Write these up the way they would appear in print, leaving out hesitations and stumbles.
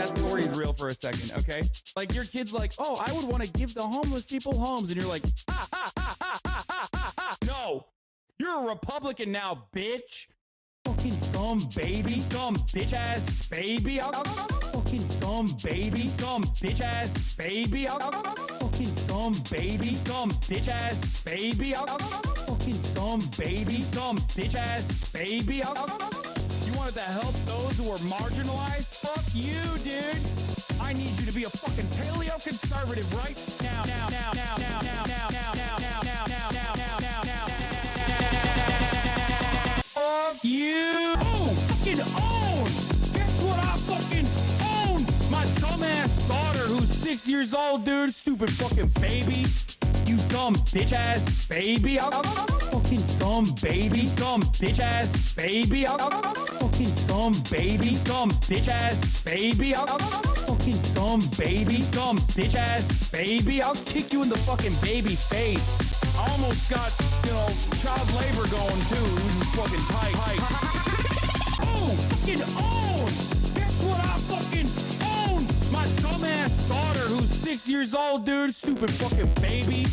that story is real for a second, okay? Like your kid's like, oh, I would want to give the homeless people homes. And you're like, no, you're a Republican now, bitch. Fucking dumb baby, dumb bitch ass baby. Fucking dumb baby, dumb bitch ass baby. Fucking dumb baby, dumb bitch ass baby. Fucking dumb baby, dumb bitch ass baby. You wanted to help those who are marginalized? Fuck you, dude. I need you to be a fucking paleo-conservative right now. Fuck you. Own, fucking own. Guess what I fucking own? My dumbass daughter who's 6 years old, dude. Stupid fucking baby. You dumb bitch ass baby. Fucking dumb baby. Dumb bitch ass baby. Fucking dumb baby. Dumb bitch ass baby. Fucking dumb baby. Dumb bitch ass baby. I'll kick you in the fucking baby face. I almost got, child labor going too. Fucking tight. Oh, fucking own. Guess what I fucking own? My dumbass daughter who's 6 years old, dude. Stupid fucking baby.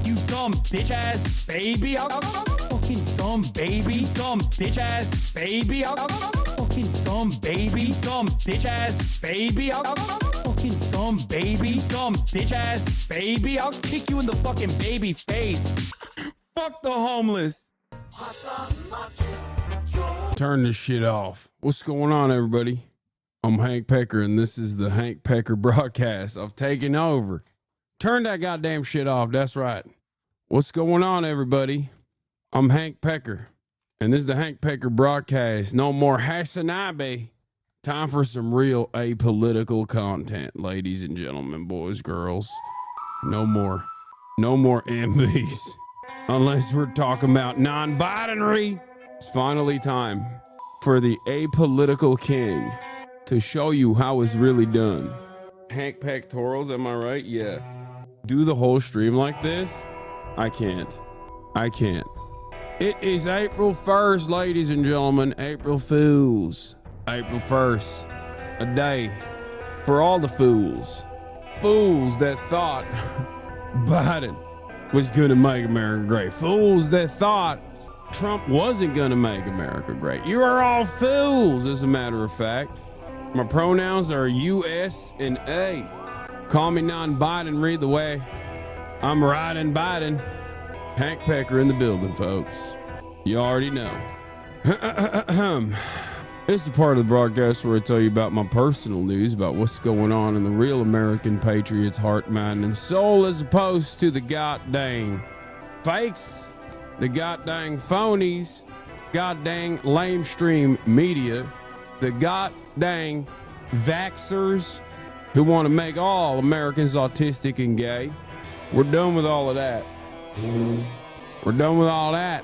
You dumb bitch ass baby. Fucking dumb baby. Dumb bitch ass baby. Fucking dumb baby. Dumb bitch ass baby. Fucking dumb baby. Dumb bitch ass baby. I'll kick you in the fucking baby face. Fuck the homeless. Turn this shit off. What's going on, everybody? I'm Hank Pecker, and this is the Hank Pecker broadcast. I've taken over. Turn that goddamn shit off. That's right. What's going on, everybody? I'm Hank Pecker, and this is the Hank Pecker broadcast. No more HasanAbi. Time for some real apolitical content, ladies and gentlemen, boys, girls. No more MBs. Unless we're talking about non-binary. It's finally time for the apolitical king to show you how it's really done. Hank Pectorals, am I right? Yeah. Do the whole stream like this? I can't. It is April 1st, ladies and gentlemen. April Fools. April 1st. A day for all the fools. Fools that thought Biden was going to make America great. Fools that thought Trump wasn't going to make America great. You are all fools, as a matter of fact. My pronouns are US and A. Call me non-Biden, read the way. I'm riding Biden. Hank Pecker in the building, folks. You already know. It's the part of the broadcast where I tell you about my personal news, about what's going on in the real American patriot's heart, mind, and soul, as opposed to the goddamn fakes, the goddamn phonies, goddamn lamestream media, the goddamn vaxxers who want to make all Americans autistic and gay. We're done with all of that. We're done with all that.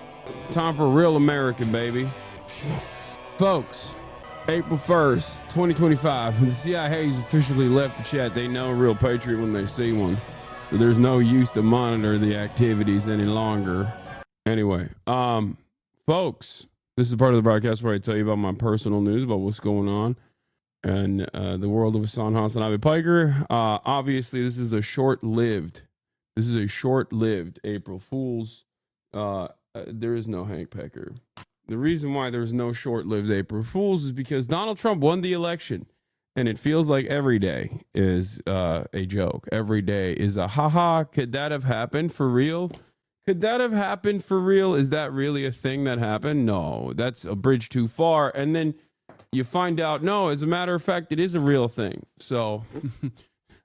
Time for real American, baby. Folks, April 1st, 2025, the CIA's officially left the chat. They know a real patriot when they see one. So there's no use to monitor the activities any longer. Anyway, folks, this is part of the broadcast where I tell you about my personal news, about what's going on in the world of HasanAbi Piker. Obviously, this is a short-lived April Fool's. There is no Hank Pecker. The reason why there's no short-lived April Fools is because Donald Trump won the election, and it feels like every day is a joke. Every day is a haha. Could that have happened for real? Could that have happened for real? Is that really a thing that happened? No, that's a bridge too far. And then you find out, no, as a matter of fact, it is a real thing. So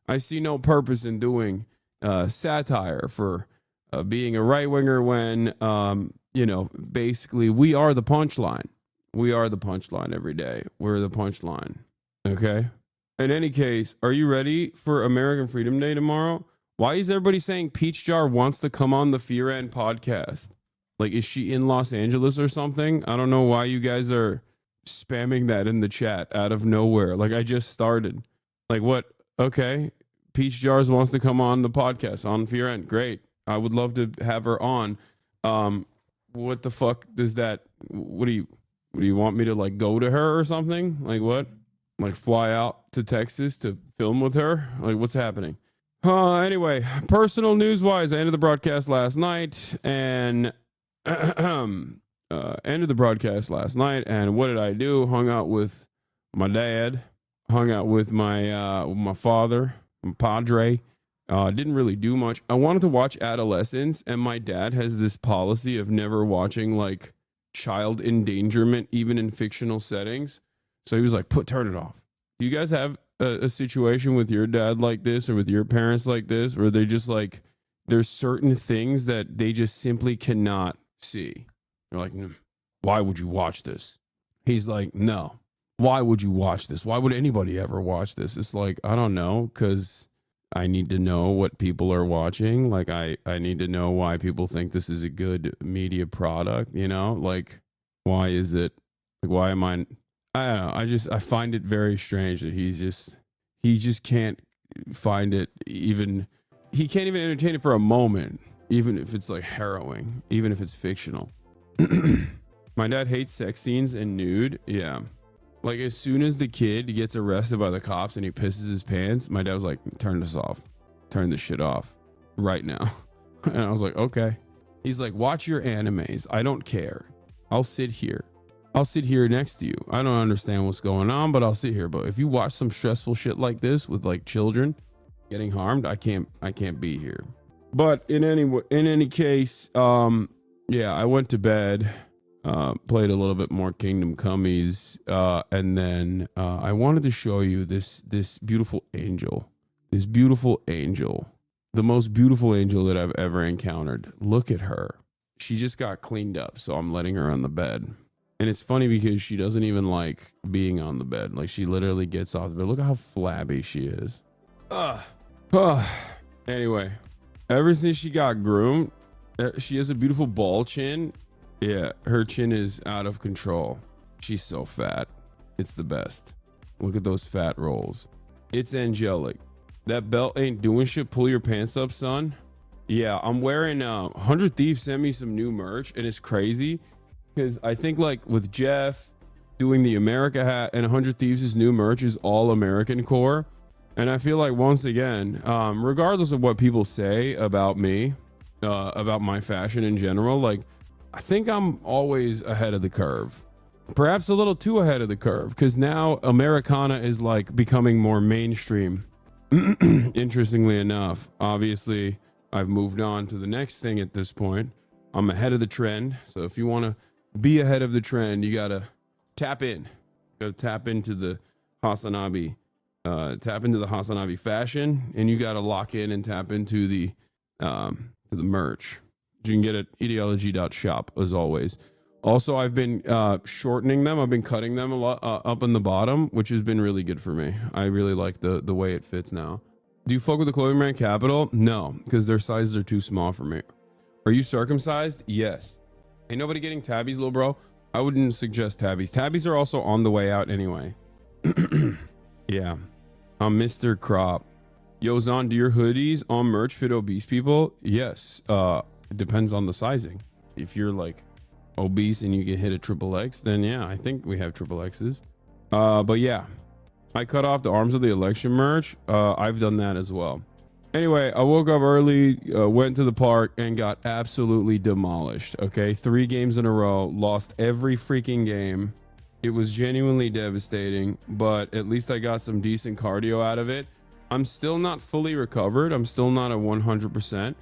I see no purpose in doing satire for being a right-winger when, basically we are the punchline. We are the punchline every day. We're the punchline. Okay? In any case, are you ready for American Freedom Day tomorrow? Why is everybody saying Peach Jar wants to come on the Fear End podcast? Like, is she in Los Angeles or something? I don't know why you guys are spamming that in the chat out of nowhere. Like, I just started. Like, what? Okay. Peach Jars wants to come on the podcast on Fear End. Great. I would love to have her on. What the fuck does that? What do you want me to like go to her or something? Like what? Like fly out to Texas to film with her? Like what's happening? Anyway, personal news wise, I ended the broadcast last night and ended the broadcast last night. And what did I do? Hung out with my dad, hung out with my father, my padre. Didn't really do much. I wanted to watch Adolescence, and my dad has this policy of never watching like child endangerment, even in fictional settings. So he was like, turn it off. Do you guys have a situation with your dad like this or with your parents like this, where they just like, there's certain things that they just simply cannot see? You're like, why would you watch this? He's like, no, why would you watch this? Why would anybody ever watch this? It's like, I don't know, because I need to know what people are watching. Like I need to know why people think this is a good media product, you know? Like, why is it, like, why am I don't know. I find it very strange that he just can't find it even, he can't even entertain it for a moment, even if it's like harrowing, even if it's fictional. My dad hates sex scenes and nude. Yeah. Like as soon as the kid gets arrested by the cops and he pisses his pants, my dad was like, turn this off. Turn this shit off right now. And I was like, okay. He's like, watch your animes. I don't care. I'll sit here next to you. I don't understand what's going on, but I'll sit here. But if you watch some stressful shit like this with like children getting harmed, I can't be here. But in any case, yeah, I went to bed, played a little bit more Kingdom Comeys, and then I wanted to show you this beautiful angel. This beautiful angel. The most beautiful angel that I've ever encountered. Look at her. She just got cleaned up, so I'm letting her on the bed. And it's funny because she doesn't even like being on the bed. Like she literally gets off the bed. Look at how flabby she is. Anyway, ever since she got groomed, she has a beautiful ball chin. Yeah, her chin is out of control. She's so fat. It's the best. Look at those fat rolls. It's angelic. That belt ain't doing shit. Pull your pants up, son. Yeah, I'm wearing 100 Thieves sent me some new merch, and it's crazy because I think like with Jeff doing the America hat, and 100 Thieves' new merch is all American core. And I feel like once again, regardless of what people say about me, about my fashion in general, like I think I'm always ahead of the curve, perhaps a little too ahead of the curve, because now Americana is like becoming more mainstream. Interestingly enough, obviously I've moved on to the next thing at this point. I'm ahead of the trend. So if you want to be ahead of the trend, you got to tap in. You got to tap into the HasanAbi, tap into the HasanAbi fashion, and you got to lock in and tap into the merch. You can get at ideology.shop as always. Also, I've been shortening them. I've been cutting them a lot up in the bottom, which has been really good for me. I really like the way it fits now. Do you fuck with the Clothing Brand Capital? No, because their sizes are too small for me. Are you circumcised? Yes. Ain't nobody getting tabbies, little bro. I wouldn't suggest tabbies. Tabbies are also on the way out anyway. Yeah. I'm Mr. Crop. Yo, Zon, do your hoodies on merch fit obese people? Yes. It depends on the sizing. If you're like obese and you get hit at XXX, then yeah, I think we have XXXs. But yeah, I cut off the arms of the election merch. I've done that as well. Anyway, I woke up early, went to the park, and got absolutely demolished. Okay, 3 games in a row, lost every freaking game. It was genuinely devastating, but at least I got some decent cardio out of it. I'm still not fully recovered. I'm still not at 100%.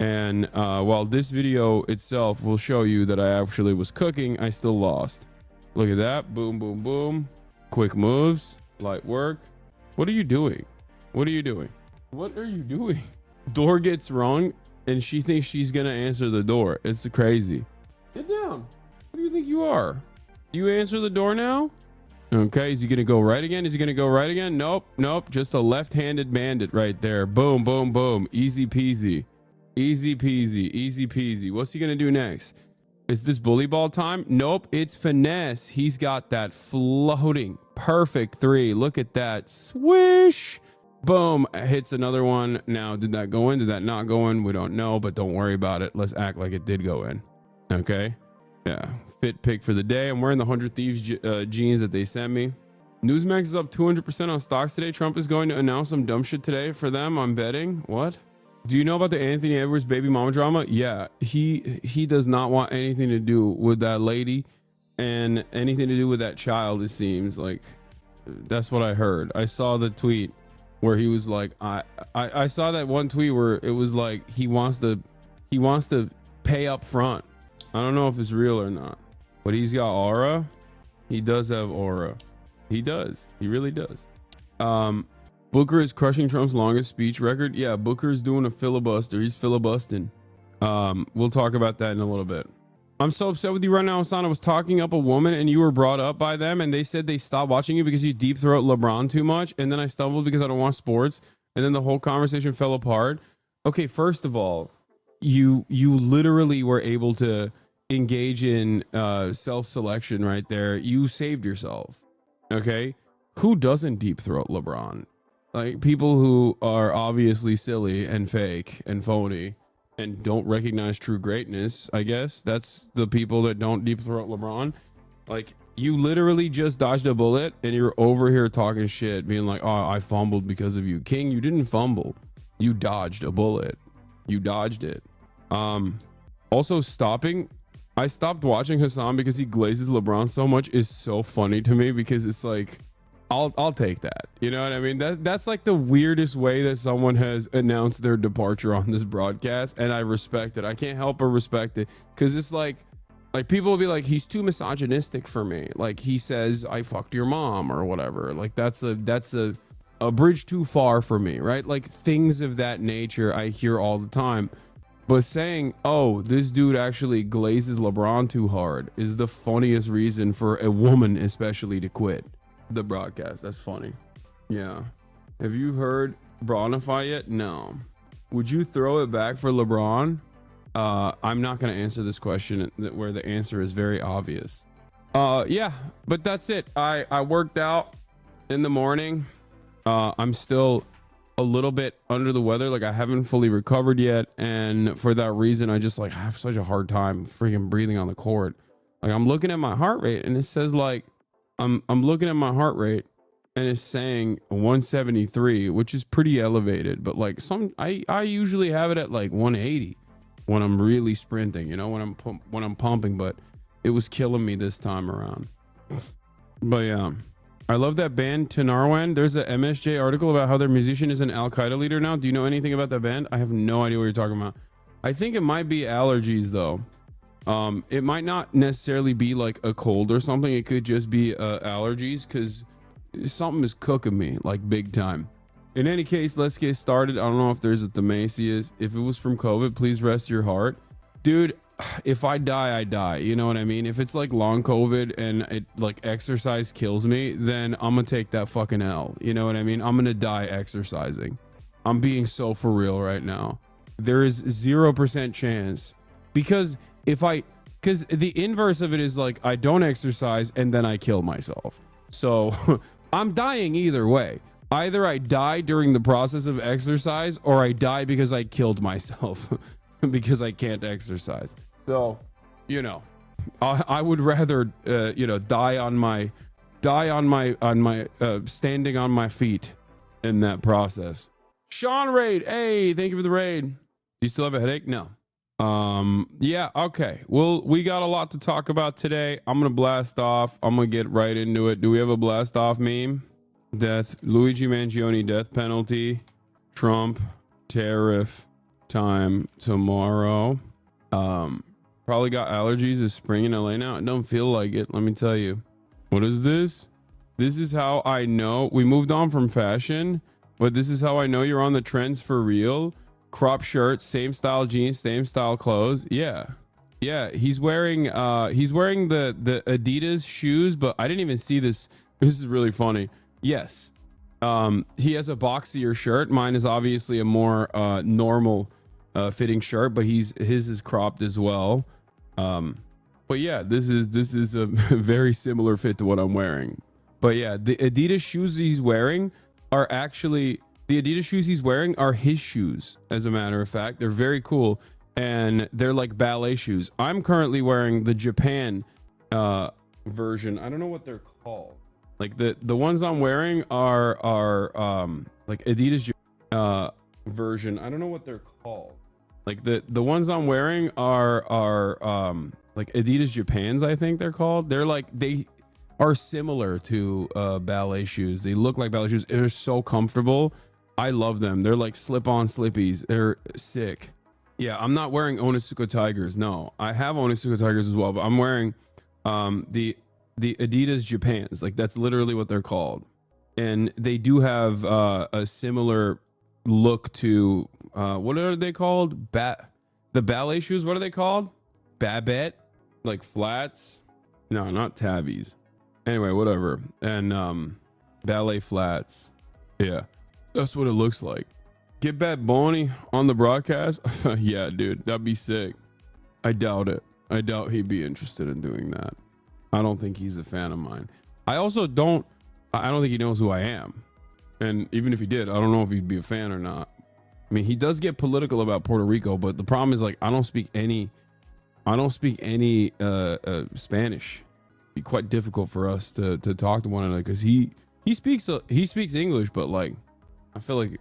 And while this video itself will show you that I actually was cooking, I still lost. Look at that. Boom, boom, boom. Quick moves. Light work. What are you doing? What are you doing? What are you doing? Door gets rung and she thinks she's going to answer the door. It's crazy. Get down. What do you think you are? You answer the door now? Okay. Is he going to go right again? Is he going to go right again? Nope. Nope. Just a left-handed bandit right there. Boom, boom, boom. Easy peasy. Easy peasy. Easy peasy. What's he going to do next? Is this bully ball time? Nope. It's finesse. He's got that floating. Perfect 3. Look at that. Swish. Boom. Hits another one. Now, did that go in? Did that not go in? We don't know, but don't worry about it. Let's act like it did go in. Okay. Yeah. Fit pick for the day. I'm wearing the 100 Thieves jeans that they sent me. Newsmax is up 200% on stocks today. Trump is going to announce some dumb shit today for them. I'm betting. What? Do you know about the Anthony Edwards baby mama drama? Yeah, he does not want anything to do with that lady and anything to do with that child. It seems like that's what I heard. I saw the tweet where he was like, I saw that one tweet where it was like he wants to pay up front. I don't know if it's real or not, but he's got aura. He does have aura. He does. He really does. Booker is crushing Trump's longest speech record. Yeah, Booker is doing a filibuster. He's filibustering. We'll talk about that in a little bit. I'm so upset with you right now, Hasan. I was talking up a woman and you were brought up by them and they said they stopped watching you because you deep throat LeBron too much. And then I stumbled because I don't watch sports. And then the whole conversation fell apart. Okay, first of all, you literally were able to engage in self-selection right there. You saved yourself. Okay, who doesn't deep throat LeBron? Like people who are obviously silly and fake and phony and don't recognize true greatness. I guess that's the people that don't deep throat LeBron. Like you literally just dodged a bullet and you're over here talking shit, being like, oh, I fumbled because of you. King, you didn't fumble. You dodged a bullet. You dodged it. Also stopping. I stopped watching Hasan because he glazes LeBron so much is so funny to me because it's like, I'll take that. You know what I mean? That's like the weirdest way that someone has announced their departure on this broadcast. And I respect it. I can't help but respect it. Cause it's like people will be like, he's too misogynistic for me. Like he says, I fucked your mom or whatever. Like that's a bridge too far for me. Right? Like things of that nature I hear all the time. But saying, oh, this dude actually glazes LeBron too hard is the funniest reason for a woman especially to quit the broadcast. That's funny. Yeah. Have you heard Bronify yet? No. Would you throw it back for LeBron? I'm not going to answer this question where the answer is very obvious. Yeah, but that's it. I worked out in the morning. I'm still a little bit under the weather. Like I haven't fully recovered yet. And for that reason, I just like have such a hard time freaking breathing on the court. Like I'm looking at my heart rate and it says like, I'm looking at my heart rate and it's saying 173, which is pretty elevated, but like I usually have it at like 180 when I'm really sprinting, you know, when I'm pumping, but it was killing me this time around. But yeah, I love that band Tanarwan. There's a MSJ article about how their musician is an Al-Qaeda leader now. Do you know anything about that band? I have no idea what you're talking about. I think it might be allergies though. It might not necessarily be like a cold or something. It could just be allergies because something is cooking me like big time. In any case, let's get started. I don't know if there's a Themasius. If it was from COVID, please rest your heart. Dude, if I die, I die. You know what I mean? If it's like long COVID and it like exercise kills me, then I'm gonna take that fucking L. You know what I mean? I'm gonna die exercising. I'm being so for real right now. There is 0% chance because because the inverse of it is like I don't exercise and then I kill myself. So I'm dying either way. Either I die during the process of exercise or I die because I killed myself because I can't exercise. So, you know, I would rather, you know, die on my standing on my feet in that process. Sean Raid. Hey, thank you for the raid. Do you still have a headache? No. Yeah, okay. Well, we got a lot to talk about today. I'm gonna blast off. I'm gonna get right into it. Do we have a blast off meme? Death, Luigi Mangione death penalty, Trump, tariff, time tomorrow. Probably got allergies. It's spring in LA now. It don't feel like it, let me tell you. What is this? This is how I know we moved on from fashion, but this is how I know you're on the trends for real. Crop shirt, same style jeans, same style clothes. Yeah, he's wearing the Adidas shoes, but I didn't even see this. This is really funny. Yes, he has a boxier shirt. Mine is obviously a more normal fitting shirt, but his is cropped as well. But yeah, this is a very similar fit to what I'm wearing. But yeah, the Adidas shoes he's wearing are actually his shoes, as a matter of fact. They're very cool, and they're like ballet shoes. I'm currently wearing the Japan version. I don't know what they're called. Like the ones I'm wearing are like Adidas version. I don't know what they're called. Like the ones I'm wearing are like Adidas Japan's, I think they're called. They're like, they are similar to ballet shoes. They look like ballet shoes. They're so comfortable. I love them. They're like slip-on slippies. They're sick. Yeah, I'm not wearing Onitsuka Tigers. No, I have Onitsuka Tigers as well, but I'm wearing the Adidas Japan's. Like, that's literally what they're called. And they do have a similar look to what are they called? The ballet shoes. What are they called? Babette, like flats. No, not tabbies. Anyway, whatever. And ballet flats. Yeah, that's what it looks like. Get Bad Bunny on the broadcast. Yeah, dude, that'd be sick. I doubt it. I doubt he'd be interested in doing that. I don't think he's a fan of mine. I don't think he knows who I am. And even if he did, I don't know if he'd be a fan or not. I mean, he does get political about Puerto Rico, but the problem is, like, I don't speak any Spanish. It'd be quite difficult for us to talk to one another, because he speaks English, but like, I feel like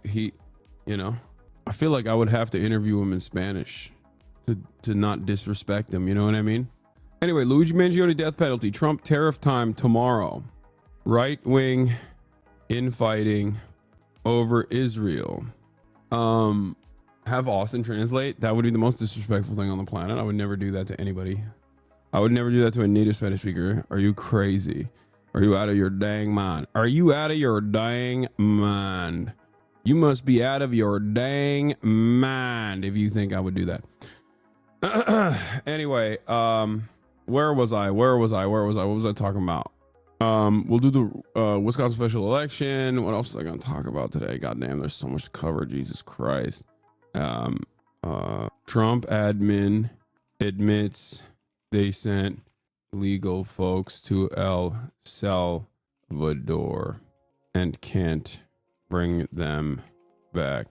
I feel like I would have to interview him in Spanish to not disrespect him. You know what I mean? Anyway, Luigi Mangione death penalty. Trump tariff time tomorrow. Right wing infighting over Israel. Have Austin translate. That would be the most disrespectful thing on the planet. I would never do that to anybody. I would never do that to a native Spanish speaker. Are you crazy? Are you out of your dang mind? Are you out of your dang mind? You must be out of your dang mind if you think I would do that. Anyway, where was I? What was I talking about? We'll do the Wisconsin special election. What else is I gonna talk about today? God damn, there's so much to cover. Jesus Christ. Trump admin admits they sent legal folks to El Salvador and can't bring them back.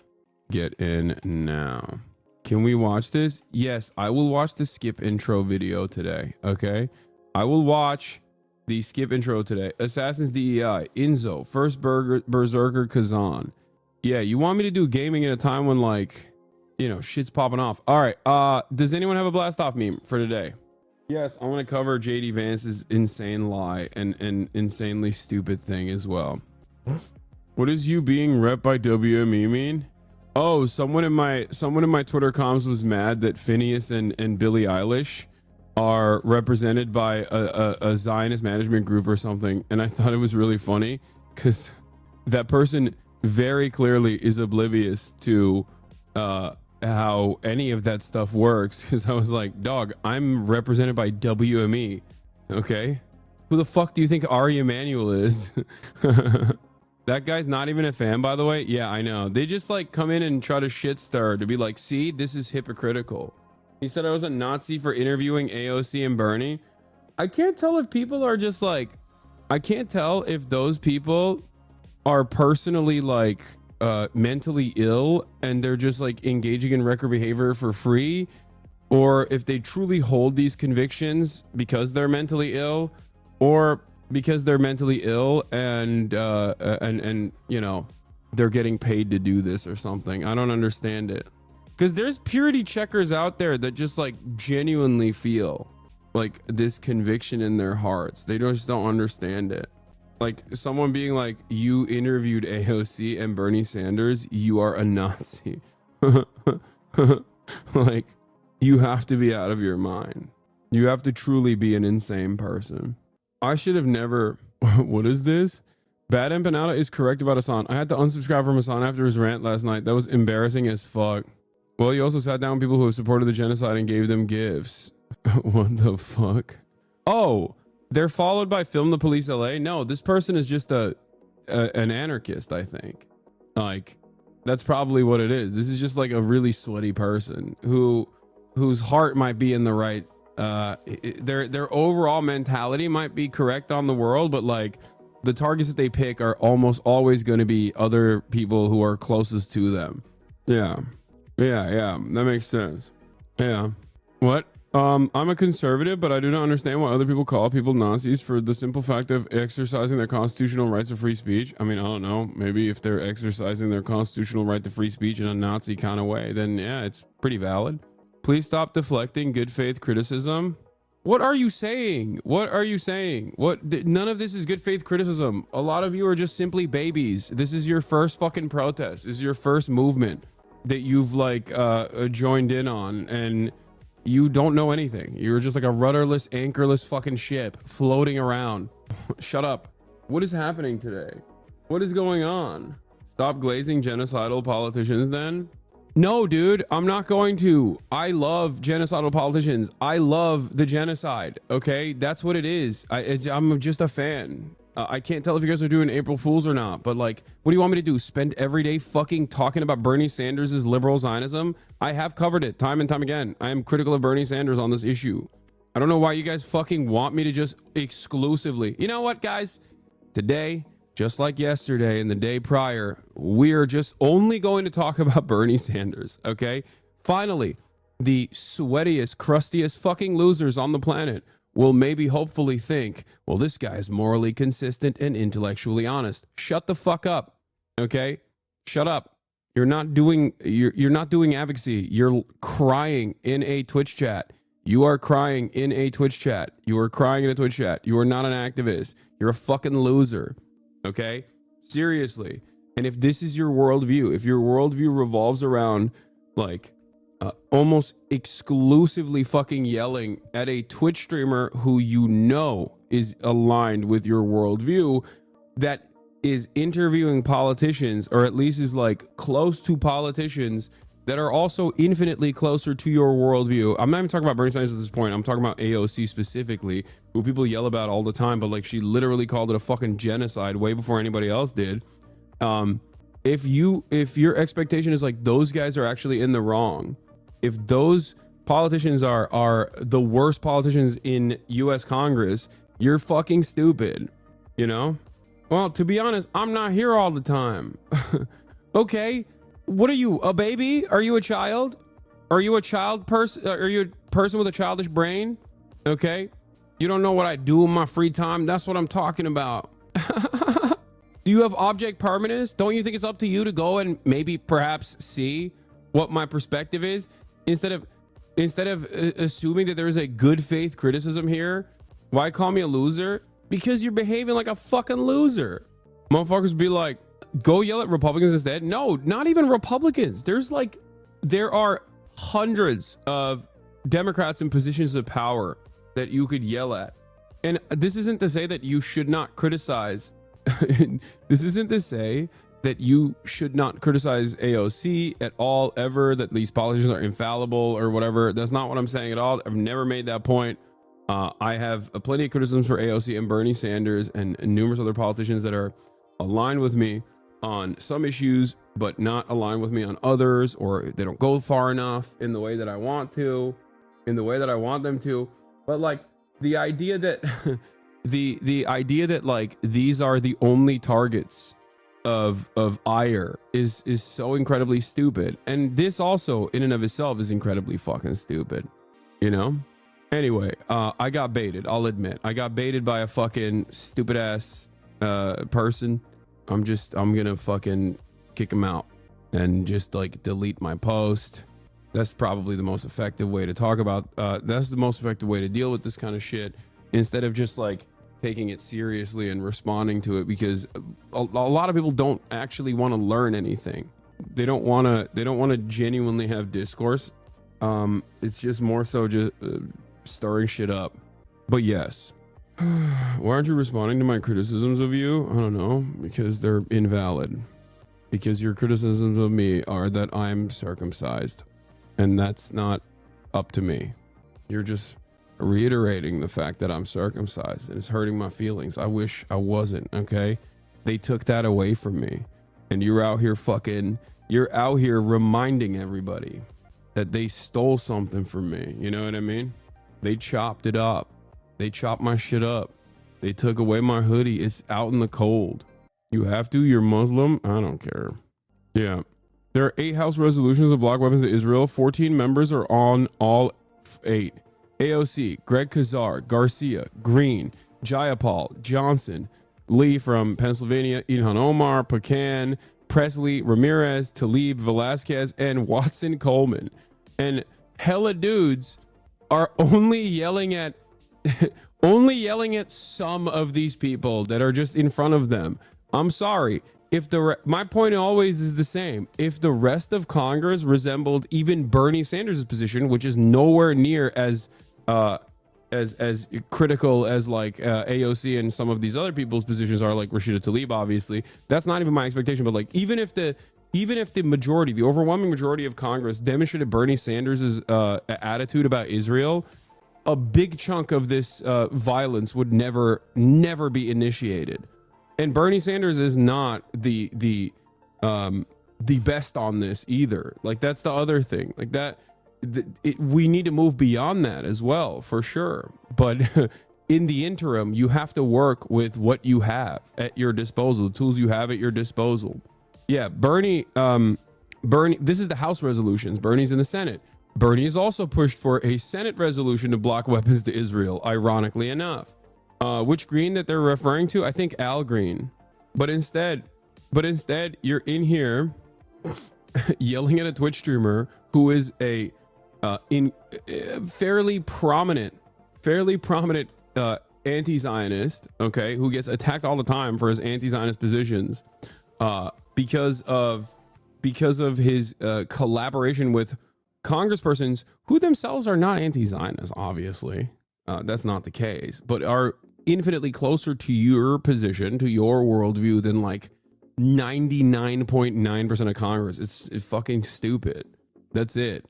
Get in now. Can we watch this? Yes, I will watch the skip intro video today. Okay, I will watch the skip intro today. Assassins DEI, Enzo, first Berserker Kazan. Yeah, you want me to do gaming at a time when, like, shit's popping off. All right. Does anyone have a blast off meme for today? Yes, I want to cover JD Vance's insane lie and insanely stupid thing as well. What does you being rep by WME mean? Oh, someone in my Twitter comms was mad that Phineas and Billie Eilish are represented by a Zionist management group or something, and I thought it was really funny because that person very clearly is oblivious to how any of that stuff works. Because I was like, dog, I'm represented by WME. Okay, who the fuck do you think Ari Emanuel is? That guy's not even a fan, by the way. Yeah, I know. They just like come in and try to shit stir to be like, see, this is hypocritical. He said I was a Nazi for interviewing AOC and Bernie. I can't tell if people are just like, I can't tell if those people are personally like mentally ill and they're just like engaging in record behavior for free, or if they truly hold these convictions because they're mentally ill, or because they're mentally ill and they're getting paid to do this or something. I don't understand it. Because there's purity checkers out there that just like genuinely feel like this conviction in their hearts. They just don't understand it. Like someone being like, you interviewed AOC and Bernie Sanders, you are a Nazi. Like, you have to be out of your mind. You have to truly be an insane person. I should have never. What is this? Bad Empanada is correct about Hasan. I had to unsubscribe from Hasan after his rant last night. That was embarrassing as fuck. Well, you also sat down with people who have supported the genocide and gave them gifts. What the fuck? Oh, they're followed by Film the Police LA? No, this person is just an anarchist, I think. Like, that's probably what it is. This is just like a really sweaty person whose heart might be in the right. Their overall mentality might be correct on the world, but like the targets that they pick are almost always going to be other people who are closest to them. Yeah, that makes sense. Yeah. What? I'm a conservative, but I do not understand why other people call people Nazis for the simple fact of exercising their constitutional rights of free speech. I mean, I don't know. Maybe if they're exercising their constitutional right to free speech in a Nazi kind of way, then yeah, it's pretty valid. Please stop deflecting good faith criticism. What are you saying? What are you saying? None of this is good faith criticism. A lot of you are just simply babies. This is your first fucking protest. This is your first movement that you've like joined in on, and you don't know anything. You're just like a rudderless, anchorless fucking ship floating around. Shut up. What is happening today? What is going on? Stop glazing genocidal politicians then? No, dude, I'm not going to. I love genocidal politicians. I love the genocide. Okay, that's what it is. I'm just a fan. I can't tell if you guys are doing April Fools or not, but like, what do you want me to do? Spend every day fucking talking about Bernie Sanders' liberal Zionism? I have covered it time and time again. I am critical of Bernie Sanders on this issue. I don't know why you guys fucking want me to just exclusively. You know what, guys? Today, just like yesterday and the day prior, we're just only going to talk about Bernie Sanders, okay? Finally, the sweatiest, crustiest fucking losers on the planet will maybe hopefully think, well, this guy is morally consistent and intellectually honest. Shut the fuck up, okay? Shut up. You're not doing advocacy. You're crying in a Twitch chat. You are crying in a Twitch chat. You are crying in a Twitch chat. You are not an activist. You're a fucking loser, okay? Seriously. And if this is your worldview, if your worldview revolves around like almost exclusively fucking yelling at a Twitch streamer who you know is aligned with your worldview, that is interviewing politicians, or at least is like close to politicians that are also infinitely closer to your worldview. I'm not even talking about Bernie Sanders at this point. I'm talking about AOC specifically, who people yell about all the time, but like she literally called it a fucking genocide way before anybody else did. If your expectation is like those guys are actually in the wrong, if those politicians are the worst politicians in US Congress, you're fucking stupid, you know? Well, to be honest, I'm not here all the time. Okay, what are you, a baby? Are you a child? Are you a child person? Are you a person with a childish brain? Okay, you don't know what I do in my free time? That's what I'm talking about. Do you have object permanence? Don't you think it's up to you to go and maybe perhaps see what my perspective is? Instead of assuming that there is a good faith criticism here, why call me a loser? Because you're behaving like a fucking loser. Motherfuckers be like, go yell at Republicans instead. No, not even Republicans. There are hundreds of Democrats in positions of power that you could yell at. And this isn't to say that you should not criticize. This isn't to say that you should not criticize AOC at all, ever, that these politicians are infallible or whatever. That's not what I'm saying at all. I've never made that point. I have plenty of criticisms for AOC and Bernie Sanders and numerous other politicians that are aligned with me on some issues, but not aligned with me on others, or they don't go far enough in the way that I want to, in the way that I want them to. But like the idea that the idea that like these are the only targets of ire is so incredibly stupid. And this also in and of itself is incredibly fucking stupid, you know? Anyway, I got baited. I'll admit I got baited by a fucking stupid ass person. I'm gonna fucking kick him out and just like delete my post. That's probably the most effective way to talk about that's the most effective way to deal with this kind of shit, instead of just like taking it seriously and responding to it, because a lot of people don't actually want to learn anything. They don't want to genuinely have discourse. It's just more so just stirring shit up. But yes, why aren't you responding to my criticisms of you? I don't know, because they're invalid. Because your criticisms of me are that I'm circumcised, and that's not up to me. You're just reiterating the fact that I'm circumcised, and it's hurting my feelings. I wish I wasn't, okay? They took that away from me, and you're out here reminding everybody that they stole something from me. You know what I mean? They chopped it up. They chopped my shit up. They took away my hoodie. It's out in the cold. You have to? You're Muslim? I don't care. Yeah. There are 8 House resolutions of block weapons to Israel. 14 members are on all 8. AOC, Greg Kazar, Garcia, Green, Jayapal, Johnson, Lee from Pennsylvania, Ilhan Omar, Pecan, Presley, Ramirez, Talib, Velasquez, and Watson Coleman. And hella dudes are only yelling at some of these people that are just in front of them. I'm sorry. If my point always is the same. If the rest of Congress resembled even Bernie Sanders' position, which is nowhere near as critical as like AOC and some of these other people's positions are, like Rashida Tlaib, obviously, that's not even my expectation. But like, even if the majority, the overwhelming majority of Congress demonstrated Bernie Sanders' attitude about Israel, a big chunk of this violence would never be initiated. And Bernie Sanders is not the best on this either. Like, that's the other thing. Like that, we need to move beyond that as well, for sure. But in the interim, you have to work with what you have at your disposal, the tools you have at your disposal. Yeah, Bernie, this is the House resolutions. Bernie's in the Senate. Bernie has also pushed for a Senate resolution to block weapons to Israel, ironically enough. Which Green that they're referring to? I think Al Green. But instead, you're in here yelling at a Twitch streamer who is a fairly prominent anti-Zionist, okay, who gets attacked all the time for his anti-Zionist positions, because of his collaboration with congresspersons who themselves are not anti-Zionist. Obviously, that's not the case, but are infinitely closer to your position, to your worldview, than like 99.9% of Congress. It's fucking stupid. That's it.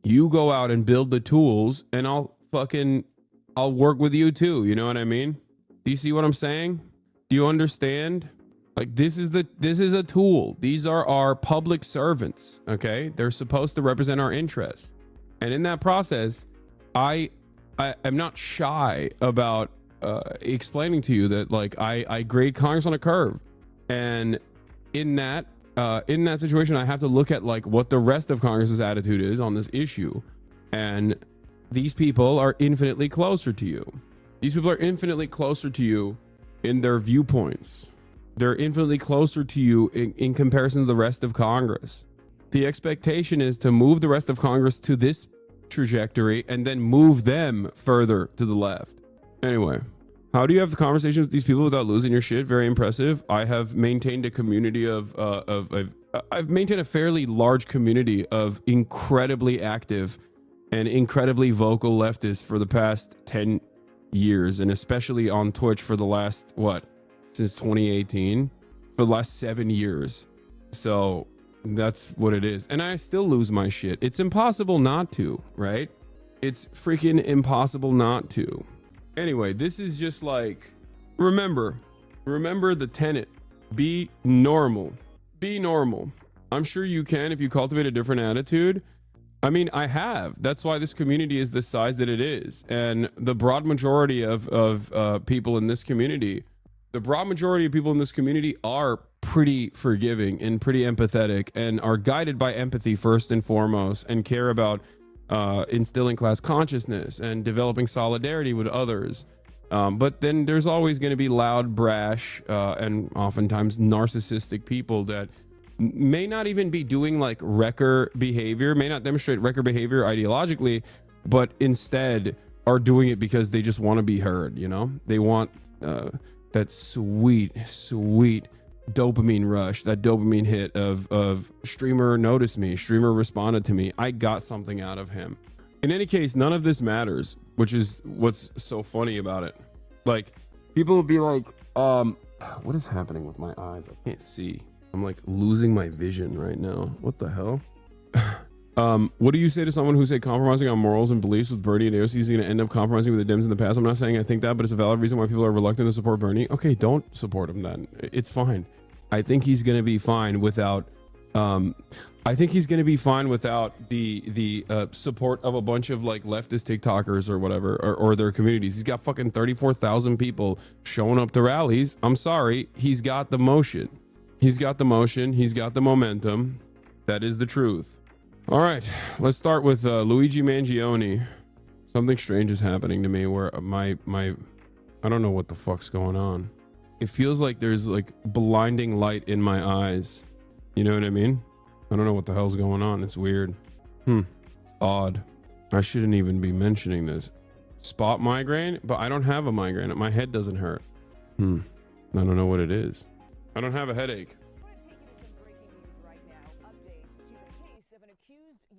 You go out and build the tools, and I'll work with you too. You know what I mean? Do you see what I'm saying? Do you understand? Like, this is a tool. These are our public servants. Okay, they're supposed to represent our interests, and in that process, I'm not shy about explaining to you that, like, I grade Congress on a curve, and in that situation, I have to look at like what the rest of Congress's attitude is on this issue, and these people are infinitely closer to you. These people are infinitely closer to you in their viewpoints. They're infinitely closer to you in comparison to the rest of Congress. The expectation is to move the rest of Congress to this trajectory and then move them further to the left. Anyway, how do you have the conversations with these people without losing your shit? Very impressive. I have maintained a community I've maintained a fairly large community of incredibly active and incredibly vocal leftists for the past 10 years, and especially on Twitch for the last, since 2018, for the last 7 years. So that's what it is. And I still lose my shit. It's impossible not to, right? It's freaking impossible not to. Anyway, this is just like, remember the tenet. Be normal. Be normal. I'm sure you can if you cultivate a different attitude. I mean, I have. That's why this community is the size that it is. And the broad majority of people in this community, are pretty forgiving and pretty empathetic, and are guided by empathy first and foremost, and care about instilling class consciousness and developing solidarity with others. But then there's always going to be loud, brash, and oftentimes narcissistic people that may not even be doing like wrecker behavior, may not demonstrate wrecker behavior ideologically, but instead are doing it because they just want to be heard. You know, they want that sweet dopamine rush, that dopamine hit of streamer noticed me, streamer responded to me, I got something out of him. In any case, none of this matters, which is what's so funny about it. Like, people will be like, what is happening with my eyes? I can't see. I'm like losing my vision right now. What the hell? What do you say to someone who say compromising on morals and beliefs with Bernie and AOC is going to end up compromising with the Dems in the past? I'm not saying I think that, but it's a valid reason why people are reluctant to support Bernie. Okay, don't support him then. It's fine. I think he's going to be fine without the support of a bunch of like leftist TikTokers or whatever, or their communities. He's got fucking 34,000 people showing up to rallies. I'm sorry. He's got the motion. He's got the momentum. That is the truth. All right, let's start with Luigi Mangione. Something strange is happening to me where my I don't know what the fuck's going on. It feels like there's like blinding light in my eyes. You know what I mean? I don't know what the hell's going on. It's weird. It's odd. I shouldn't even be mentioning this. Spot migraine, but I don't have a migraine. My head doesn't hurt. I don't know what it is. I don't have a headache.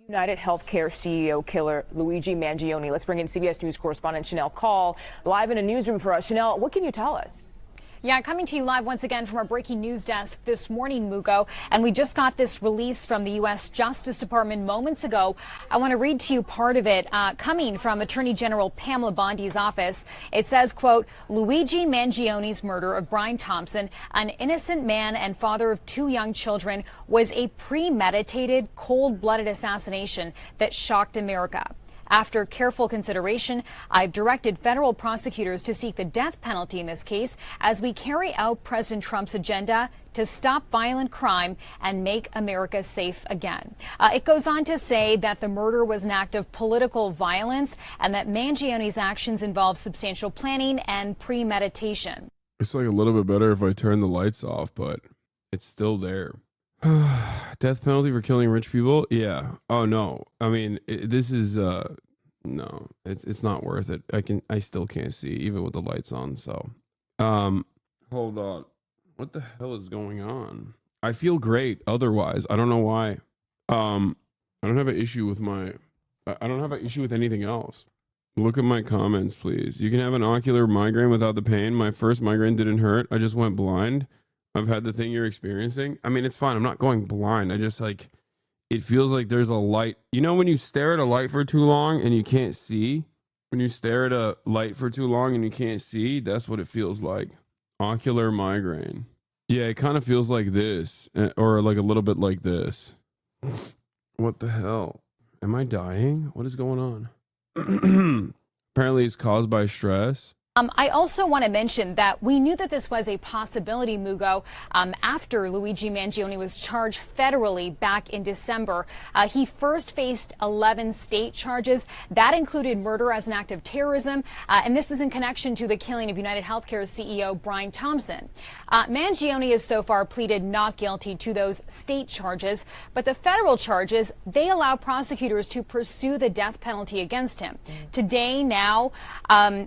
United Healthcare CEO killer Luigi Mangione. Let's bring in CBS News correspondent Chanel Call live in a newsroom for us. Chanel, what can you tell us? Yeah, coming to you live once again from our breaking news desk this morning, Mugo. And we just got this release from the U.S. Justice Department moments ago. I want to read to you part of it coming from Attorney General Pamela Bondi's office. It says, quote, Luigi Mangione's murder of Brian Thompson, an innocent man and father of 2 young children, was a premeditated, cold-blooded assassination that shocked America. After careful consideration, I've directed federal prosecutors to seek the death penalty in this case as we carry out President Trump's agenda to stop violent crime and make America safe again. It goes on to say that the murder was an act of political violence and that Mangione's actions involved substantial planning and premeditation. It's like a little bit better if I turn the lights off, but it's still there. Death penalty for killing rich people? Yeah. Oh no. I mean, this is no. It's not worth it. I still can't see even with the lights on. So, hold on. What the hell is going on? I feel great. Otherwise, I don't know why. I don't have an issue with I don't have an issue with anything else. Look at my comments, please. You can have an ocular migraine without the pain. My first migraine didn't hurt. I just went blind. I've had the thing you're experiencing. I mean, it's fine. I'm not going blind. I just like, it feels like there's a light. You know, when you stare at a light for too long and you can't see? When you stare at a light for too long and you can't see, that's what it feels like. Ocular migraine. Yeah, it kind of feels like this, or like a little bit like this. What the hell? Am I dying? What is going on? Apparently it's caused by stress. I also want to mention that we knew that this was a possibility, Mugo, after Luigi Mangione was charged federally back in December. He first faced 11 state charges. That included murder as an act of terrorism, and this is in connection to the killing of United Healthcare CEO Brian Thompson. Mangione has so far pleaded not guilty to those state charges, but the federal charges, they allow prosecutors to pursue the death penalty against him. Today, now,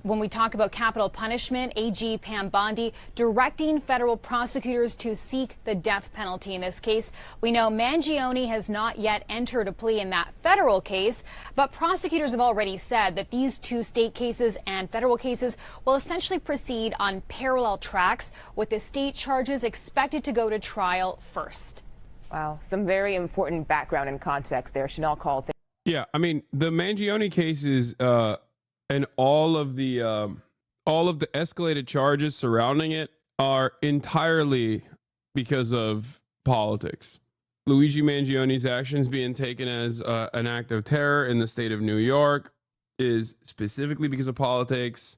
when we talk about capital punishment, AG Pam Bondi directing federal prosecutors to seek the death penalty in this case. We know Mangione has not yet entered a plea in that federal case, but prosecutors have already said that these 2 state cases and federal cases will essentially proceed on parallel tracks, with the state charges expected to go to trial first. Wow, some very important background and context there. Chanel Call. Yeah, I mean, the Mangione cases and all of the escalated charges surrounding it are entirely because of politics. Luigi Mangione's actions being taken as an act of terror in the state of New York is specifically because of politics.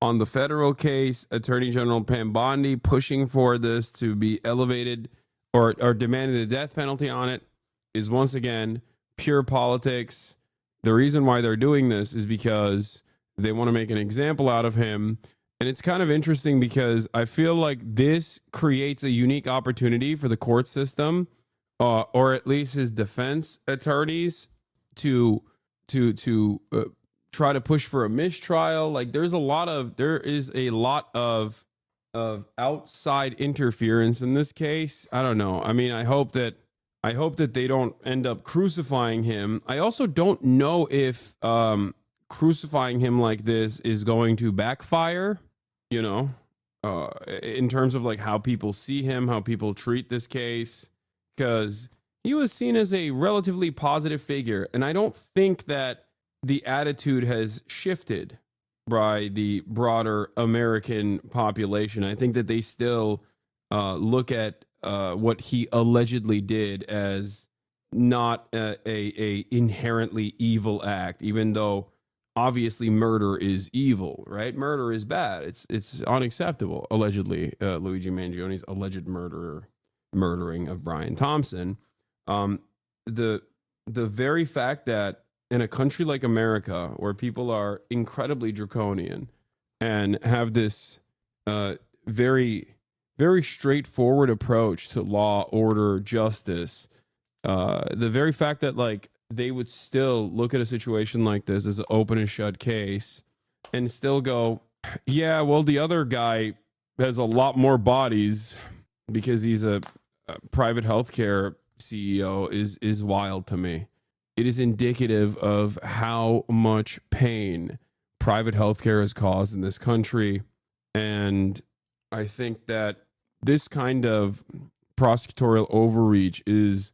On the federal case, Attorney General Pam Bondi pushing for this to be elevated or demanding the death penalty on it is once again pure politics. The reason why they're doing this is because they want to make an example out of him. And it's kind of interesting because I feel like this creates a unique opportunity for the court system, or at least his defense attorneys, to try to push for a mistrial. Like there is a lot of outside interference in this case. I don't know. I mean, I hope that they don't end up crucifying him. I also don't know if crucifying him like this is going to backfire, you know, in terms of like how people see him, how people treat this case, because he was seen as a relatively positive figure. And I don't think that the attitude has shifted by the broader American population. I think that they still look at what he allegedly did as not a inherently evil act, even though obviously murder is evil, right? Murder is bad. It's unacceptable. Allegedly, Luigi Mangione's alleged murdering of Brian Thompson. The very fact that in a country like America, where people are incredibly draconian and have this very, very straightforward approach to law, order, justice, the very fact that like they would still look at a situation like this as an open and shut case and still go, yeah, well, the other guy has a lot more bodies because he's a private healthcare CEO is wild to me. It is indicative of how much pain private healthcare has caused in this country. And I think that this kind of prosecutorial overreach is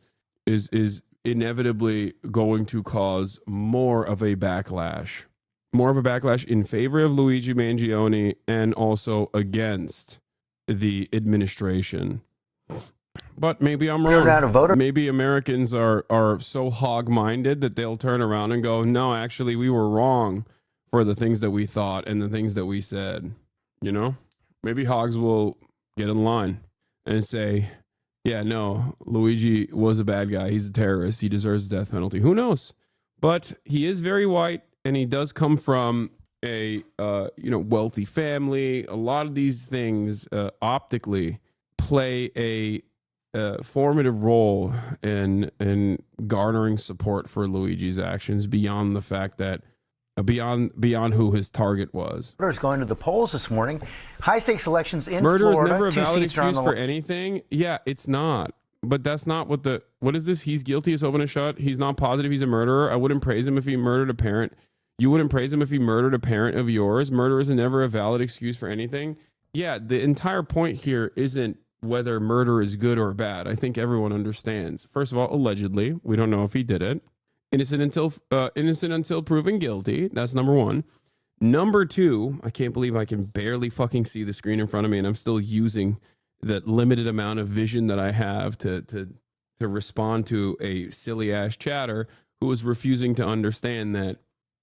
inevitably going to cause more of a backlash in favor of Luigi Mangione and also against the administration. But maybe I'm wrong. Maybe Americans are so hog-minded that they'll turn around and go, no, actually, we were wrong for the things that we thought and the things that we said. You know, maybe hogs will get in line and say, yeah, no, Luigi was a bad guy. He's a terrorist. He deserves the death penalty. Who knows? But he is very white, and he does come from a wealthy family. A lot of these things optically play a formative role in garnering support for Luigi's actions beyond the fact that beyond who his target was. Voters going to the polls this morning. High stakes elections in Murder Florida. Murder is never a valid excuse for anything. Yeah, it's not. But that's not what is this? He's guilty. It's open and shut. He's not positive he's a murderer. I wouldn't praise him if he murdered a parent. You wouldn't praise him if he murdered a parent of yours. Murder is never a valid excuse for anything. Yeah, the entire point here isn't whether murder is good or bad. I think everyone understands. First of all, allegedly, we don't know if he did it. Innocent until proven guilty. That's number one. Number two, I can't believe I can barely fucking see the screen in front of me, and I'm still using that limited amount of vision that I have to respond to a silly ass chatter who is refusing to understand that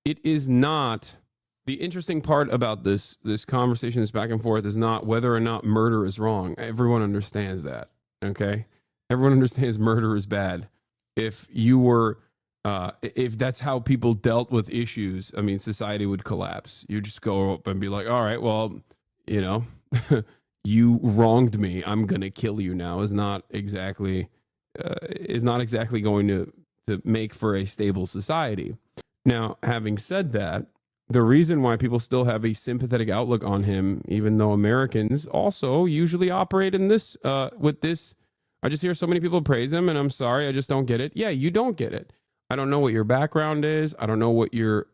it is not. The interesting part about this conversation, this back and forth, is not whether or not murder is wrong. Everyone understands that. Okay, everyone understands murder is bad. If that's how people dealt with issues, I mean, society would collapse. You just go up and be like, all right, well, you wronged me. I'm going to kill you now is not exactly going to make for a stable society. Now, having said that, the reason why people still have a sympathetic outlook on him, even though Americans also usually operate in this, with this, I just hear so many people praise him and I'm sorry, I just don't get it. Yeah, you don't get it. I don't know what your background is. I don't know what your,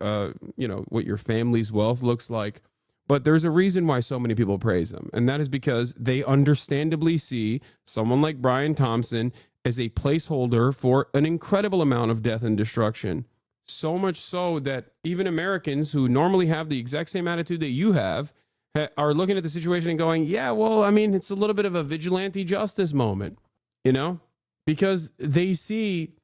what your family's wealth looks like. But there's a reason why so many people praise him. And that is because they understandably see someone like Brian Thompson as a placeholder for an incredible amount of death and destruction. So much so that even Americans who normally have the exact same attitude that you have are looking at the situation and going, yeah, well, I mean, it's a little bit of a vigilante justice moment, because they see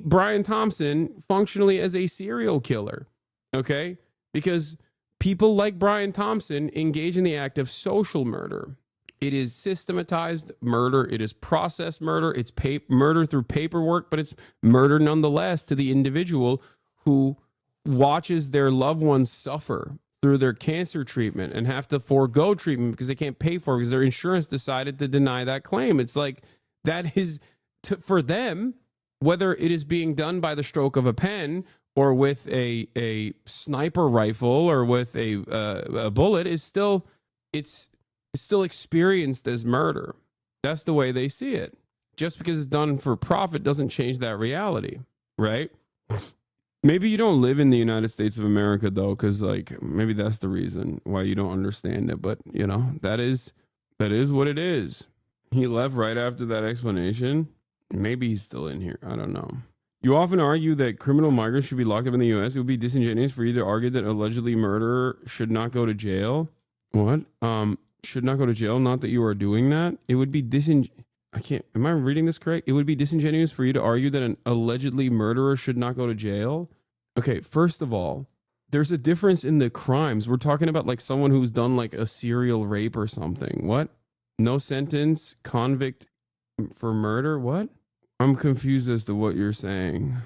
Brian Thompson functionally as a serial killer. Okay. Because people like Brian Thompson engage in the act of social murder. It is systematized murder. It is processed murder. It's murder through paperwork, but it's murder nonetheless to the individual who watches their loved ones suffer through their cancer treatment and have to forego treatment because they can't pay for it because their insurance decided to deny that claim. It's like that is for them, whether it is being done by the stroke of a pen or with a sniper rifle or with a bullet, is still experienced as murder. That's the way they see it. Just because it's done for profit doesn't change that reality, right? Maybe you don't live in the United States of America, though, because maybe that's the reason why you don't understand it. But that is what it is. He left right after that explanation. Maybe he's still in here. I don't know. You often argue that criminal migrants should be locked up in the U.S. It would be disingenuous for you to argue that allegedly murderer should not go to jail. What? Should not go to jail? Not that you are doing that. It would be am I reading this correct? It would be disingenuous for you to argue that an allegedly murderer should not go to jail. Okay, first of all, there's a difference in the crimes. We're talking about someone who's done a serial rape or something. What? No sentence, convict for murder? What? I'm confused as to what you're saying.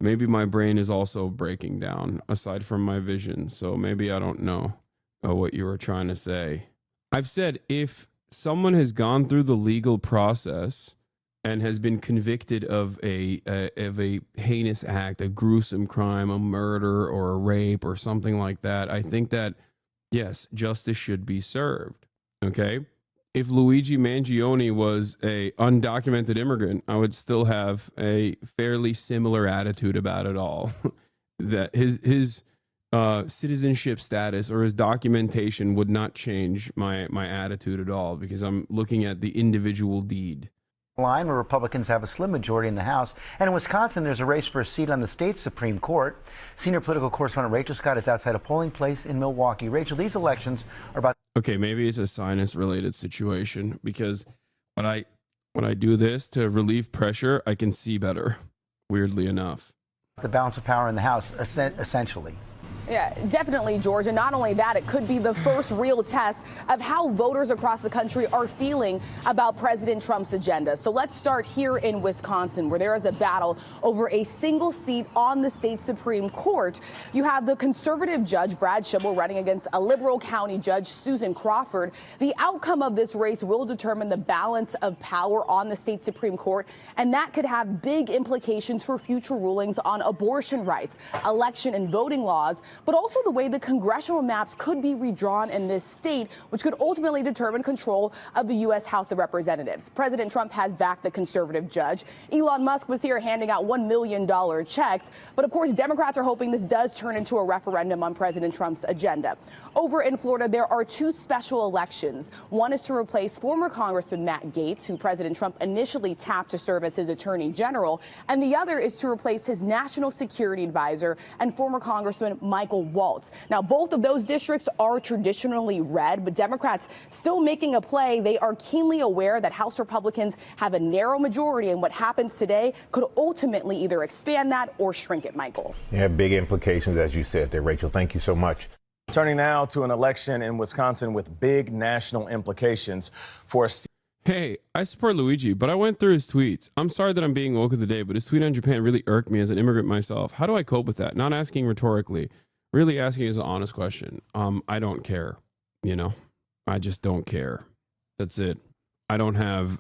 maybe my brain is also breaking down aside from my vision. So maybe I don't know what you were trying to say. I've said if someone has gone through the legal process and has been convicted of a heinous act, a gruesome crime, a murder or a rape or something like that, I think that, yes, justice should be served. Okay? If Luigi Mangione was a undocumented immigrant, I would still have a fairly similar attitude about it all. That his citizenship status or his documentation would not change my attitude at all, because I'm looking at the individual deed. Line where Republicans have a slim majority in the House. And in Wisconsin, there's a race for a seat on the state's Supreme Court. Senior political correspondent Rachel Scott is outside a polling place in Milwaukee. Rachel, these elections are about... Okay, maybe it's a sinus-related situation, because when I do this to relieve pressure, I can see better, weirdly enough. the balance of power in the House, essentially. Yeah, definitely, George. And not only that, it could be the first real test of how voters across the country are feeling about President Trump's agenda. So let's start here in Wisconsin, where there is a battle over a single seat on the state Supreme Court. You have the conservative judge, Brad Schibel, running against a liberal county judge, Susan Crawford. The outcome of this race will determine the balance of power on the state Supreme Court, and that could have big implications for future rulings on abortion rights, election and voting laws, but also the way the congressional maps could be redrawn in this state, which could ultimately determine control of the U.S. House of Representatives. President Trump has backed the conservative judge. Elon Musk was here handing out $1 million checks. But of course, Democrats are hoping this does turn into a referendum on President Trump's agenda. Over in Florida, there are two special elections. One is to replace former Congressman Matt Gaetz, who President Trump initially tapped to serve as his attorney general. And the other is to replace his national security advisor and former Congressman Michael Waltz. Now, both of those districts are traditionally red, but Democrats still making a play. They are keenly aware that House Republicans have a narrow majority, and what happens today could ultimately either expand that or shrink it, Michael. Yeah, big implications, as you said there, Rachel. Thank you so much. Turning now to an election in Wisconsin with big national implications for a... Hey, I support Luigi, but I went through his tweets. I'm sorry that I'm being woke of the day, but his tweet on Japan really irked me as an immigrant myself. How do I cope with that? Not asking rhetorically, really asking as an honest question. I don't care, you know? I just don't care. That's it. I don't have,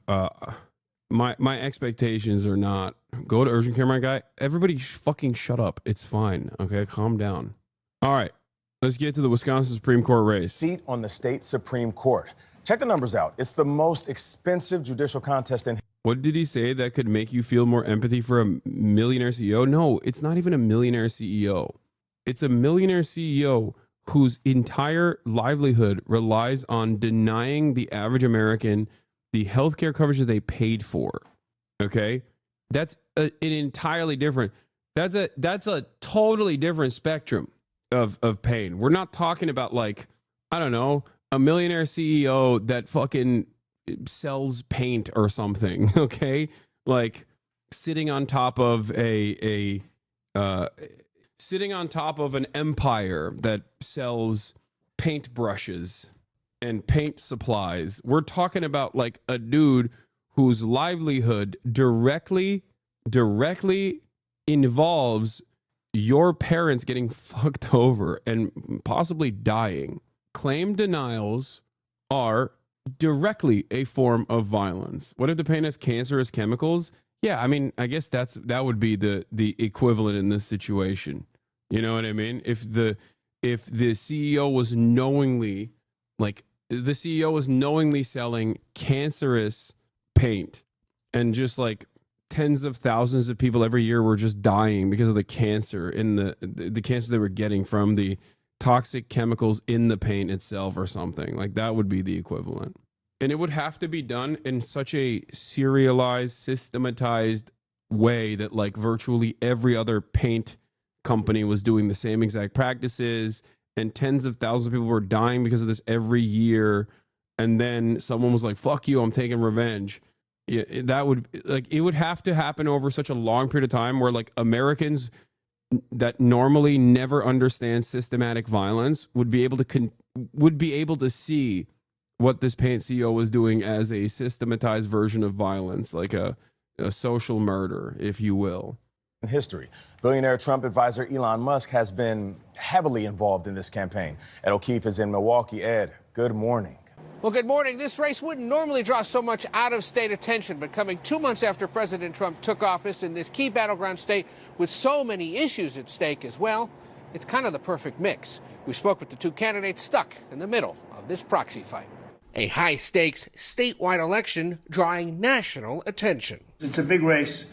my expectations are not, go to urgent care, my guy. Everybody fucking shut up. It's fine, okay? Calm down. All right, let's get to the Wisconsin Supreme Court race. Seat on the state Supreme Court. Check the numbers out. It's the most expensive judicial contest in... What did he say that could make you feel more empathy for a millionaire CEO? No, it's not even a millionaire CEO. It's a millionaire CEO whose entire livelihood relies on denying the average American the healthcare coverage that they paid for. Okay? That's an entirely different, that's a totally different spectrum of pain. We're not talking about, like, I don't know, a millionaire CEO that fucking sells paint or something, okay? Like sitting on top of sitting on top of an empire that sells paint brushes and paint supplies. We're talking about like a dude whose livelihood directly involves your parents getting fucked over and possibly dying. Claim denials are directly a form of violence. What if the paint has cancerous chemicals? Yeah, I mean, I guess that would be the equivalent in this situation. You know what I mean? If the CEO was knowingly, selling cancerous paint, and just like tens of thousands of people every year were just dying because of the cancer in the cancer they were getting from the toxic chemicals in the paint itself or something, like that would be the equivalent. And it would have to be done in such a serialized, systematized way that like virtually every other paint company was doing the same exact practices, and tens of thousands of people were dying because of this every year. And then someone was like, fuck you, I'm taking revenge. Yeah, that would, like, it would have to happen over such a long period of time where like Americans that normally never understand systematic violence would be able to see what this paint CEO was doing as a systematized version of violence, like a social murder, if you will. history. Billionaire Trump advisor Elon Musk has been heavily involved in this campaign. Ed O'Keefe is in Milwaukee. Ed, good morning. Well, good morning. This race wouldn't normally draw so much out-of-state attention, but coming 2 months after President Trump took office in this key battleground state with so many issues at stake as well, it's kind of the perfect mix. We spoke with the two candidates stuck in the middle of this proxy fight. A high-stakes statewide election drawing national attention. It's a big race.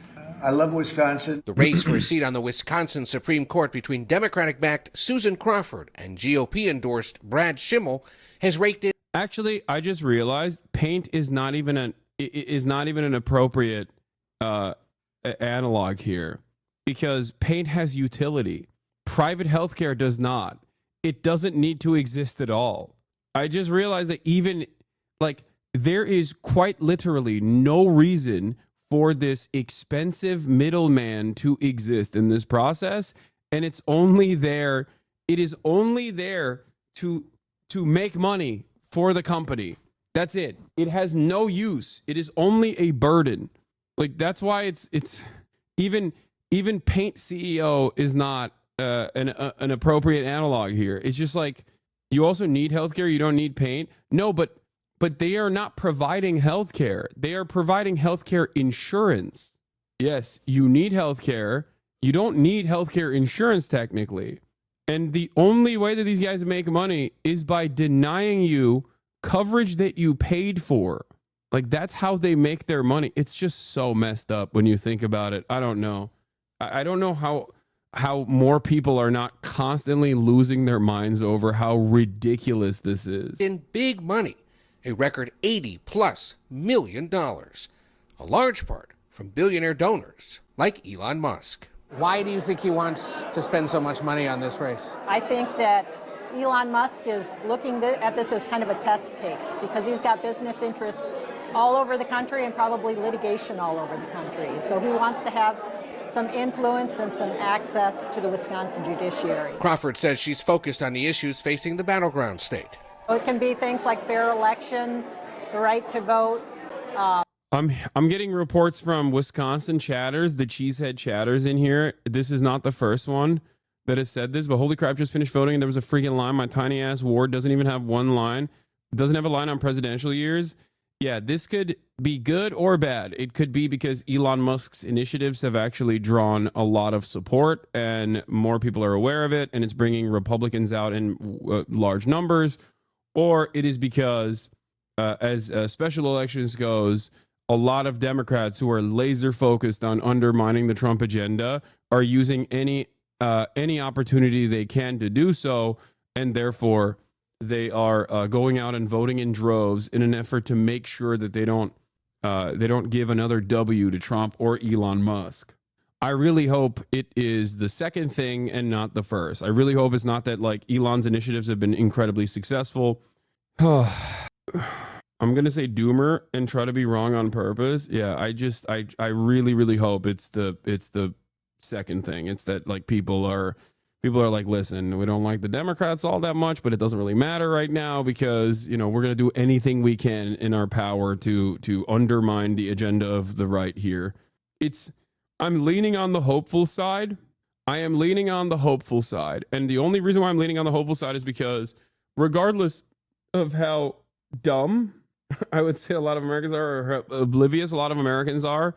I love Wisconsin. The race for a seat on the Wisconsin Supreme Court between Democratic-backed Susan Crawford and GOP-endorsed Brad Schimmel has raked in. Actually, I just realized paint is not even an appropriate analog here, because paint has utility. Private healthcare does not. It doesn't need to exist at all. I just realized that even there is quite literally no reason for this expensive middleman to exist in this process, and it's only there. It is only there to make money for the company. That's it. It has no use. It is only a burden. That's why it's even Paint CEO is not an appropriate analog here. It's just you also need healthcare. You don't need paint. No, but they are not providing healthcare. They are providing healthcare insurance. Yes, you need healthcare. You don't need healthcare insurance technically. And the only way that these guys make money is by denying you coverage that you paid for. That's how they make their money. It's just so messed up when you think about it. I don't know. I don't know how more people are not constantly losing their minds over how ridiculous this is. In big money, a record $80+ million, a large part from billionaire donors like Elon Musk. Why do you think he wants to spend so much money on this race? I think that Elon Musk is looking at this as kind of a test case because he's got business interests all over the country and probably litigation all over the country. So he wants to have some influence and some access to the Wisconsin judiciary. Crawford says she's focused on the issues facing the battleground state. It can be things like fair elections, the right to vote. I'm getting reports from Wisconsin chatters, the cheesehead chatters in here. This is not the first one that has said this, but holy crap, just finished voting and there was a freaking line. My tiny ass ward doesn't even have one line. It doesn't have a line on presidential years. Yeah, this could be good or bad. It could be because Elon Musk's initiatives have actually drawn a lot of support and more people are aware of it and it's bringing Republicans out in large numbers. Or it is because as special elections goes, a lot of Democrats who are laser focused on undermining the Trump agenda are using any opportunity they can to do so, and therefore they are going out and voting in droves in an effort to make sure that they don't give another W to Trump or Elon Musk. I really hope it is the second thing and not the first. I really hope it's not that Elon's initiatives have been incredibly successful. I'm going to say doomer and try to be wrong on purpose. Yeah, I really, really hope it's the second thing. It's that people are listen, we don't like the Democrats all that much, but it doesn't really matter right now because, we're going to do anything we can in our power to undermine the agenda of the right here. I'm leaning on the hopeful side. I am leaning on the hopeful side. And the only reason why I'm leaning on the hopeful side is because regardless of how dumb I would say a lot of Americans are, or oblivious a lot of Americans are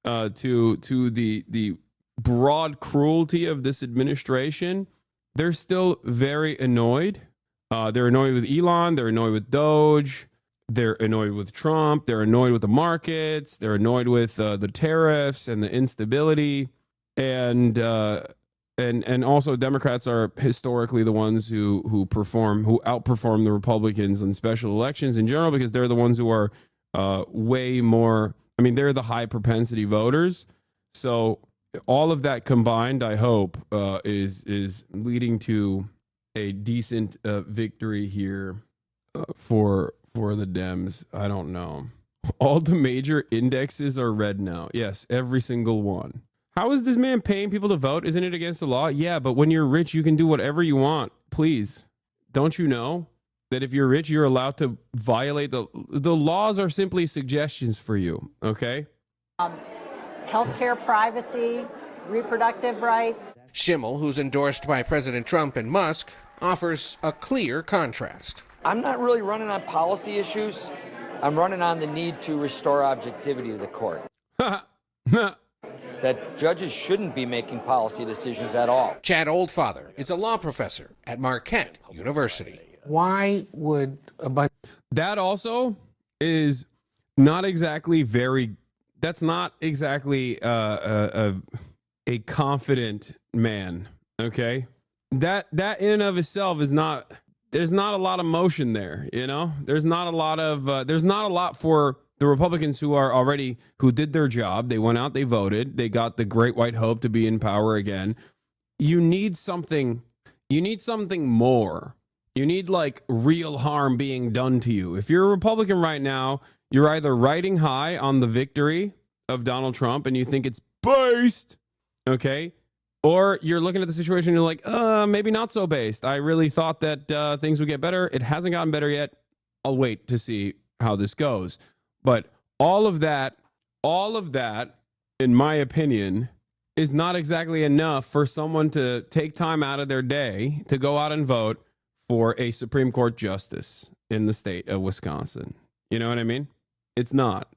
to the broad cruelty of this administration, they're still very annoyed. They're annoyed with Elon. They're annoyed with Doge. They're annoyed with Trump. They're annoyed with the markets. They're annoyed with the tariffs and the instability. And also Democrats are historically the ones who outperform the Republicans in special elections in general, because they're the ones who are way more. I mean, they're the high propensity voters. So all of that combined, I hope, is leading to a decent victory here for the Dems. I don't know. All the major indexes are red now. Yes, every single one. How is this man paying people to vote? Isn't it against the law? Yeah, but when you're rich, you can do whatever you want. Please. Don't you know that if you're rich, you're allowed to violate the laws are simply suggestions for you, okay? Healthcare privacy, reproductive rights. Schimmel, who's endorsed by President Trump and Musk, offers a clear contrast. I'm not really running on policy issues. I'm running on the need to restore objectivity to the court. That judges shouldn't be making policy decisions at all. Chad Oldfather is a law professor at Marquette University. Why would a bunch... That also is not exactly very... That's not exactly a confident man, okay? That in and of itself is not... There's not a lot of motion there, you know? There's not a lot for the Republicans who did their job. They went out, they voted, they got the great white hope to be in power again. You need something more. You need like real harm being done to you. If you're a Republican right now, you're either riding high on the victory of Donald Trump and you think it's based, okay? Or you're looking at the situation and you're like, maybe not so based. I really thought that things would get better. It hasn't gotten better yet. I'll wait to see how this goes. But all of that, in my opinion, is not exactly enough for someone to take time out of their day to go out and vote for a Supreme Court justice in the state of Wisconsin. You know what I mean? It's not.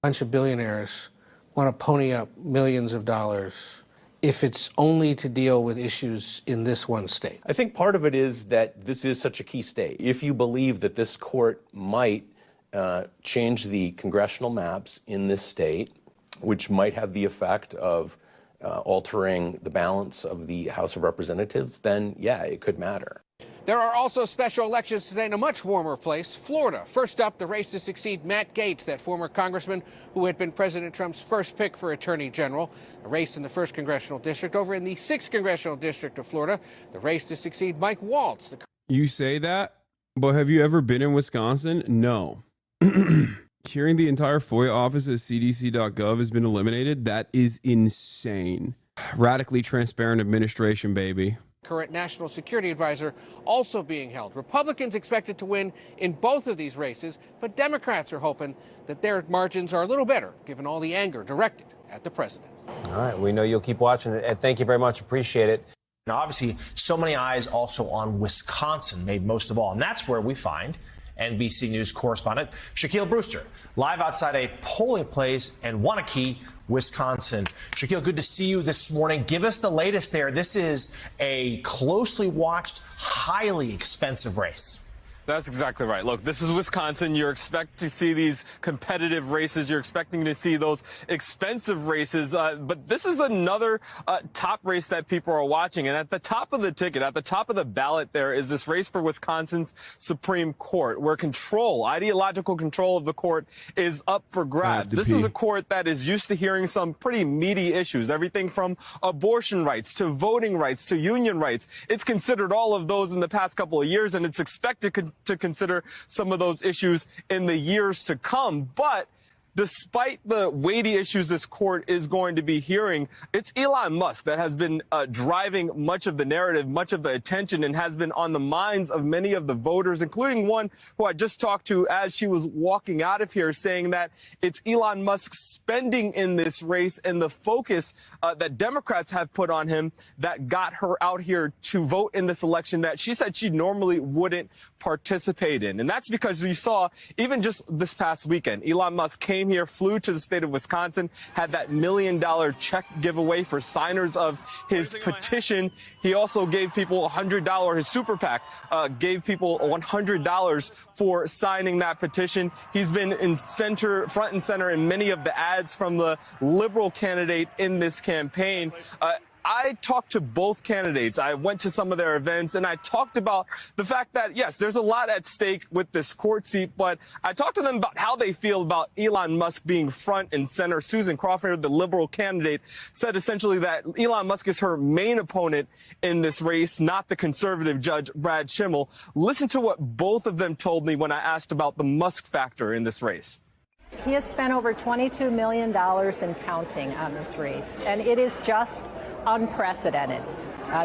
A bunch of billionaires want to pony up millions of dollars if it's only to deal with issues in this one state. I think part of it is that this is such a key state. If you believe that this court might change the congressional maps in this state, which might have the effect of altering the balance of the House of Representatives, then yeah, it could matter. There are also special elections today in a much warmer place, Florida. First up, the race to succeed Matt Gaetz, that former congressman who had been President Trump's first pick for Attorney General. A race in the 1st Congressional District. Over in the 6th Congressional District of Florida, the race to succeed Mike Waltz. You say that, but have you ever been in Wisconsin? No. Hearing the entire FOIA office at cdc.gov has been eliminated, that is insane. Radically transparent administration, baby. Current national security advisor also being held. Republicans expected to win in both of these races, but Democrats are hoping that their margins are a little better, given all the anger directed at the president. All right, we know you'll keep watching it, and thank you very much. Appreciate it. Now, obviously, so many eyes also on Wisconsin, maybe most of all, and that's where we find NBC News correspondent Shaquille Brewster, live outside a polling place in Waunakee, Wisconsin. Shaquille, good to see you this morning. Give us the latest there. This is a closely watched, highly expensive race. That's exactly right. Look, this is Wisconsin. You're expecting to see these competitive races. You're expecting to see those expensive races. But this is another top race that people are watching. And at the top of the ticket, at the top of the ballot, there is this race for Wisconsin's Supreme Court, where ideological control of the court is up for grabs. This is a court that is used to hearing some pretty meaty issues, everything from abortion rights to voting rights to union rights. It's considered all of those in the past couple of years, and it's expected to consider some of those issues in the years to come. But despite the weighty issues this court is going to be hearing, it's Elon Musk that has been driving much of the narrative, much of the attention, and has been on the minds of many of the voters, including one who I just talked to as she was walking out of here, saying that it's Elon Musk's spending in this race and the focus that Democrats have put on him that got her out here to vote in this election that she said she normally wouldn't participate in. And that's because we saw, even just this past weekend, Elon Musk came here, flew to the state of Wisconsin, had that $1 million check giveaway for signers of his petition. He also gave people $100, his super PAC gave people $100 for signing that petition. He's been front and center in many of the ads from the liberal candidate in this campaign. I talked to both candidates. I went to some of their events, and I talked about the fact that, yes, there's a lot at stake with this court seat, but I talked to them about how they feel about Elon Musk being front and center. Susan Crawford, the liberal candidate, said essentially that Elon Musk is her main opponent in this race, not the conservative judge, Brad Schimmel. Listen to what both of them told me when I asked about the Musk factor in this race. He has spent over $22 million in counting on this race, and it is just unprecedented.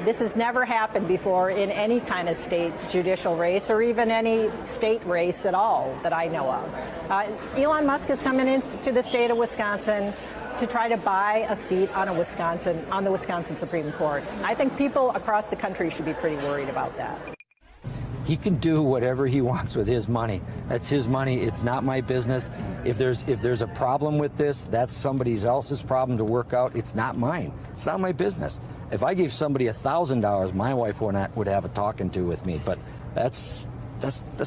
This has never happened before in any kind of state judicial race or even any state race at all that I know of. Elon Musk is coming into the state of Wisconsin to try to buy a seat on the Wisconsin Supreme Court. I think people across the country should be pretty worried about that. He can do whatever he wants with his money. That's his money. It's not my business. If there's a problem with this, that's somebody else's problem to work out. It's not mine. It's not my business. If I gave somebody $1,000, my wife would have a talking to with me. But that's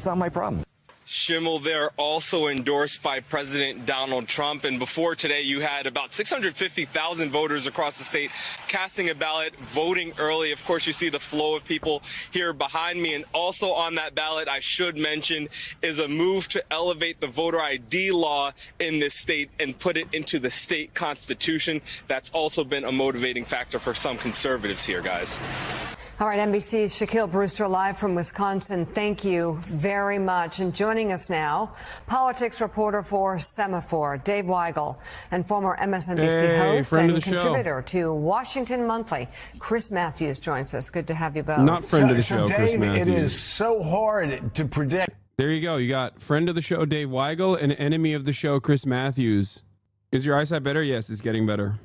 not my problem. Schimmel there, also endorsed by President Donald Trump. And before today, you had about 650,000 voters across the state casting a ballot, voting early. Of course, you see the flow of people here behind me. And also on that ballot, I should mention, is a move to elevate the voter ID law in this state and put it into the state constitution. That's also been a motivating factor for some conservatives here, guys. All right, NBC's Shaquille Brewster live from Wisconsin. Thank you very much. And joining us now, politics reporter for Semaphore, Dave Weigel, and former MSNBC host and contributor to Washington Monthly, Chris Matthews joins us. Good to have you both. Not friend of the show, Dave, Chris Matthews. it is so hard to predict. There you go. You got friend of the show, Dave Weigel, and enemy of the show, Chris Matthews. Is your eyesight better? Yes, it's getting better.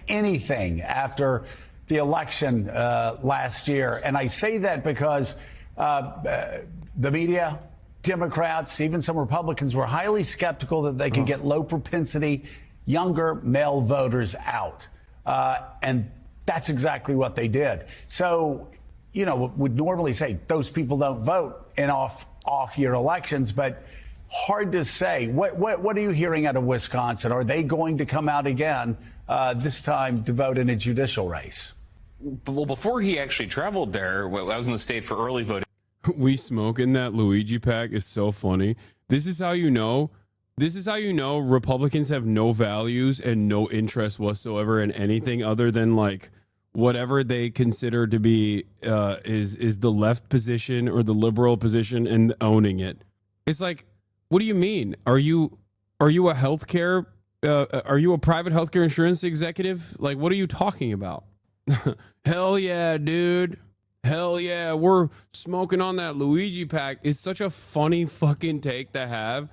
Anything after the election last year. And I say that because the media, Democrats, even some Republicans were highly skeptical that they could get low propensity younger male voters out. And that's exactly what they did. So, you know, would normally say those people don't vote in off-year elections, but hard to say. What are you hearing out of Wisconsin? Are they going to come out again this time to vote in a judicial race? Well, before he actually traveled there, I was in the state for early voting. We smoking that Luigi pack is so funny. This is how you know Republicans have no values and no interest whatsoever in anything other than like whatever they consider to be is the left position or the liberal position and owning it. It's like, what do you mean? Are you a healthcare? Are you a private healthcare insurance executive? Like, what are you talking about? Hell yeah, dude. Hell yeah. We're smoking on that Luigi pack. It's such a funny fucking take to have.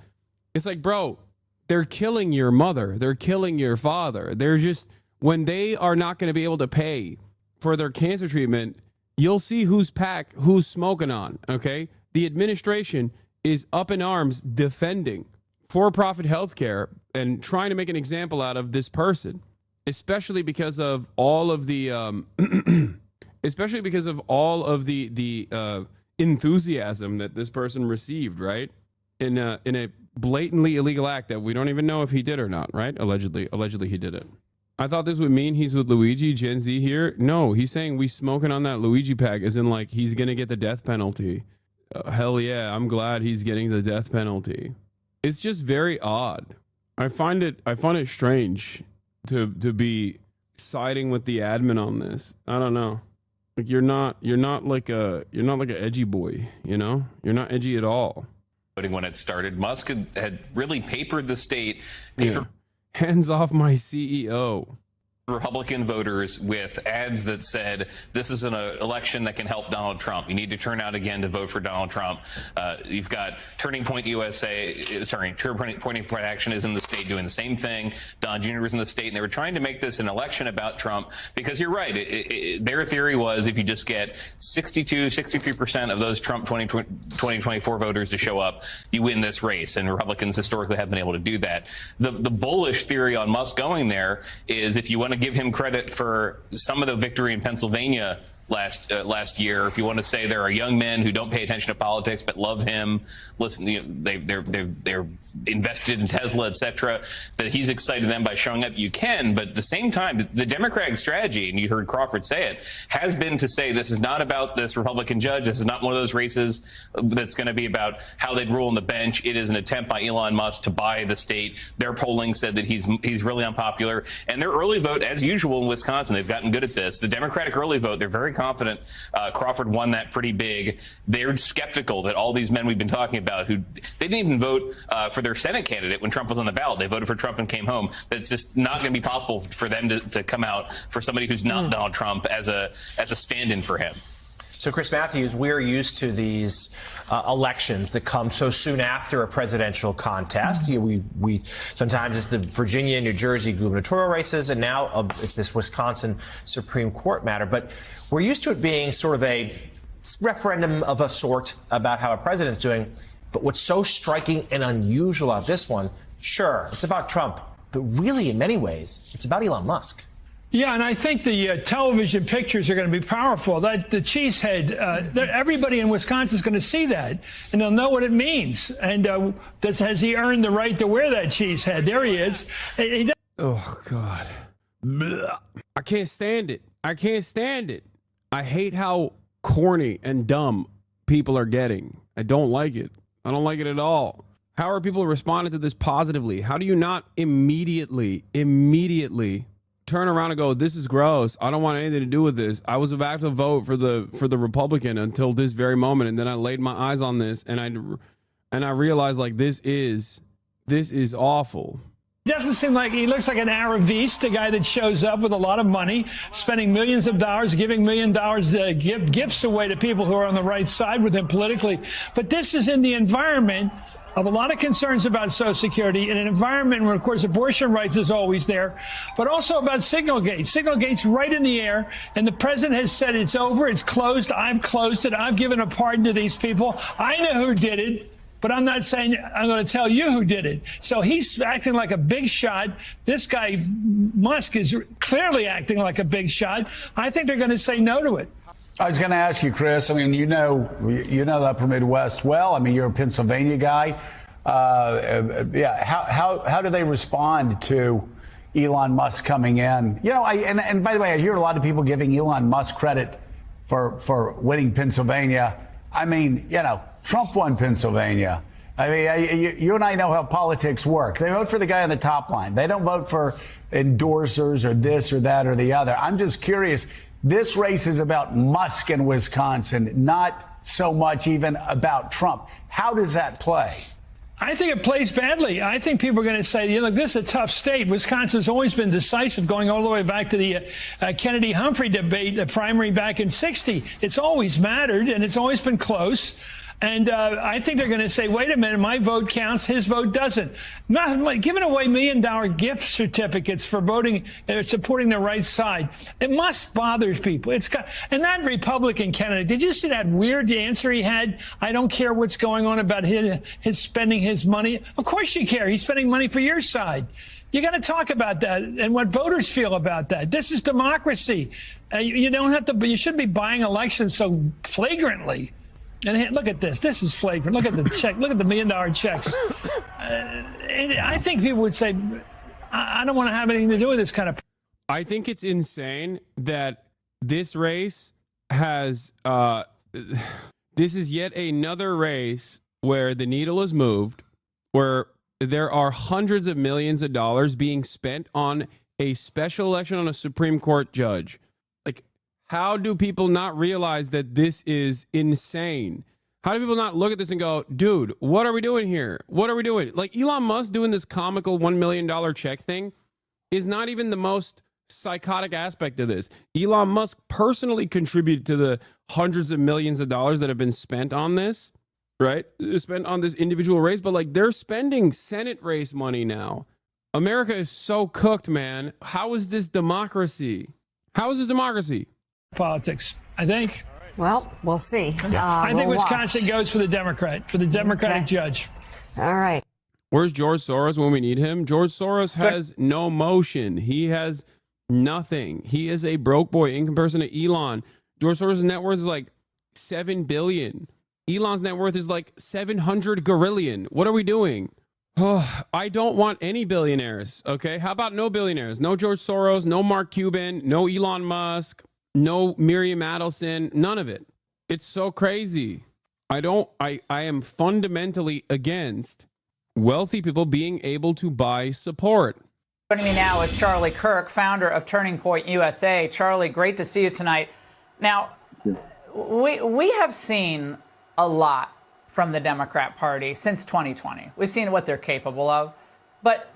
It's like, bro, they're killing your mother. They're killing your father. They're just, when they are not going to be able to pay for their cancer treatment, you'll see who's smoking on. Okay. The administration is up in arms defending for-profit healthcare and trying to make an example out of this person. Especially because of all of the, enthusiasm that this person received, right? In a blatantly illegal act that we don't even know if he did or not, right? Allegedly he did it. I thought this would mean he's with Luigi, Gen Z here. No, he's saying we smoking on that Luigi pack, as in like he's gonna get the death penalty. Hell yeah, I'm glad he's getting the death penalty. It's just very odd. I find it strange to be siding with the admin on this. I don't know. Like you're not like an edgy boy, you know? You're not edgy at all. When it started, Musk had really papered the state. Hands off my CEO. Republican voters with ads that said, this is an election that can help Donald Trump. You need to turn out again to vote for Donald Trump. You've got Turning Point Action is in the state doing the same thing. Don Jr. was in the state, and they were trying to make this an election about Trump because you're right. Their theory was if you just get 63% of those Trump 2024 voters to show up, you win this race. And Republicans historically have been able to do that. The bullish theory on Musk going there is if you want to give him credit for some of the victory in Pennsylvania last year, if you want to say there are young men who don't pay attention to politics but love him, listen, they're invested in Tesla, etc., that he's excited them by showing up, you can. But at the same time, the Democratic strategy, and you heard Crawford say it, has been to say this is not about this Republican judge. This is not one of those races that's going to be about how they'd rule on the bench. It is an attempt by Elon Musk to buy the state. Their polling said that he's really unpopular, and their early vote, as usual in Wisconsin, they've gotten good at this. The Democratic early vote, they're very confident. Crawford won that pretty big. They're skeptical that all these men we've been talking about, who they didn't even vote for their Senate candidate when Trump was on the ballot. They voted for Trump and came home. That's just not going to be possible for them to come out for somebody who's not Donald Trump as a stand-in for him. So, Chris Matthews, we're used to these elections that come so soon after a presidential contest. We sometimes it's the Virginia, New Jersey gubernatorial races, and now it's this Wisconsin Supreme Court matter. But we're used to it being sort of a referendum of a sort about how a president's doing. But what's so striking and unusual about this one, sure, it's about Trump, but really, in many ways, it's about Elon Musk. Yeah, and I think the television pictures are going to be powerful. That the cheesehead, everybody in Wisconsin is going to see that, and they'll know what it means. And has he earned the right to wear that cheesehead? There he is. Oh, God. Blech. I can't stand it. I can't stand it. I hate how corny and dumb people are getting. I don't like it. I don't like it at all. How are people responding to this positively? How do you not immediately turn around and go, this is gross. I don't want anything to do with this. I was about to vote for the Republican until this very moment, and then I laid my eyes on this, and I realized, like, this is awful. He doesn't seem like he looks like an Araviste, a guy that shows up with a lot of money, spending millions of dollars, giving $1 million gifts away to people who are on the right side with him politically. But this is in the environment of a lot of concerns about Social Security, in an environment where, of course, abortion rights is always there, but also about Signalgate. Signalgate's right in the air, and the president has said it's over, it's closed, I've closed it, I've given a pardon to these people. I know who did it, but I'm not saying I'm going to tell you who did it. So he's acting like a big shot. This guy, Musk, is clearly acting like a big shot. I think they're going to say no to it. I was going to ask you, Chris. I mean, you know the Upper Midwest well. I mean, you're a Pennsylvania guy. Yeah. How do they respond to Elon Musk coming in? You know, and by the way, I hear a lot of people giving Elon Musk credit for winning Pennsylvania. I mean, you know, Trump won Pennsylvania. I mean, you and I know how politics work. They vote for the guy on the top line. They don't vote for endorsers or this or that or the other. I'm just curious. This race is about Musk in Wisconsin, not so much even about Trump. How does that play? I think it plays badly. I think people are going to say, you know, this is a tough state. Wisconsin's always been decisive, going all the way back to the Kennedy-Humphrey debate, the primary back in '60. It's always mattered, and it's always been close. And I think they're going to say, wait a minute, my vote counts, his vote doesn't. Not giving away $1 million gift certificates for voting and supporting the right side. It must bother people. And that Republican candidate, did you see that weird answer he had? I don't care what's going on about his spending his money. Of course you care. He's spending money for your side. You got to talk about that and what voters feel about that. This is democracy. You don't have to. You shouldn't be buying elections so flagrantly. And look at this. This is flagrant. Look at the check. Look at the $1 million checks. I think people would say, I don't want to have anything to do with this kind of. I think it's insane that this race has. This is yet another race where the needle is moved, where there are hundreds of millions of dollars being spent on a special election on a Supreme Court judge. How do people not realize that this is insane? How do people not look at this and go, dude, what are we doing here? What are we doing? Like, Elon Musk doing this comical $1 million check thing is not even the most psychotic aspect of this. Elon Musk personally contributed to the hundreds of millions of dollars that have been spent on this, right? Spent on this individual race, but like, they're spending Senate race money now. America is so cooked, man. How is this democracy? How is this democracy? Politics, I think. Well, we'll see. I think Wisconsin goes for the Democratic judge. All right. Where's George Soros when we need him? George Soros has no motion. He has nothing. He is a broke boy in comparison to Elon. George Soros' net worth is like $7 billion. Elon's net worth is like 700 gorillion. What are we doing? Oh, I don't want any billionaires. Okay. How about no billionaires? No George Soros, no Mark Cuban, no Elon Musk. No Miriam Adelson, none of it. It's so crazy. I am fundamentally against wealthy people being able to buy support. Joining me now is Charlie Kirk, founder of Turning Point USA. Charlie, great to see you tonight. Now, we have seen a lot from the Democrat Party since 2020. We've seen what they're capable of. But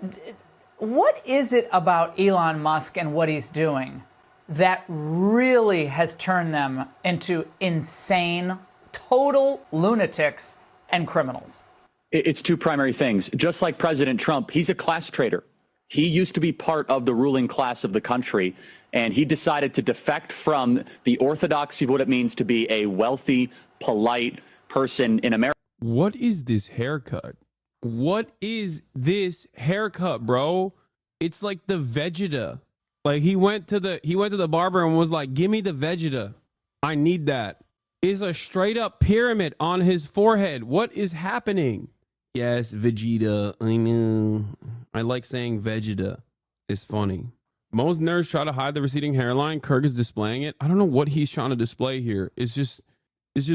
what is it about Elon Musk and what he's doing that really has turned them into insane, total lunatics and criminals? It's two primary things. Just like President Trump, he's a class traitor. He used to be part of the ruling class of the country, and he decided to defect from the orthodoxy of what it means to be a wealthy, polite person in America. What is this haircut? What is this haircut, bro? It's like the Vegeta. Like he went to the barber and was like, "Give me the Vegeta. I need that." Is a straight up pyramid on his forehead. What is happening? Yes, Vegeta. I know. I like saying Vegeta. It's funny. Most nerds try to hide the receding hairline. Kirk is displaying it. I don't know what he's trying to display here. It's just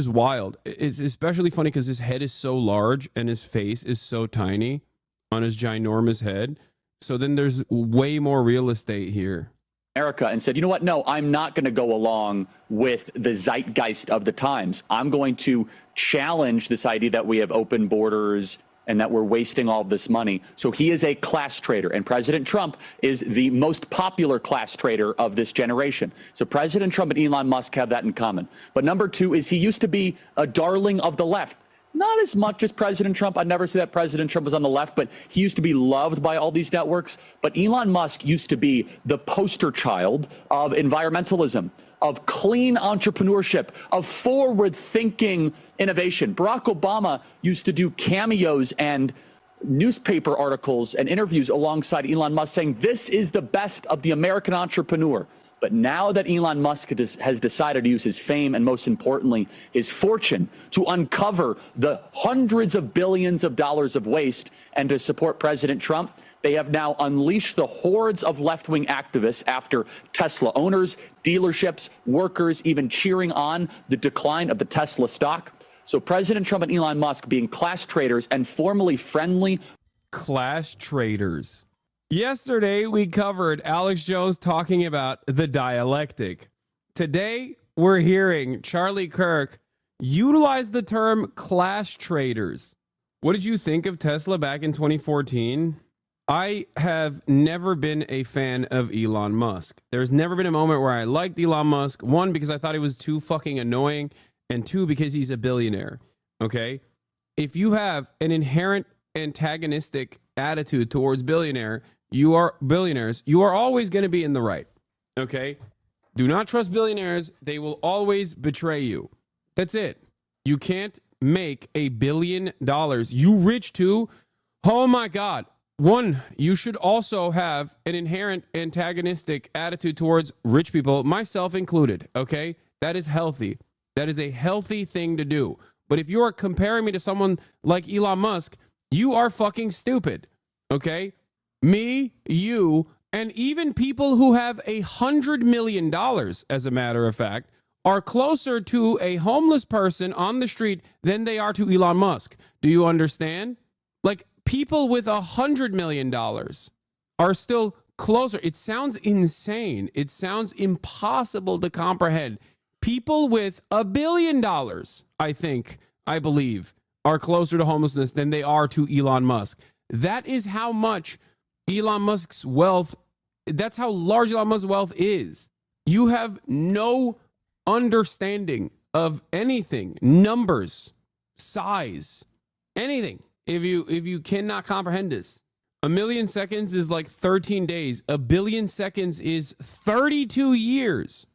wild. It's especially funny because his head is so large and his face is so tiny on his ginormous head. So then there's way more real estate here. America and said, you know what? No, I'm not going to go along with the zeitgeist of the times. I'm going to challenge this idea that we have open borders and that we're wasting all of this money. So he is a class traitor, and President Trump is the most popular class traitor of this generation. So President Trump and Elon Musk have that in common. But number two is he used to be a darling of the left. Not as much as President Trump. I'd never say that President Trump was on the left, but he used to be loved by all these networks. But Elon Musk used to be the poster child of environmentalism, of clean entrepreneurship, of forward-thinking innovation. Barack Obama used to do cameos and newspaper articles and interviews alongside Elon Musk saying this is the best of the American entrepreneur. But now that Elon Musk has decided to use his fame and, most importantly, his fortune to uncover the hundreds of billions of dollars of waste and to support President Trump, they have now unleashed the hordes of left-wing activists after Tesla owners, dealerships, workers, even cheering on the decline of the Tesla stock. So President Trump and Elon Musk being class traitors and formally friendly. Class traitors. Yesterday, we covered Alex Jones talking about the dialectic. Today, we're hearing Charlie Kirk utilize the term class traitors. What did you think of Tesla back in 2014? I have never been a fan of Elon Musk. There's never been a moment where I liked Elon Musk. One, because I thought he was too fucking annoying. And two, because he's a billionaire. Okay? If you have an inherent antagonistic attitude towards billionaires, you are always going to be in the right. Okay? Do not trust billionaires. They will always betray you. That's it. You can't make $1 billion. You rich too? Oh my God. One, you should also have an inherent antagonistic attitude towards rich people, myself included. Okay? That is healthy. That is a healthy thing to do. But if you are comparing me to someone like Elon Musk, you are fucking stupid. Okay? Me, you, and even people who have $100 million, as a matter of fact, are closer to a homeless person on the street than they are to Elon Musk. Do you understand? Like, people with $100 million are still closer. It sounds insane. It sounds impossible to comprehend. People with $1 billion, I believe, are closer to homelessness than they are to Elon Musk. That is how much Elon Musk's wealth, that's how large Elon Musk's wealth is. You have no understanding of anything, numbers, size, anything, if you cannot comprehend this. 1 million seconds is like 13 days. 1 billion seconds is 32 years.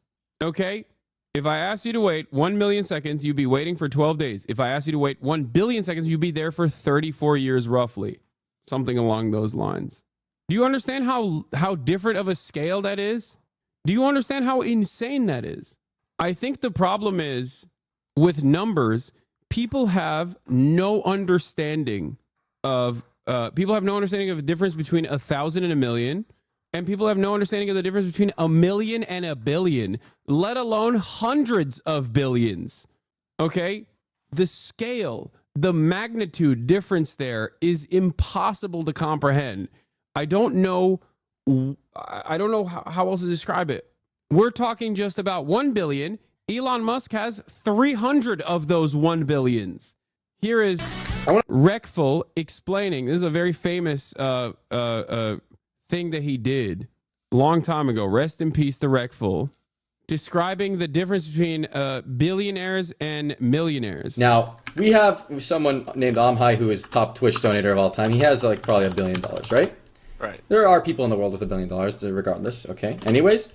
Okay? If I asked you to wait 1 million seconds, you'd be waiting for 12 days. If I asked you to wait 1 billion seconds, you'd be there for 34 years roughly. Something along those lines. Do you understand how different of a scale that is? Do you understand how insane that is? I think the problem is with numbers, people have no understanding of the difference between 1,000 and 1 million. And people have no understanding of the difference between 1 million and 1 billion, let alone hundreds of billions. Okay? The scale, the magnitude difference there is impossible to comprehend. I don't know how else to describe it. We're talking just about 1 billion. Elon Musk has 300 of those 1 billions. Here is Reckful explaining. This is a very famous thing that he did. long time ago, rest in peace, the Recful, describing the difference between billionaires and millionaires. Now, we have someone named Amhai who is top Twitch donator of all time. He has like probably $1 billion, right? Right. There are people in the world with $1 billion, regardless. Okay. Anyways,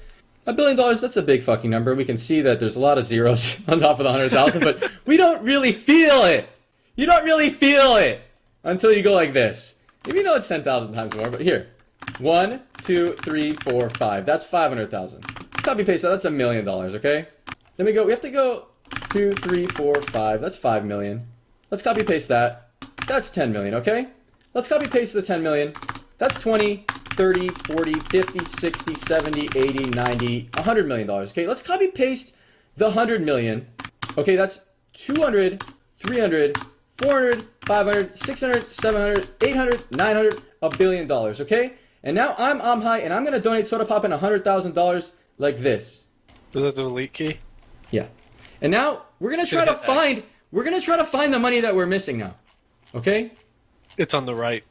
$1 billion, that's a big fucking number. We can see that there's a lot of zeros on top of the 100,000, but we don't really feel it. You don't really feel it until you go like this. Maybe you know it's 10,000 times more, but here. 1, 2, 3, 4, 5. That's 500,000. Copy paste that. That's $1 million, okay? Then we go, we have to go 2, 3, 4, 5. That's 5 million. Let's copy paste that. That's 10 million, okay? Let's copy paste the 10 million. That's 20, 30, 40, 50, 60, 70, 80, 90, $100 million, okay? Let's copy paste the 100 million. Okay, that's 200, 300, 400, 500, 600, 700, 800, 900, $1 billion, okay? And now I'm Amhai, and I'm going to donate Soda Pop in $100,000 like this. Was that the elite key? Yeah. And now we're going to try to find, the money that we're missing now. Okay? It's on the right.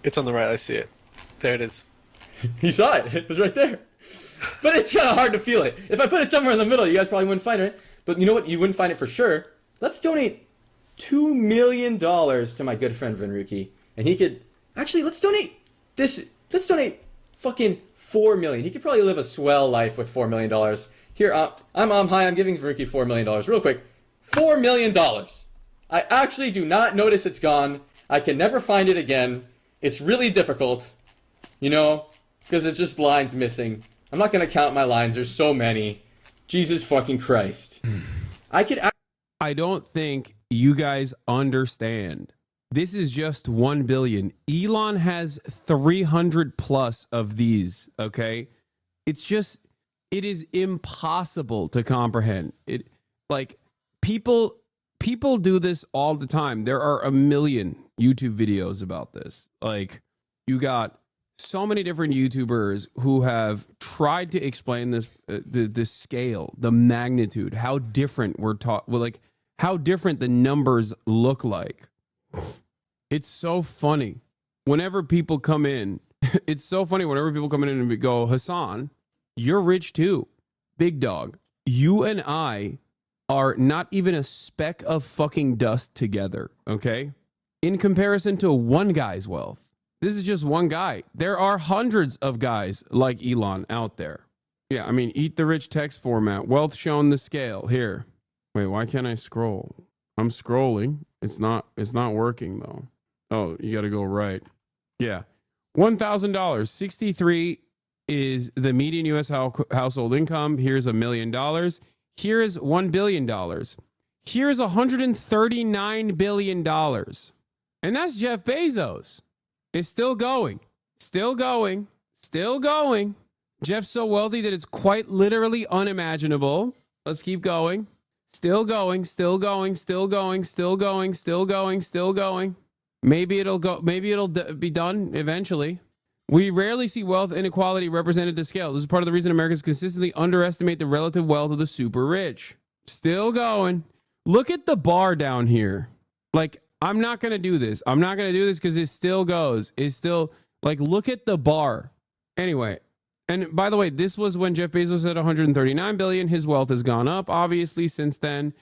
It's on the right. I see it. There it is. You saw it. It was right there. But it's kind of hard to feel it. If I put it somewhere in the middle, you guys probably wouldn't find it. But you know what? You wouldn't find it for sure. Let's donate $2 million to my good friend Vinruki. And he could... Actually, let's donate this... Let's donate fucking $4 million. He could probably live a swell life with $4 million. Here, I'm Amhai. I'm giving Vinruki $4 million. Real quick. $4 million. I actually do not notice it's gone. I can never find it again. It's really difficult. You know? Because it's just lines missing. I'm not going to count my lines. There's so many. Jesus fucking Christ. I don't think you guys understand. This is just 1 billion. Elon has 300 plus of these, okay? It is impossible to comprehend. People do this all the time. There are a million YouTube videos about this. Like, you got so many different YouTubers who have tried to explain this, the scale, the magnitude, how different how different the numbers look like. It's so funny. Whenever people come in, and go, Hasan, you're rich too. Big dog. You and I are not even a speck of fucking dust together, okay? In comparison to one guy's wealth. This is just one guy. There are hundreds of guys like Elon out there. Yeah, I mean, eat the rich text format. Wealth shown the scale. Here. Wait, why can't I scroll? I'm scrolling. It's not working though. Oh, you got to go right. Yeah. $1,000. 63 is the median U.S. household income. Here's $1 million. Here is $1 billion. Here is $139 billion. And that's Jeff Bezos. It's still going. Still going. Still going. Jeff's so wealthy that it's quite literally unimaginable. Let's keep going. Still going. Still going. Still going. Still going. Still going. Still going. Maybe it'll go. Maybe it'll be done eventually. We rarely see wealth inequality represented to scale. This is part of the reason Americans consistently underestimate the relative wealth of the super rich. Still going. Look at the bar down here. Like, I'm not going to do this. I'm not going to do this because it still goes. It's still, like, look at the bar. Anyway, and by the way, this was when Jeff Bezos had 139 billion. His wealth has gone up, obviously, since then.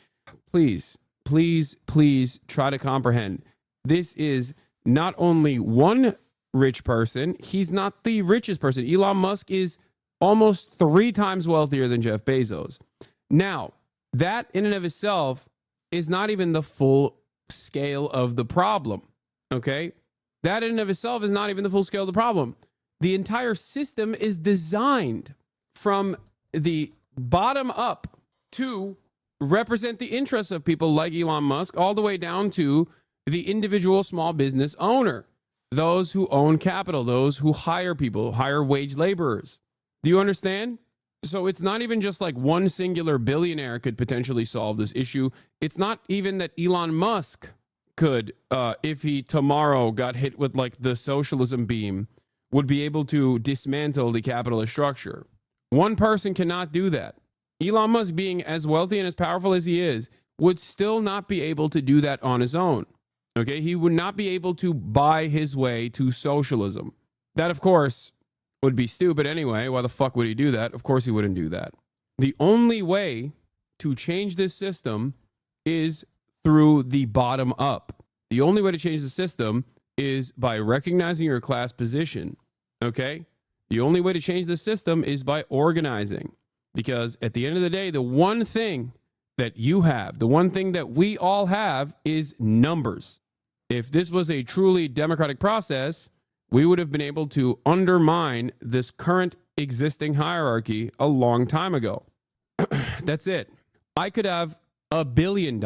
Please, please, please try to comprehend. This is not only one rich person. He's not the richest person. Elon Musk is almost 3 times wealthier than Jeff Bezos. Now, that in and of itself is not even the full scale of the problem. Okay? That in and of itself is not even the full scale of the problem. The entire system is designed from the bottom up to represent the interests of people like Elon Musk, all the way down to the individual small business owner, those who own capital, those who hire people, hire wage laborers. Do you understand? So it's not even just like one singular billionaire could potentially solve this issue. It's not even that Elon Musk could, if he tomorrow got hit with like the socialism beam, would be able to dismantle the capitalist structure. One person cannot do that. Elon Musk, being as wealthy and as powerful as he is, would still not be able to do that on his own. Okay, he would not be able to buy his way to socialism. That, of course, would be stupid anyway. Why the fuck would he do that? Of course he wouldn't do that. The only way to change this system is through the bottom up. The only way to change the system is by recognizing your class position. Okay? The only way to change the system is by organizing. Because at the end of the day, the one thing that you have, the one thing that we all have is numbers. If this was a truly democratic process, we would have been able to undermine this current existing hierarchy a long time ago. That's it. I could have $1 billion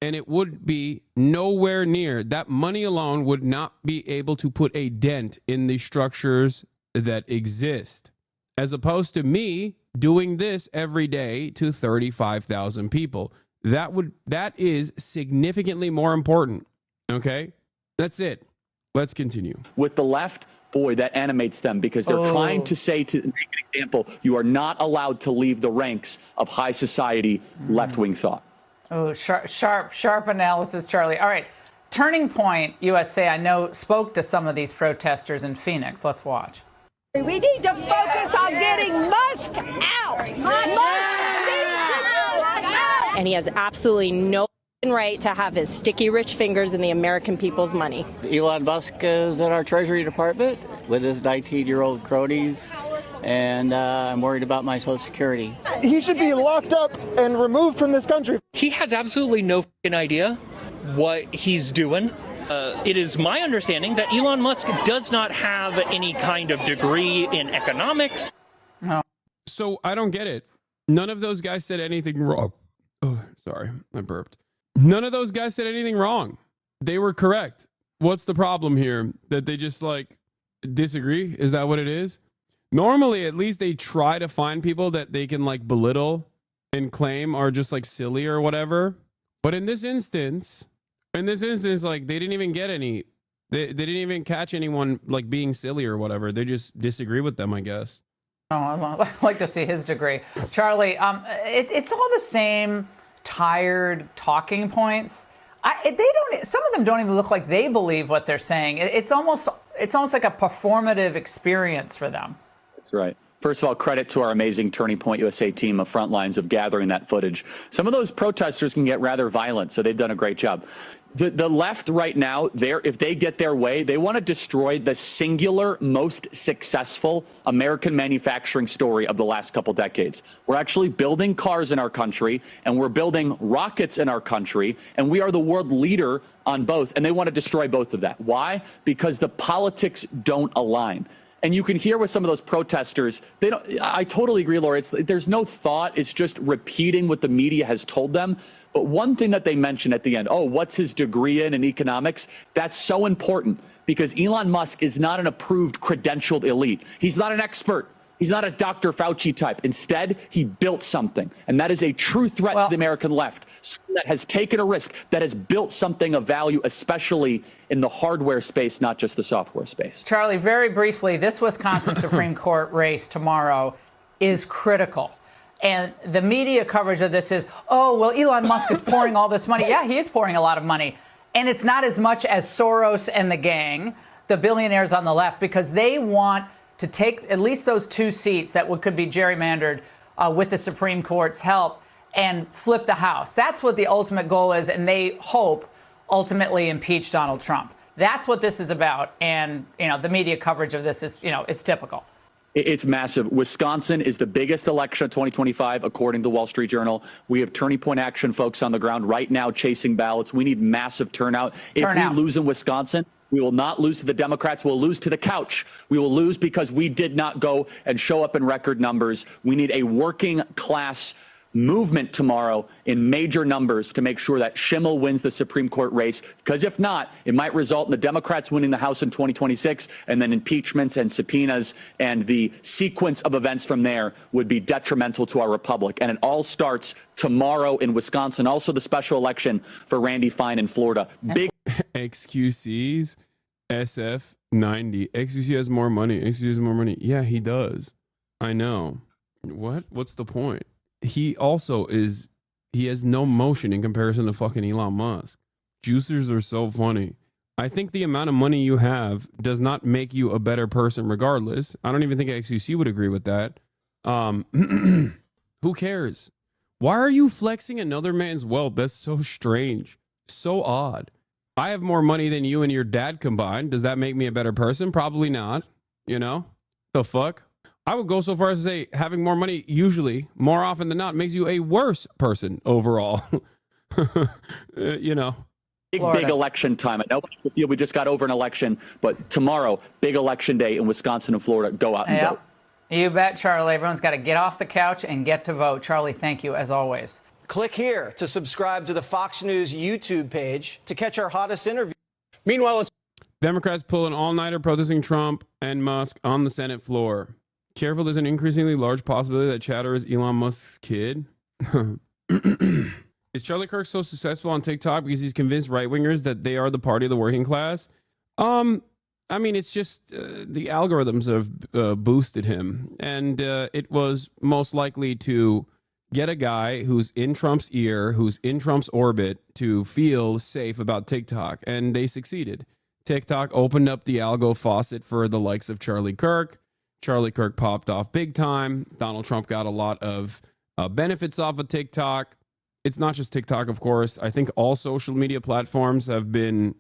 and it would be nowhere near, that money alone would not be able to put a dent in the structures that exist, as opposed to me doing this every day to 35,000 people. That is significantly more important. Okay, that's it. Let's continue. With the left, boy, that animates them because they're trying to say, to make an example, you are not allowed to leave the ranks of high society left-wing thought. Oh, sharp analysis, Charlie. All right. Turning Point USA, I know, spoke to some of these protesters in Phoenix. Let's watch. We need to focus on getting Musk out. And he has absolutely no right to have his sticky rich fingers in the American people's money. Elon Musk is in our Treasury Department with his 19-year-old cronies, and I'm worried about my Social Security. He should be locked up and removed from this country. He has absolutely no idea what he's doing. It is my understanding that Elon Musk does not have any kind of degree in economics. No. So I don't get it. None of those guys said anything wrong. Oh, sorry, I burped. None of those guys said anything wrong. They were correct. What's the problem here? That they just like disagree? Is that what it is? Normally, at least they try to find people that they can like belittle and claim are just like silly or whatever. But in this instance, like they didn't even get any. They didn't even catch anyone like being silly or whatever. They just disagree with them, I guess. Oh, I'd like to see his degree. Charlie, it's all the same tired talking points. Some of them don't even look like they believe what they're saying. It's almost like a performative experience for them. That's right. First of all, credit to our amazing Turning Point USA team of front lines of gathering that footage. Some of those protesters can get rather violent, so they've done a great job. The left right now, if they get their way, they want to destroy the singular most successful American manufacturing story of the last couple decades. We're actually building cars in our country, and we're building rockets in our country, and we are the world leader on both, and they want to destroy both of that. Why? Because the politics don't align. And you can hear with some of those protesters, I totally agree, Laura. There's no thought. It's just repeating what the media has told them. But one thing that they mentioned at the end, what's his degree in economics? That's so important because Elon Musk is not an approved credentialed elite. He's not an expert. He's not a Dr. Fauci type. Instead, he built something. And that is a true threat to the American left. Someone that has taken a risk, that has built something of value, especially in the hardware space, not just the software space. Charlie, very briefly, this Wisconsin Supreme Court race tomorrow is critical. And the media coverage of this is, Elon Musk is pouring all this money. Yeah, he is pouring a lot of money. And it's not as much as Soros and the gang, the billionaires on the left, because they want to take at least those 2 seats that could be gerrymandered with the Supreme Court's help and flip the House. That's what the ultimate goal is, and they hope ultimately impeach Donald Trump. That's what this is about, and the media coverage of this is, it's typical. It's massive. Wisconsin is the biggest election of 2025, according to the Wall Street Journal. We have Turning Point Action folks on the ground right now chasing ballots. We need massive turnout. If we lose in Wisconsin, we will not lose to the Democrats. We'll lose to the couch. We will lose because we did not go and show up in record numbers. We need a working class movement tomorrow in major numbers to make sure that Schimmel wins the Supreme Court race. Because if not, it might result in the Democrats winning the House in 2026, and then impeachments and subpoenas, and the sequence of events from there would be detrimental to our republic. And it all starts tomorrow in Wisconsin. Also the special election for Randy Fine in Florida. Big XQC's SF90. XQC has more money. XQC has more money. Yeah, he does. I know. What's the point? He has no motion in comparison to fucking Elon Musk. Juicers are so funny. I think the amount of money you have does not make you a better person regardless. I don't even think XUC would agree with that. Who cares? Why are you flexing another man's wealth? That's so strange. So odd. I have more money than you and your dad combined. Does that make me a better person? Probably not. You know? The fuck? I would go so far as to say having more money usually, more often than not, makes you a worse person overall. You know? Big election time. I know we just got over an election, but tomorrow, big election day in Wisconsin and Florida. Go out and vote. You bet, Charlie. Everyone's got to get off the couch and get to vote. Charlie, thank you as always. Click here to subscribe to the Fox News YouTube page to catch our hottest interview. Meanwhile, Democrats pull an all-nighter protesting Trump and Musk on the Senate floor. Careful, there's an increasingly large possibility that Chatter is Elon Musk's kid. Is Charlie Kirk so successful on TikTok because he's convinced right-wingers that they are the party of the working class? I mean, it's just the algorithms have boosted him. And it was most likely to get a guy who's in Trump's ear, who's in Trump's orbit, to feel safe about TikTok. And they succeeded. TikTok opened up the algo faucet for the likes of Charlie Kirk. Charlie Kirk popped off big time. Donald Trump got a lot of benefits off of TikTok. It's not just TikTok, of course. I think all social media platforms have been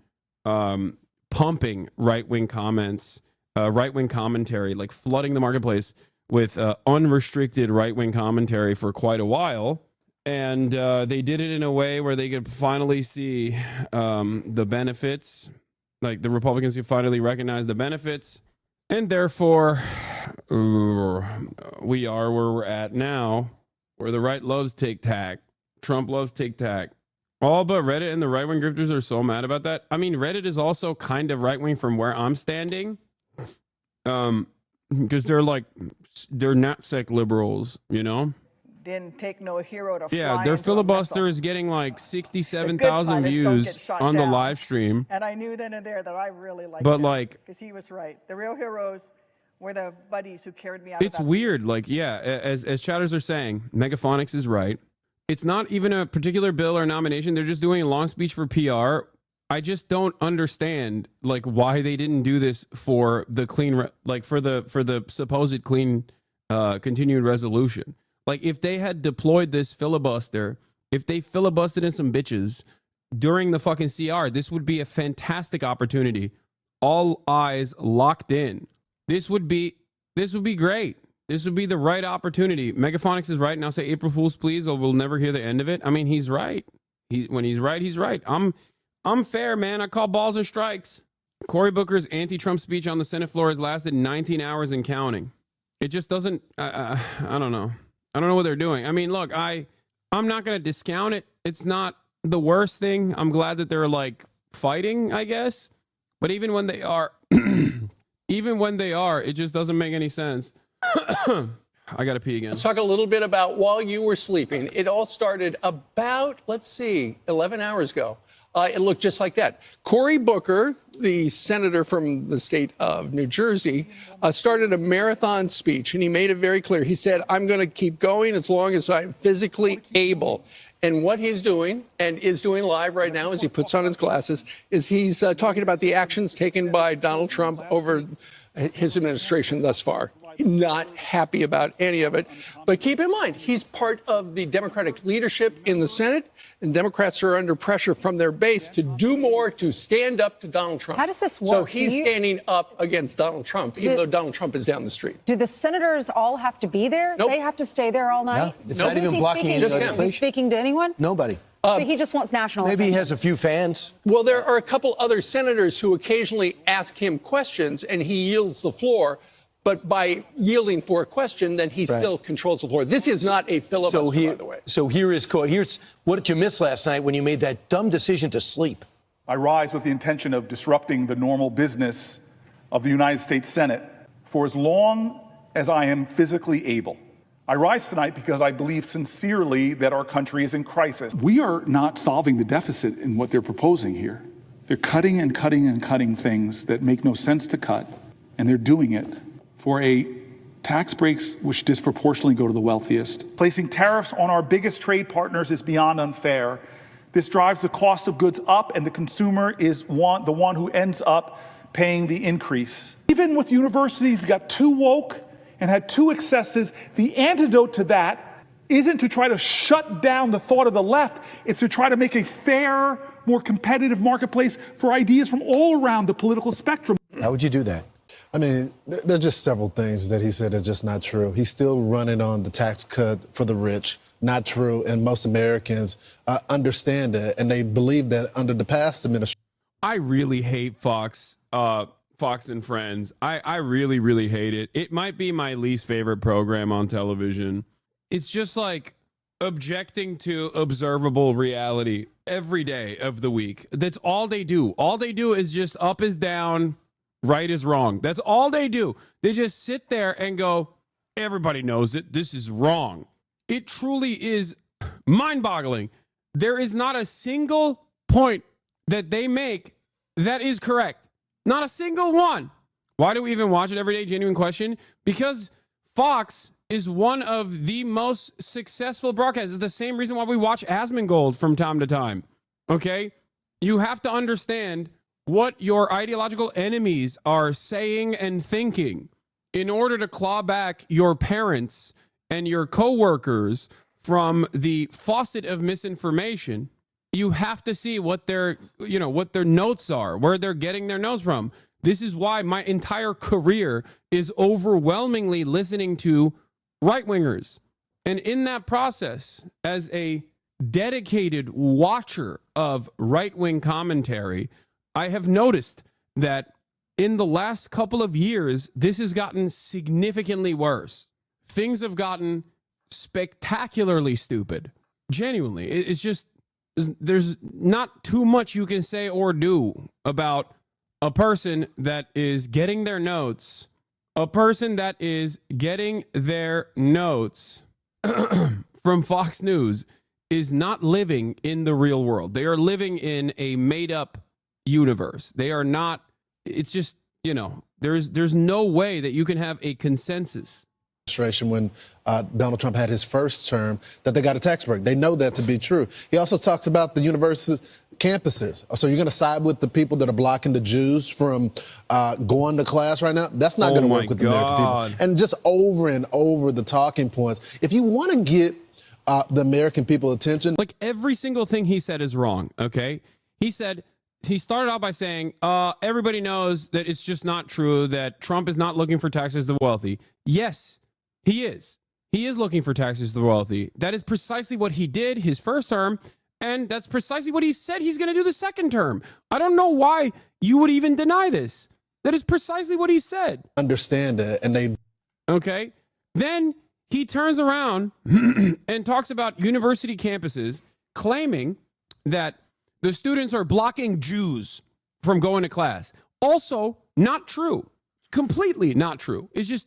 pumping right-wing comments, right-wing commentary, like flooding the marketplace with unrestricted right-wing commentary for quite a while. And they did it in a way where they could finally see the benefits. Like the Republicans could finally recognize the benefits. And therefore, we are where we're at now, where the right loves TikTok. Trump loves TikTok. All but Reddit and the right-wing grifters are so mad about that. I mean, Reddit is also kind of right-wing from where I'm standing. Because they're knapsack liberals, you know? Didn't take no hero to fly. Yeah, their filibuster is getting like 67,000 views on the live stream. And I knew then and there that I really liked But him, like, because he was right. The real heroes were the buddies who carried me out. it's weird. Like, yeah, as chatters are saying, Megaphonics is right. It's not even a particular bill or nomination. They're just doing a long speech for PR. I just don't understand like why they didn't do this for the clean, like for the supposed clean continued resolution. Like if they had deployed this filibuster, if they filibustered in some bitches during the fucking CR, this would be a fantastic opportunity. All eyes locked in. This would be great. This would be the right opportunity. Megaphonics is right. Now say April Fool's please, or we'll never hear the end of it. I mean, he's right. When he's right, he's right. I'm fair, man. I call balls and strikes. Cory Booker's anti-Trump speech on the Senate floor has lasted 19 hours and counting. It just doesn't, I don't know. I don't know what they're doing. I mean, look, I'm not going to discount it. It's not the worst thing. I'm glad that they're like fighting, I guess. But even when they are, it just doesn't make any sense. I got to pee again. Let's talk a little bit about while you were sleeping. It all started about, 11 hours ago. It looked just like that. Cory Booker, the senator from the state of New Jersey, started a marathon speech, and he made it very clear. He said, I'm going to keep going as long as I'm physically able. And what he's doing, and is doing live right now as he puts on his glasses, is he's talking about the actions taken by Donald Trump over his administration thus far. Not happy about any of it. But keep in mind, he's part of the Democratic leadership in the Senate, and Democrats are under pressure from their base to do more to stand up to Donald Trump. How does this work? So he's standing up against Donald Trump, even though Donald Trump is down the street. Do the senators all have to be there? Nope. They have to stay there all night? No, it's not even blocking Is he speaking to anyone? Nobody. So he just wants national attention. has a few fans. Well, there are a couple other senators who occasionally ask him questions, and he yields the floor. But by yielding for a question, then he still controls the floor. This is not a filibuster, by the way. So here's what did you miss last night when you made that dumb decision to sleep? I rise with the intention of disrupting the normal business of the United States Senate for as long as I am physically able. I rise tonight because I believe sincerely that our country is in crisis. We are not solving the deficit in what they're proposing here. They're cutting and cutting and cutting things that make no sense to cut, and they're doing it for tax breaks which disproportionately go to the wealthiest. Placing tariffs on our biggest trade partners is beyond unfair. This drives the cost of goods up, and the consumer is the one who ends up paying the increase. Even with universities got too woke and had too excesses, the antidote to that isn't to try to shut down the thought of the left. It's to try to make a fair, more competitive marketplace for ideas from all around the political spectrum. How would you do that? I mean, there's just several things that he said are just not true. He's still running on the tax cut for the rich. Not true. And most Americans understand it, and they believe that under the past administration. I really hate Fox and Friends. I really, really hate it. It might be my least favorite program on television. It's just like objecting to observable reality every day of the week. That's all they do. All they do is just up is down, right is wrong. That's all they do. They just sit there and go, everybody knows it. This is wrong. It truly is mind-boggling. There is not a single point that they make that is correct. Not a single one. Why do we even watch it every day? Genuine question. Because Fox is one of the most successful broadcasters. It's the same reason why we watch Asmongold from time to time. Okay? You have to understand what your ideological enemies are saying and thinking in order to claw back your parents and your coworkers from the faucet of misinformation. You have to see what their notes are, where they're getting their notes from. This is why my entire career is overwhelmingly listening to right-wingers. And in that process, as a dedicated watcher of right-wing commentary, I have noticed that in the last couple of years, this has gotten significantly worse. Things have gotten spectacularly stupid. Genuinely. It's just, there's not too much you can say or do about a person that is getting their notes. A person that is getting their notes from Fox News is not living in the real world. They are living in a made-up universe. They are not, it's just, there's no way that you can have a consensus. When Donald Trump had his first term, that they got a tax break. They know that to be true. He also talks about the university campuses. So you're going to side with the people that are blocking the Jews from going to class right now? That's not going to work with the American people. And just over and over the talking points. If you want to get the American people attention. Like every single thing he said is wrong, okay? He started out by saying, everybody knows that it's just not true, that Trump is not looking for taxes to the wealthy. Yes, he is. He is looking for taxes to the wealthy. That is precisely what he did his first term, and that's precisely what he said he's going to do the second term. I don't know why you would even deny this. That is precisely what he said. Understand it, and they... Okay. Then he turns around and talks about university campuses, claiming that the students are blocking Jews from going to class. Also, not true. Completely not true. It's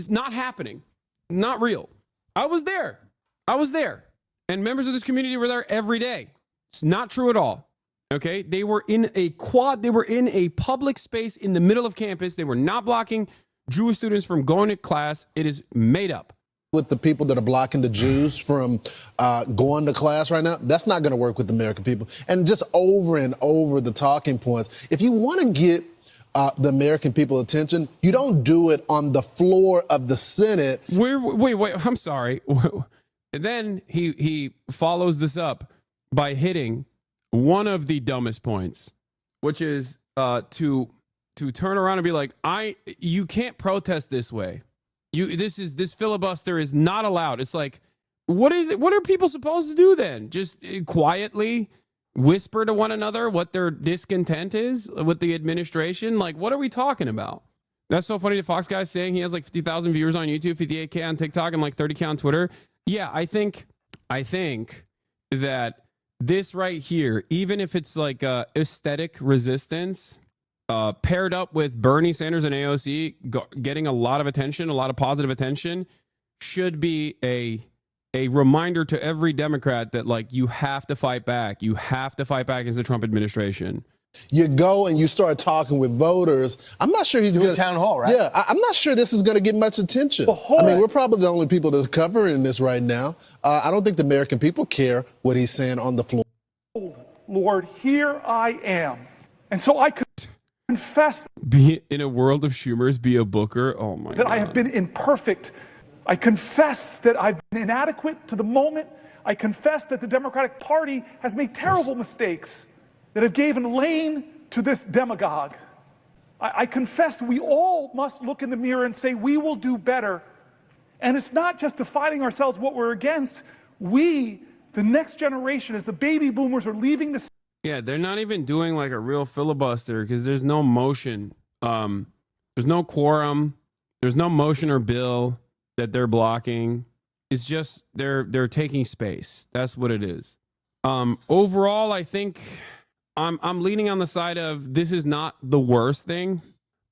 not happening. Not real. I was there. And members of this community were there every day. It's not true at all. Okay? They were in a public space in the middle of campus. They were not blocking Jewish students from going to class. It is made up. With the people that are blocking the Jews from going to class right now, that's not going to work with the American people. And just over and over the talking points. If you want to get the American people attention, you don't do it on the floor of the Senate. Wait, I'm sorry. And then he follows this up by hitting one of the dumbest points, which is to turn around and be like, you can't protest this way. This filibuster is not allowed. It's like, what are people supposed to do then? Just quietly whisper to one another what their discontent is with the administration? Like, what are we talking about? That's so funny. The Fox guy's saying he has like 50,000 viewers on YouTube, 58K on TikTok, and like 30K on Twitter. Yeah, I think that this right here, even if it's like aesthetic resistance, paired up with Bernie Sanders and AOC getting a lot of attention, a lot of positive attention, should be a reminder to every Democrat that, like, you have to fight back. You have to fight back against the Trump administration. You go and you start talking with voters. I'm not sure he's going to town hall, right? Yeah, I'm not sure this is going to get much attention. I mean, we're probably the only people that are covering this right now. I don't think the American people care what he's saying on the floor. Lord, here I am. And so I confess Be in a world of Schumers, be a Booker. Oh my that God. I have been imperfect. I confess that I've been inadequate to the moment. I confess that the Democratic Party has made terrible mistakes that have given lane to this demagogue. I confess we all must look in the mirror and say we will do better. And it's not just defining ourselves what we're against. We, the next generation, as the baby boomers are leaving the... Yeah, they're not even doing like a real filibuster because there's no motion. There's no quorum. There's no motion or bill that they're blocking. It's just they're taking space. That's what it is. Overall, I think I'm leaning on the side of this is not the worst thing.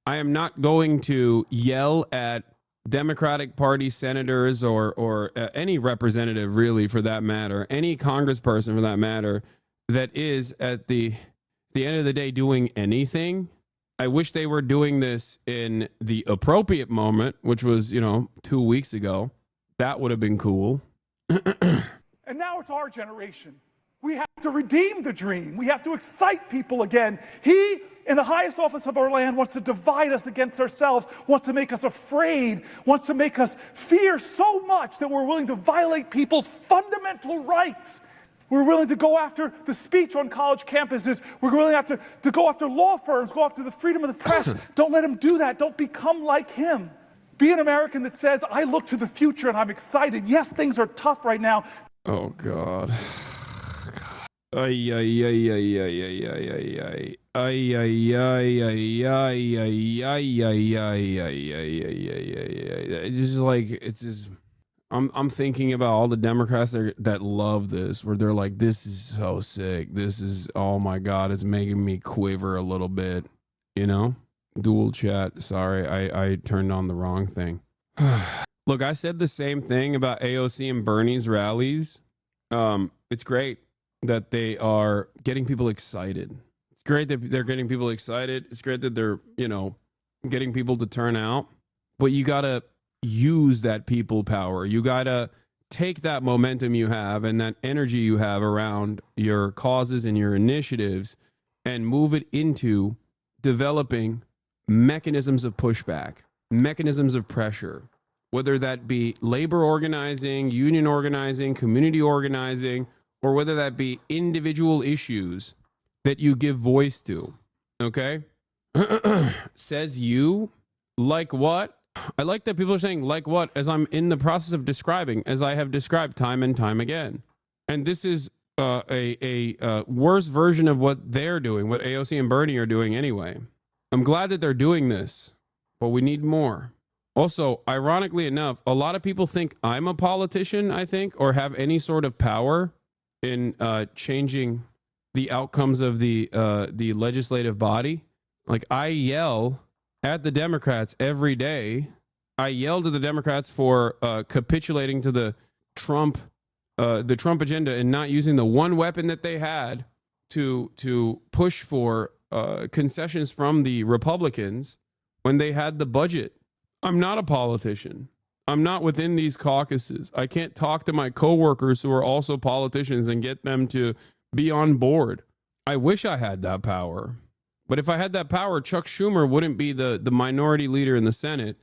I am not going to yell at Democratic Party senators or any representative really for that matter, any congressperson for that matter, that is at the end of the day doing anything. I wish they were doing this in the appropriate moment, which was, 2 weeks ago. That would have been cool. And now it's our generation. We have to redeem the dream. We have to excite people again. He, in the highest office of our land, wants to divide us against ourselves, wants to make us afraid, wants to make us fear so much that we're willing to violate people's fundamental rights. We're willing to go after the speech on college campuses. We're willing to go after law firms, go after the freedom of the press. Don't let him do that. Don't become like him. Be an American that says, I look to the future and I'm excited. Yes, things are tough right now. Oh, God. Ay, ay, ay, ay, ay, ay, ay, ay, ay. Ay, ay, ay, ay, ay, ay, ay, ay, ay, ay, ay. It's just like, it's just, I'm thinking about all the Democrats that love this, where they're like, this is so sick. This is, oh my God, it's making me quiver a little bit, Dual chat. Sorry, I turned on the wrong thing. Look, I said the same thing about AOC and Bernie's rallies. It's great that they are getting people excited. It's great that they're getting people excited. It's great that they're, getting people to turn out. But you got to use that people power. You got to take that momentum you have and that energy you have around your causes and your initiatives and move it into developing mechanisms of pushback, mechanisms of pressure, whether that be labor organizing, union organizing, community organizing, or whether that be individual issues that you give voice to. Okay? Says you? Like what? I like that people are saying like what as I'm in the process of describing, as I have described time and time again. And this is a worse version of what they're doing, what AOC and Bernie are doing anyway. I'm glad that they're doing this, but we need more. Also, ironically enough, a lot of people think I'm a politician, I think, or have any sort of power in changing the outcomes of the legislative body. Like, I yell at the Democrats every day. I yelled at the Democrats for capitulating to the Trump agenda and not using the one weapon that they had to push for concessions from the Republicans when they had the budget. I'm not a politician. I'm not within these caucuses. I can't talk to my coworkers who are also politicians and get them to be on board. I wish I had that power. But if I had that power, Chuck Schumer wouldn't be the minority leader in the Senate.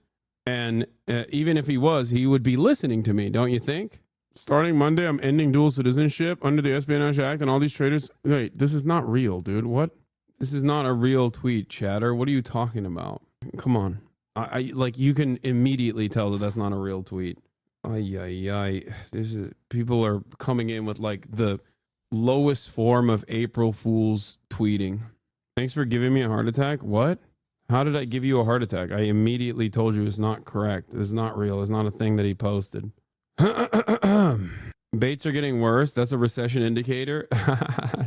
And even if he was, he would be listening to me, don't you think? Starting Monday, I'm ending dual citizenship under the Espionage Act and all these traitors. Wait, this is not real, dude. What? This is not a real tweet, chatter. What are you talking about? Come on. I like, you can immediately tell that that's not a real tweet. People are coming in with like the lowest form of April Fool's tweeting. Thanks for giving me a heart attack. What? How did I give you a heart attack? I immediately told you it's not correct. It's not real. It's not a thing that he posted. Baits are getting worse. That's a recession indicator.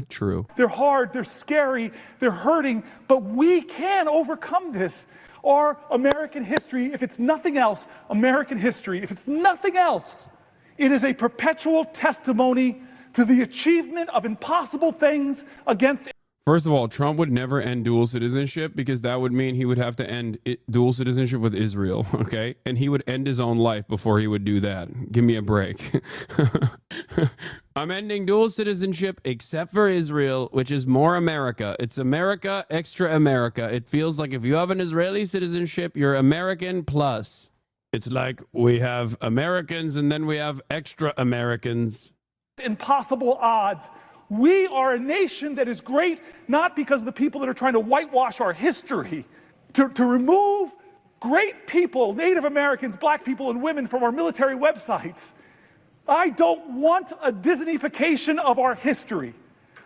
True. They're hard, they're scary, they're hurting, but we can overcome this. Our American history, if it's nothing else, American history, if it's nothing else, it is a perpetual testimony to the achievement of impossible things against... First of all, Trump would never end dual citizenship because that would mean he would have to end dual citizenship with Israel, okay? And he would end his own life before he would do that. Give me a break. I'm ending dual citizenship except for Israel, which is more America. It's America, extra America. It feels like if you have an Israeli citizenship, you're American plus. It's like we have Americans and then we have extra Americans. Impossible odds. We are a nation that is great not because of the people that are trying to whitewash our history. To remove great people, Native Americans, black people, and women from our military websites. I don't want a Disneyfication of our history.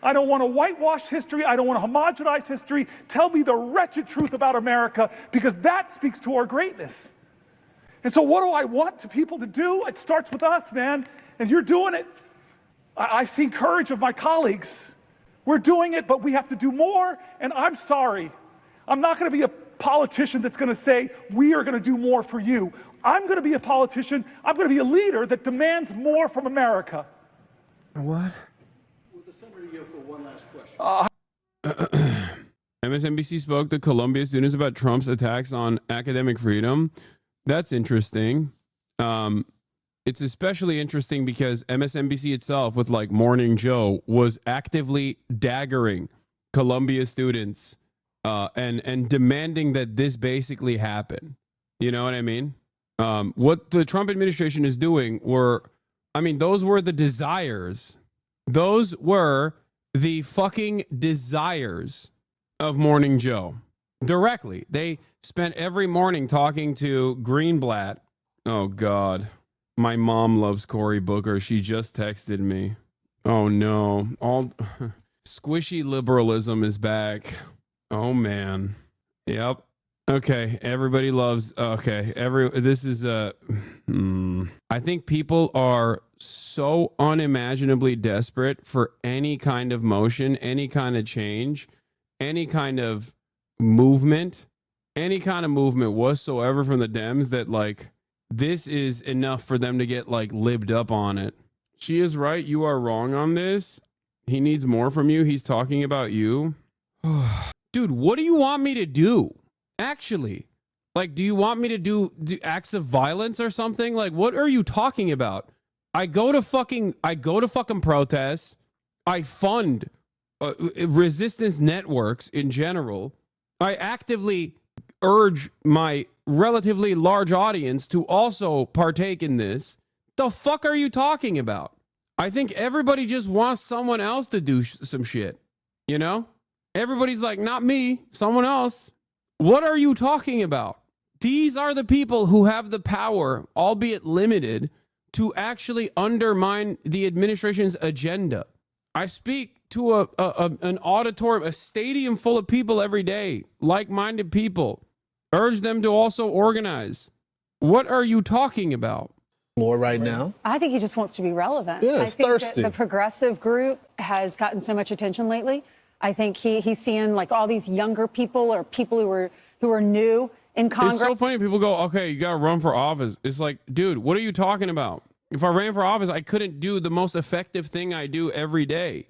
I don't want to whitewash history. I don't want to homogenize history. Tell me the wretched truth about America, because that speaks to our greatness. And so what do I want to people to do? It starts with us, man, and you're doing it. I've seen courage of my colleagues. We're doing it, but we have to do more, and I'm sorry. I'm not going to be a politician that's going to say, we are going to do more for you. I'm going to be a politician. I'm going to be a leader that demands more from America. What? Will the senator yield for one last question? MSNBC spoke to Columbia students about Trump's attacks on academic freedom. That's interesting. It's especially interesting because MSNBC itself, with like Morning Joe, was actively daggering Columbia students and demanding that this basically happen. You know what I mean? What the Trump administration is doing those were the desires. Those were the fucking desires of Morning Joe. Directly. They spent every morning talking to Greenblatt. Oh, God. My mom loves Cory Booker. She just texted me. Oh, no. All squishy liberalism is back. Oh, man. Yep. Okay, everybody loves. Okay, this is I think people are so unimaginably desperate for any kind of motion, any kind of change, any kind of movement whatsoever from the Dems that like this is enough for them to get like libbed up on it. She is right. You are wrong on this. He needs more from you. He's talking about you. Dude, what do you want me to do? Actually, like, do you want me to do acts of violence or something? Like, what are you talking about? I go to fucking protests. I fund resistance networks in general. I actively urge my relatively large audience to also partake in this. The fuck are you talking about? I think everybody just wants someone else to do some shit. You know? Everybody's like, not me, someone else. What are you talking about? These are the people who have the power, albeit limited, to actually undermine the administration's agenda. I speak to an auditorium, a stadium full of people every day, like-minded people. Urge them to also organize. What are you talking about? More right now? I think he just wants to be relevant. Yeah, it's I think thirsty. that the progressive group has gotten so much attention lately. I think he's seeing like all these younger people or people who are new in Congress. It's so funny. People go, okay, you got to run for office. It's like, dude, what are you talking about? If I ran for office, I couldn't do the most effective thing I do every day.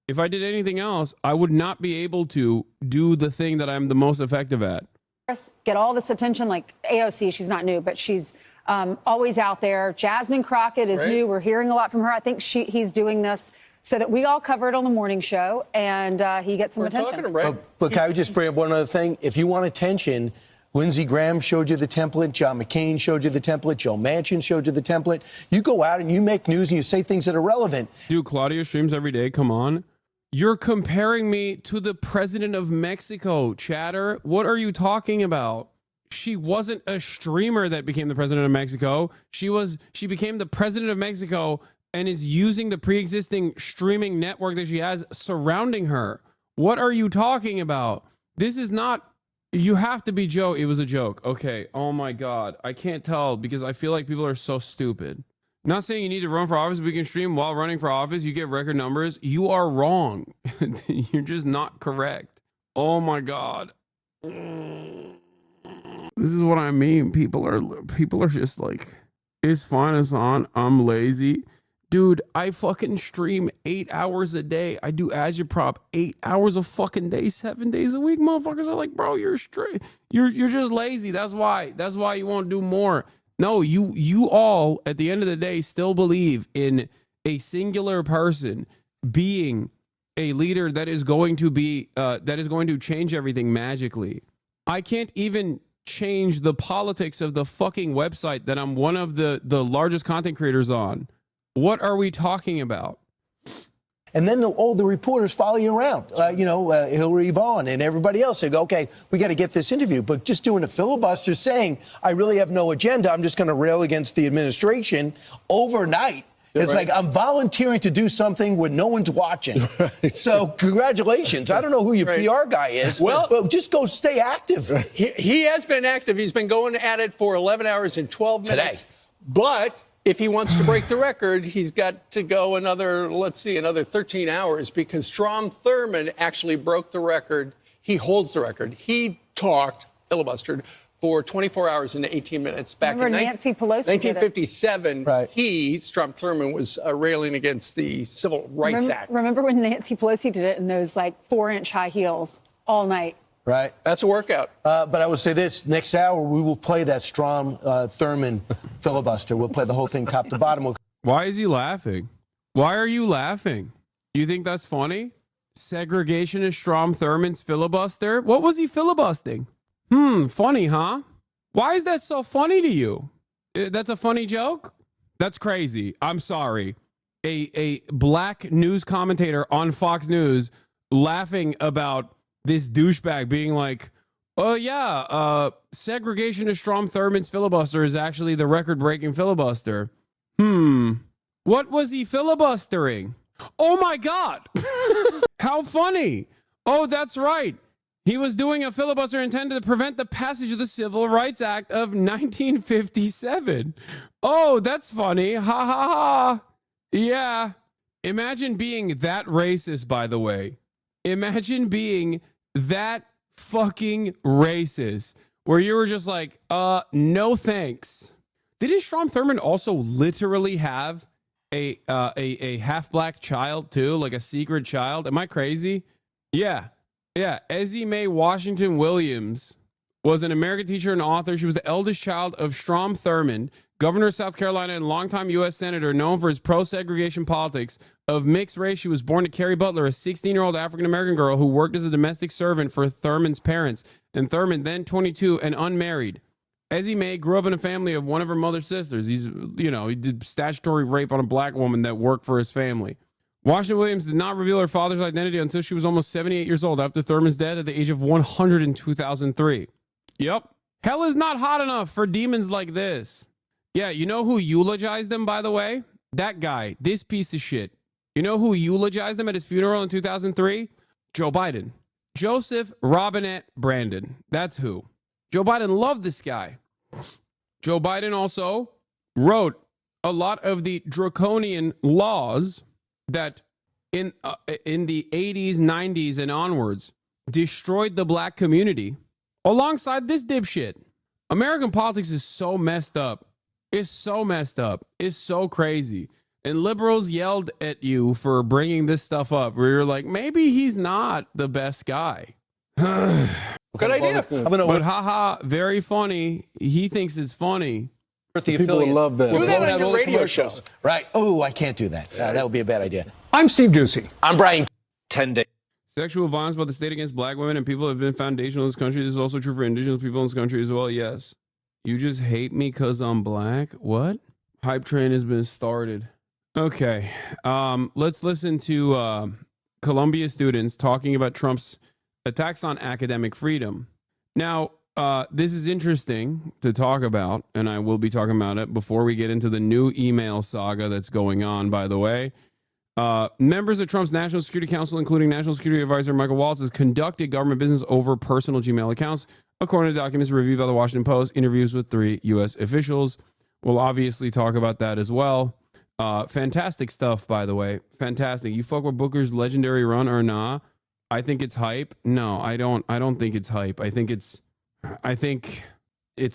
If I did anything else, I would not be able to do the thing that I'm the most effective at. Get all this attention, like AOC, she's not new, but she's always out there. Jasmine Crockett is new. We're hearing a lot from her. I think he's doing this so that we all cover it on the morning show and he gets some attention. But can I just bring up one other thing? If you want attention, Lindsey Graham showed you the template. John McCain showed you the template. Joe Manchin showed you the template. You go out and you make news and you say things that are relevant. Dude, Claudia streams every day. Come on. You're comparing me to the president of Mexico, chatter. What are you talking about? She wasn't a streamer that became the president of Mexico. She became the president of Mexico and is using the pre-existing streaming network that she has surrounding her. What are you talking about? This is not, you have to be Joe. It was a joke. Okay. Oh my God. I can't tell because I feel like people are so stupid. Not saying you need to run for office, but you can stream while running for office. You get record numbers. You are wrong. You're just not correct. Oh my God. This is what I mean. People are just like, it's fine, Hasan. I'm lazy. Dude, I fucking stream 8 hours a day. I do agitprop 8 hours a fucking day, 7 days a week. Motherfuckers are like, bro, you're straight. You're just lazy. That's why you won't do more. No, you all at the end of the day still believe in a singular person being a leader that is going to change everything magically. I can't even change the politics of the fucking website that I'm one of the largest content creators on. What are we talking about? And then all the reporters follow you around, Hillary Vaughn and everybody else. They go, okay, we got to get this interview. But just doing a filibuster saying, I really have no agenda, I'm just going to rail against the administration overnight. It's like I'm volunteering to do something when no one's watching. So congratulations. I don't know who your PR guy is, but just go stay active. He has been active. He's been going at it for 11 hours and 12 minutes. But if he wants to break the record, he's got to go another 13 hours because Strom Thurmond actually broke the record. He holds the record. He filibustered for 24 hours and 18 minutes back Remember in Nancy Pelosi 1957. Strom Thurmond was railing against the Civil Rights Act. Remember when Nancy Pelosi did it in those 4-inch high heels all night? Right. That's a workout. But I will say this, next hour, we will play that Strom Thurmond filibuster. We'll play the whole thing top to bottom. Why is he laughing? Why are you laughing? You think that's funny? Segregationist Strom Thurmond's filibuster? What was he filibustering? Funny, huh? Why is that so funny to you? That's a funny joke? That's crazy. I'm sorry. A black news commentator on Fox News laughing about this douchebag being like, oh yeah, segregationist Strom Thurmond's filibuster is actually the record-breaking filibuster. What was he filibustering? Oh my God. How funny. Oh, that's right. He was doing a filibuster intended to prevent the passage of the Civil Rights Act of 1957. Oh, that's funny. Ha ha ha. Yeah. Imagine being that racist, by the way. Imagine being that fucking racist where you were just like, no thanks. Didn't Strom Thurmond also literally have a half black child too, like a secret child? Am I crazy? Yeah. Ezzie Mae Washington Williams was an American teacher and author. She was the eldest child of Strom Thurmond, governor of South Carolina and longtime U.S. senator known for his pro-segregation politics. Of mixed race, she was born to Carrie Butler, a 16-year-old African-American girl who worked as a domestic servant for Thurmond's parents. And Thurmond, then 22 and unmarried. Ezzie Mae grew up in a family of one of her mother's sisters. He did statutory rape on a black woman that worked for his family. Washington Williams did not reveal her father's identity until she was almost 78 years old after Thurmond's death at the age of 100 in 2003. Yep. Hell is not hot enough for demons like this. Yeah, you know who eulogized him, by the way? That guy, this piece of shit. You know who eulogized him at his funeral in 2003? Joe Biden. Joseph Robinette Brandon. That's who. Joe Biden loved this guy. Joe Biden also wrote a lot of the draconian laws that in the 80s, 90s, and onwards destroyed the black community alongside this dipshit. American politics is so messed up. It's so messed up. It's so crazy. And liberals yelled at you for bringing this stuff up where you're like, maybe he's not the best guy. Good idea. But haha, very funny. He thinks it's funny. People would love that. Do that on your radio show. Right. Oh, I can't do that. That would be a bad idea. I'm Steve Doocy. I'm Brian. 10 days. Sexual violence by the state against black women and people have been foundational in this country. This is also true for indigenous people in this country as well. Yes. You just hate me because I'm black? What? Hype train has been started. Okay. Let's listen to Columbia students talking about Trump's attacks on academic freedom. Now, this is interesting to talk about, and I will be talking about it before we get into the new email saga that's going on, by the way. Members of Trump's National Security Council, including National Security Advisor Michael Waltz, has conducted government business over personal Gmail accounts, according to documents reviewed by the Washington Post. Interviews with 3 U.S. officials. We'll obviously talk about that as well. Fantastic stuff, by the way. Fantastic. You fuck with Booker's legendary run or nah? I think it's hype. No, I don't think it's hype. I think it's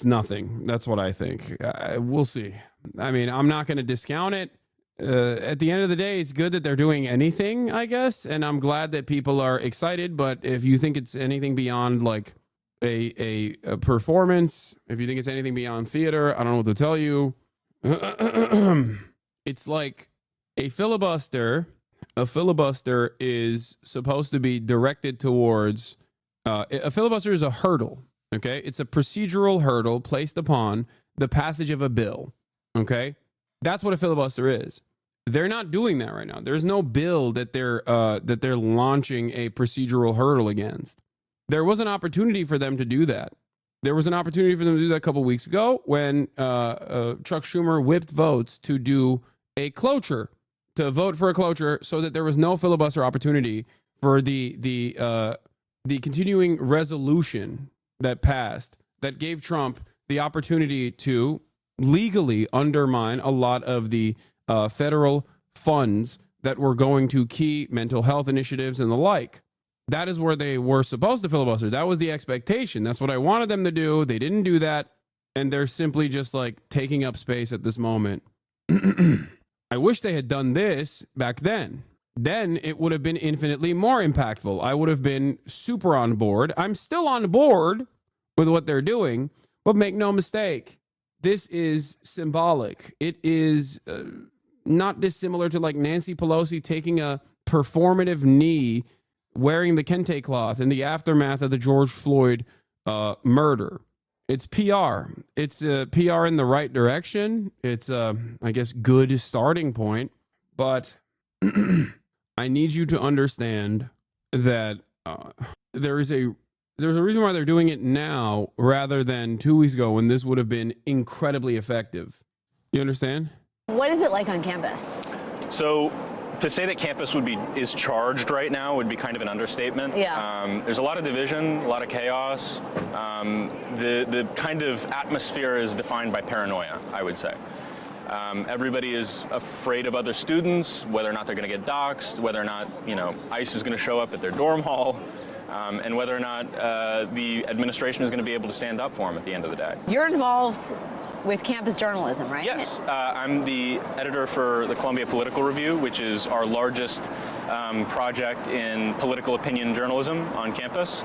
nothing. That's what I think. We'll see. I mean, I'm not going to discount it. At the end of the day, it's good that they're doing anything, I guess, and I'm glad that people are excited. But if you think it's anything beyond like a performance, if you think it's anything beyond theater, I don't know what to tell you. It's like A filibuster is supposed to be directed towards a filibuster is a hurdle. Okay, it's a procedural hurdle placed upon the passage of a bill. Okay, that's what a filibuster is. They're not doing that right now. There's no bill that they're launching a procedural hurdle against. There was an opportunity for them to do that. There was an opportunity for them to do that a couple of weeks ago when Chuck Schumer whipped votes to do a cloture, to vote for a cloture, so that there was no filibuster opportunity for the continuing resolution that passed that gave Trump the opportunity to legally undermine a lot of the federal funds that were going to key mental health initiatives and the like. That is where they were supposed to filibuster. That was the expectation. That's what I wanted them to do. They didn't do that. And they're simply just like taking up space at this moment. I wish they had done this back then. Then it would have been infinitely more impactful. I would have been super on board. I'm still on board with what they're doing, but make no mistake, this is symbolic. It is not dissimilar to like Nancy Pelosi taking a performative knee, wearing the kente cloth in the aftermath of the George Floyd murder. It's PR. It's PR in the right direction. It's I guess, good starting point. But I need you to understand that there's a reason why they're doing it now rather than 2 weeks ago when this would have been incredibly effective. You understand? What is it like on campus? So to say that campus is charged right now would be kind of an understatement. Yeah. There's a lot of division, a lot of chaos. The kind of atmosphere is defined by paranoia, I would say. Everybody is afraid of other students, whether or not they're going to get doxxed, whether or not, ICE is going to show up at their dorm hall, and whether or not the administration is going to be able to stand up for them at the end of the day. You're involved with campus journalism, right? Yes, I'm the editor for the Columbia Political Review, which is our largest project in political opinion journalism on campus.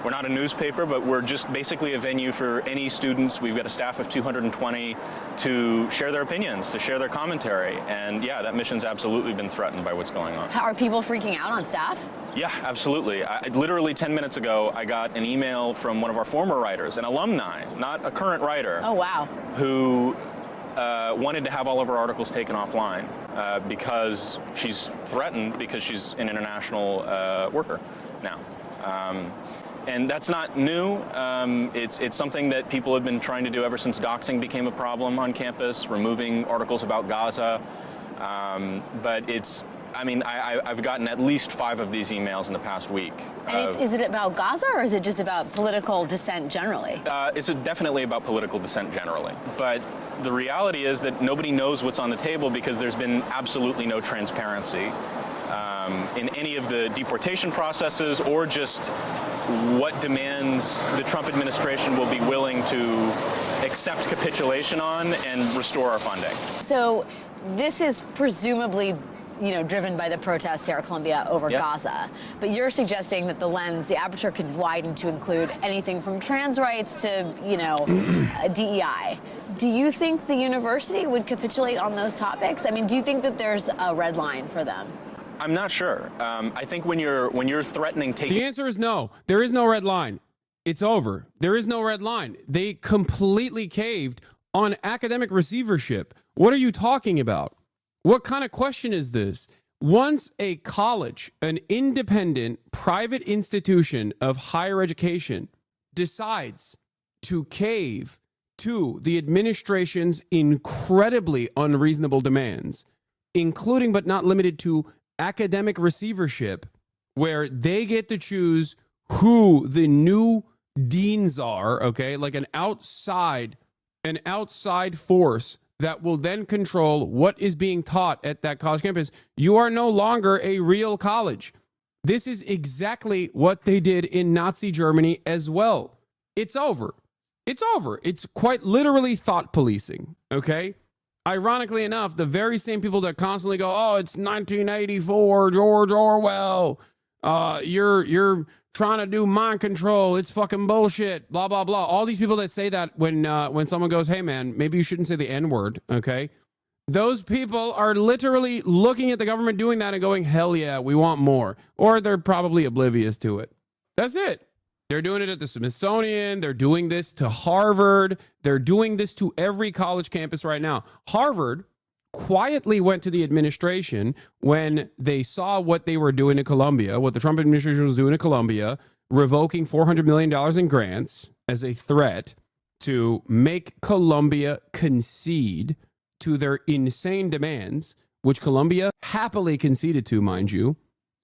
We're not a newspaper, but we're just basically a venue for any students. We've got a staff of 220 to share their opinions, to share their commentary. And yeah, that mission's absolutely been threatened by what's going on. Are people freaking out on staff? Yeah, absolutely. Literally 10 minutes ago, I got an email from one of our former writers, an alumni, not a current writer. Oh, wow. Who wanted to have all of her articles taken offline because she's threatened because she's an international worker now. And that's not new. It's something that people have been trying to do ever since doxing became a problem on campus, removing articles about Gaza. But I've gotten at least 5 of these emails in the past week. And is it about Gaza or is it just about political dissent generally? It's definitely about political dissent generally. But the reality is that nobody knows what's on the table because there's been absolutely no transparency in any of the deportation processes or just what demands the Trump administration will be willing to accept capitulation on and restore our funding. So this is presumably driven by the protests here at Columbia over Gaza. But you're suggesting that the aperture could widen to include anything from trans rights to, DEI. Do you think the university would capitulate on those topics? I mean, do you think that there's a red line for them? I'm not sure. I think when you're threatening taking... The answer is no. There is no red line. It's over. There is no red line. They completely caved on academic receivership. What are you talking about? What kind of question is this? Once a college, an independent private institution of higher education, decides to cave to the administration's incredibly unreasonable demands, including but not limited to academic receivership, where they get to choose who the new deans are, okay, like an outside force that will then control what is being taught at that college campus, you are no longer a real college. This is exactly what they did in Nazi Germany as well. It's over. It's over. It's quite literally thought policing, okay? Ironically enough, the very same people that constantly go, oh, it's 1984, George Orwell, you're trying to do mind control, it's fucking bullshit, blah, blah, blah. All these people that say that when someone goes, hey, man, maybe you shouldn't say the N-word, okay? Those people are literally looking at the government doing that and going, hell yeah, we want more. Or they're probably oblivious to it. That's it. They're doing it at the Smithsonian. They're doing this to Harvard. They're doing this to every college campus right now. Harvard quietly went to the administration when they saw what they were doing to Columbia, what the Trump administration was doing to Columbia, revoking $400 million in grants as a threat to make Columbia concede to their insane demands, which Columbia happily conceded to, mind you.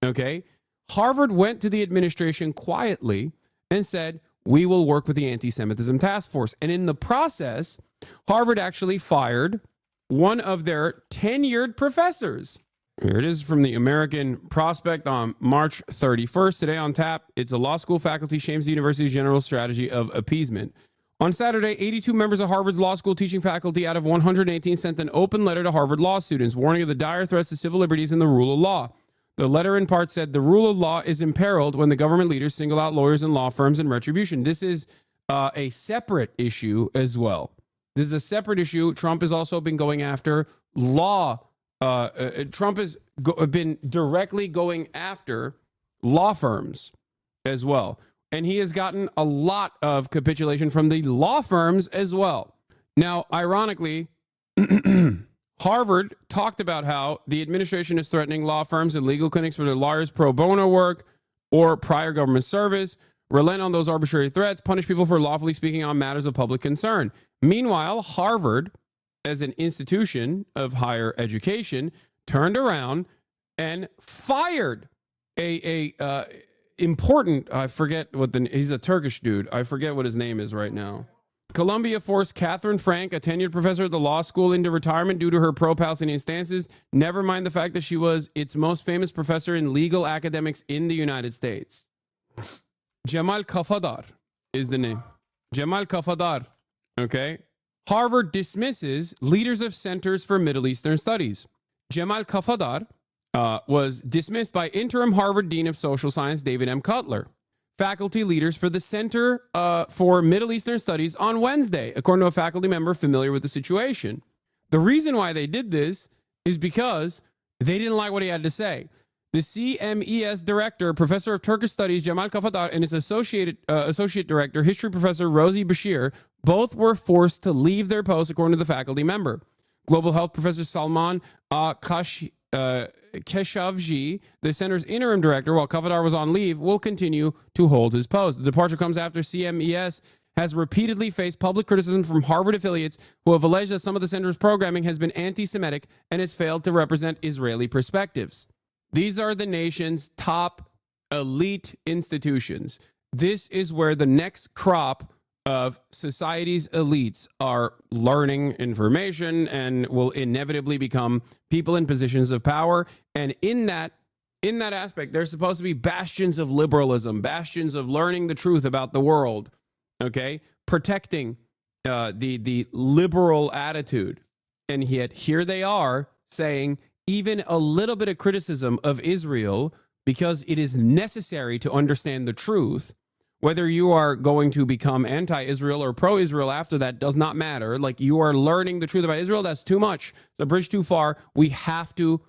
Okay. Harvard went to the administration quietly and said, we will work with the anti-Semitism task force. And in the process, Harvard actually fired one of their tenured professors. Here it is from the American Prospect on March 31st. Today on tap, it's a law school faculty shames the university's general strategy of appeasement. On Saturday, 82 members of Harvard's law school teaching faculty out of 118 sent an open letter to Harvard law students warning of the dire threats to civil liberties and the rule of law. The letter in part said the rule of law is imperiled when the government leaders single out lawyers and law firms in retribution. This is a separate issue as well. This is a separate issue. Trump has also been going after law. Trump has been directly going after law firms as well. And he has gotten a lot of capitulation from the law firms as well. Now, ironically, Harvard talked about how the administration is threatening law firms and legal clinics for their lawyers' pro bono work or prior government service, relent on those arbitrary threats, punish people for lawfully speaking on matters of public concern. Meanwhile, Harvard, as an institution of higher education, turned around and fired a important, I forget what he's a Turkish dude. I forget what his name is right now. Columbia forced Catherine Frank, a tenured professor at the law school, into retirement due to her pro-Palestinian stances. Never mind the fact that she was its most famous professor in legal academics in the United States. Jamal Kafadar is the name. Jamal Kafadar. Okay. Harvard dismisses leaders of Centers for Middle Eastern Studies. Jamal Kafadar was dismissed by interim Harvard Dean of Social Science David M. Cutler. Faculty leaders for the Center for Middle Eastern Studies on Wednesday, according to a faculty member familiar with the situation. The reason why they did this is because they didn't like what he had to say. The CMES director, professor of Turkish studies, Jamal Kafadar, and his associate director, history professor Rosie Bashir, both were forced to leave their posts, according to the faculty member. Global health professor Salman Keshavji, the center's interim director, while Kafadar was on leave, will continue to hold his post. The departure comes after CMES has repeatedly faced public criticism from Harvard affiliates who have alleged that some of the center's programming has been anti-Semitic and has failed to represent Israeli perspectives. These are the nation's top elite institutions. This is where the next crop of society's elites are learning information and will inevitably become people in positions of power. And in that aspect, they're supposed to be bastions of liberalism, bastions of learning the truth about the world, okay? Protecting the liberal attitude. And yet here they are saying even a little bit of criticism of Israel, because it is necessary to understand the truth. Whether you are going to become anti-Israel or pro-Israel after that does not matter. Like, you are learning the truth about Israel. That's too much. The bridge too far. We have to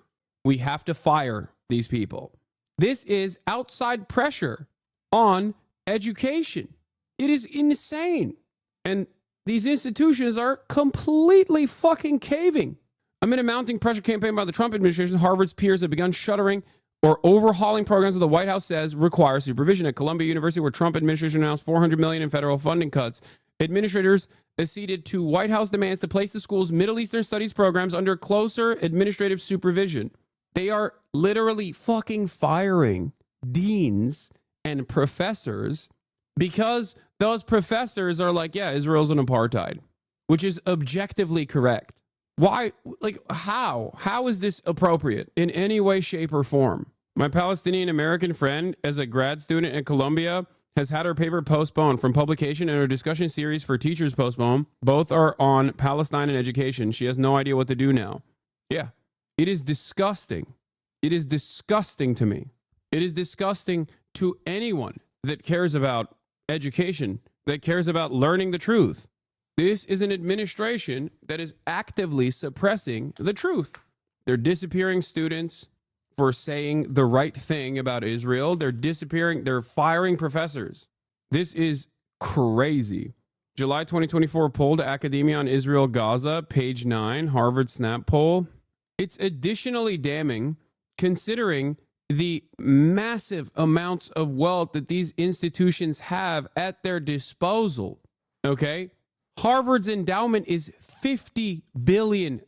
fire these people. This is outside pressure on education. It is insane. And these institutions are completely fucking caving. Amid a mounting pressure campaign by the Trump administration, Harvard's peers have begun shuttering or overhauling programs that the White House says require supervision. At Columbia University, where Trump administration announced $400 million in federal funding cuts, administrators acceded to White House demands to place the school's Middle Eastern Studies programs under closer administrative supervision. They are literally fucking firing deans and professors because those professors are like, yeah, Israel's an apartheid, which is objectively correct. Why? Like, how? How is this appropriate in any way, shape, or form? My Palestinian American friend, as a grad student at Columbia, has had her paper postponed from publication and her discussion series for teachers postponed. Both are on Palestine and education. She has no idea what to do now. Yeah, it is disgusting. It is disgusting to me. It is disgusting to anyone that cares about education, that cares about learning the truth. This is an administration that is actively suppressing the truth. They're disappearing students for saying the right thing about Israel. They're firing professors. This is crazy. July 2024 poll to Academia on Israel Gaza, page 9, Harvard Snap poll. It's additionally damning considering the massive amounts of wealth that these institutions have at their disposal. Okay? Harvard's endowment is $50 billion.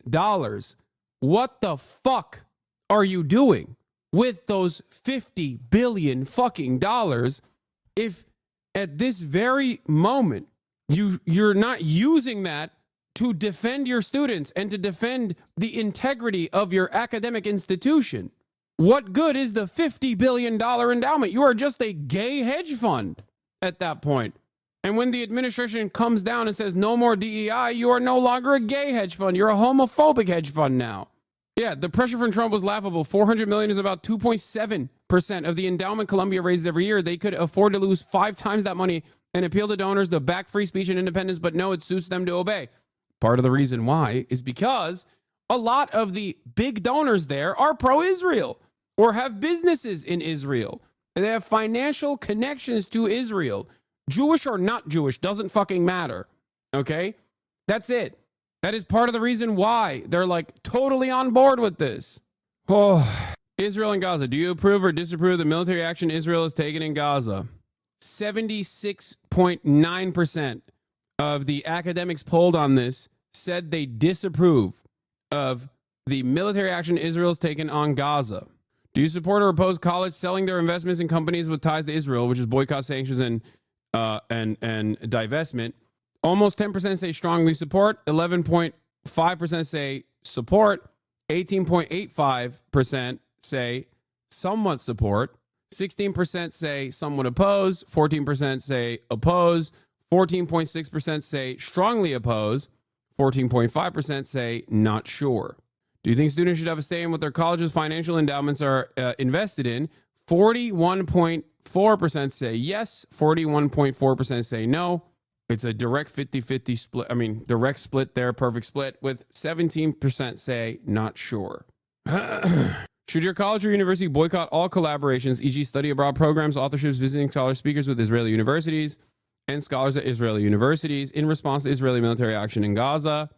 What the fuck are you doing with those 50 billion fucking dollars if at this very moment you're not using that to defend your students and to defend the integrity of your academic institution? What good is the $50 billion endowment? You are just a gay hedge fund at that point. And when the administration comes down and says no more DEI, you are no longer a gay hedge fund. You're a homophobic hedge fund now. Yeah, the pressure from Trump was laughable. $400 million is about 2.7% of the endowment Columbia raises every year. They could afford to lose 5 times that money and appeal to donors to back free speech and independence, but no, it suits them to obey. Part of the reason why is because a lot of the big donors there are pro-Israel or have businesses in Israel. And they have financial connections to Israel. Jewish or not Jewish doesn't fucking matter. Okay? That's it. That is part of the reason why they're like totally on board with this. Oh, Israel and Gaza. Do you approve or disapprove of the military action Israel has taken in Gaza? 76.9% of the academics polled on this said they disapprove of the military action Israel has taken on Gaza. Do you support or oppose college selling their investments in companies with ties to Israel, which is boycott, sanctions, and divestment? Almost 10% say strongly support, 11.5% say support, 18.85% say somewhat support, 16% say somewhat oppose, 14% say oppose, 14.6% say strongly oppose, 14.5% say not sure. Do you think students should have a say in what their college's financial endowments are invested in? 41.4% say yes, 41.4% say no. It's a direct 50-50 split. I mean, direct split there, perfect split, with 17% say not sure. Should your college or university boycott all collaborations, e.g. study abroad programs, authorships, visiting scholars, speakers with Israeli universities, and scholars at Israeli universities in response to Israeli military action in Gaza?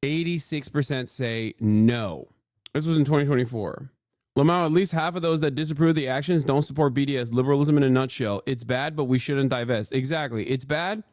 86% say no. This was in 2024. LMAO, at least half of those that disapprove of the actions don't support BDS, liberalism in a nutshell. It's bad, but we shouldn't divest. Exactly. It's bad,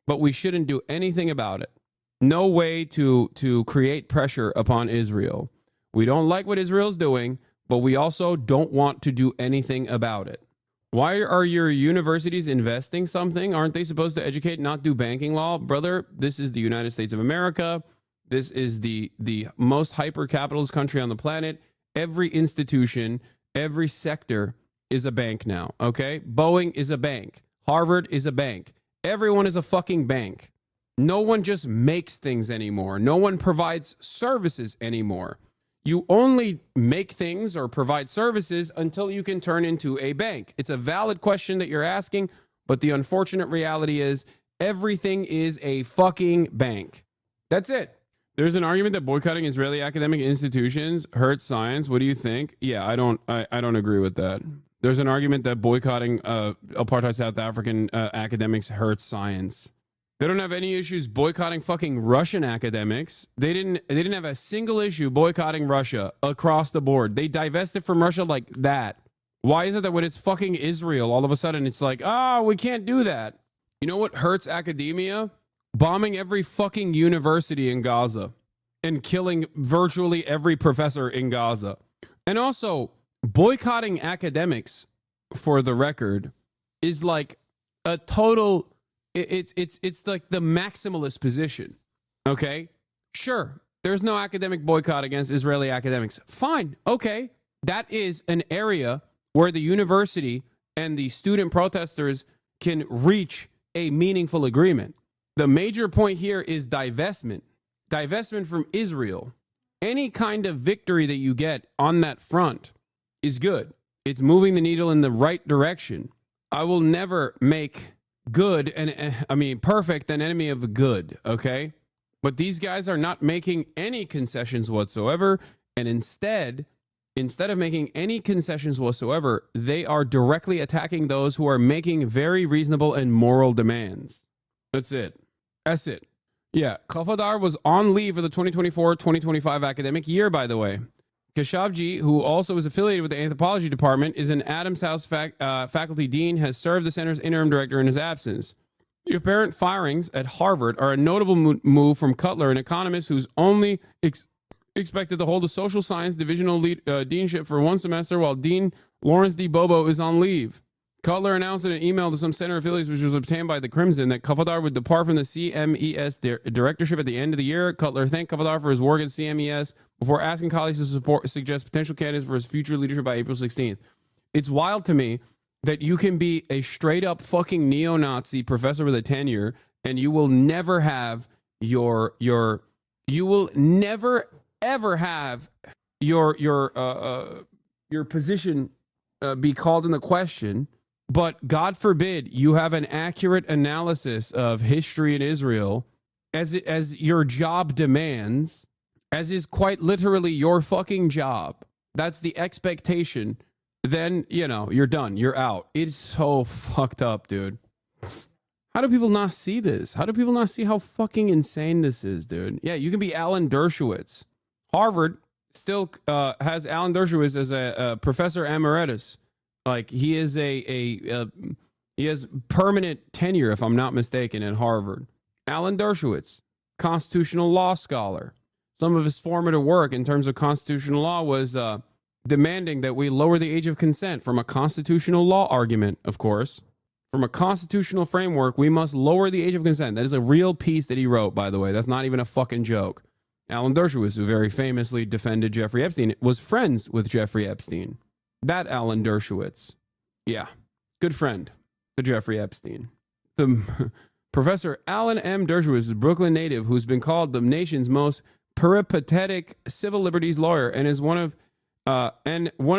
but we shouldn't do anything about it. No way to create pressure upon Israel. We don't like what Israel's doing, but we also don't want to do anything about it. Why are your universities investing something? Aren't they supposed to educate, not do banking law? Brother, this is the United States of America. This is the most hyper-capitalist country on the planet. Every institution, every sector is a bank now, okay? Boeing is a bank. Harvard is a bank. Everyone is a fucking bank. No one just makes things anymore. No one provides services anymore. You only make things or provide services until you can turn into a bank. It's a valid question that you're asking, but the unfortunate reality is everything is a fucking bank. That's it. There's an argument that boycotting Israeli academic institutions hurts science. What do you think? Yeah, I don't agree with that. There's an argument that boycotting apartheid South African academics hurts science. They don't have any issues boycotting fucking Russian academics. They didn't have a single issue boycotting Russia across the board. They divested from Russia like that. Why is it that when it's fucking Israel, all of a sudden it's like, we can't do that? You know what hurts academia? Bombing every fucking university in Gaza and killing virtually every professor in Gaza. And also, boycotting academics, for the record, is like a total... It's like the maximalist position, okay? Sure, there's no academic boycott against Israeli academics. Fine, okay. That is an area where the university and the student protesters can reach a meaningful agreement. The major point here is divestment. Divestment from Israel. Any kind of victory that you get on that front is good. It's moving the needle in the right direction. I will never make good and I mean perfect and enemy of good, okay? But these guys are not making any concessions whatsoever, and instead of making any concessions whatsoever, they are directly attacking those who are making very reasonable and moral demands. That's it. That's it. Yeah, Khafadar was on leave for the 2024-2025 academic year, by the way. Khashoggi, who also is affiliated with the anthropology department, is an Adams House faculty dean, has served the center's interim director in his absence. The apparent firings at Harvard are a notable move from Cutler, an economist who's only expected to hold a social science divisional deanship for one semester while Dean Lawrence D. Bobo is on leave. Cutler announced in an email to some center affiliates, which was obtained by the Crimson, that Khafadar would depart from the CMES directorship at the end of the year. Cutler thanked Khafadar for his work at CMES before asking colleagues to suggest potential candidates for his future leadership by April 16th. It's wild to me that you can be a straight up fucking neo-Nazi professor with a tenure and you will never have your position be called into question. But God forbid you have an accurate analysis of history in Israel as your job demands, as is quite literally your fucking job. That's the expectation. Then, you know, you're done. You're out. It's so fucked up, dude. How do people not see this? How do people not see how fucking insane this is, dude? Yeah, you can be Alan Dershowitz. Harvard still has Alan Dershowitz as a professor emeritus. Like he is he has permanent tenure, if I'm not mistaken, at Harvard. Alan Dershowitz, constitutional law scholar. Some of his formative work in terms of constitutional law was demanding that we lower the age of consent from a constitutional law argument, of course. From a constitutional framework, we must lower the age of consent. That is a real piece that he wrote, by the way. That's not even a fucking joke. Alan Dershowitz, who very famously defended Jeffrey Epstein, was friends with Jeffrey Epstein. That Alan Dershowitz. Yeah. Good friend to Jeffrey Epstein. The Professor Alan M. Dershowitz is a Brooklyn native who's been called the nation's most peripatetic civil liberties lawyer and is one of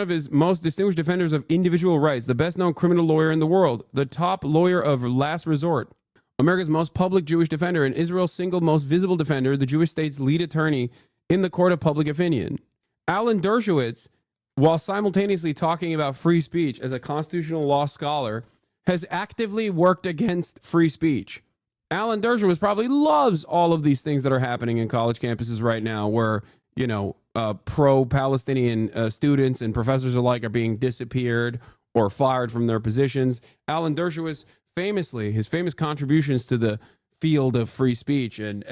his most distinguished defenders of individual rights, the best-known criminal lawyer in the world, the top lawyer of last resort, America's most public Jewish defender, and Israel's single most visible defender, the Jewish state's lead attorney in the court of public opinion. Alan Dershowitz, while simultaneously talking about free speech as a constitutional law scholar, has actively worked against free speech. Alan Dershowitz probably loves all of these things that are happening in college campuses right now where, you know, pro-Palestinian students and professors alike are being disappeared or fired from their positions. Alan Dershowitz famously, his famous contributions to the field of free speech and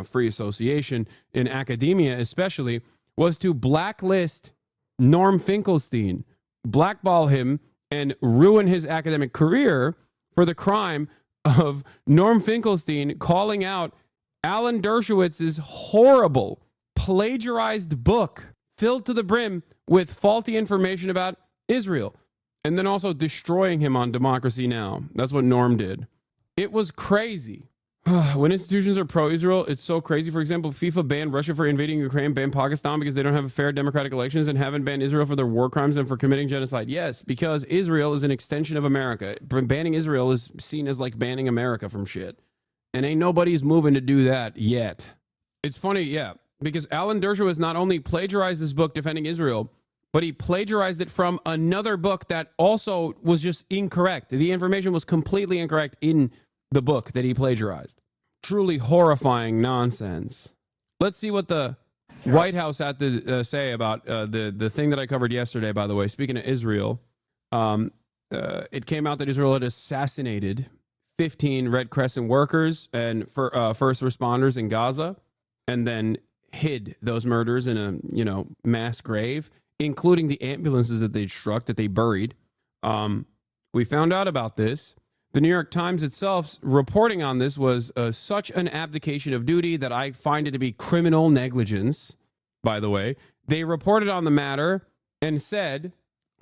free association in academia especially, was to blacklist Norm Finkelstein, blackball him, and ruin his academic career for the crime of Norm Finkelstein calling out Alan Dershowitz's horrible plagiarized book filled to the brim with faulty information about Israel, and then also destroying him on Democracy Now! That's what Norm did. It was crazy. When institutions are pro-Israel, it's so crazy. For example, FIFA banned Russia for invading Ukraine, banned Pakistan because they don't have fair democratic elections, and haven't banned Israel for their war crimes and for committing genocide. Yes, because Israel is an extension of America. Banning Israel is seen as like banning America from shit. And ain't nobody's moving to do that yet. It's funny, yeah, because Alan Dershowitz not only plagiarized this book defending Israel, but he plagiarized it from another book that also was just incorrect. The information was completely incorrect in the book that he plagiarized. Truly horrifying nonsense. Let's see what the White House had to say about the thing that I covered yesterday, by the way. Speaking of Israel, it came out that Israel had assassinated 15 Red Crescent workers and first responders in Gaza, and then hid those murders in a mass grave, including the ambulances that they struck, that they buried. We found out about this. The New York Times itself reporting on this was such an abdication of duty that I find it to be criminal negligence, by the way. They reported on the matter and said,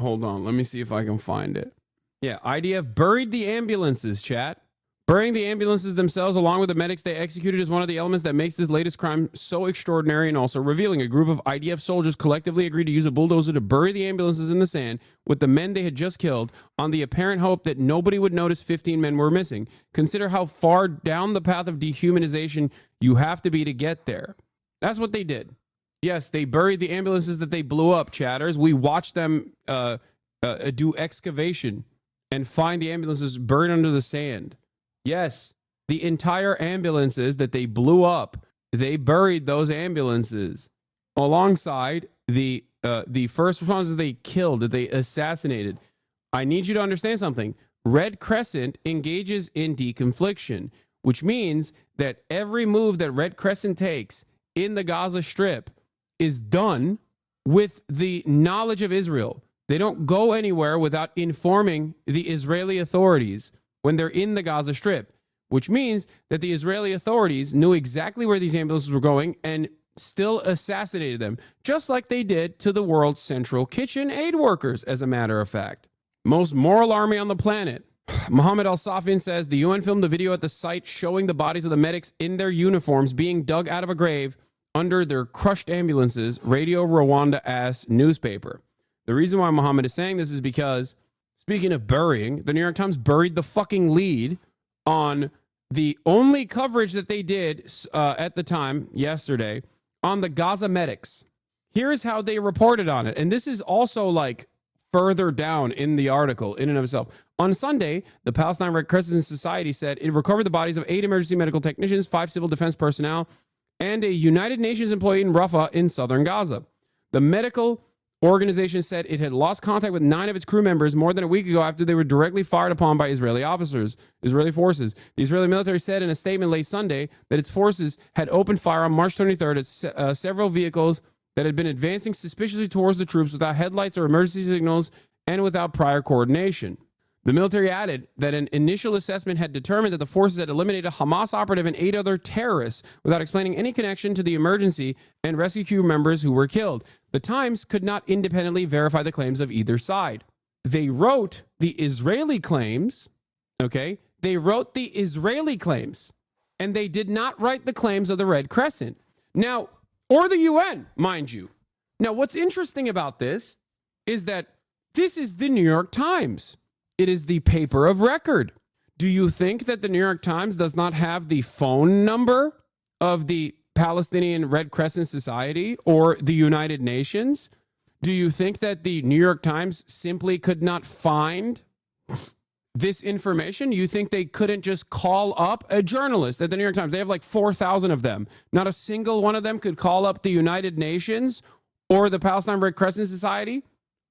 hold on, let me see if I can find it. Yeah, IDF buried the ambulances, chat. Burying the ambulances themselves along with the medics they executed is one of the elements that makes this latest crime so extraordinary and also revealing. A group of IDF soldiers collectively agreed to use a bulldozer to bury the ambulances in the sand with the men they had just killed on the apparent hope that nobody would notice 15 men were missing. Consider how far down the path of dehumanization you have to be to get there. That's what they did. Yes, they buried the ambulances that they blew up, chatters. We watched them do excavation and find the ambulances buried under the sand. Yes, the entire ambulances that they blew up, they buried those ambulances alongside the first responders they killed, that they assassinated. I need you to understand something. Red Crescent engages in deconfliction, which means that every move that Red Crescent takes in the Gaza Strip is done with the knowledge of Israel. They don't go anywhere without informing the Israeli authorities when they're in the Gaza Strip, which means that the Israeli authorities knew exactly where these ambulances were going and still assassinated them, just like they did to the World Central Kitchen aid workers, as a matter of fact. Most moral army on the planet. Mohammed Al-Safin says the UN filmed the video at the site showing the bodies of the medics in their uniforms being dug out of a grave under their crushed ambulances, Radio Rwanda-ass newspaper. The reason why Mohammed is saying this is because, speaking of burying, the New York Times buried the fucking lead on the only coverage that they did at the time, yesterday, on the Gaza medics. Here's how they reported on it. And this is also like further down in the article in and of itself. On Sunday, the Palestine Red Crescent Society said it recovered the bodies of 8 emergency medical technicians, 5 civil defense personnel, and a United Nations employee in Rafah in southern Gaza. The medical organization said it had lost contact with 9 of its crew members more than a week ago after they were directly fired upon by Israeli forces. The Israeli military said in a statement late Sunday that its forces had opened fire on March 23rd at several vehicles that had been advancing suspiciously towards the troops without headlights or emergency signals and without prior coordination. The military added that an initial assessment had determined that the forces had eliminated a Hamas operative and 8 other terrorists without explaining any connection to the emergency and rescue crew members who were killed. The Times could not independently verify the claims of either side. They wrote the Israeli claims, okay? They wrote the Israeli claims, and they did not write the claims of the Red Crescent. Now, or the UN, mind you. Now, what's interesting about this is that this is the New York Times. It is the paper of record. Do you think that the New York Times does not have the phone number of the Palestinian Red Crescent Society or the United Nations? Do you think that the New York Times simply could not find this information? You think they couldn't just call up a journalist at the New York Times? They have like 4,000 of them. Not a single one of them could call up the United Nations or the Palestine Red Crescent Society?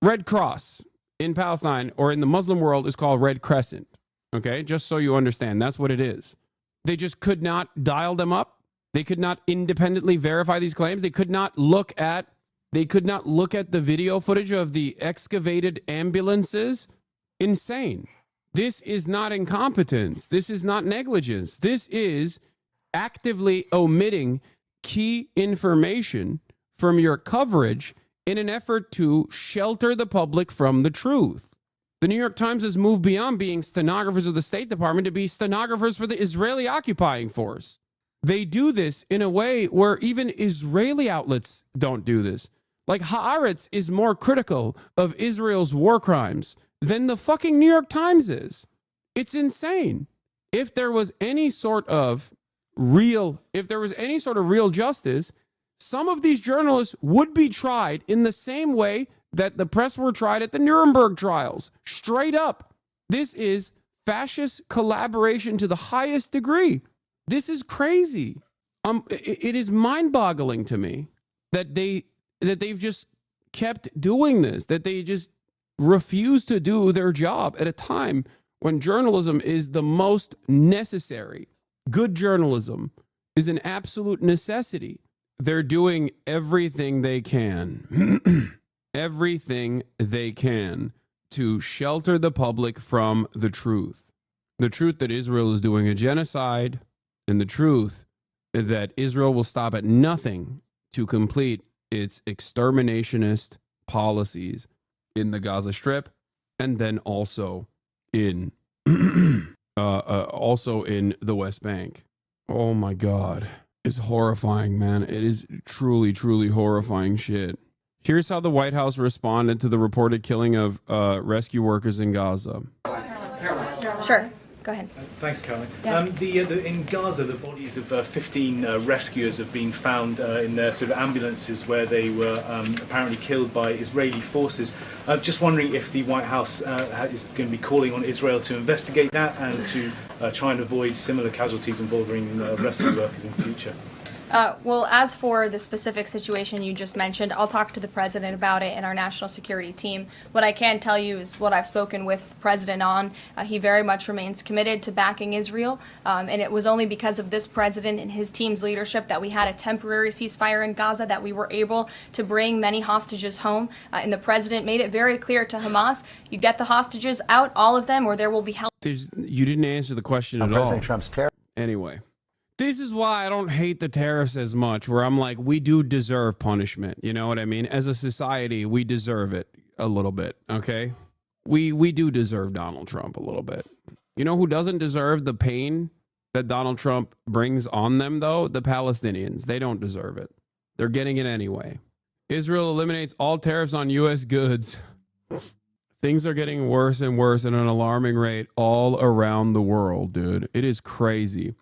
Red Cross in Palestine or in the Muslim world is called Red Crescent. Okay, just so you understand, that's what it is. They just could not dial them up. They could not independently verify these claims. They could not look at the video footage of the excavated ambulances. Insane. This is not incompetence. This is not negligence. This is actively omitting key information from your coverage in an effort to shelter the public from the truth. The New York Times has moved beyond being stenographers of the State Department to be stenographers for the Israeli occupying force. They do this in a way where even Israeli outlets don't do this. Like Haaretz is more critical of Israel's war crimes than the fucking New York Times is. It's insane. If there was any sort of real justice, some of these journalists would be tried in the same way that the press were tried at the Nuremberg trials. Straight up. This is fascist collaboration to the highest degree. This is crazy. It is mind-boggling to me that they've just kept doing this, that they just refuse to do their job at a time when journalism is the most necessary. Good journalism is an absolute necessity. They're doing everything they can, everything they can to shelter the public from the truth. The truth that Israel is doing a genocide, and the truth that Israel will stop at nothing to complete its exterminationist policies in the Gaza Strip and then also in also in the West Bank. Oh my God. It's horrifying, man. It is truly, truly horrifying shit. Here's how the White House responded to the reported killing of rescue workers in Gaza. Sure. Go ahead. Thanks, Caroline. Yeah. In Gaza, the bodies of 15 rescuers have been found in their sort of ambulances where they were apparently killed by Israeli forces. Just wondering if the White House is going to be calling on Israel to investigate that and to try and avoid similar casualties involving rescue workers in future. Well, as for the specific situation you just mentioned, I'll talk to the president about it and our national security team. What I can tell you is what I've spoken with the president on. He very much remains committed to backing Israel, and it was only because of this president and his team's leadership that we had a temporary ceasefire in Gaza, that we were able to bring many hostages home. And the president made it very clear to Hamas, you get the hostages out, all of them, or there will be hell. You didn't answer the question at all. President Trump's tariff. Anyway. This is why I don't hate the tariffs as much, where I'm like, we do deserve punishment. You know what I mean? As a society, we deserve it a little bit, okay? We do deserve Donald Trump a little bit. You know who doesn't deserve the pain that Donald Trump brings on them, though? The Palestinians. They don't deserve it. They're getting it anyway. Israel eliminates all tariffs on U.S. goods. Things are getting worse and worse at an alarming rate all around the world, dude. It is crazy.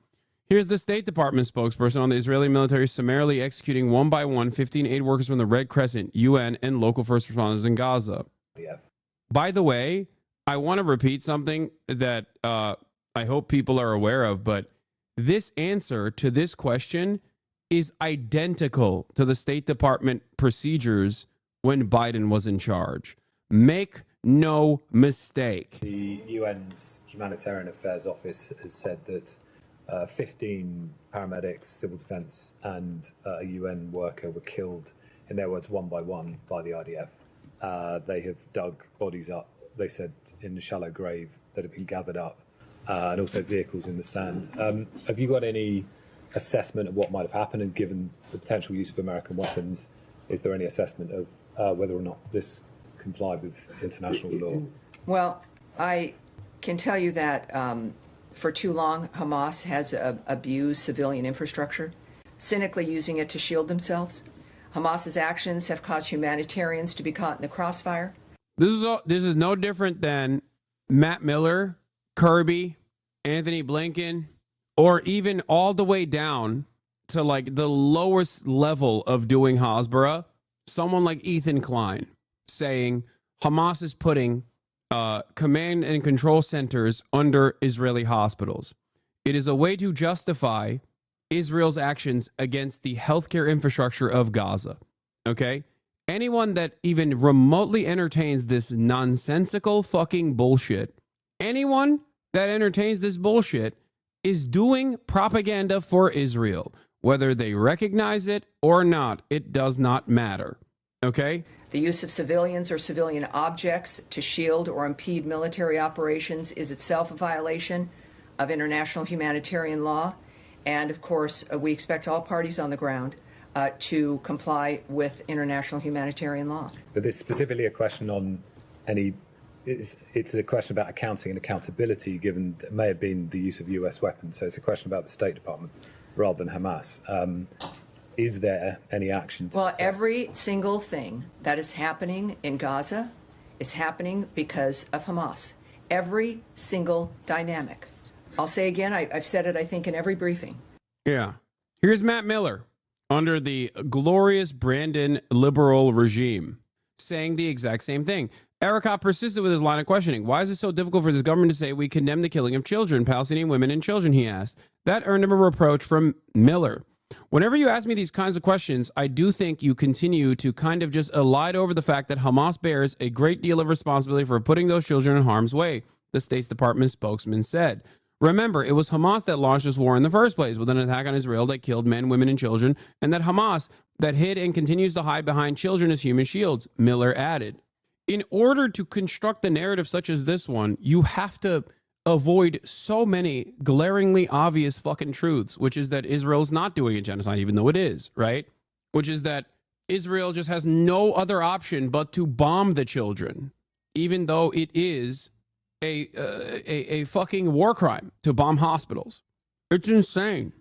Here's the State Department spokesperson on the Israeli military summarily executing one by one 15 aid workers from the Red Crescent, UN, and local first responders in Gaza. Yeah. By the way, I want to repeat something that I hope people are aware of, but this answer to this question is identical to the State Department procedures when Biden was in charge. Make no mistake. The UN's Humanitarian Affairs Office has said that 15 paramedics, civil defense, and a UN worker were killed, in their words, one by one by the IDF. They have dug bodies up, they said, in a shallow grave that have been gathered up, and also vehicles in the sand. Have you got any assessment of what might have happened, and given the potential use of American weapons, is there any assessment of whether or not this complied with international law? Well, I can tell you that for too long, Hamas has abused civilian infrastructure, cynically using it to shield themselves. Hamas's actions have caused humanitarians to be caught in the crossfire. This is no different than Matt Miller, Kirby, Anthony Blinken, or even all the way down to like the lowest level of doing Hasbara, someone like Ethan Klein saying Hamas is putting command and control centers under Israeli hospitals. It is a way to justify Israel's actions against the healthcare infrastructure of Gaza. Okay? Anyone that even remotely entertains this nonsensical fucking bullshit, anyone that entertains this bullshit is doing propaganda for Israel. Whether they recognize it or not, it does not matter. Okay? The use of civilians or civilian objects to shield or impede military operations is itself a violation of international humanitarian law. And of course, we expect all parties on the ground to comply with international humanitarian law. But this is specifically a question on it's a question about accounting and accountability, given that it may have been the use of US weapons. So it's a question about the State Department rather than Hamas. Is there any action to assess? Every single thing that is happening in Gaza is happening because of Hamas. Every single dynamic. I'll say again, I've said it, I think, in every briefing. Yeah. Here's Matt Miller under the glorious Brandon liberal regime saying the exact same thing. Ericott persisted with his line of questioning. Why is it so difficult for this government to say we condemn the killing of children, Palestinian women and children, he asked. That earned him a reproach from Miller. Whenever you ask me these kinds of questions, I do think you continue to kind of just elide over the fact that Hamas bears a great deal of responsibility for putting those children in harm's way, the State Department spokesman said. Remember, it was Hamas that launched this war in the first place with an attack on Israel that killed men, women, and children, and that Hamas that hid and continues to hide behind children as human shields, Miller added. In order to construct a narrative such as this one, you have to avoid so many glaringly obvious fucking truths, which is that Israel's not doing a genocide, even though it is, right? Which is that Israel just has no other option but to bomb the children, even though it is a fucking war crime to bomb hospitals. It's insane.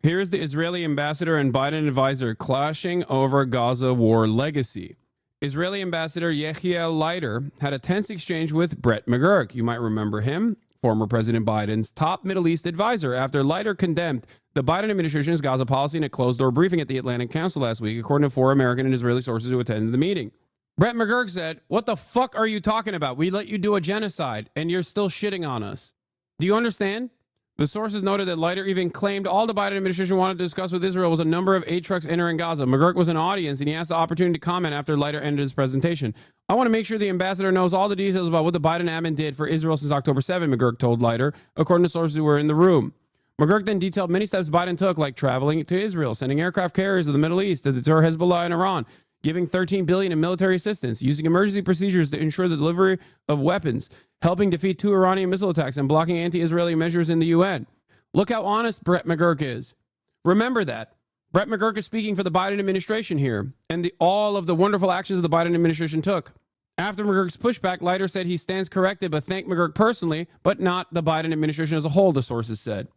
Here's the Israeli ambassador and Biden advisor clashing over Gaza war legacy. Israeli ambassador Yechiel Leiter had a tense exchange with Brett McGurk. You might remember him, former President Biden's top Middle East advisor, after Leiter condemned the Biden administration's Gaza policy in a closed-door briefing at the Atlantic Council last week, according to 4 American and Israeli sources who attended the meeting. Brett McGurk said, "What the fuck are you talking about? We let you do a genocide, and you're still shitting on us. Do you understand?" The sources noted that Leiter even claimed all the Biden administration wanted to discuss with Israel was a number of aid trucks entering Gaza. McGurk was in audience, and he asked the opportunity to comment after Leiter ended his presentation. "I want to make sure the ambassador knows all the details about what the Biden admin did for Israel since October 7, McGurk told Leiter, according to sources who were in the room. McGurk then detailed many steps Biden took, like traveling to Israel, sending aircraft carriers to the Middle East to deter Hezbollah and Iran, giving $13 billion in military assistance, using emergency procedures to ensure the delivery of weapons, helping defeat 2 Iranian missile attacks, and blocking anti-Israeli measures in the UN. Look how honest Brett McGurk is. Remember that. Brett McGurk is speaking for the Biden administration here, and all of the wonderful actions the Biden administration took. After McGurk's pushback, Leiter said he stands corrected, but thanked McGurk personally, but not the Biden administration as a whole, the sources said.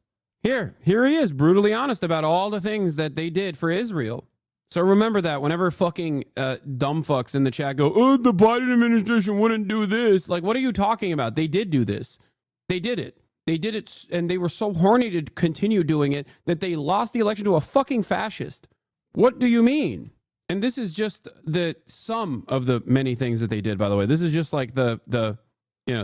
Here he is, brutally honest about all the things that they did for Israel. So remember that whenever fucking dumb fucks in the chat go, "Oh, the Biden administration wouldn't do this." Like, what are you talking about? They did do this. They did it. They did it, and they were so horny to continue doing it that they lost the election to a fucking fascist. What do you mean? And this is just the sum of the many things that they did, by the way. This is just like the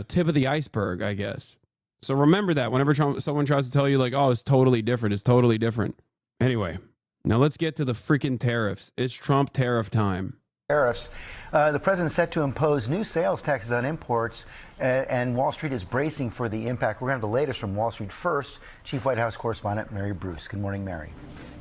tip of the iceberg, I guess. So remember that whenever someone tries to tell you, like, "Oh, it's totally different. It's totally different." Anyway, now let's get to the freaking tariffs. It's Trump tariff time. Tariffs. The president's set to impose new sales taxes on imports, and Wall Street is bracing for the impact. We're going to have the latest from Wall Street first. Chief White House correspondent Mary Bruce. Good morning, Mary.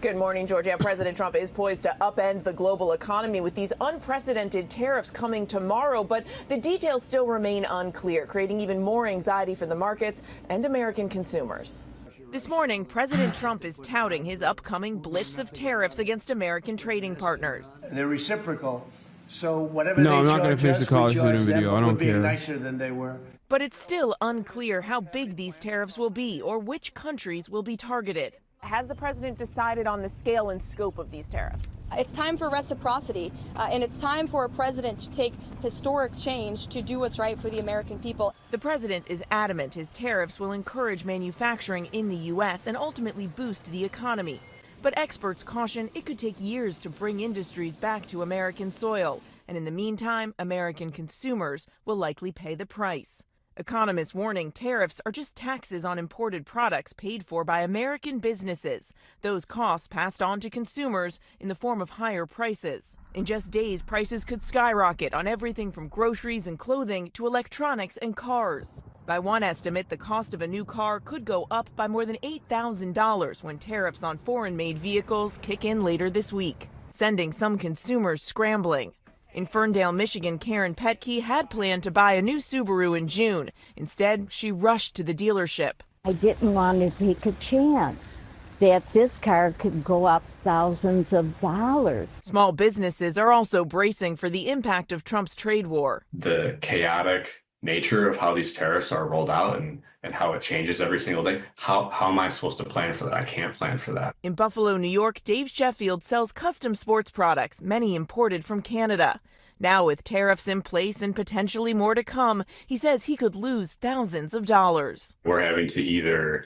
Good morning, Georgia. President Trump is poised to upend the global economy with these unprecedented tariffs coming tomorrow, but the details still remain unclear, creating even more anxiety for the markets and American consumers. This morning, President Trump is touting his upcoming blitz of tariffs against American trading partners. They're reciprocal, so whatever No, they I'm not going to charge finish us, the college we charge student them, video. but I don't we're being care. nicer than they were. But it's still unclear how big these tariffs will be or which countries will be targeted. Has the president decided on the scale and scope of these tariffs? It's time for reciprocity, and it's time for a president to take historic change to do what's right for the American people. The president is adamant his tariffs will encourage manufacturing in the U.S. and ultimately boost the economy. But experts caution it could take years to bring industries back to American soil. And in the meantime, American consumers will likely pay the price. Economists warning tariffs are just taxes on imported products paid for by American businesses. Those costs passed on to consumers in the form of higher prices. In just days, prices could skyrocket on everything from groceries and clothing to electronics and cars. By one estimate, the cost of a new car could go up by more than $8,000 when tariffs on foreign-made vehicles kick in later this week, sending some consumers scrambling. In Ferndale, Michigan, Karen Petke had planned to buy a new Subaru in June. Instead, she rushed to the dealership. I didn't want to take a chance that this car could go up thousands of dollars. Small businesses are also bracing for the impact of Trump's trade war. The chaotic nature of how these tariffs are rolled out and how it changes every single day. How am I supposed to plan for that? I can't plan for that. In Buffalo, New York, Dave Sheffield sells custom sports products, many imported from Canada. Now with tariffs in place and potentially more to come, he says he could lose thousands of dollars. We're having to either,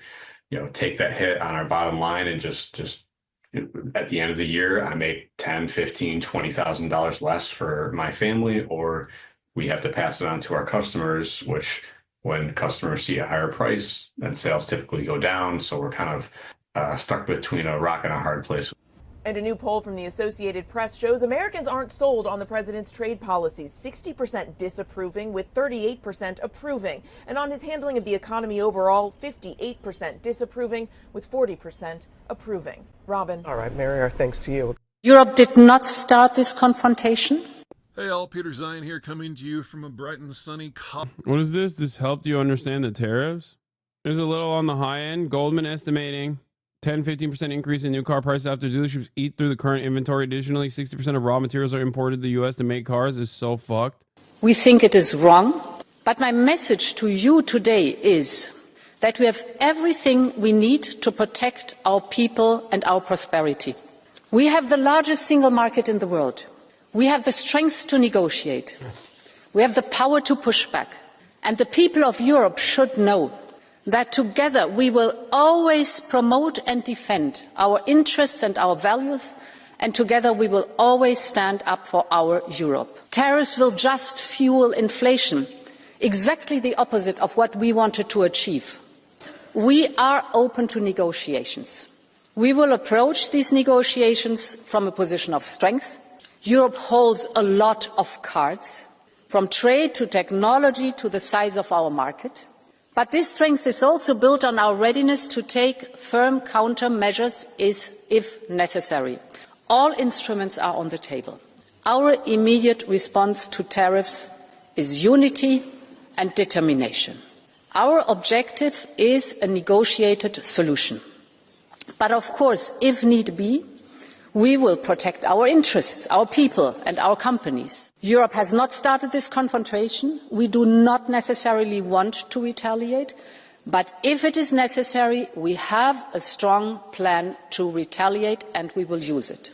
take that hit on our bottom line and just at the end of the year, I make $10,000, $15,000, $20,000 less for my family, or we have to pass it on to our customers, which when customers see a higher price, then sales typically go down. So we're kind of stuck between a rock and a hard place. And a new poll from the Associated Press shows Americans aren't sold on the president's trade policies, 60% disapproving with 38% approving. And on his handling of the economy overall, 58% disapproving with 40% approving. Robin. All right, Mary, our thanks to you. Europe did not start this confrontation. Hey all, Peter Zion here, coming to you from a bright and sunny What is this? This helped you understand the tariffs? There's a little on the high end. Goldman estimating 10-15% increase in new car prices after dealerships eat through the current inventory. Additionally, 60% of raw materials are imported to the U.S. to make cars is so fucked. We think it is wrong, But my message to you today is that we have everything we need to protect our people and our prosperity. We have the largest single market in the world. We have the strength to negotiate. We have the power to push back. And the people of Europe should know that together we will always promote and defend our interests and our values, and together we will always stand up for our Europe. Tariffs will just fuel inflation, exactly the opposite of what we wanted to achieve. We are open to negotiations. We will approach these negotiations from a position of strength. Europe holds a lot of cards, from trade to technology to the size of our market. But this strength is also built on our readiness to take firm countermeasures if necessary. All instruments are on the table. Our immediate response to tariffs is unity and determination. Our objective is a negotiated solution. But of course, if need be, we will protect our interests, our people and our companies. Europe has not started this confrontation. We do not necessarily want to retaliate. But if it is necessary, we have a strong plan to retaliate and we will use it.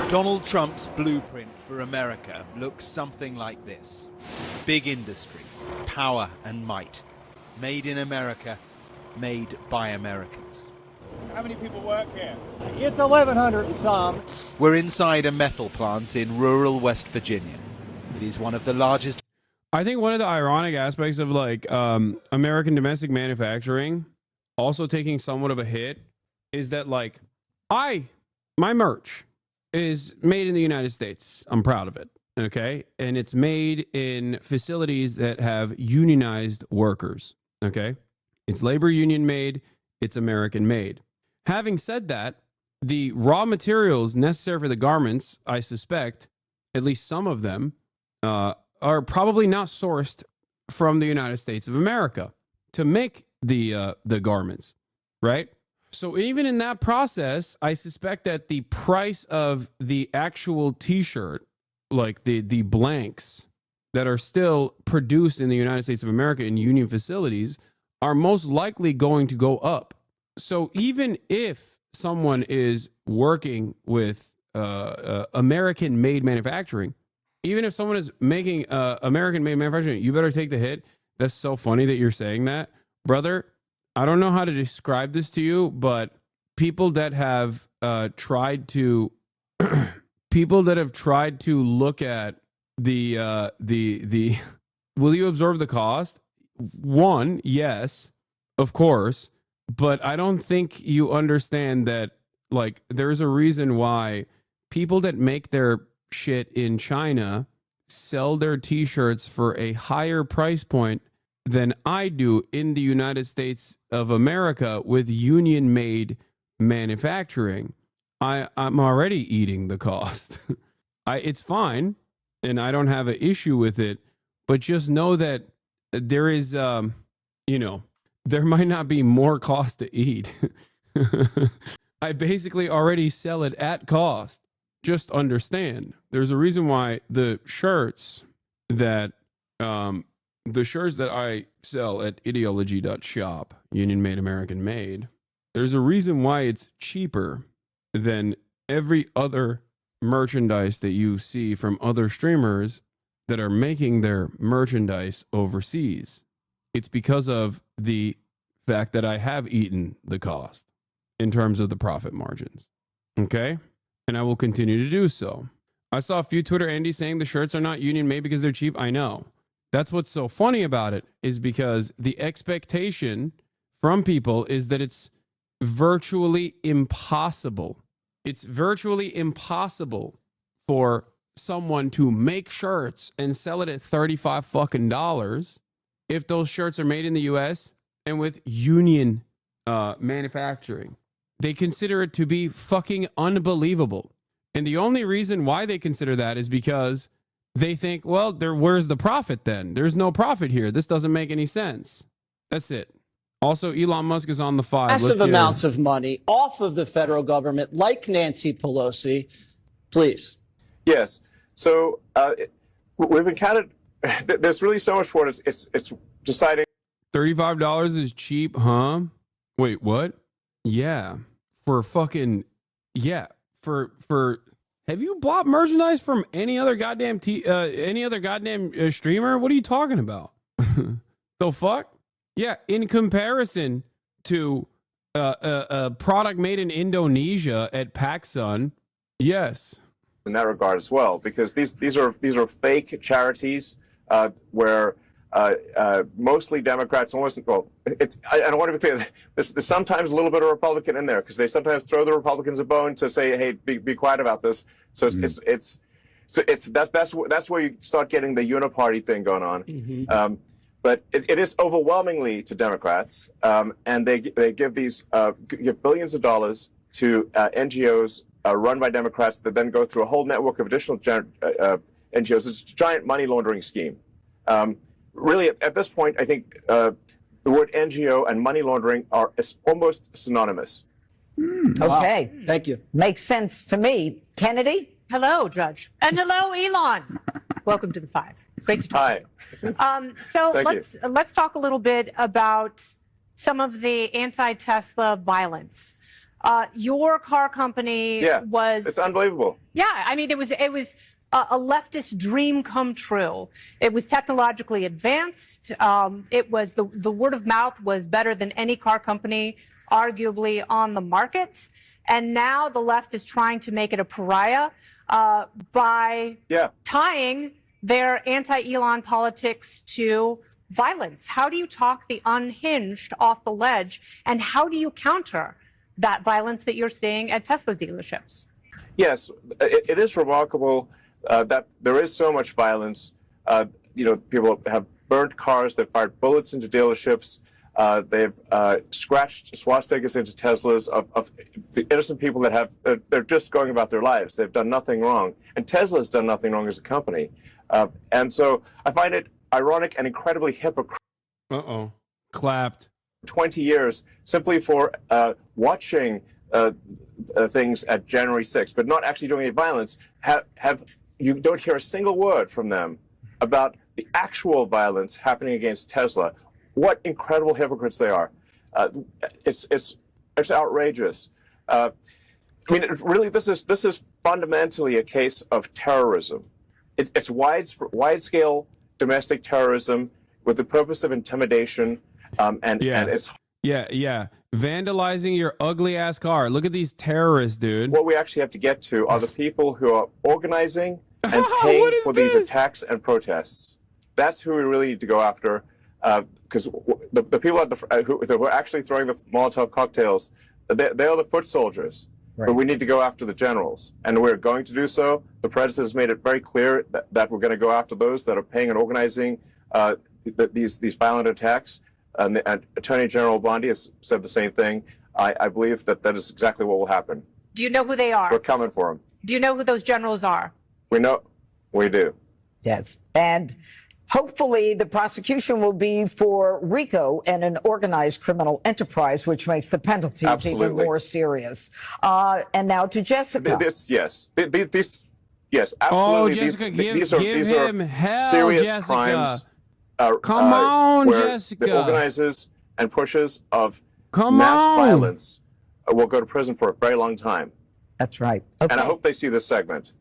Donald Trump's blueprint for America looks something like this. Big industry, power and might. Made in America, made by Americans. How many people work here? It's 1,100 and some. We're inside a metal plant in rural West Virginia. It is one of the largest. I think one of the ironic aspects of like American domestic manufacturing also taking somewhat of a hit is that like my merch is made in the United States. I'm proud of it. Okay. And it's made in facilities that have unionized workers. Okay. It's labor union made. It's American made. Having said that, the raw materials necessary for the garments, I suspect, at least some of them, are probably not sourced from the United States of America to make the garments, right? So even in that process, I suspect that the price of the actual T-shirt, like the blanks that are still produced in the United States of America in union facilities, are most likely going to go up. So even if someone is working with American-made manufacturing, even if someone is making American-made manufacturing, you better take the hit. That's so funny that you're saying that, brother. I don't know how to describe this to you, but people that have tried to look at the will you absorb the cost? One, yes, of course, but I don't think you understand that like there's a reason why people that make their shit in China sell their t-shirts for a higher price point than I do in the United States of America with union-made manufacturing. I'm already eating the cost. It's fine, and I don't have an issue with it, but just know that there is, there might not be more cost to eat. I basically already sell it at cost. Just understand, there's a reason why the shirts that I sell at ideology.shop, Union Made, American Made, there's a reason why it's cheaper than every other merchandise that you see from other streamers that are making their merchandise overseas. It's because of the fact that I have eaten the cost in terms of the profit margins. Okay? And I will continue to do so. I saw a few Twitter Andies saying the shirts are not union made because they're cheap. I know. That's what's so funny about it, is because the expectation from people is that it's virtually impossible. It's virtually impossible for someone to make shirts and sell it at $35 fucking dollars if those shirts are made in the US and with union manufacturing. They consider it to be fucking unbelievable. And the only reason why they consider that is because they think, well, where's the profit then? There's no profit here. This doesn't make any sense. That's it. Also, Elon Musk is on the 5. Massive amounts of money off of the federal government, like Nancy Pelosi. Please. Yes. So we've encountered there's really so much for it. It's deciding. $35 is cheap, huh? Wait, what? Yeah. For fucking, yeah. For have you bought merchandise from any other goddamn streamer? What are you talking about? The fuck? Yeah, in comparison to a product made in Indonesia at PacSun, yes. In that regard as well, because these are fake charities where mostly Democrats, almost, well, I don't want to be clear. There's sometimes a little bit of Republican in there because they sometimes throw the Republicans a bone to say, hey, be quiet about this. So that's where you start getting the uniparty thing going on. But it is overwhelmingly to Democrats, and they give give billions of dollars to NGOs run by Democrats that then go through a whole network of additional NGOs. It's a giant money laundering scheme. Really, at this point, I think the word NGO and money laundering are almost synonymous. Okay. Thank you. Makes sense to me. Kennedy? Hello, Judge. And hello, Elon. Welcome to the Five. Great to talk to you. So let's talk a little bit about some of the anti-Tesla violence. Your car company was... It's unbelievable. Yeah, I mean, it was a leftist dream come true. It was technologically advanced. It was the word of mouth was better than any car company, arguably, on the market. And now the left is trying to make it a pariah by tying their anti-Elon politics to violence. How do you talk the unhinged off the ledge, and how do you counter that violence that you're seeing at Tesla dealerships? Yes, it is remarkable that there is so much violence. People have burnt cars, they've fired bullets into dealerships, they've scratched swastikas into Teslas of the innocent people that they're just going about their lives. They've done nothing wrong. And Tesla's done nothing wrong as a company. And so I find it ironic and incredibly hypocritical. Clapped. 20 years simply for watching things at January 6th, but not actually doing any violence. You don't hear a single word from them about the actual violence happening against Tesla. What incredible hypocrites they are. It's outrageous. I mean, really, this is fundamentally a case of terrorism. It's wide-scale domestic terrorism with the purpose of intimidation, and it's vandalizing your ugly ass car. Look at these terrorists, dude. What we actually have to get to are the people who are organizing and paying for these attacks and protests. That's who we really need to go after, because the people who are actually throwing the Molotov cocktails, they are the foot soldiers. Right. But we need to go after the generals, and we're going to do so. The president has made it very clear that we're going to go after those that are paying and organizing these violent attacks. And Attorney General Bondi has said the same thing. I believe that is exactly what will happen. Do you know who they are? We're coming for them. Do you know who those generals are? We know. We do. Yes. And hopefully the prosecution will be for RICO and an organized criminal enterprise, which makes the penalties even more serious. And now to Jessica. Yes, absolutely. Jessica, these give him are hell, serious Jessica. crimes. Come on, where Jessica. The organizers and pushers of mass violence will go to prison for a very long time. That's right. Okay. And I hope they see this segment.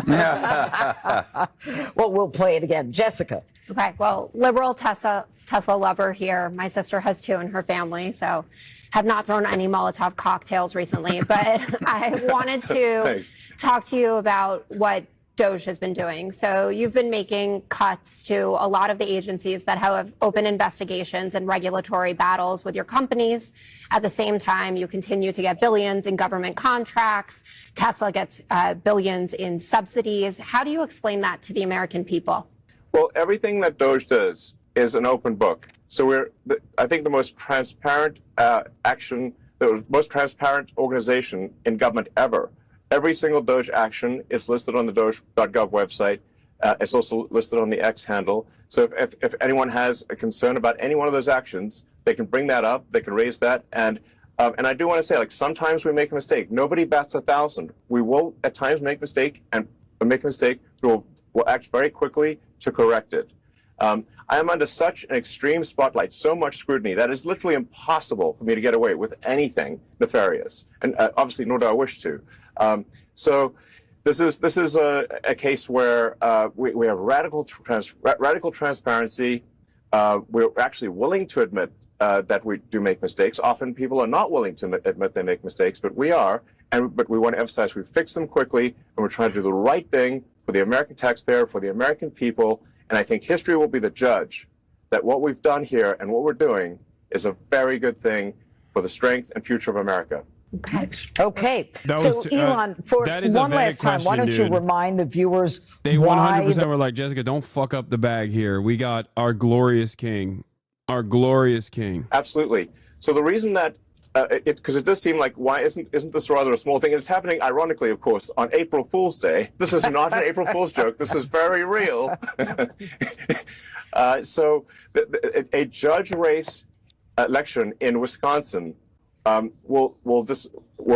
Well, we'll play it again. Jessica. Okay, well, liberal Tesla lover here. My sister has two in her family, so have not thrown any Molotov cocktails recently. But I wanted to talk to you about what DOJ has been doing. So you've been making cuts to a lot of the agencies that have open investigations and regulatory battles with your companies. At the same time, you continue to get billions in government contracts. Tesla gets billions in subsidies. How do you explain that to the American people? Well, everything that DOJ does is an open book. So I think the most transparent the most transparent organization in government ever. Every single DOJ action is listed on the DOJ.gov website. It's also listed on the X handle. So if anyone has a concern about any one of those actions, they can bring that up. They can raise that. And I do want to say, sometimes we make a mistake. Nobody bats 1,000. We will at times make a mistake, and we'll act very quickly to correct it. I am under such an extreme spotlight, so much scrutiny, that it's literally impossible for me to get away with anything nefarious. And obviously, nor do I wish to. So this is a case where we have radical transparency. We're actually willing to admit that we do make mistakes. Often people are not willing to admit they make mistakes, but we are. But we want to emphasize we fix them quickly, and we're trying to do the right thing for the American taxpayer, for the American people. And I think history will be the judge that what we've done here and what we're doing is a very good thing for the strength and future of America. Okay. So, Elon, for one last time, why don't you remind the viewers They 100% were like, Jessica, don't fuck up the bag here. We got our glorious king. Our glorious king. Absolutely. So the reason that because it does seem like, why isn't this rather a small thing? And it's happening, ironically, of course, on April Fool's Day. This is not an April Fool's joke. This is very real. So a judge race election in Wisconsin will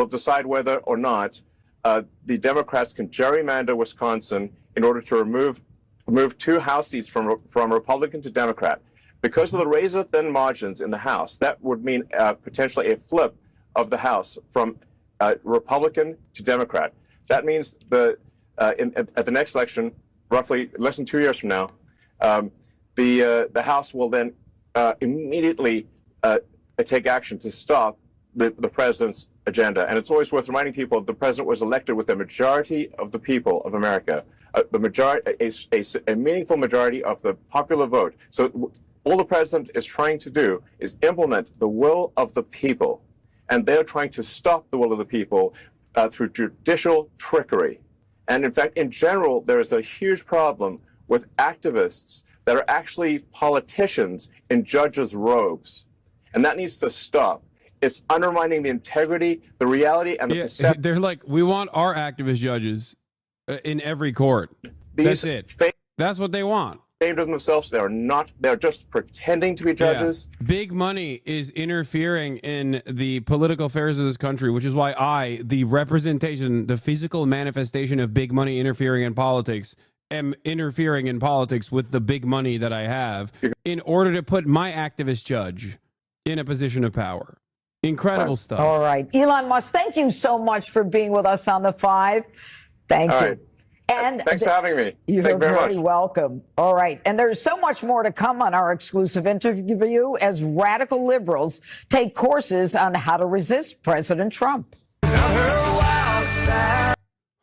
decide whether or not the Democrats can gerrymander Wisconsin in order to remove 2 House seats from Republican to Democrat. Because of the razor-thin margins in the House, that would mean potentially a flip of the House from Republican to Democrat. That means at the next election, roughly less than 2 years from now, the House will then immediately take action to stop the president's agenda. And it's always worth reminding people the president was elected with a majority of the people of America, a meaningful majority of the popular vote. So all the president is trying to do is implement the will of the people, and they're trying to stop the will of the people through judicial trickery. And in fact, in general, there is a huge problem with activists that are actually politicians in judges' robes, and that needs to stop. It's undermining the integrity, the reality, and the perception. They're like, we want our activist judges in every court. That's it. That's what they want. Of themselves, they're just pretending to be judges. Yeah. Big money is interfering in the political affairs of this country, which is why the representation, the physical manifestation of big money interfering in politics, am interfering in politics with the big money that I have in order to put my activist judge in a position of power. Incredible stuff. All right. Elon Musk, thank you so much for being with us on The Five. Thank you. Right. And thanks for having me. You're very welcome. All right. And there's so much more to come on our exclusive interview as radical liberals take courses on how to resist President Trump.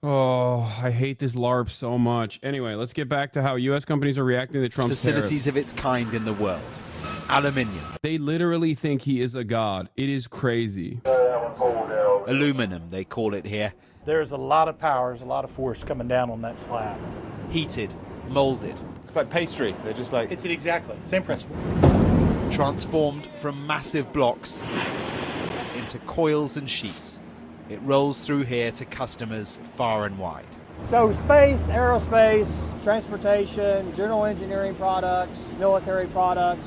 Oh, I hate this LARP so much. Anyway, let's get back to how U.S. companies are reacting to Trump's Facilities tariffs. of its kind in the world. Aluminium. They literally think he is a god. It is crazy. Aluminum, they call it here. There's a lot of power, there's a lot of force coming down on that slab. Heated, molded. It's like pastry. They're just like... It's exactly same principle. Transformed from massive blocks into coils and sheets. It rolls through here to customers far and wide. So space, aerospace, transportation, general engineering products, military products.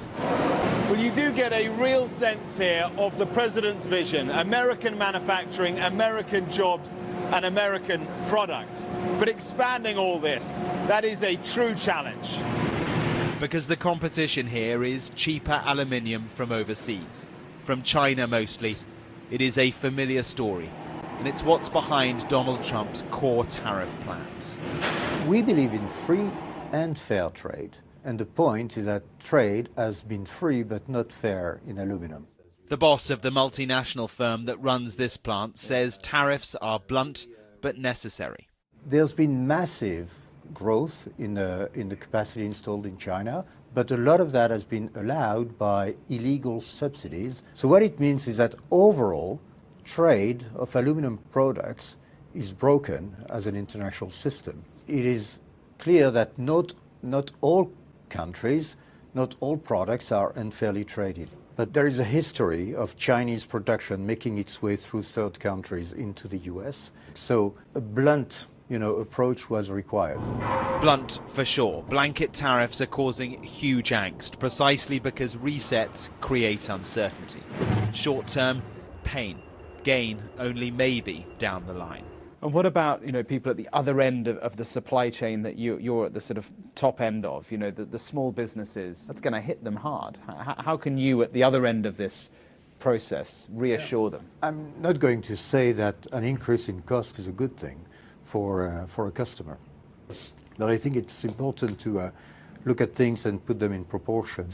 Well, you do get a real sense here of the president's vision. American manufacturing, American jobs, and American products. But expanding all this, that is a true challenge. Because the competition here is cheaper aluminium from overseas. From China mostly. It is a familiar story. And it's what's behind Donald Trump's core tariff plans. We believe in free and fair trade. And the point is that trade has been free but not fair in aluminum. The boss of the multinational firm that runs this plant says tariffs are blunt but necessary. There's been massive growth in the capacity installed in China, but a lot of that has been allowed by illegal subsidies. So what it means is that overall, trade of aluminum products is broken as an international system. It is clear that not all countries, not all products are unfairly traded. But there is a history of Chinese production making its way through third countries into the US. So a blunt, approach was required. Blunt for sure. Blanket tariffs are causing huge angst, precisely because resets create uncertainty. Short-term pain. Gain only maybe down the line. And what about, people at the other end of the supply chain that you're at the sort of top end of, the small businesses? That's going to hit them hard. How can you, at the other end of this process, reassure them? I'm not going to say that an increase in cost is a good thing for a customer. But I think it's important to look at things and put them in proportion.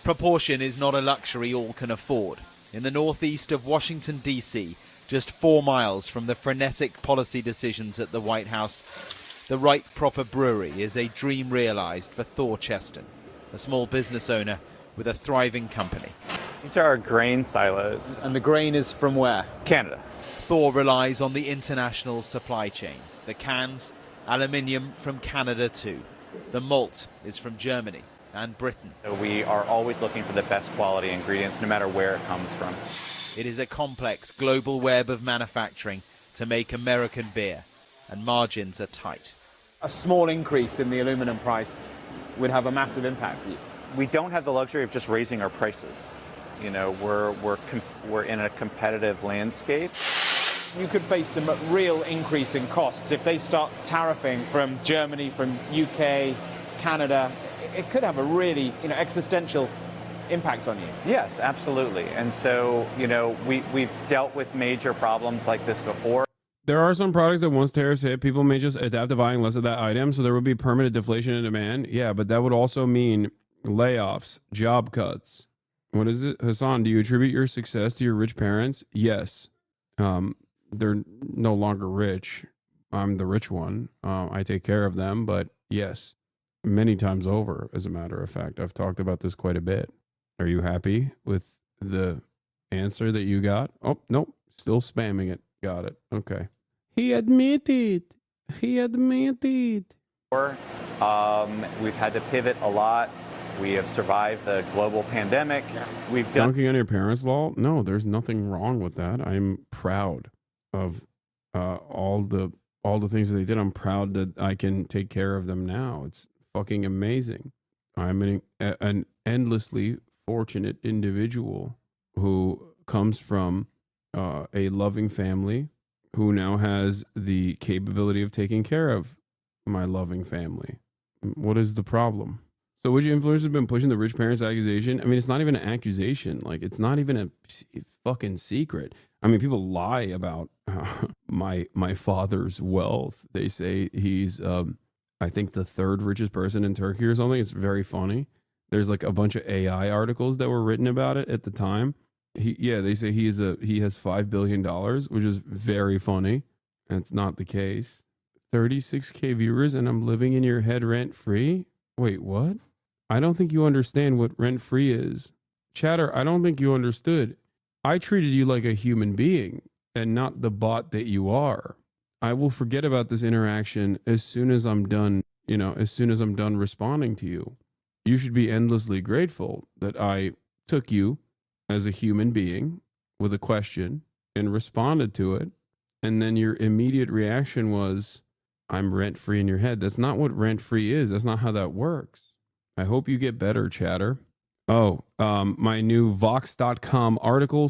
Proportion is not a luxury all can afford. In the northeast of Washington, D.C., just 4 miles from the frenetic policy decisions at the White House, the Right Proper Brewery is a dream realized for Thor Cheston, a small business owner with a thriving company. These are our grain silos. And the grain is from where? Canada. Thor relies on the international supply chain. The cans, aluminium from Canada too. The malt is from Germany and Britain. So we are always looking for the best quality ingredients, no matter where it comes from. It is a complex global web of manufacturing to make American beer, and margins are tight. A small increase in the aluminum price would have a massive impact for you. We don't have the luxury of just raising our prices. We're in a competitive landscape. You could face some real increase in costs if they start tariffing from Germany, from UK, Canada. It could have a really, existential impact on you. Yes, absolutely. And so, we've dealt with major problems like this before. There are some products that once tariffs hit, people may just adapt to buying less of that item, so there would be permanent deflation in demand. Yeah, but that would also mean layoffs, job cuts. What is it? Hasan, do you attribute your success to your rich parents? Yes. They're no longer rich. I'm the rich one. I take care of them, but yes, many times over, as a matter of fact. I've talked about this quite a bit. Are you happy with the answer that you got? Oh, nope. Still spamming it. Got it. Okay. He admitted. We've had to pivot a lot. We have survived the global pandemic. We've done dunking on your parents' law? No, there's nothing wrong with that. I'm proud of all the things that they did. I'm proud that I can take care of them now. It's fucking amazing. I'm an endlessly fortunate individual who comes from a loving family who now has the capability of taking care of my loving family. What is the problem? So which influencers have been pushing the rich parents accusation? I mean, it's not even an accusation. Like, it's not even a fucking secret. I mean, people lie about my father's wealth. They say he's, I think, the third richest person in Turkey or something. It's very funny. There's like a bunch of AI articles that were written about it at the time. They say he has $5 billion, which is very funny. That's not the case. 36K viewers and I'm living in your head rent free? Wait, what? I don't think you understand what rent free is. Chatter, I don't think you understood. I treated you like a human being and not the bot that you are. I will forget about this interaction as soon as I'm done, as soon as I'm done responding to you. You should be endlessly grateful that I took you as a human being with a question and responded to it. And then your immediate reaction was, I'm rent free in your head. That's not what rent free is. That's not how that works. I hope you get better, Chatter. Oh, my new Vox.com article /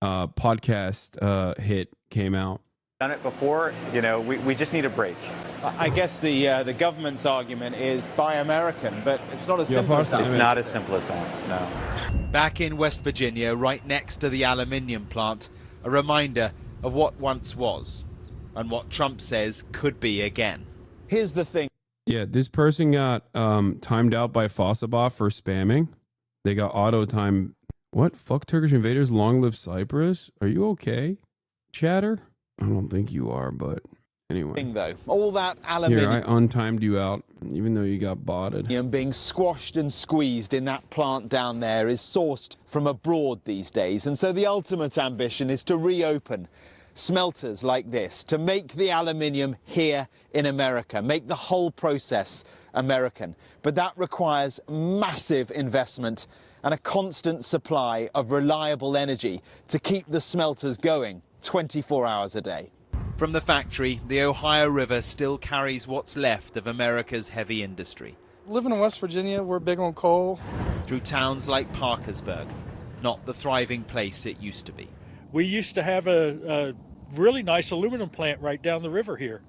podcast hit came out. Done it before, we just need a break. I guess the government's argument is buy American, but it's not as simple as that. It's not as simple as that, no. Back in West Virginia, right next to the aluminium plant, a reminder of what once was and what Trump says could be again. Here's the thing. Yeah, this person got timed out by Fossabot for spamming. They got auto time. What? Fuck Turkish invaders, long live Cyprus? Are you okay, Chatter? I don't think you are, but anyway. Though, all that aluminium. Here, I untimed you out, even though you got botted. Being squashed and squeezed in that plant down there is sourced from abroad these days. And so the ultimate ambition is to reopen smelters like this, to make the aluminium here in America, make the whole process American. But that requires massive investment and a constant supply of reliable energy to keep the smelters going 24 hours a day. From the factory, the Ohio River still carries what's left of America's heavy industry. Living in West Virginia, we're big on coal. Through towns like Parkersburg, not the thriving place it used to be. We used to have the really nice aluminum plant right down the river here,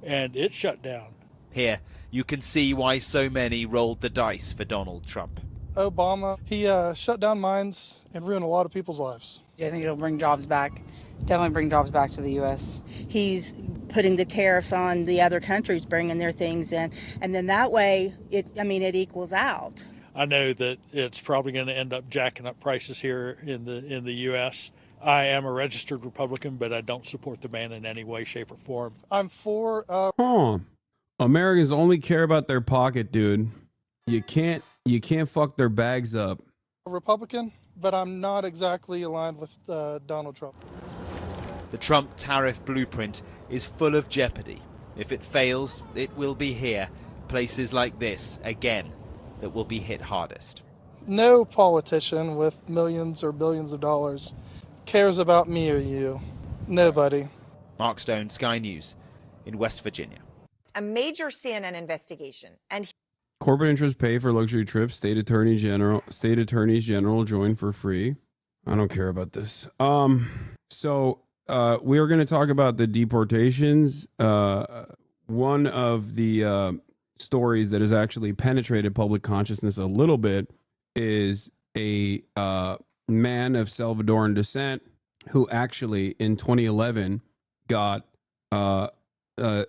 and it shut down. Here, you can see why so many rolled the dice for Donald Trump. Obama, he shut down mines and ruined a lot of people's lives. I think it'll bring jobs back. Definitely bring jobs back to the U.S. He's putting the tariffs on the other countries, bringing their things in, and then that way, it equals out. I know that it's probably going to end up jacking up prices here in the U.S. I am a registered Republican, but I don't support the man in any way, shape, or form. I'm for. Americans only care about their pocket, dude. You can't fuck their bags up. A Republican, but I'm not exactly aligned with Donald Trump. The Trump tariff blueprint is full of jeopardy. If it fails, it will be here, places like this, again, that will be hit hardest. No politician with millions or billions of dollars cares about me or you. Nobody. Mark Stone, Sky News, in West Virginia. A major CNN investigation and Corporate interests pay for luxury trips. State attorneys general join for free. I don't care about this. So we are going to talk about the deportations. One of the stories that has actually penetrated public consciousness a little bit is a man of Salvadoran descent who actually in 2011 got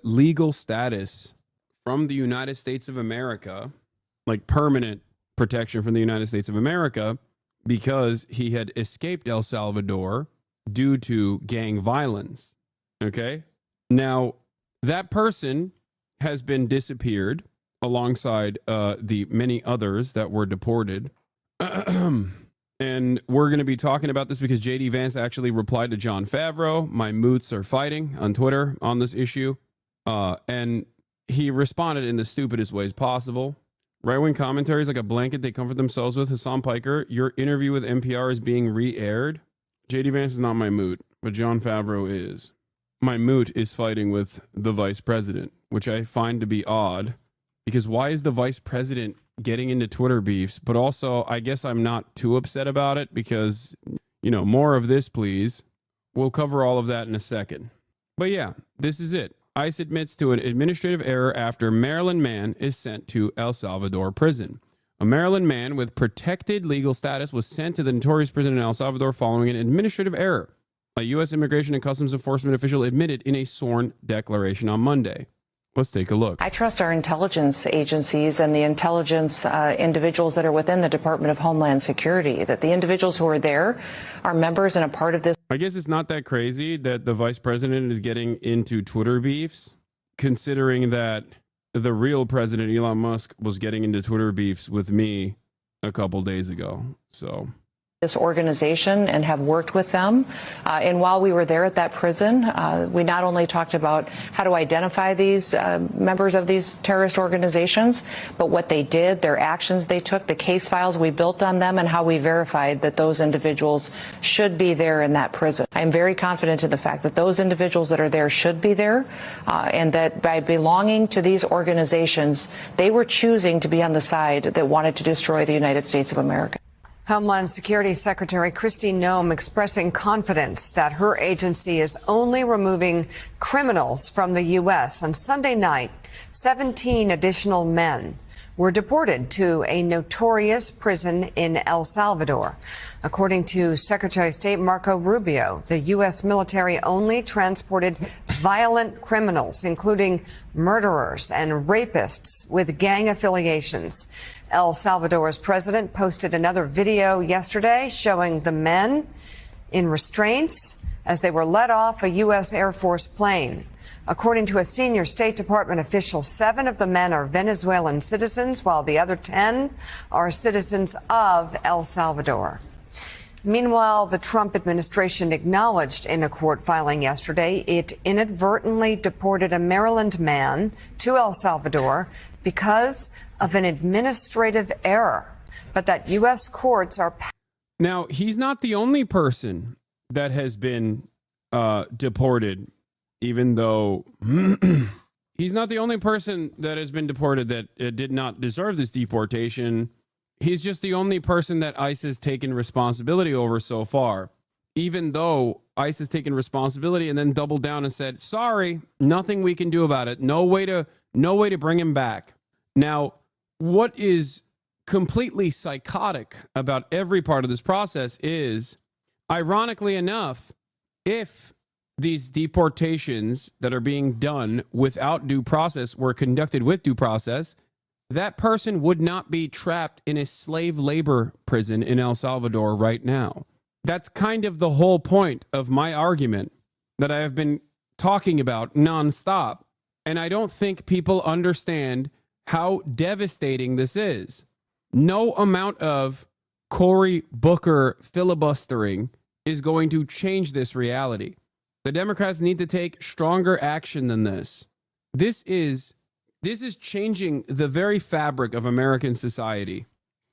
legal status from the United States of America, like permanent protection from the United States of America, because he had escaped El Salvador due to gang violence. Okay? Now, that person has been disappeared alongside the many others that were deported. And we're going to be talking about this because J.D. Vance actually replied to Jon Favreau. My moots are fighting on Twitter on this issue. And he responded in the stupidest ways possible. Right-wing commentaries like a blanket they comfort themselves with. Hassan Piker, your interview with NPR is being re-aired. J.D. Vance is not my moot, but Jon Favreau is. My moot is fighting with the vice president, which I find to be odd, because why is the vice president getting into Twitter beefs? But also, I guess I'm not too upset about it because, more of this, please. We'll cover all of that in a second. But yeah, this is it. ICE admits to an administrative error after Maryland man is sent to El Salvador prison. A Maryland man with protected legal status was sent to the notorious prison in El Salvador following an administrative error. A U.S. Immigration and Customs Enforcement official admitted in a sworn declaration on Monday. Let's take a look. I trust our intelligence agencies and the intelligence individuals that are within the Department of Homeland Security, that the individuals who are there are members and a part of this. I guess it's not that crazy that the vice president is getting into Twitter beefs, considering that the real president, Elon Musk, was getting into Twitter beefs with me a couple days ago. So this organization and have worked with them. And while we were there at that prison, we not only talked about how to identify these members of these terrorist organizations, but what they did, their actions they took, the case files we built on them, and how we verified that those individuals should be there in that prison. I'm very confident in the fact that those individuals that are there should be there, and that by belonging to these organizations, they were choosing to be on the side that wanted to destroy the United States of America. Homeland Security Secretary Kristi Noem expressing confidence that her agency is only removing criminals from the U.S. On Sunday night, 17 additional men were deported to a notorious prison in El Salvador. According to Secretary of State Marco Rubio, the U.S. military only transported violent criminals, including murderers and rapists with gang affiliations. El Salvador's president posted another video yesterday showing the men in restraints as they were let off a U.S. Air Force plane. According to a senior State Department official, 7 of the men are Venezuelan citizens, while the other 10 are citizens of El Salvador. Meanwhile, the Trump administration acknowledged in a court filing yesterday it inadvertently deported a Maryland man to El Salvador because of an administrative error, but that U.S. courts are... Now, he's not the only person that has been deported, even though he's not the only person that has been deported that did not deserve this deportation. He's just the only person that ICE has taken responsibility over so far, even though ICE has taken responsibility and then doubled down and said, sorry, nothing we can do about it. No way to bring him back. Now, what is completely psychotic about every part of this process is, ironically enough, if these deportations that are being done without due process were conducted with due process, that person would not be trapped in a slave labor prison in El Salvador right now. That's kind of the whole point of my argument that I have been talking about nonstop. And I don't think people understand how devastating this is. No amount of Cory Booker filibustering is going to change this reality. The Democrats need to take stronger action than this. This is changing the very fabric of American society.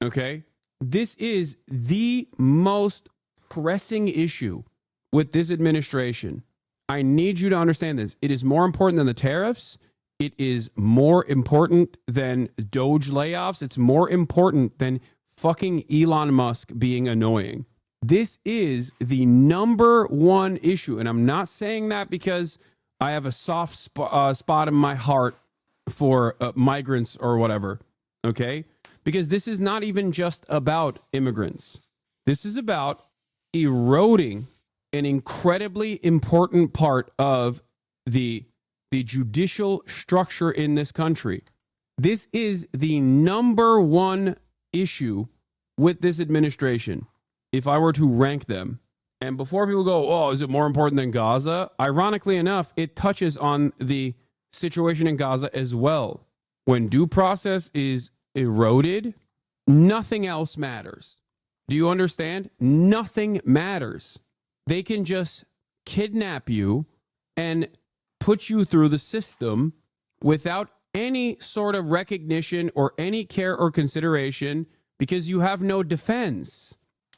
Okay? This is the most pressing issue with this administration. I need you to understand this. It is more important than the tariffs. It is more important than Doge layoffs. It's more important than fucking Elon Musk being annoying. This is the number one issue. And I'm not saying that because I have a soft spot in my heart for migrants or whatever. Okay? Because this is not even just about immigrants. This is about eroding an incredibly important part of the judicial structure in this country. This is the number one issue with this administration, if I were to rank them. And before people go, oh, is it more important than Gaza? Ironically enough, it touches on the situation in Gaza as well. When due process is eroded, nothing else matters. Do you understand? Nothing matters. They can just kidnap you and put you through the system without any sort of recognition or any care or consideration because you have no defense.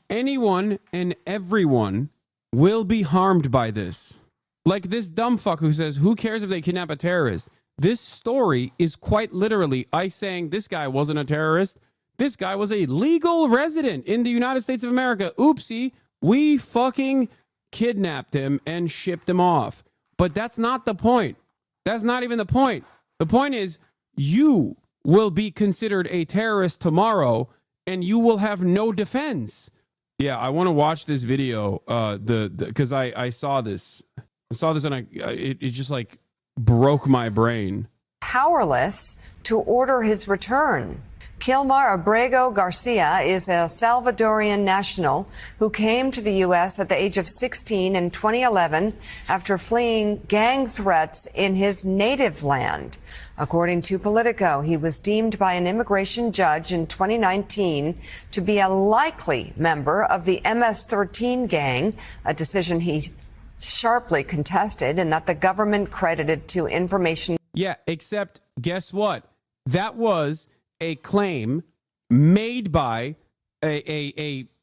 Anyone and everyone will be harmed by this. Like this dumb fuck who says, who cares if they kidnap a terrorist? This story is quite literally ICE saying this guy wasn't a terrorist. This guy was a legal resident in the United States of America. Oopsie, we fucking kidnapped him and shipped him off. But that's not the point. That's not even the point. The point is you will be considered a terrorist tomorrow and you will have no defense. Yeah, I want to watch this video because I saw this. I saw this and it just like broke my brain. Powerless to order his return. Kilmar Abrego Garcia is a Salvadorian national who came to the U.S. at the age of 16 in 2011 after fleeing gang threats in his native land. According to Politico, he was deemed by an immigration judge in 2019 to be a likely member of the MS-13 gang, a decision he sharply contested and that the government credited to information. Yeah, except guess what? That was a claim made by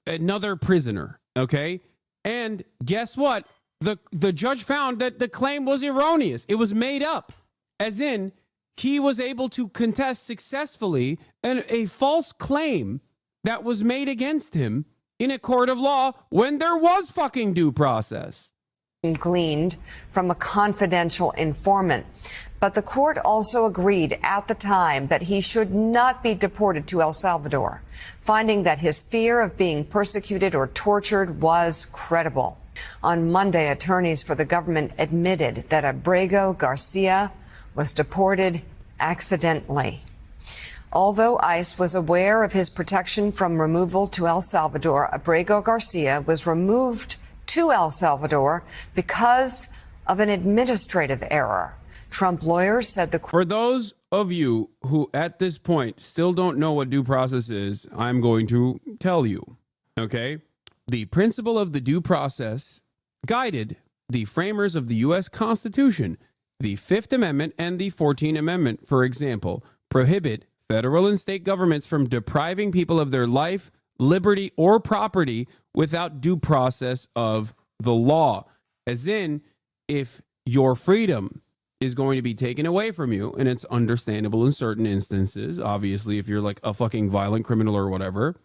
another prisoner, okay? And guess what? The judge found that the claim was erroneous. It was made up. As in, he was able to contest successfully a false claim that was made against him in a court of law when there was fucking due process. Gleaned from a confidential informant. But the court also agreed at the time that he should not be deported to El Salvador, finding that his fear of being persecuted or tortured was credible. On Monday, attorneys for the government admitted that Abrego Garcia was deported accidentally. Although ICE was aware of his protection from removal to El Salvador, Abrego Garcia was removed to El Salvador because of an administrative error. Trump lawyers said For those of you who at this point still don't know what due process is, I'm going to tell you, okay? The principle of the due process guided the framers of the U.S. Constitution. The Fifth Amendment and the 14th Amendment, for example, prohibit federal and state governments from depriving people of their life, liberty, or property without due process of the law. As in, if your freedom is going to be taken away from you, and it's understandable in certain instances, obviously, if you're like a fucking violent criminal or whatever,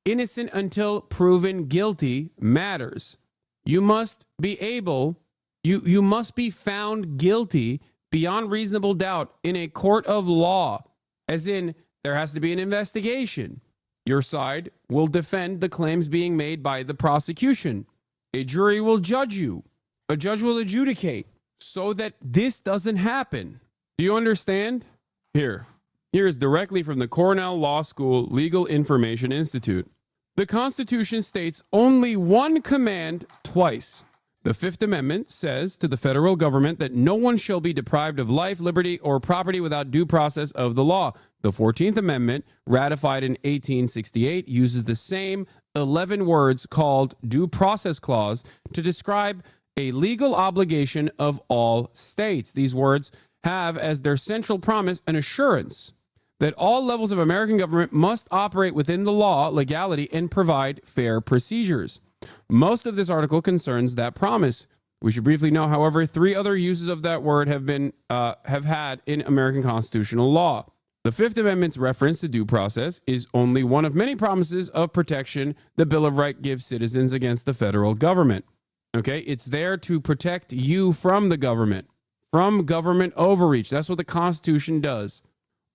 innocent until proven guilty matters. You must be able, you must be found guilty beyond reasonable doubt in a court of law, as in there has to be an investigation. Your side will defend the claims being made by the prosecution. A jury will judge you. A judge will adjudicate so that this doesn't happen. Do you understand? Here is directly from the Cornell Law School Legal Information Institute. The Constitution states only one command twice. The Fifth Amendment says to the federal government that no one shall be deprived of life, liberty, or property without due process of the law. The 14th Amendment, ratified in 1868, uses the same 11 words called due process clause to describe a legal obligation of all states. These words have as their central promise an assurance that all levels of American government must operate within the law, legality, and provide fair procedures. Most of this article concerns that promise. We should briefly know, however, 3 other uses of that word have had in American constitutional law. The Fifth Amendment's reference to due process is only one of many promises of protection the Bill of Rights gives citizens against the federal government. Okay, it's there to protect you from the government, from government overreach. That's what the Constitution does.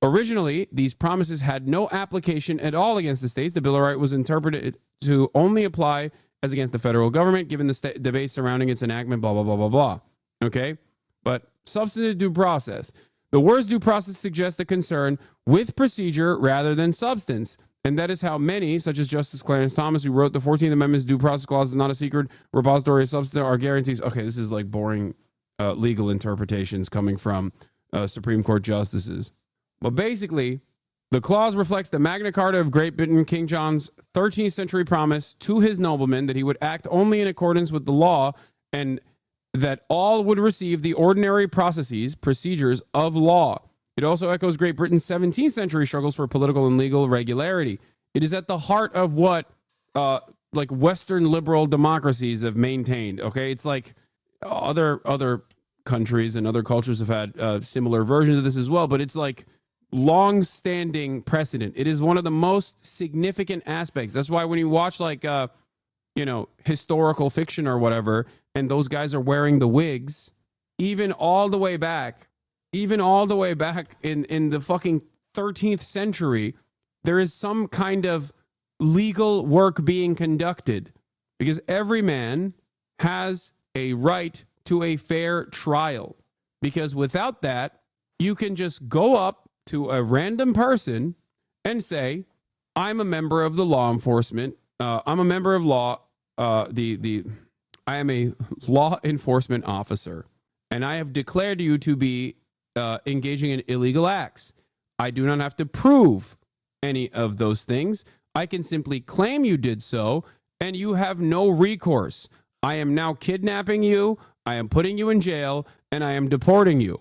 Originally, these promises had no application at all against the states. The Bill of Rights was interpreted to only apply as against the federal government, given the debate surrounding its enactment, blah, blah, blah, blah, blah. Okay? But substantive due process. The words due process suggest a concern with procedure rather than substance. And that is how many, such as Justice Clarence Thomas, who wrote the 14th Amendment's due process clause is not a secret repository of substance, are guarantees. Okay, this is like boring legal interpretations coming from Supreme Court justices. But basically, the clause reflects the Magna Carta of Great Britain, King John's 13th century promise to his noblemen that he would act only in accordance with the law and that all would receive the ordinary procedures of law. It also echoes Great Britain's 17th century struggles for political and legal regularity. It is at the heart of what like Western liberal democracies have maintained. Okay, it's like other countries and other cultures have had similar versions of this as well, but it's like long-standing precedent. It is one of the most significant aspects. That's why when you watch like historical fiction or whatever, and those guys are wearing the wigs, even all the way back in the fucking 13th century, there is some kind of legal work being conducted because every man has a right to a fair trial. Because without that, you can just go up to a random person and say, I'm a member of the law enforcement. I'm a member of law. I am a law enforcement officer, and I have declared you to be engaging in illegal acts. I do not have to prove any of those things. I can simply claim you did so, and you have no recourse. I am now kidnapping you. I am putting you in jail, and I am deporting you.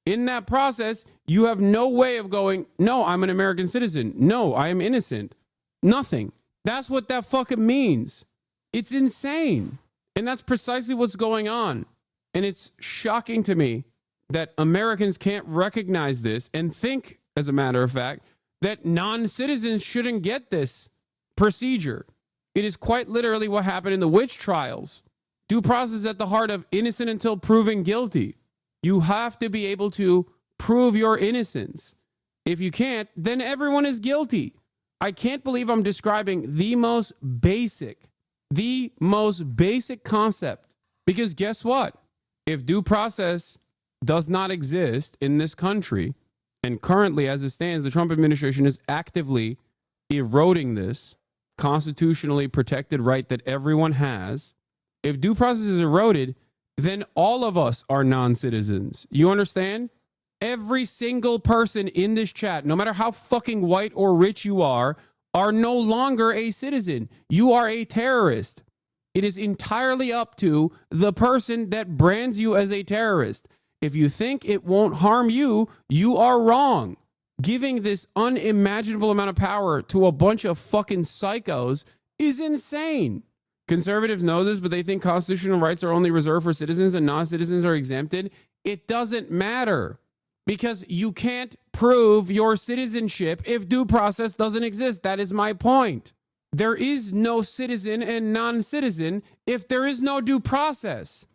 In that process, you have no way of going, no, I'm an American citizen. No, I am innocent. Nothing. That's what that fucking means. It's insane. And that's precisely what's going on. And it's shocking to me that Americans can't recognize this and think, as a matter of fact, that non-citizens shouldn't get this procedure. It is quite literally what happened in the witch trials. Due process is at the heart of innocent until proven guilty. You have to be able to prove your innocence. If you can't, then everyone is guilty. I can't believe I'm describing the most basic concept. Because guess what? If due process does not exist in this country, and currently as it stands, the Trump administration is actively eroding this constitutionally protected right that everyone has. If due process is eroded, then all of us are non-citizens. You understand? Every single person in this chat, no matter how fucking white or rich you are no longer a citizen. You are a terrorist. It is entirely up to the person that brands you as a terrorist. If you think it won't harm you, you are wrong. Giving this unimaginable amount of power to a bunch of fucking psychos is insane. Conservatives know this, but they think constitutional rights are only reserved for citizens and non-citizens are exempted. It doesn't matter because you can't prove your citizenship if due process doesn't exist. That is my point. There is no citizen and non-citizen if there is no due process.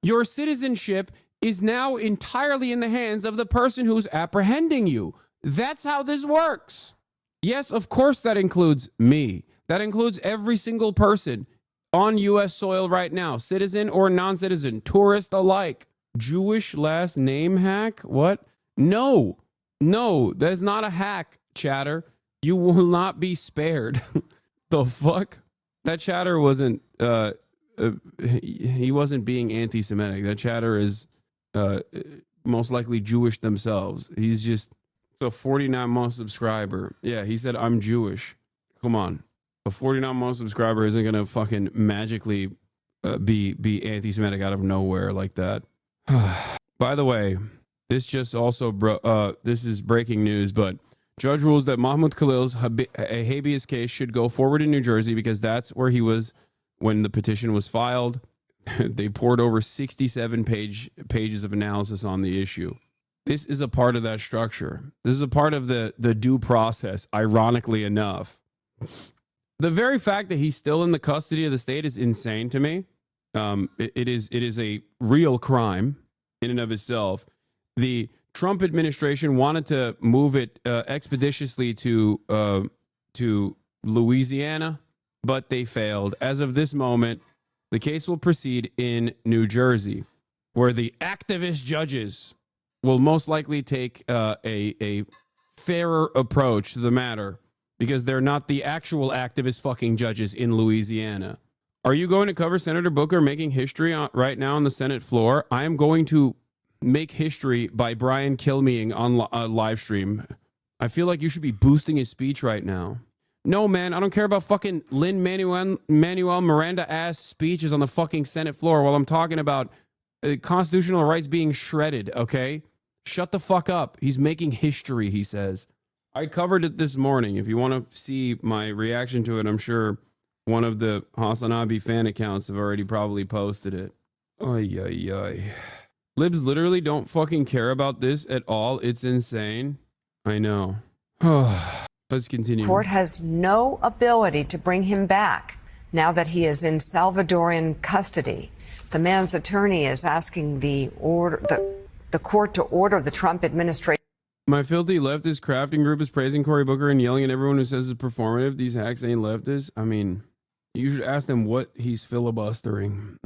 Your citizenship is now entirely in the hands of the person who's apprehending you. That's how this works. Yes, of course that includes me. That includes every single person on U.S. soil right now, citizen or non-citizen, tourist alike. Jewish last name hack? What? No, that's not a hack, chatter. You will not be spared. The fuck? That chatter wasn't, he wasn't being anti-Semitic. That chatter is most likely Jewish themselves. He's just a 49-month subscriber. Yeah, he said, I'm Jewish. Come on. A 49-month subscriber isn't going to fucking magically be anti-Semitic out of nowhere like that. By the way, this just also, this is breaking news, but judge rules that Mahmoud Khalil's habeas case should go forward in New Jersey because that's where he was when the petition was filed. They poured over 67 pages of analysis on the issue. This is a part of that structure. This is a part of the due process, ironically enough. The very fact that he's still in the custody of the state is insane to me. It is a real crime in and of itself. The Trump administration wanted to move it expeditiously to Louisiana, but they failed. As of this moment, the case will proceed in New Jersey, where the activist judges will most likely take a fairer approach to the matter because they're not the actual activist fucking judges in Louisiana. Are you going to cover Senator Booker making history right now on the Senate floor? I am going to make history by Brian Kilmeeing on live stream. I feel like you should be boosting his speech right now. No, man, I don't care about fucking Lin-Manuel Miranda ass speeches on the fucking Senate floor while I'm talking about constitutional rights being shredded, okay? Shut the fuck up. He's making history, he says. I covered it this morning. If you want to see my reaction to it, I'm sure one of the HasanAbi fan accounts have already probably posted it. Ay, ay, ay. Libs literally don't fucking care about this at all. It's insane. I know. Let's continue. Court has no ability to bring him back now that he is in Salvadorian custody. The man's attorney is asking the court to order the Trump administration. My filthy leftist crafting group is praising Cory Booker and yelling at everyone who says it's performative. These hacks ain't leftists. I mean, you should ask them what he's filibustering.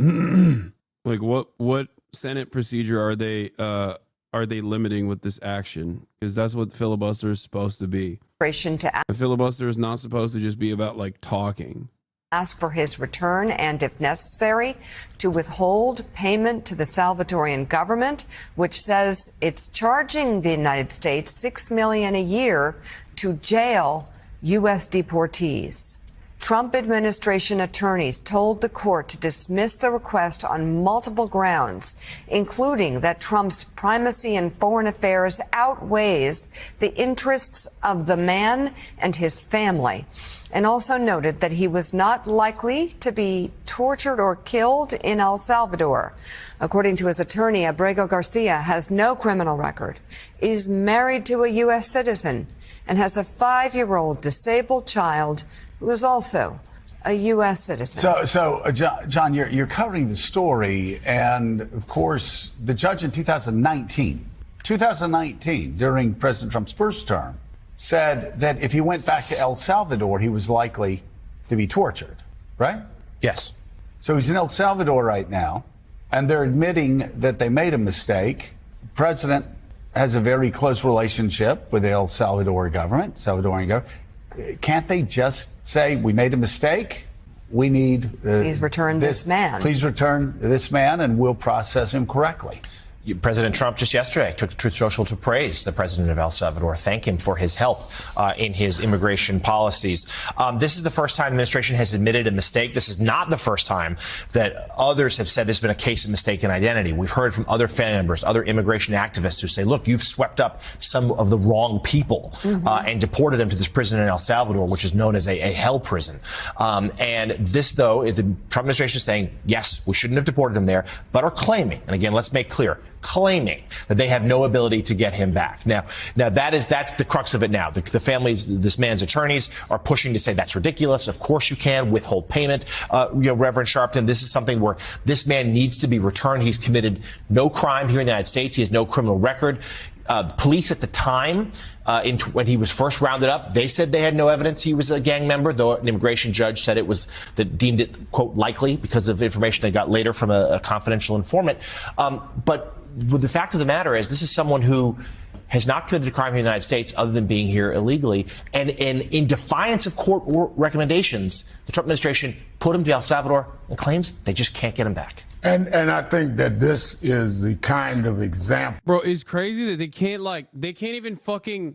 Like what Senate procedure are they limiting with this action? Because that's what filibuster is supposed to be. A filibuster is not supposed to just be about like talking. Ask for his return and, if necessary, to withhold payment to the Salvadorian government, which says it's charging the United States $6 million a year to jail U.S. deportees. Trump administration attorneys told the court to dismiss the request on multiple grounds, including that Trump's primacy in foreign affairs outweighs the interests of the man and his family, and also noted that he was not likely to be tortured or killed in El Salvador. According to his attorney, Abrego Garcia has no criminal record, is married to a U.S. citizen, and has a 5-year-old disabled child who is also a U.S. citizen. So John, you're covering the story, and of course, the judge in 2019, during President Trump's first term, said that if he went back to El Salvador, he was likely to be tortured, right? Yes. So he's in El Salvador right now, and they're admitting that they made a mistake. The president has a very close relationship with the El Salvador government, Salvadorian government. Can't they just say, we made a mistake? We need... Please return this man. Please return this man, and we'll process him correctly. President Trump just yesterday took to Truth Social to praise the president of El Salvador, thank him for his help in his immigration policies. This is the first time the administration has admitted a mistake. This is not the first time that others have said there's been a case of mistaken identity. We've heard from other family members, other immigration activists who say, look, you've swept up some of the wrong people and deported them to this prison in El Salvador, which is known as a hell prison. And this, though, the Trump administration is saying, yes, we shouldn't have deported them there, but are claiming, and again, let's make clear, claiming that they have no ability to get him back. Now that's the crux of it now. The families, this man's attorneys are pushing to say that's ridiculous. Of course you can withhold payment. Reverend Sharpton, this is something where this man needs to be returned. He's committed no crime here in the United States. He has no criminal record. Police at the time, when he was first rounded up, they said they had no evidence he was a gang member, though an immigration judge said deemed it, quote, likely because of information they got later from a confidential informant. But the fact of the matter is, this is someone who has not committed a crime here in the United States other than being here illegally. And in defiance of court recommendations, the Trump administration put him to El Salvador and claims they just can't get him back. And I think that this is the kind of example. Bro, it's crazy that they can't even fucking,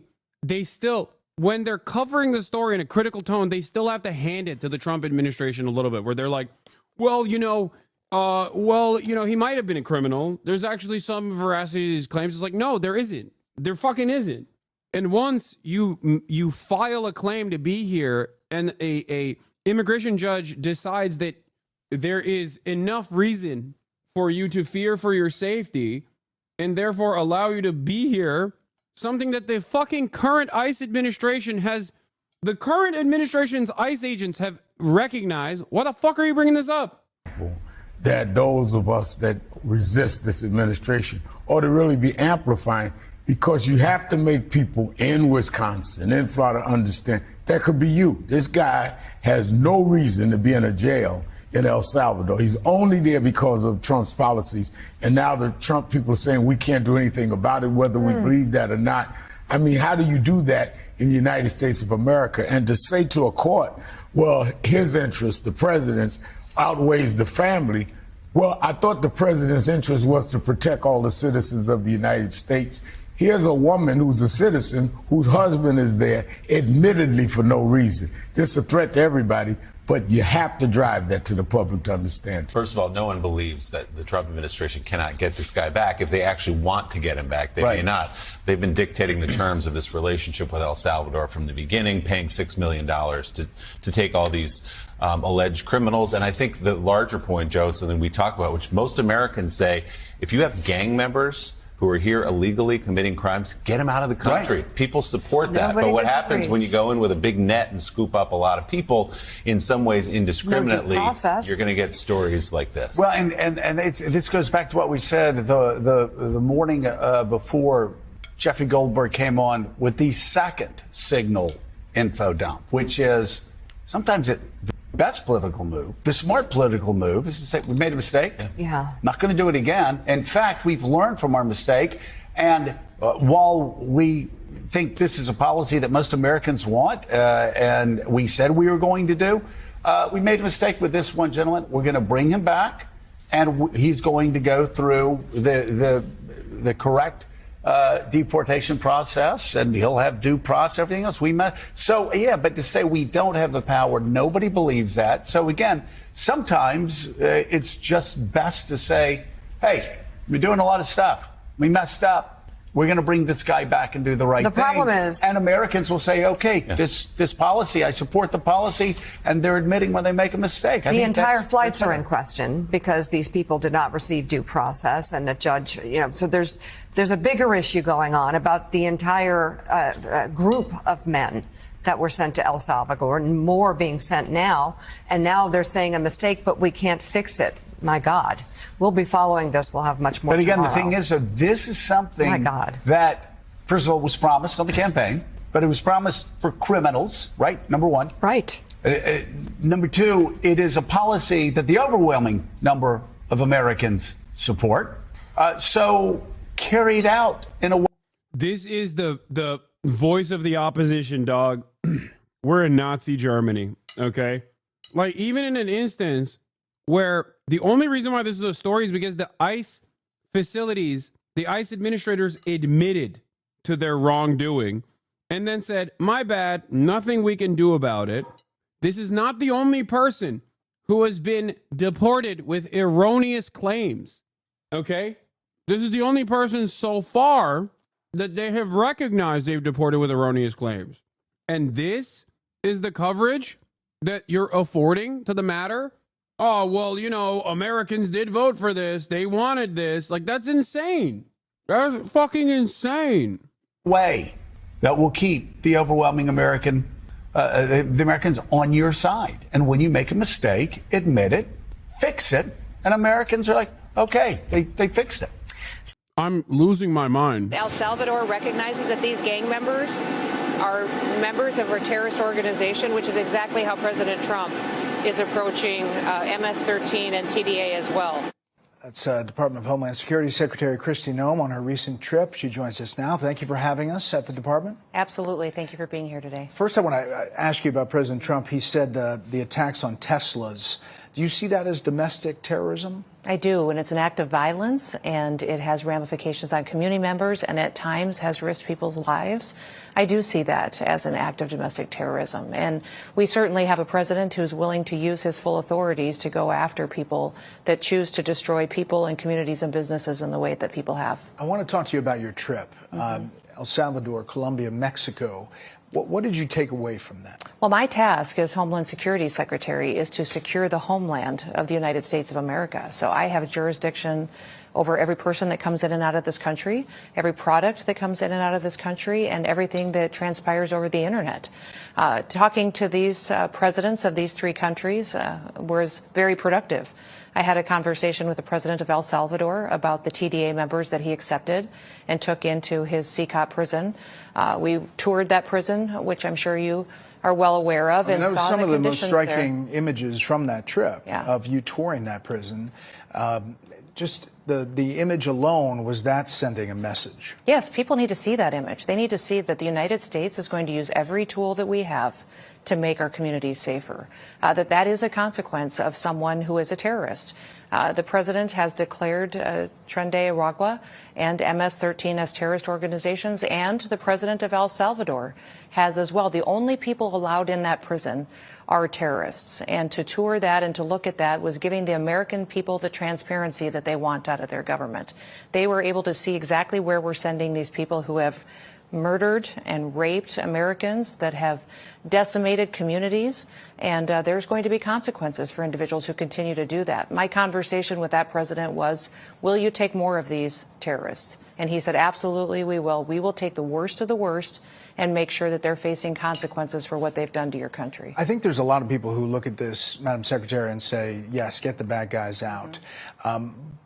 when they're covering the story in a critical tone, they still have to hand it to the Trump administration a little bit, where they're like, well, he might have been a criminal. There's actually some veracity to these claims. It's like, no, there isn't. There fucking isn't. And once you file a claim to be here and a immigration judge decides that there is enough reason for you to fear for your safety and therefore allow you to be here, something that the fucking current ICE administration the current administration's ICE agents have recognized. Why the fuck are you bringing this up? That those of us that resist this administration ought to really be amplifying, because you have to make people in Wisconsin, in Florida, understand that could be you. This guy has no reason to be in a jail in El Salvador. He's only there because of Trump's policies. And now the Trump people are saying we can't do anything about it, whether we believe that or not. I mean, how do you do that in the United States of America? And to say to a court, well, his interest, the president's, outweighs the family. Well, I thought the president's interest was to protect all the citizens of the United States. Here's a woman who's a citizen whose husband is there, admittedly for no reason. This is a threat to everybody, but you have to drive that to the public to understand. First of all, no one believes that the Trump administration cannot get this guy back. If they actually want to get him back, they may not. They've been dictating the terms of this relationship with El Salvador from the beginning, paying $6 million to take all these alleged criminals. And I think the larger point, Joe, something we talk about, which most Americans say, if you have gang members who are here illegally committing crimes, get them out of the country. Right. People support that. But what happens when you go in with a big net and scoop up a lot of people, in some ways indiscriminately, you're going to get stories like this. Well, and this goes back to what we said the morning before Jeffrey Goldberg came on with the second signal info dump, which is sometimes the best political move, the smart political move, is to say we made a mistake. Yeah. Not going to do it again. In fact, we've learned from our mistake. And while we think this is a policy that most Americans want, and we said we were going to do, we made a mistake with this one gentleman. We're going to bring him back, and he's going to go through the correct deportation process, and he'll have due process, everything else. But to say we don't have the power, nobody believes that. So again, sometimes it's just best to say, hey, we're doing a lot of stuff. We messed up. We're going to bring this guy back and do the right thing. The problem is, and Americans will say, okay, this policy, I support the policy, and they're admitting when they make a mistake. The entire flights are in question because these people did not receive due process, and the judge, so there's a bigger issue going on about the entire group of men that were sent to El Salvador, and more being sent now. And now they're saying a mistake, but we can't fix it. My God, we'll be following this. We'll have much more. But again, tomorrow. The thing is, this is something that, first of all, was promised on the campaign, but it was promised for criminals, right? Number one. Right. Number two, it is a policy that the overwhelming number of Americans support. So carried out in a way. This is the voice of the opposition, dog. We're in Nazi Germany, okay? Like, even in an instance where the only reason why this is a story is because the ICE facilities, the ICE administrators admitted to their wrongdoing and then said, my bad, nothing we can do about it. This is not the only person who has been deported with erroneous claims, okay? This is the only person so far that they have recognized they've deported with erroneous claims. And this is the coverage that you're affording to the matter. oh, well, you know, Americans did vote for this. They wanted this. Like, that's insane. That's fucking insane. Way that will keep the overwhelming the Americans on your side. And when you make a mistake, admit it, fix it. And Americans are like, okay, they fixed it. I'm losing my mind. El Salvador recognizes that these gang members are members of a terrorist organization, which is exactly how President Trump is approaching MS-13 and TDA as well. That's Department of Homeland Security Secretary Kristi Noem on her recent trip. She joins us now. Thank you for having us at the department. Absolutely. Thank you for being here today. First, I want to ask you about President Trump. He said the attacks on Teslas. Do you see that as domestic terrorism? I do, and it's an act of violence, and it has ramifications on community members, and at times has risked people's lives. I do see that as an act of domestic terrorism, and we certainly have a president who's willing to use his full authorities to go after people that choose to destroy people and communities and businesses in the way that people have. I want to talk to you about your trip. El Salvador, Colombia, Mexico. What did you take away from that? Well, my task as Homeland Security Secretary is to secure the homeland of the United States of America. So I have jurisdiction over every person that comes in and out of this country, every product that comes in and out of this country, and everything that transpires over the internet. Talking to these presidents of these three countries was very productive. I had a conversation with the president of El Salvador about the TDA members that he accepted and took into his CCOP prison. We toured that prison, which I'm sure you are well aware of. And that was saw some the of the most conditions striking there. images from that trip, Yeah. of you touring that prison. Just the image alone, was that sending a message? Yes, people need to see that image. They need to see that the United States is going to use every tool that we have to make our communities safer, that is a consequence of someone who is a terrorist. The president has declared Tren de Aragua and MS-13 as terrorist organizations, and the president of El Salvador has as well. The only people allowed in that prison are terrorists. And to tour that and to look at that was giving the American people the transparency that they want out of their government. They were able to see exactly where we're sending these people who have murdered and raped Americans, that have decimated communities, and there's going to be consequences for individuals who continue to do that. My conversation with that president was, will you take more of these terrorists? And he said, absolutely, we will. We will take the worst of the worst and make sure that they're facing consequences for what they've done to your country. I think there's a lot of people who look at this, Madam Secretary, and say, yes, get the bad guys out.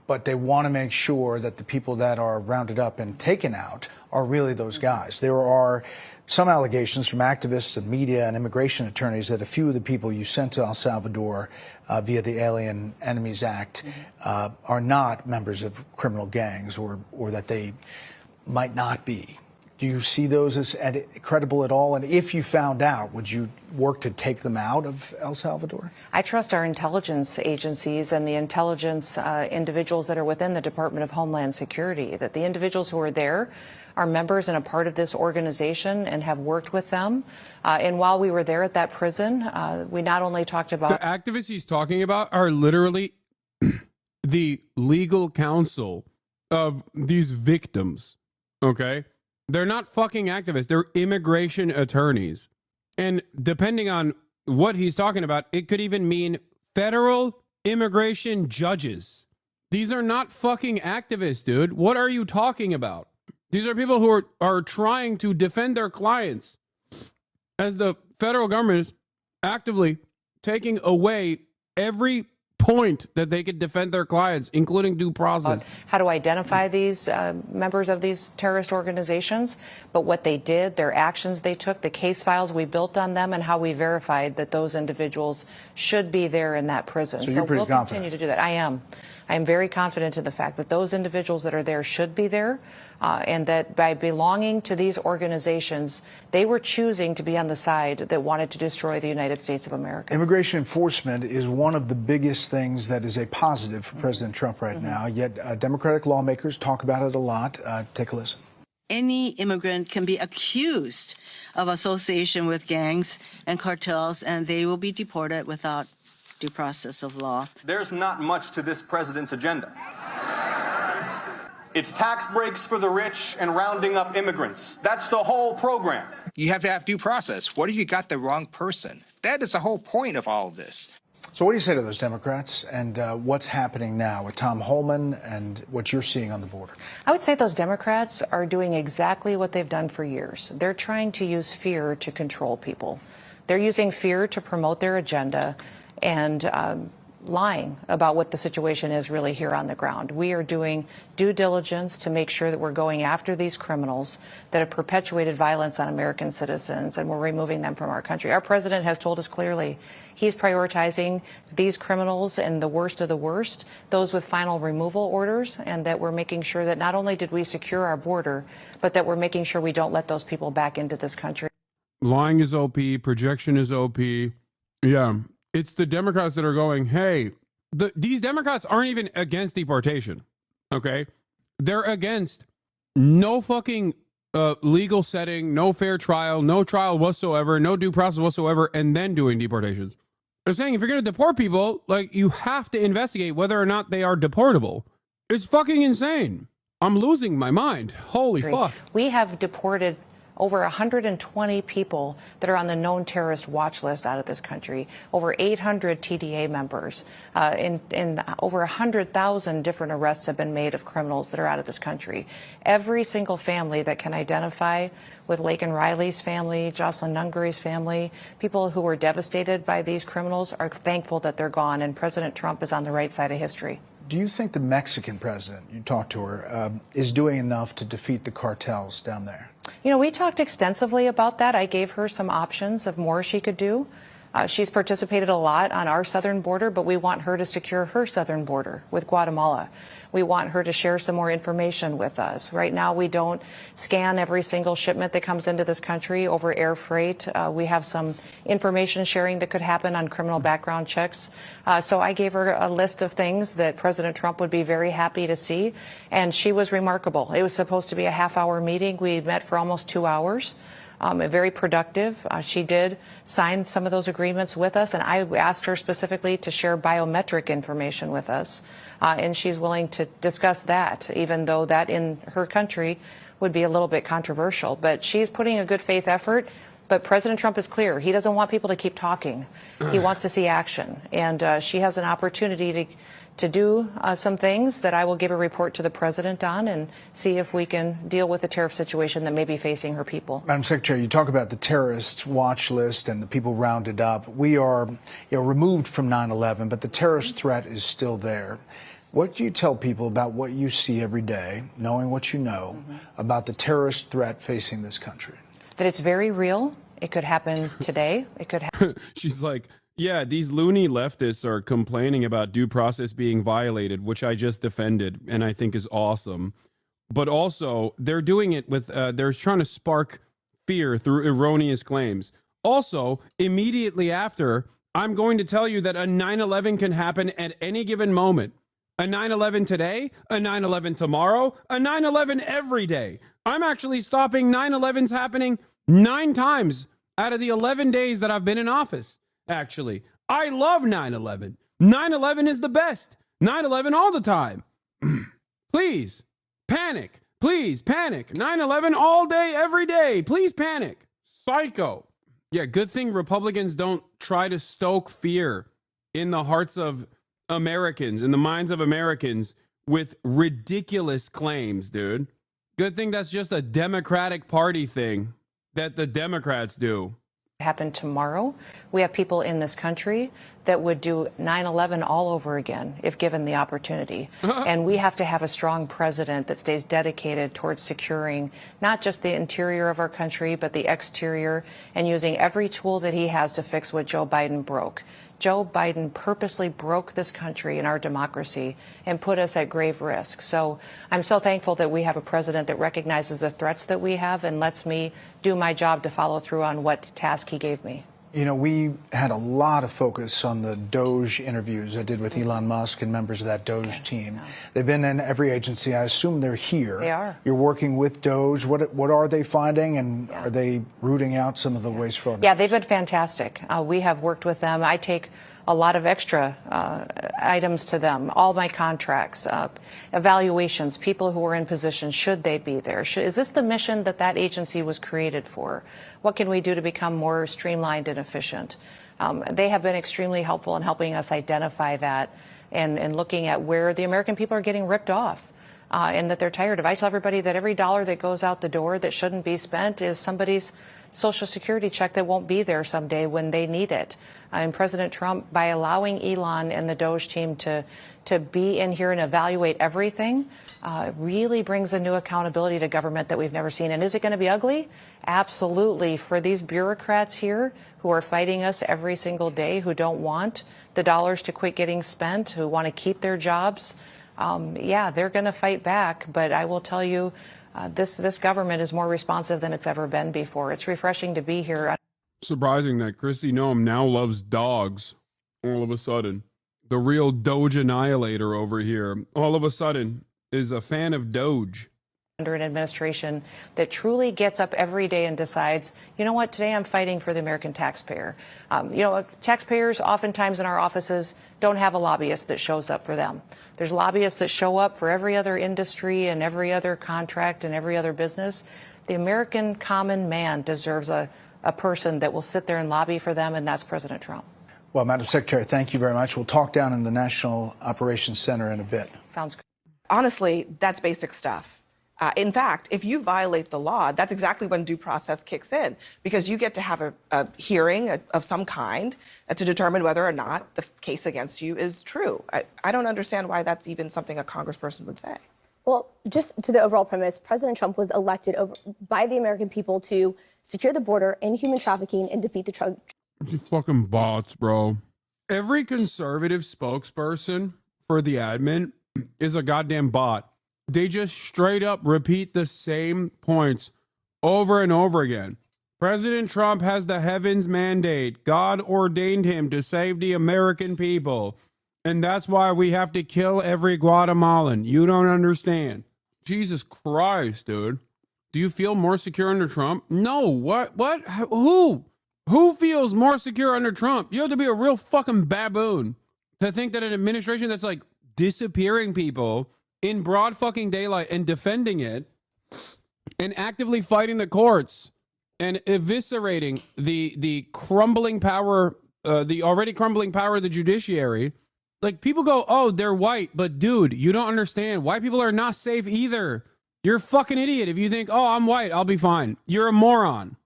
But they want to make sure that the people that are rounded up and taken out are really those guys. There are some allegations from activists and media and immigration attorneys that a few of the people you sent to El Salvador via the Alien Enemies Act are not members of criminal gangs, or that they might not be. Do you see those as credible at all? And if you found out, would you work to take them out of El Salvador? I trust our intelligence agencies and the intelligence individuals that are within the Department of Homeland Security, that the individuals who are there are members and a part of this organization and have worked with them. And while we were there at that prison, we not only talked about... The activists he's talking about are literally the legal counsel of these victims, okay? They're not fucking activists. They're immigration attorneys. And depending on what he's talking about, it could even mean federal immigration judges. These are not fucking activists, dude. What are you talking about? These are people who are trying to defend their clients, as the federal government is actively taking away every point that they could defend their clients, including due process. How to identify these members of these terrorist organizations, but what they did, their actions they took, the case files we built on them, and how we verified that those individuals should be there in that prison. So we'll continue to do that. I am very confident in the fact that those individuals that are there should be there, and that by belonging to these organizations, they were choosing to be on the side that wanted to destroy the United States of America. Immigration enforcement is one of the biggest things that is a positive for President Trump right now, yet Democratic lawmakers talk about it a lot. Take a listen. Any immigrant can be accused of association with gangs and cartels, and they will be deported without due process of law. There's not much to this president's agenda. It's tax breaks for the rich and rounding up immigrants. That's the whole program. You have to have due process. What if you got the wrong person? That is the whole point of all of this. So what do you say to those Democrats and what's happening now with Tom Holman and what you're seeing on the border? I would say those Democrats are doing exactly what they've done for years. They're trying to use fear to control people. They're using fear to promote their agenda and lying about what the situation is really here on the ground. We are doing due diligence to make sure that we're going after these criminals that have perpetuated violence on American citizens, and we're removing them from our country. Our president has told us clearly he's prioritizing these criminals and the worst of the worst, those with final removal orders, and that we're making sure that not only did we secure our border, but that we're making sure we don't let those people back into this country. Lying is OP. Projection is OP. Yeah. It's the Democrats that are going, hey, these Democrats aren't even against deportation, okay? They're against no fucking legal setting, no fair trial, no trial whatsoever, no due process whatsoever, and then doing deportations. They're saying if you're going to deport people, like, you have to investigate whether or not they are deportable. It's fucking insane. I'm losing my mind. Holy fuck. We have deported over 120 people that are on the known terrorist watch list out of this country, over 800 TDA members, and over 100,000 different arrests have been made of criminals that are out of this country. Every single family that can identify with Laken Riley's family, Jocelyn Nungary's family, people who were devastated by these criminals are thankful that they're gone, and President Trump is on the right side of history. Do you think the Mexican president, you talked to her, is doing enough to defeat the cartels down there? You know, we talked extensively about that. I gave her some options of more she could do. She's participated a lot on our southern border, but we want her to secure her southern border with Guatemala. We want her to share some more information with us. Right now, we don't scan every single shipment that comes into this country over air freight. We have some information sharing that could happen on criminal background checks. So I gave her a list of things that President Trump would be very happy to see, and she was remarkable. It was supposed to be a half-hour meeting. We met for almost 2 hours. Very productive. She did sign some of those agreements with us, and I asked her specifically to share biometric information with us, and she's willing to discuss that, even though that in her country would be a little bit controversial. But she's putting a good faith effort. But President Trump is clear. He doesn't want people to keep talking. He wants to see action, and she has an opportunity to do some things that I will give a report to the president on and see if we can deal with the tariff situation that may be facing her people. Madam Secretary, you talk about the terrorist watch list and the people rounded up. We are removed from 9/11, but the terrorist threat is still there. What do you tell people about what you see every day, knowing what you know, about the terrorist threat facing this country? That it's very real. It could happen today. It could happen. She's like, yeah, these loony leftists are complaining about due process being violated, which I just defended and I think is awesome. But also, they're doing it with, they're trying to spark fear through erroneous claims. Also, immediately after, I'm going to tell you that a 9/11 can happen at any given moment. A 9/11 today, a 9/11 tomorrow, a 9/11 every day. I'm actually stopping 9/11s happening 9 times out of the 11 days that I've been in office. Actually, I love 9/11. 9/11 is the best. 9/11 all the time. Please panic. Please panic. 9/11 all day, every day. Please panic. Psycho. Yeah, good thing Republicans don't try to stoke fear in the hearts of Americans, in the minds of Americans with ridiculous claims, dude. Good thing that's just a Democratic Party thing that the Democrats do. Happen tomorrow. We have people in this country that would do 9/11 all over again if given the opportunity. And we have to have a strong president that stays dedicated towards securing not just the interior of our country, but the exterior, and using every tool that he has to fix what Joe Biden broke. Joe Biden purposely broke this country and our democracy and put us at grave risk. So I'm so thankful that we have a president that recognizes the threats that we have and lets me do my job to follow through on what task he gave me. You know, we had a lot of focus on the DOGE interviews I did with Elon Musk and members of that DOGE team. They've been in every agency. I assume they're here. They are. You're working with DOGE. What are they finding, and are they rooting out some of the waste fraud? Yeah, they've been fantastic. We have worked with them. I take a lot of extra items to them, all my contracts, evaluations, people who are in position, should they be there? Is this the mission that that agency was created for? What can we do to become more streamlined and efficient? They have been extremely helpful in helping us identify that and looking at where the American people are getting ripped off. And that they're tired of. I tell everybody that every dollar that goes out the door that shouldn't be spent is somebody's Social Security check that won't be there someday when they need it. And President Trump, by allowing Elon and the Doge team to be in here and evaluate everything, really brings a new accountability to government that we've never seen. And is it going to be ugly? Absolutely. For these bureaucrats here who are fighting us every single day, who don't want the dollars to quit getting spent, who want to keep their jobs, yeah, they're going to fight back. But I will tell you, this government is more responsive than it's ever been before. It's refreshing to be here. Surprising that Kristi Noem now loves dogs all of a sudden. The real Doge annihilator over here, all of a sudden, is a fan of Doge. Under an administration that truly gets up every day and decides, you know what, today I'm fighting for the American taxpayer. Taxpayers oftentimes in our offices don't have a lobbyist that shows up for them. There's lobbyists that show up for every other industry and every other contract and every other business. The American common man deserves a person that will sit there and lobby for them, and that's President Trump. Well, Madam Secretary, thank you very much. We'll talk down in the National Operations Center in a bit. Sounds good. Honestly, that's basic stuff. In fact, if you violate the law, that's exactly when due process kicks in, because you get to have a hearing of some kind to determine whether or not the case against you is true. I don't understand why that's even something a congressperson would say. Well, just to the overall premise, President Trump was elected by the American people to secure the border, end human trafficking, and defeat the drug. You fucking bots, bro. Every conservative spokesperson for the admin is a goddamn bot. They just straight up repeat the same points over and over again. President Trump has the heavens mandate. God ordained him to save the American people. And that's why we have to kill every Guatemalan. You don't understand. Jesus Christ, dude. Do you feel more secure under Trump? No. What? Who? Who feels more secure under Trump? You have to be a real fucking baboon to think that an administration that's like disappearing people in broad fucking daylight and defending it and actively fighting the courts and eviscerating the crumbling power, the already crumbling power of the judiciary. Like, people go, oh, they're white, but dude, you don't understand. White people are not safe either. You're a fucking idiot if you think, oh, I'm white, I'll be fine. You're a moron.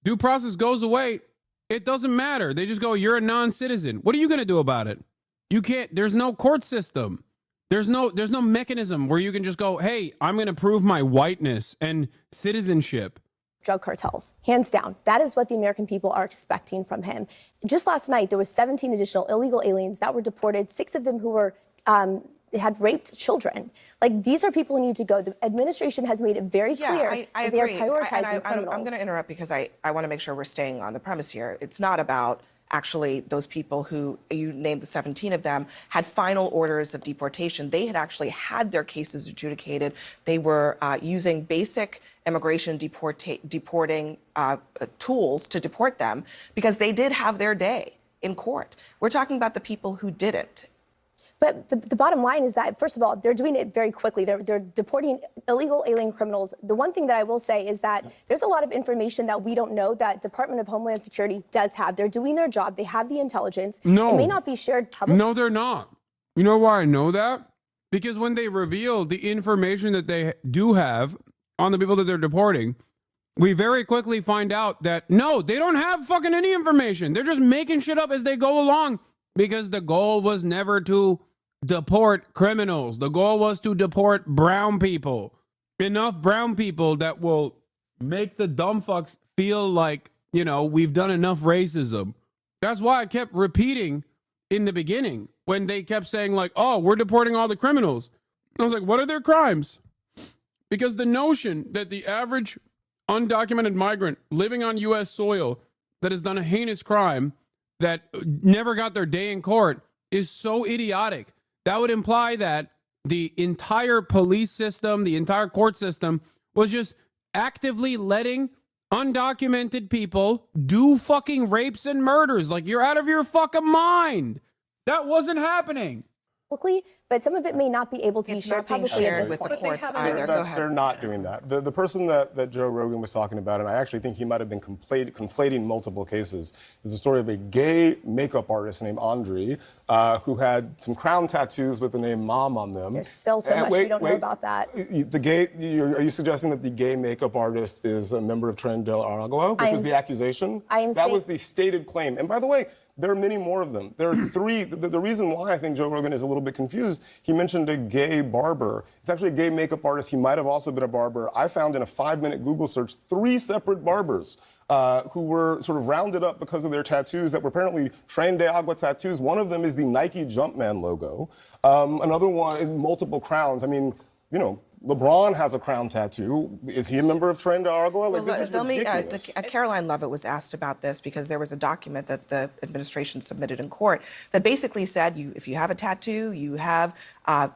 Due process goes away. It doesn't matter. They just go, you're a non-citizen. What are you going to do about it? You can't, there's no court system. There's no mechanism where you can just go, hey, I'm going to prove my whiteness and citizenship. Drug cartels, hands down. That is what the American people are expecting from him. Just last night, there was 17 additional illegal aliens that were deported, 6 of them who were had raped children. Like, these are people who need to go. The administration has made it very clear I that they are agree. prioritizing criminals. I'm going to interrupt because I want to make sure we're staying on the premise here. It's not about actually those people who, you named the 17 of them, had final orders of deportation. They had actually had their cases adjudicated. They were using basic immigration deporting tools to deport them because they did have their day in court. We're talking about the people who didn't. But the bottom line is that, first of all, they're doing it very quickly. They're deporting illegal alien criminals. The one thing that I will say is that there's a lot of information that we don't know that Department of Homeland Security does have. They're doing their job. They have the intelligence. No. It may not be shared publicly. No, they're not. You know why I know that? Because when they reveal the information that they do have on the people that they're deporting, we very quickly find out that, no, they don't have fucking any information. They're just making shit up as they go along because the goal was never to deport criminals. The goal was to deport brown people. Enough brown people that will make the dumb fucks feel like, you know, we've done enough racism. That's why I kept repeating in the beginning when they kept saying like, oh, we're deporting all the criminals. I was like, what are their crimes? Because the notion that the average undocumented migrant living on U.S. soil that has done a heinous crime that never got their day in court is so idiotic. That would imply that the entire police system, the entire court system was just actively letting undocumented people do fucking rapes and murders. Like, you're out of your fucking mind. That wasn't happening. Quickly, but some of it may not be able to be It's shared not being publicly at shared this with the point. courts either. Go ahead. They're not doing that. The person that Joe Rogan was talking about, and I actually think he might have been conflating multiple cases, is the story of a gay makeup artist named Andre, who had some crown tattoos with the name Mom on them. There's still so much we don't know about that. Are you suggesting that the gay makeup artist is a member of Tren de Aragua, which was the accusation? That was the stated claim. And by the way, there are many more of them. There are three. The reason why I think Joe Rogan is a little bit confused, he mentioned a gay barber. It's actually a gay makeup artist. He might have also been a barber. I found in a 5-minute Google search 3 separate barbers who were sort of rounded up because of their tattoos that were apparently Tren de Agua tattoos. One of them is the Nike Jumpman logo. Another one, multiple crowns. I mean, you know, LeBron has a crown tattoo. Is he a member of Tren de Aragua? Like, this is ridiculous. Caroline Levitt was asked about this because there was a document that the administration submitted in court that basically said if you have a tattoo, you have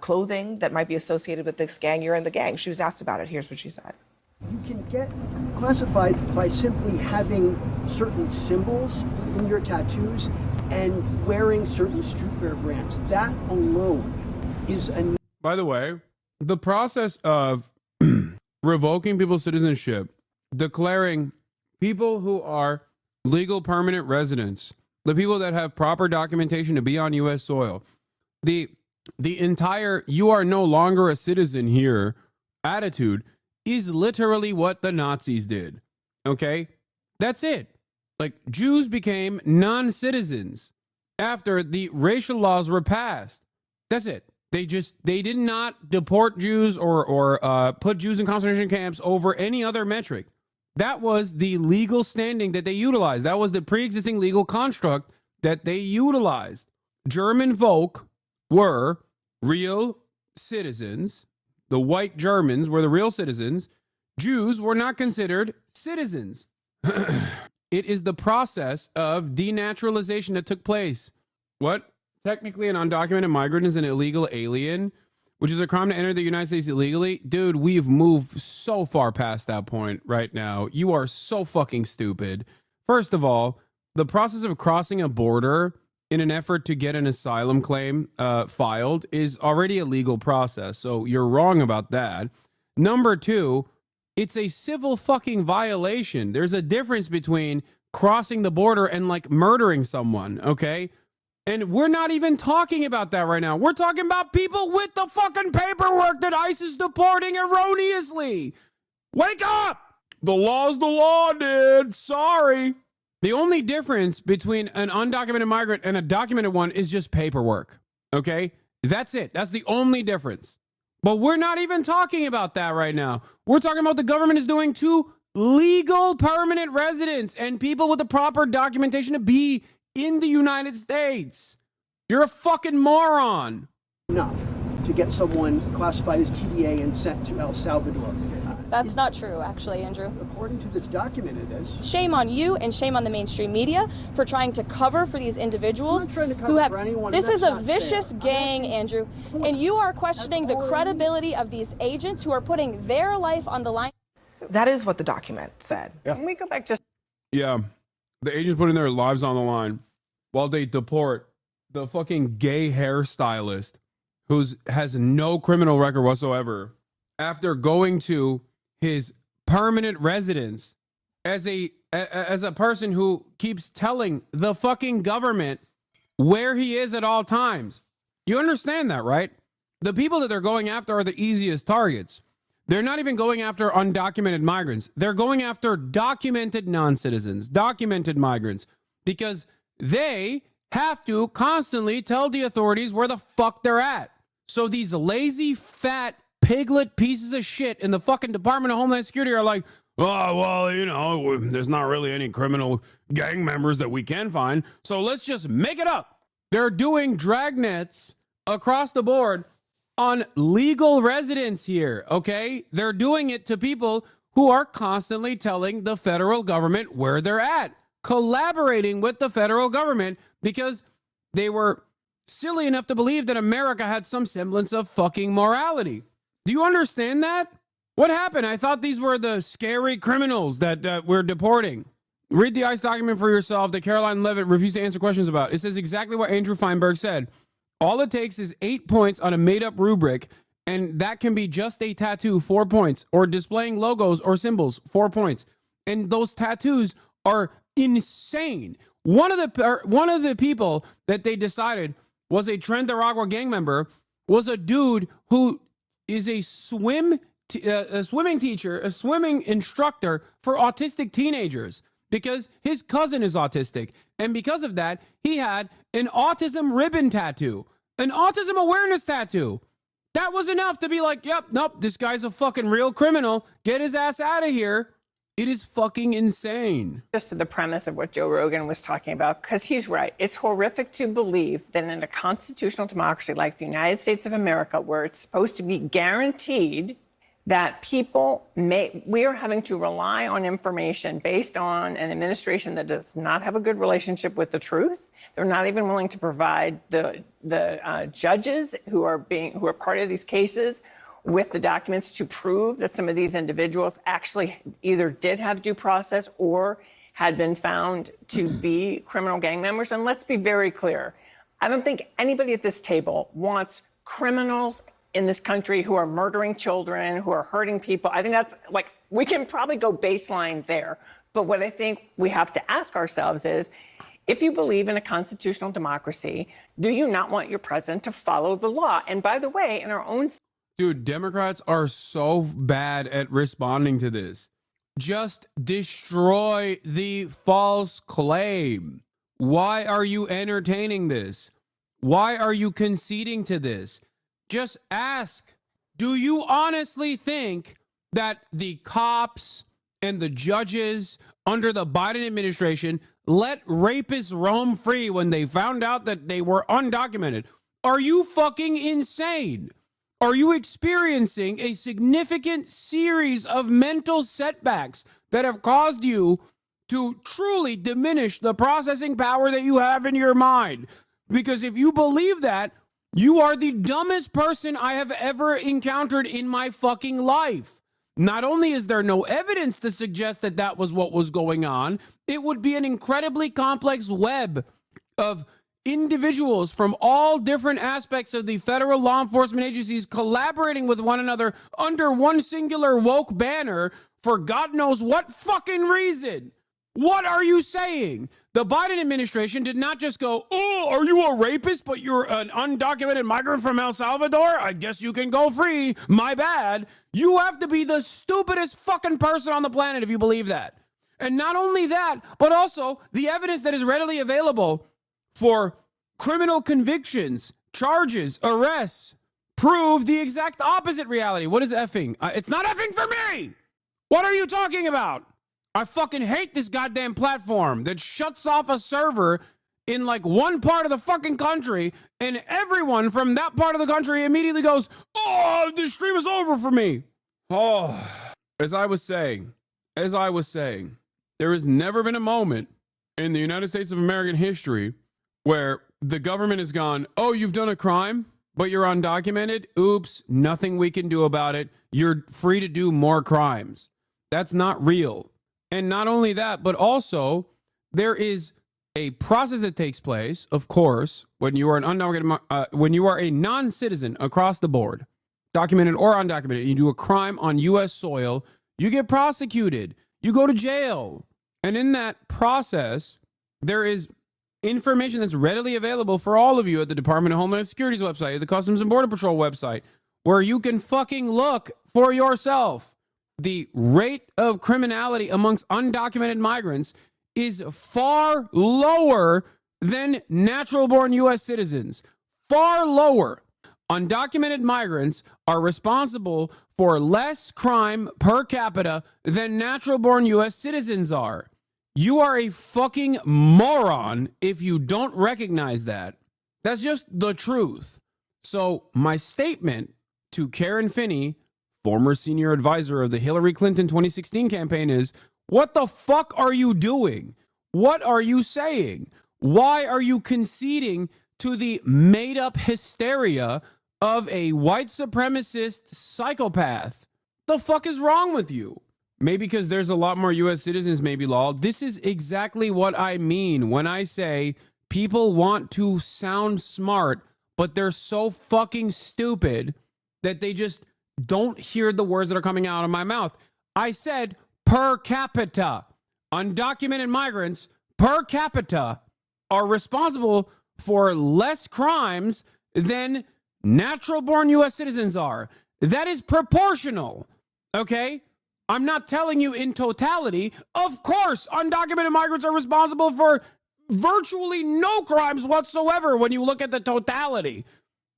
clothing that might be associated with this gang, you're in the gang. She was asked about it. Here's what she said. You can get classified by simply having certain symbols in your tattoos and wearing certain streetwear brands. That alone is a... By the way, the process of revoking people's citizenship, declaring people who are legal permanent residents, the people that have proper documentation to be on U.S. soil, the entire "you are no longer a citizen here" attitude is literally what the Nazis did. Okay? That's it. Like, Jews became non-citizens after the racial laws were passed. That's it. They did not deport Jews or put Jews in concentration camps over any other metric. That was the legal standing that they utilized. That was the pre-existing legal construct that they utilized. German folk were real citizens. The white Germans were the real citizens. Jews were not considered citizens. It is the process of denaturalization that took place. What? Technically, an undocumented migrant is an illegal alien, which is a crime to enter the United States illegally. Dude, we've moved so far past that point right now. You are so fucking stupid. First of all, the process of crossing a border in an effort to get an asylum claim filed is already a legal process. So you're wrong about that. Number two, it's a civil fucking violation. There's a difference between crossing the border and like murdering someone, okay? And we're not even talking about that right now. We're talking about people with the fucking paperwork that ICE is deporting erroneously. Wake up! The law's the law, dude. Sorry. The only difference between an undocumented migrant and a documented one is just paperwork. Okay? That's it. That's the only difference. But we're not even talking about that right now. We're talking about the government is doing to legal permanent residents and people with the proper documentation to be in the United States. You're a fucking moron. Enough to get someone classified as TDA and sent to El Salvador. That's not true, actually, Andrew. According to this document, it is. Shame on you and shame on the mainstream media for trying to cover for these individuals who have. This is a vicious gang, Andrew, and you are questioning the credibility of these agents who are putting their life on the line. That is what the document said. Can we go back just? Yeah. The agents putting their lives on the line while they deport the fucking gay hairstylist who has no criminal record whatsoever after going to his permanent residence as a person who keeps telling the fucking government where he is at all times. You understand that, right? The people that they're going after are the easiest targets. They're not even going after undocumented migrants. They're going after documented non-citizens, documented migrants, because they have to constantly tell the authorities where the fuck they're at. So these lazy, fat, piglet pieces of shit in the fucking Department of Homeland Security are like, oh, well, you know, there's not really any criminal gang members that we can find, so let's just make it up. They're doing dragnets across the board on legal residents here, okay? They're doing it to people who are constantly telling the federal government where they're at, collaborating with the federal government because they were silly enough to believe that America had some semblance of fucking morality. Do you understand that? What happened? I thought these were the scary criminals that we're deporting. Read the ICE document for yourself that Caroline Levitt refused to answer questions about. It says exactly what Andrew Feinberg said. All it takes is 8 points on a made-up rubric, and that can be just a tattoo, 4 points, or displaying logos or symbols, 4 points. And those tattoos are insane. One of the people that they decided was a Trinidad gang member was a dude who is a swimming teacher, a swimming instructor for autistic teenagers, because his cousin is autistic. And because of that, he had an autism ribbon tattoo, an autism awareness tattoo. That was enough to be like, yep, nope, this guy's a fucking real criminal. Get his ass out of here. It is fucking insane. Just to the premise of what Joe Rogan was talking about, because he's right. It's horrific to believe that in a constitutional democracy like the United States of America, where it's supposed to be guaranteed that we are having to rely on information based on an administration that does not have a good relationship with the truth. They're not even willing to provide the judges who are part of these cases with the documents to prove that some of these individuals actually either did have due process or had been found to be criminal gang members. And let's be very clear. I don't think anybody at this table wants criminals in this country who are murdering children, who are hurting people. I think that's we can probably go baseline there. But what I think we have to ask ourselves is, if you believe in a constitutional democracy, do you not want your president to follow the law? And by the way, in our own... Dude, Democrats are so bad at responding to this. Just destroy the false claim. Why are you entertaining this? Why are you conceding to this? Just ask, do you honestly think that the cops and the judges under the Biden administration let rapists roam free when they found out that they were undocumented? Are you fucking insane? Are you experiencing a significant series of mental setbacks that have caused you to truly diminish the processing power that you have in your mind? Because if you believe that, you are the dumbest person I have ever encountered in my fucking life. Not only is there no evidence to suggest that that was what was going on, it would be an incredibly complex web of individuals from all different aspects of the federal law enforcement agencies collaborating with one another under one singular woke banner for God knows what fucking reason. What are you saying? The Biden administration did not just go, oh, are you a rapist, but you're an undocumented migrant from El Salvador? I guess you can go free. My bad. You have to be the stupidest fucking person on the planet if you believe that. And not only that, but also the evidence that is readily available for criminal convictions, charges, arrests, prove the exact opposite reality. What is effing? It's not effing for me. What are you talking about? I fucking hate this goddamn platform that shuts off a server in like one part of the fucking country, and everyone from that part of the country immediately goes, oh, the stream is over for me. Oh, as I was saying, there has never been a moment in the United States of American history where the government has gone, oh, you've done a crime, but you're undocumented. Oops, nothing we can do about it. You're free to do more crimes. That's not real. And not only that, but also there is a process that takes place, of course, when you are an undocumented, when you are a non-citizen across the board, documented or undocumented, you do a crime on U.S. soil, you get prosecuted, you go to jail. And in that process, there is information that's readily available for all of you at the Department of Homeland Security's website, at the Customs and Border Patrol website, where you can fucking look for yourself. The rate of criminality amongst undocumented migrants is far lower than natural-born U.S. citizens. Far lower. Undocumented migrants are responsible for less crime per capita than natural-born U.S. citizens are. You are a fucking moron if you don't recognize that. That's just the truth. So my statement to Karen Finney, former senior advisor of the Hillary Clinton 2016 campaign, is, what the fuck are you doing? What are you saying? Why are you conceding to the made-up hysteria of a white supremacist psychopath? The fuck is wrong with you? Maybe because there's a lot more U.S. citizens, maybe, Law. This is exactly what I mean when I say people want to sound smart, but they're so fucking stupid that they just don't hear the words that are coming out of my mouth. I said per capita. Undocumented migrants per capita are responsible for less crimes than natural-born U.S. citizens are. That is proportional, okay? I'm not telling you in totality. Of course, undocumented migrants are responsible for virtually no crimes whatsoever when you look at the totality.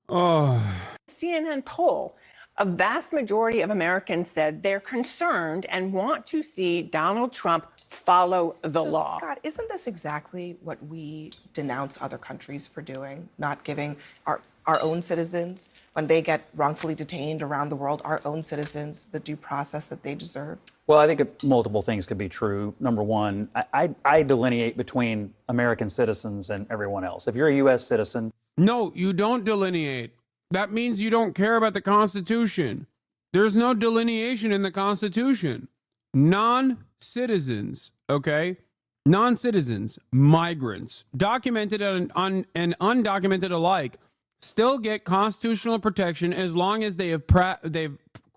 Oh. CNN poll, a vast majority of Americans said they're concerned and want to see Donald Trump follow the law. Scott, isn't this exactly what we denounce other countries for doing? Not giving our own citizens, when they get wrongfully detained around the world, our own citizens, the due process that they deserve? Well, I think multiple things could be true. Number one, I delineate between American citizens and everyone else. If you're a U.S. citizen... No, you don't delineate. That means you don't care about the Constitution. There's no delineation in the Constitution. Non-citizens, okay? Non-citizens, migrants, documented and undocumented alike, still get constitutional protection as long as they've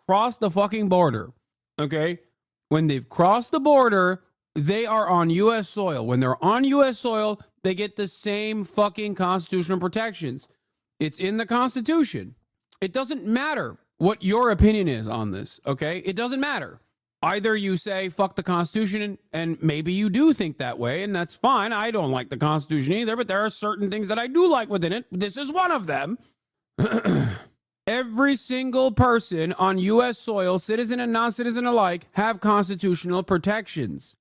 crossed the fucking border, okay? When they've crossed the border, they are on U.S. soil. When they're on U.S. soil, they get the same fucking constitutional protections. It's in the Constitution. It doesn't matter what your opinion is on this, okay? It doesn't matter. Either you say, fuck the Constitution, and maybe you do think that way, and that's fine. I don't like the Constitution either, but there are certain things that I do like within it. This is one of them. Every single person on U.S. soil, citizen and non-citizen alike, have constitutional protections.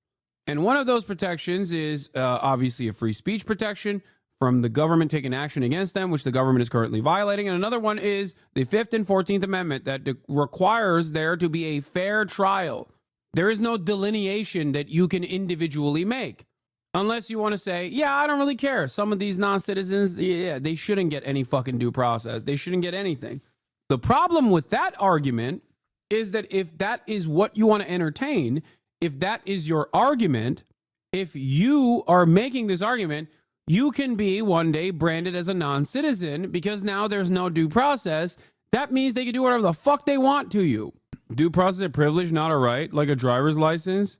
And one of those protections is obviously a free speech protection from the government taking action against them, which the government is currently violating. And another one is the 5th and 14th Amendment that requires there to be a fair trial. There is no delineation that you can individually make. Unless you want to say, yeah, I don't really care. Some of these non-citizens, yeah, they shouldn't get any fucking due process. They shouldn't get anything. The problem with that argument is that if that is what you want to entertain, if that is your argument, if you are making this argument, you can be one day branded as a non-citizen because now there's no due process. That means they can do whatever the fuck they want to you. Due process of privilege, not a right, like a driver's license.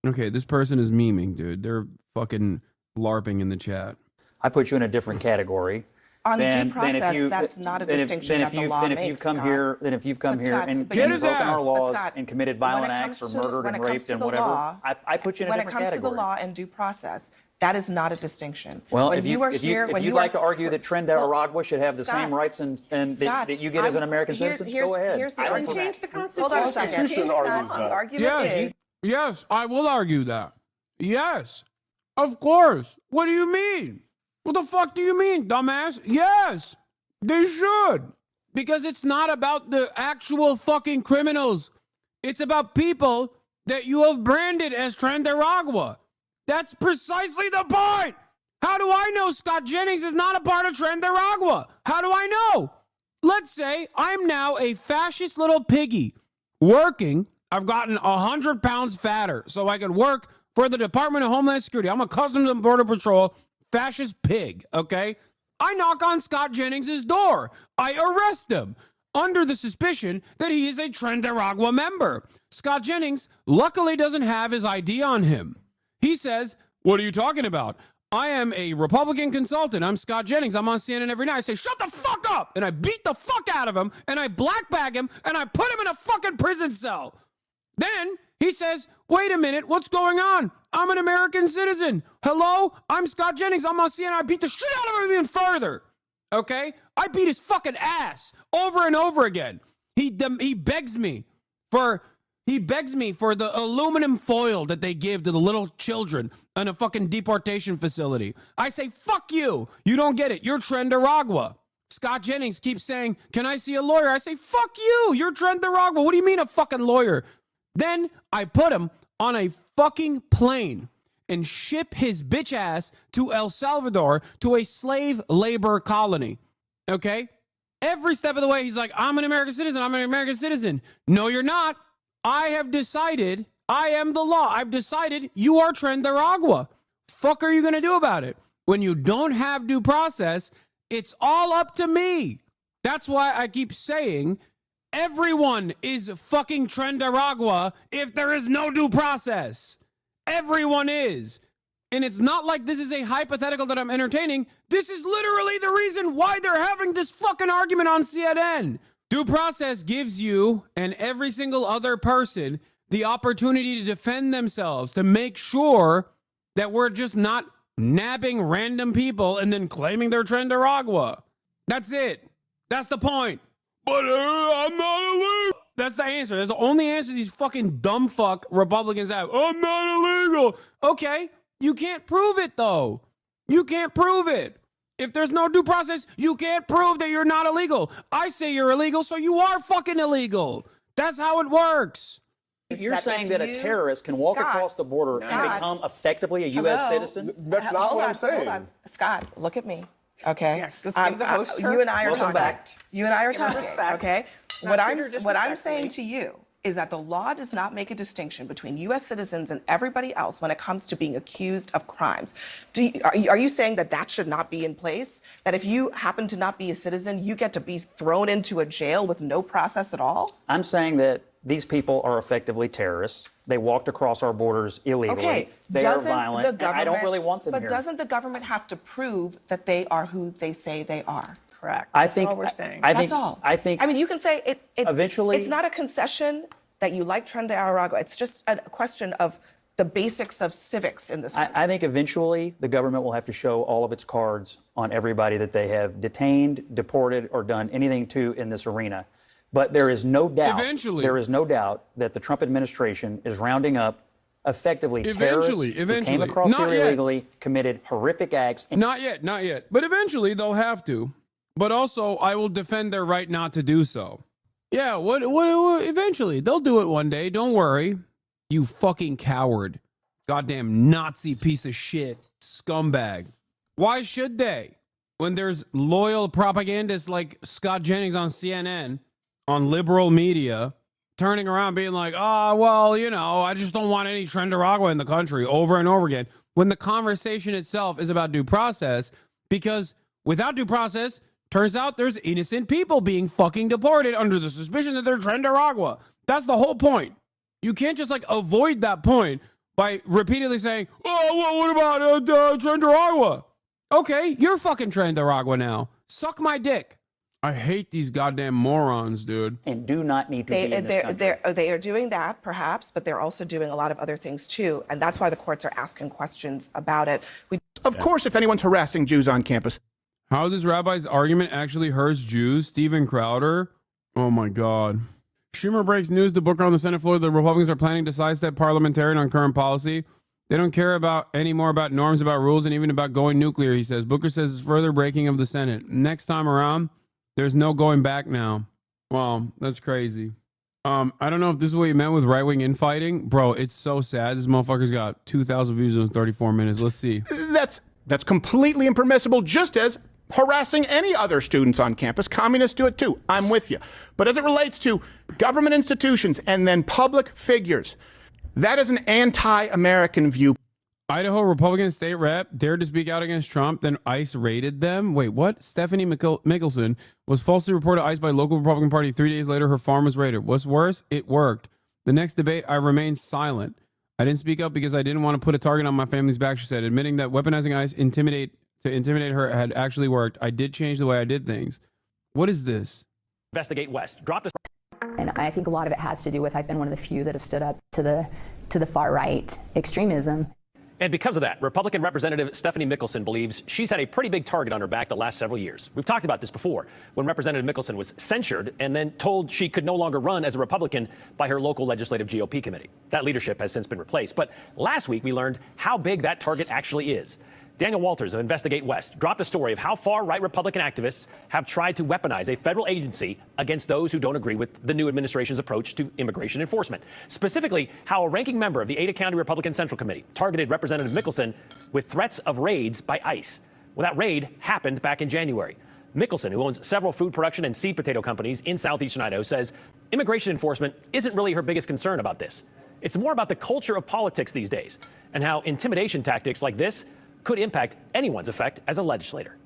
Okay, this person is memeing, dude. They're fucking LARPing in the chat. I put you in a different category. On due process, that's not a distinction that the law makes, Then if you've come here and broken our laws and committed violent acts or murdered and raped and whatever, I put you in a different category. When it comes to the law and due process, that is not a distinction. Well, if you'd like to argue that Trinidad should have the same rights and that you get as an American citizen, go ahead. Here's the argument. Change the Constitution. Hold on a second. The argument is... Yes, I will argue that. Yes, of course. What do you mean? What the fuck do you mean, dumbass? Yes, they should. Because it's not about the actual fucking criminals. It's about people that you have branded as Trinidad. That's precisely the point. How do I know Scott Jennings is not a part of Trinidad? How do I know? Let's say I'm now a fascist little piggy working. I've gotten 100 pounds fatter so I can work for the Department of Homeland Security. I'm a Customs and Border Patrol fascist pig, okay? I knock on Scott Jennings' door. I arrest him under the suspicion that he is a Trinidad member. Scott Jennings luckily doesn't have his ID on him. He says, what are you talking about? I am a Republican consultant. I'm Scott Jennings. I'm on CNN every night. I say, shut the fuck up! And I beat the fuck out of him, and I black bag him, and I put him in a fucking prison cell. Then he says, wait a minute, what's going on? I'm an American citizen. Hello? I'm Scott Jennings. I'm on CNN. I beat the shit out of him even further. Okay? I beat his fucking ass over and over again. He begs me for the aluminum foil that they give to the little children in a fucking deportation facility. I say, fuck you. You don't get it. You're Trinidad. Scott Jennings keeps saying, can I see a lawyer? I say, fuck you. You're Trinidad. What do you mean a fucking lawyer? Then I put him on a fucking plane and ship his bitch ass to El Salvador to a slave labor colony. Okay? Every step of the way, he's like, I'm an American citizen. I'm an American citizen. No, you're not. I have decided, I am the law. I've decided you are Trinidad. Fuck are you going to do about it? When you don't have due process It's all up to me. That's why I keep saying everyone is fucking Trendaragua if there is no due process. Everyone is. And it's not like this is a hypothetical that I'm entertaining. This is literally the reason why they're having this fucking argument on CNN. Due process gives you and every single other person the opportunity to defend themselves, to make sure that we're just not nabbing random people and then claiming they're Trendaragua. That's it. That's the point. But I'm not illegal. That's the answer. That's the only answer these fucking dumb fuck Republicans have. I'm not illegal. Okay. You can't prove it, though. You can't prove it. If there's no due process, you can't prove that you're not illegal. I say you're illegal, so you are fucking illegal. That's how it works. You're saying that a terrorist can walk across the border and become effectively a U.S. citizen? That's not what I'm saying. Hold on. Scott, look at me. Okay. Yeah, let's give the host you and I are Welcome talking. back. You and I are Let's give talking. respect. Okay. Not What I'm disrespectfully. saying to you is that the law does not make a distinction between U.S. citizens and everybody else when it comes to being accused of crimes. Are you saying that that should not be in place? That if you happen to not be a citizen, you get to be thrown into a jail with no process at all? I'm saying that these people are effectively terrorists. They walked across our borders illegally. Okay. They are violent. And I don't really want them but here. But doesn't the government have to prove that they are who they say they are? Correct. That's all we're saying. That's all. I think. I mean, you can say it. Eventually, it's not a concession that you like Trendaragua. It's just a question of the basics of civics in this country. I think eventually the government will have to show all of its cards on everybody that they have detained, deported, or done anything to in this arena. But there is no doubt. There is no doubt that the Trump administration is rounding up effectively terrorists who came across here illegally, committed horrific acts. Not yet. But eventually they'll have to. But also, I will defend their right not to do so. Yeah, what eventually. They'll do it one day. Don't worry. You fucking coward. Goddamn Nazi piece of shit. Scumbag. Why should they? When there's loyal propagandists like Scott Jennings on CNN, on liberal media, turning around being like, well, I just don't want any Trendaragua in the country over and over again. When the conversation itself is about due process, because without due process, turns out there's innocent people being fucking deported under the suspicion that they're Trendaragua. That's the whole point. You can't just avoid that point by repeatedly saying, what about Trendaragua? Okay, you're fucking Trendaragua now. Suck my dick. I hate these goddamn morons, dude. And do not need to be in this country. They are doing that, perhaps, but they're also doing a lot of other things, too. And that's why the courts are asking questions about it. Of course, if anyone's harassing Jews on campus. How this rabbi's argument actually hurts Jews? Steven Crowder? Oh, my God. Schumer breaks news to Booker on the Senate floor. The Republicans are planning to sidestep parliamentarian on current policy. They don't care anymore about norms, about rules, and even about going nuclear, he says. Booker says it's further breaking of the Senate. Next time around, there's no going back now. Well, that's crazy. I don't know if this is what you meant with right-wing infighting. Bro, it's so sad. This motherfucker's got 2,000 views in 34 minutes. Let's see. That's completely impermissible, just as harassing any other students on campus. Communists do it too. I'm with you. But as it relates to government institutions and then public figures, that is an anti-American view. Idaho Republican state rep dared to speak out against Trump, then ICE raided them. Wait, what? Stephanie Mickelson was falsely reported to ICE by local Republican Party. 3 days later, her farm was raided. What's worse? It worked. The next debate, I remained silent. I didn't speak up because I didn't want to put a target on my family's back, she said, admitting that weaponizing ICE to intimidate her had actually worked. I did change the way I did things. What is this? Investigate West dropped a... And I think a lot of it has to do with I've been one of the few that have stood up to the far right extremism. And because of that, Republican Representative Stephanie Mickelson believes she's had a pretty big target on her back the last several years. We've talked about this before, when Representative Mickelson was censured and then told she could no longer run as a Republican by her local legislative GOP committee. That leadership has since been replaced. But last week, we learned how big that target actually is. Daniel Walters of Investigate West dropped a story of how far-right Republican activists have tried to weaponize a federal agency against those who don't agree with the new administration's approach to immigration enforcement. Specifically, how a ranking member of the Ada County Republican Central Committee targeted Representative Mickelson with threats of raids by ICE. Well, that raid happened back in January. Mickelson, who owns several food production and seed potato companies in southeastern Idaho, says immigration enforcement isn't really her biggest concern about this. It's more about the culture of politics these days and how intimidation tactics like this could impact anyone's effect as a legislator.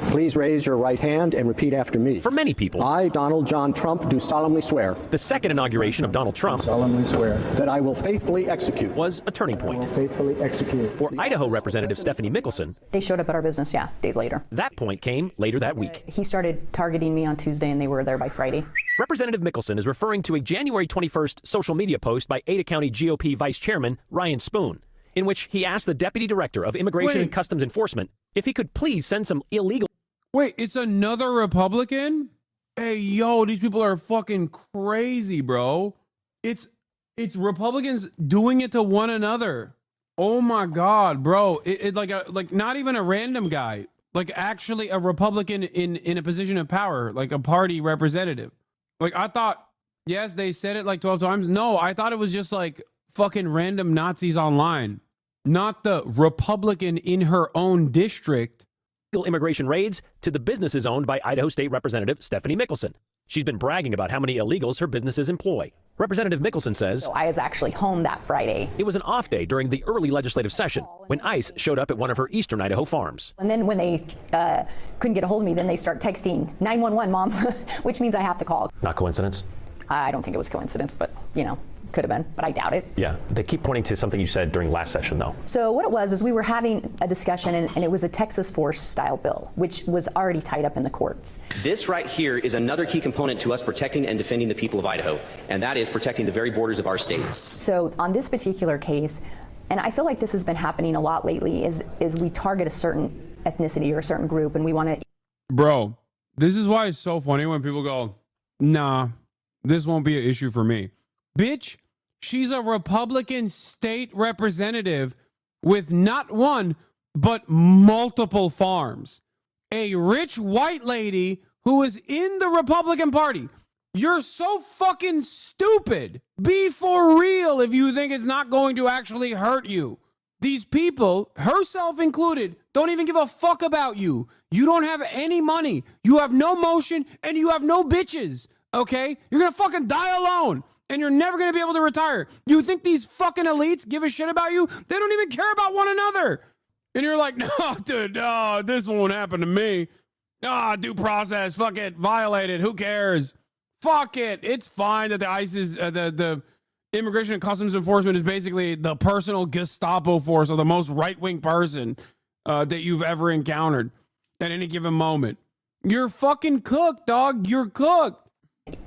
Please raise your right hand and repeat after me. For many people, I, Donald John Trump, do solemnly swear. The second inauguration of Donald Trump Solemnly swear that I will faithfully execute. Was a turning point. I will faithfully execute. For Idaho Representative Stephanie Mickelson, They showed up at our business, days later. That point came later that week. He started targeting me on Tuesday, and they were there by Friday. Representative Mickelson is referring to a January 21st social media post by Ada County GOP Vice Chairman Ryan Spoon, in which he asked the Deputy Director of Immigration and Customs Enforcement if he could please send some illegal... Wait, it's another Republican? Hey, yo, these people are fucking crazy, bro. It's Republicans doing it to one another. Oh my God, bro. It like not even a random guy, like actually a Republican in a position of power, like a party representative. Like I thought, yes, they said it like 12 times. No, I thought it was just like fucking random Nazis online, not the Republican in her own district. Immigration raids to the businesses owned by Idaho State Representative Stephanie Mickelson. She's been bragging about how many illegals her businesses employ. Representative Mickelson says, So I was actually home that Friday. It was an off day during the early legislative session when ICE showed up at one of her eastern Idaho farms. And then when they couldn't get a hold of me, then they start texting 911, Mom, which means I have to call. Not coincidence? I don't think it was coincidence, but, could have been, but I doubt it. Yeah, they keep pointing to something you said during last session, though. So what it was is we were having a discussion, and it was a Texas force style bill, which was already tied up in the courts. This right here is another key component to us protecting and defending the people of Idaho, and that is protecting the very borders of our state. So on this particular case, and I feel like this has been happening a lot lately, is we target a certain ethnicity or a certain group, and we want to... Bro, this is why it's so funny when people go, nah, this won't be an issue for me. Bitch, she's a Republican state representative with not one, but multiple farms. A rich white lady who is in the Republican Party. You're so fucking stupid. Be for real if you think it's not going to actually hurt you. These people, herself included, don't even give a fuck about you. You don't have any money. You have no motion and you have no bitches. Okay? You're gonna fucking die alone. And you're never going to be able to retire. You think these fucking elites give a shit about you? They don't even care about one another. And you're like, no, dude, no, this won't happen to me. Due process, fuck it, violated, who cares? Fuck it, it's fine that the ICE is, the Immigration and Customs Enforcement is basically the personal Gestapo force of the most right-wing person that you've ever encountered at any given moment. You're fucking cooked, dog, you're cooked.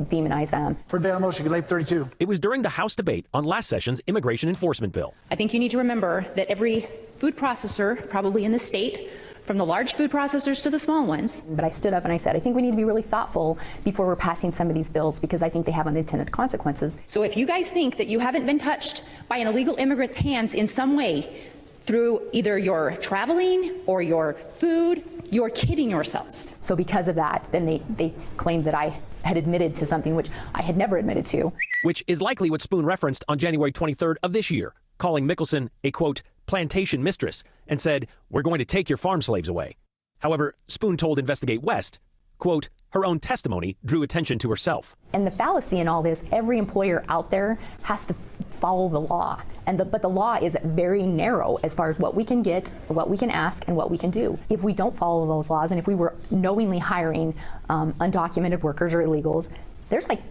Demonize them. For debate on motion, Label 32. It was during the House debate on last session's immigration enforcement bill. I think you need to remember that every food processor, probably in the state, from the large food processors to the small ones. But I stood up and I said, I think we need to be really thoughtful before we're passing some of these bills because I think they have unintended consequences. So if you guys think that you haven't been touched by an illegal immigrant's hands in some way through either your traveling or your food, you're kidding yourselves. So because of that, then they claimed that I had admitted to something which I had never admitted to. Which is likely what Spoon referenced on January 23rd of this year, calling Mickelson a, quote, plantation mistress, and said, we're going to take your farm slaves away. However, Spoon told Investigate West, quote, her own testimony drew attention to herself. And the fallacy in all this, every employer out there has to follow the law. But the law is very narrow as far as what we can get, what we can ask, and what we can do. If we don't follow those laws, and if we were knowingly hiring undocumented workers or illegals,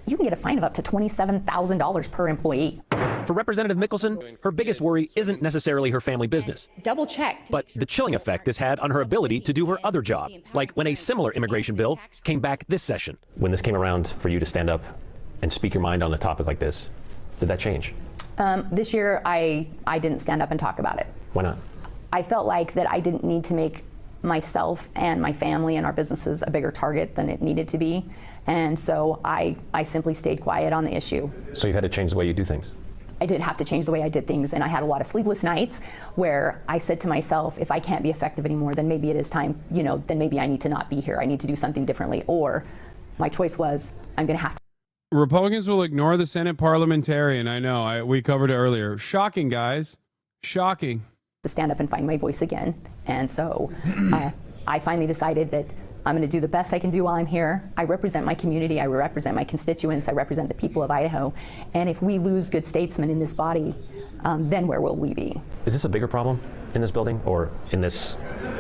you can get a fine of up to $27,000 per employee. For Representative Mickelson, her biggest worry isn't necessarily her family business. Double checked. But the chilling effect this had on her ability to do her other job, like when a similar immigration bill came back this session. When this came around for you to stand up and speak your mind on a topic like this, did that change? This year, I didn't stand up and talk about it. Why not? I felt like that I didn't need to make myself and my family and our businesses a bigger target than it needed to be. And so I simply stayed quiet on the issue. So you've had to change the way you do things? I did have to change the way I did things, and I had a lot of sleepless nights where I said to myself, if I can't be effective anymore, then maybe it is time, then maybe I need to not be here. I need to do something differently. Or my choice was, I'm going to have to. Republicans will ignore the Senate parliamentarian. I know. We covered it earlier. Shocking, guys. Shocking. To stand up and find my voice again. And so I finally decided that I'm going to do the best I can do while I'm here. I represent my community. I represent my constituents. I represent the people of Idaho. And if we lose good statesmen in this body, then where will we be? Is this a bigger problem in this building or in this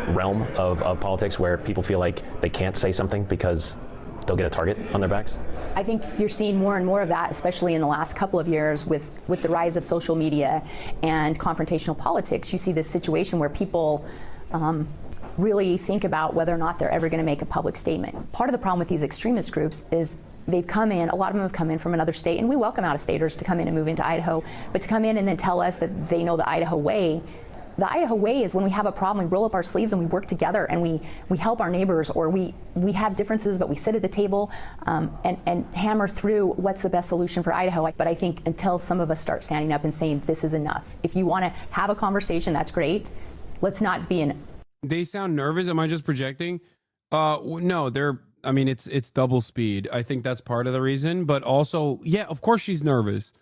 realm of politics where people feel like they can't say something because they'll get a target on their backs? I think you're seeing more and more of that, especially in the last couple of years with the rise of social media and confrontational politics. You see this situation where people really think about whether or not they're ever going to make a public statement. Part of the problem with these extremist groups is they've come in, a lot of them have come in from another state, and we welcome out-of-staters to come in and move into Idaho, but to come in and then tell us that they know the Idaho way. The Idaho way is when we have a problem, we roll up our sleeves and we work together and we help our neighbors, or we have differences, but we sit at the table and hammer through what's the best solution for Idaho. But I think until some of us start standing up and saying this is enough, if you want to have a conversation, that's great. Let's not be in. They sound nervous. Am I just projecting? No, I mean, it's double speed. I think that's part of the reason, but also, yeah, of course she's nervous.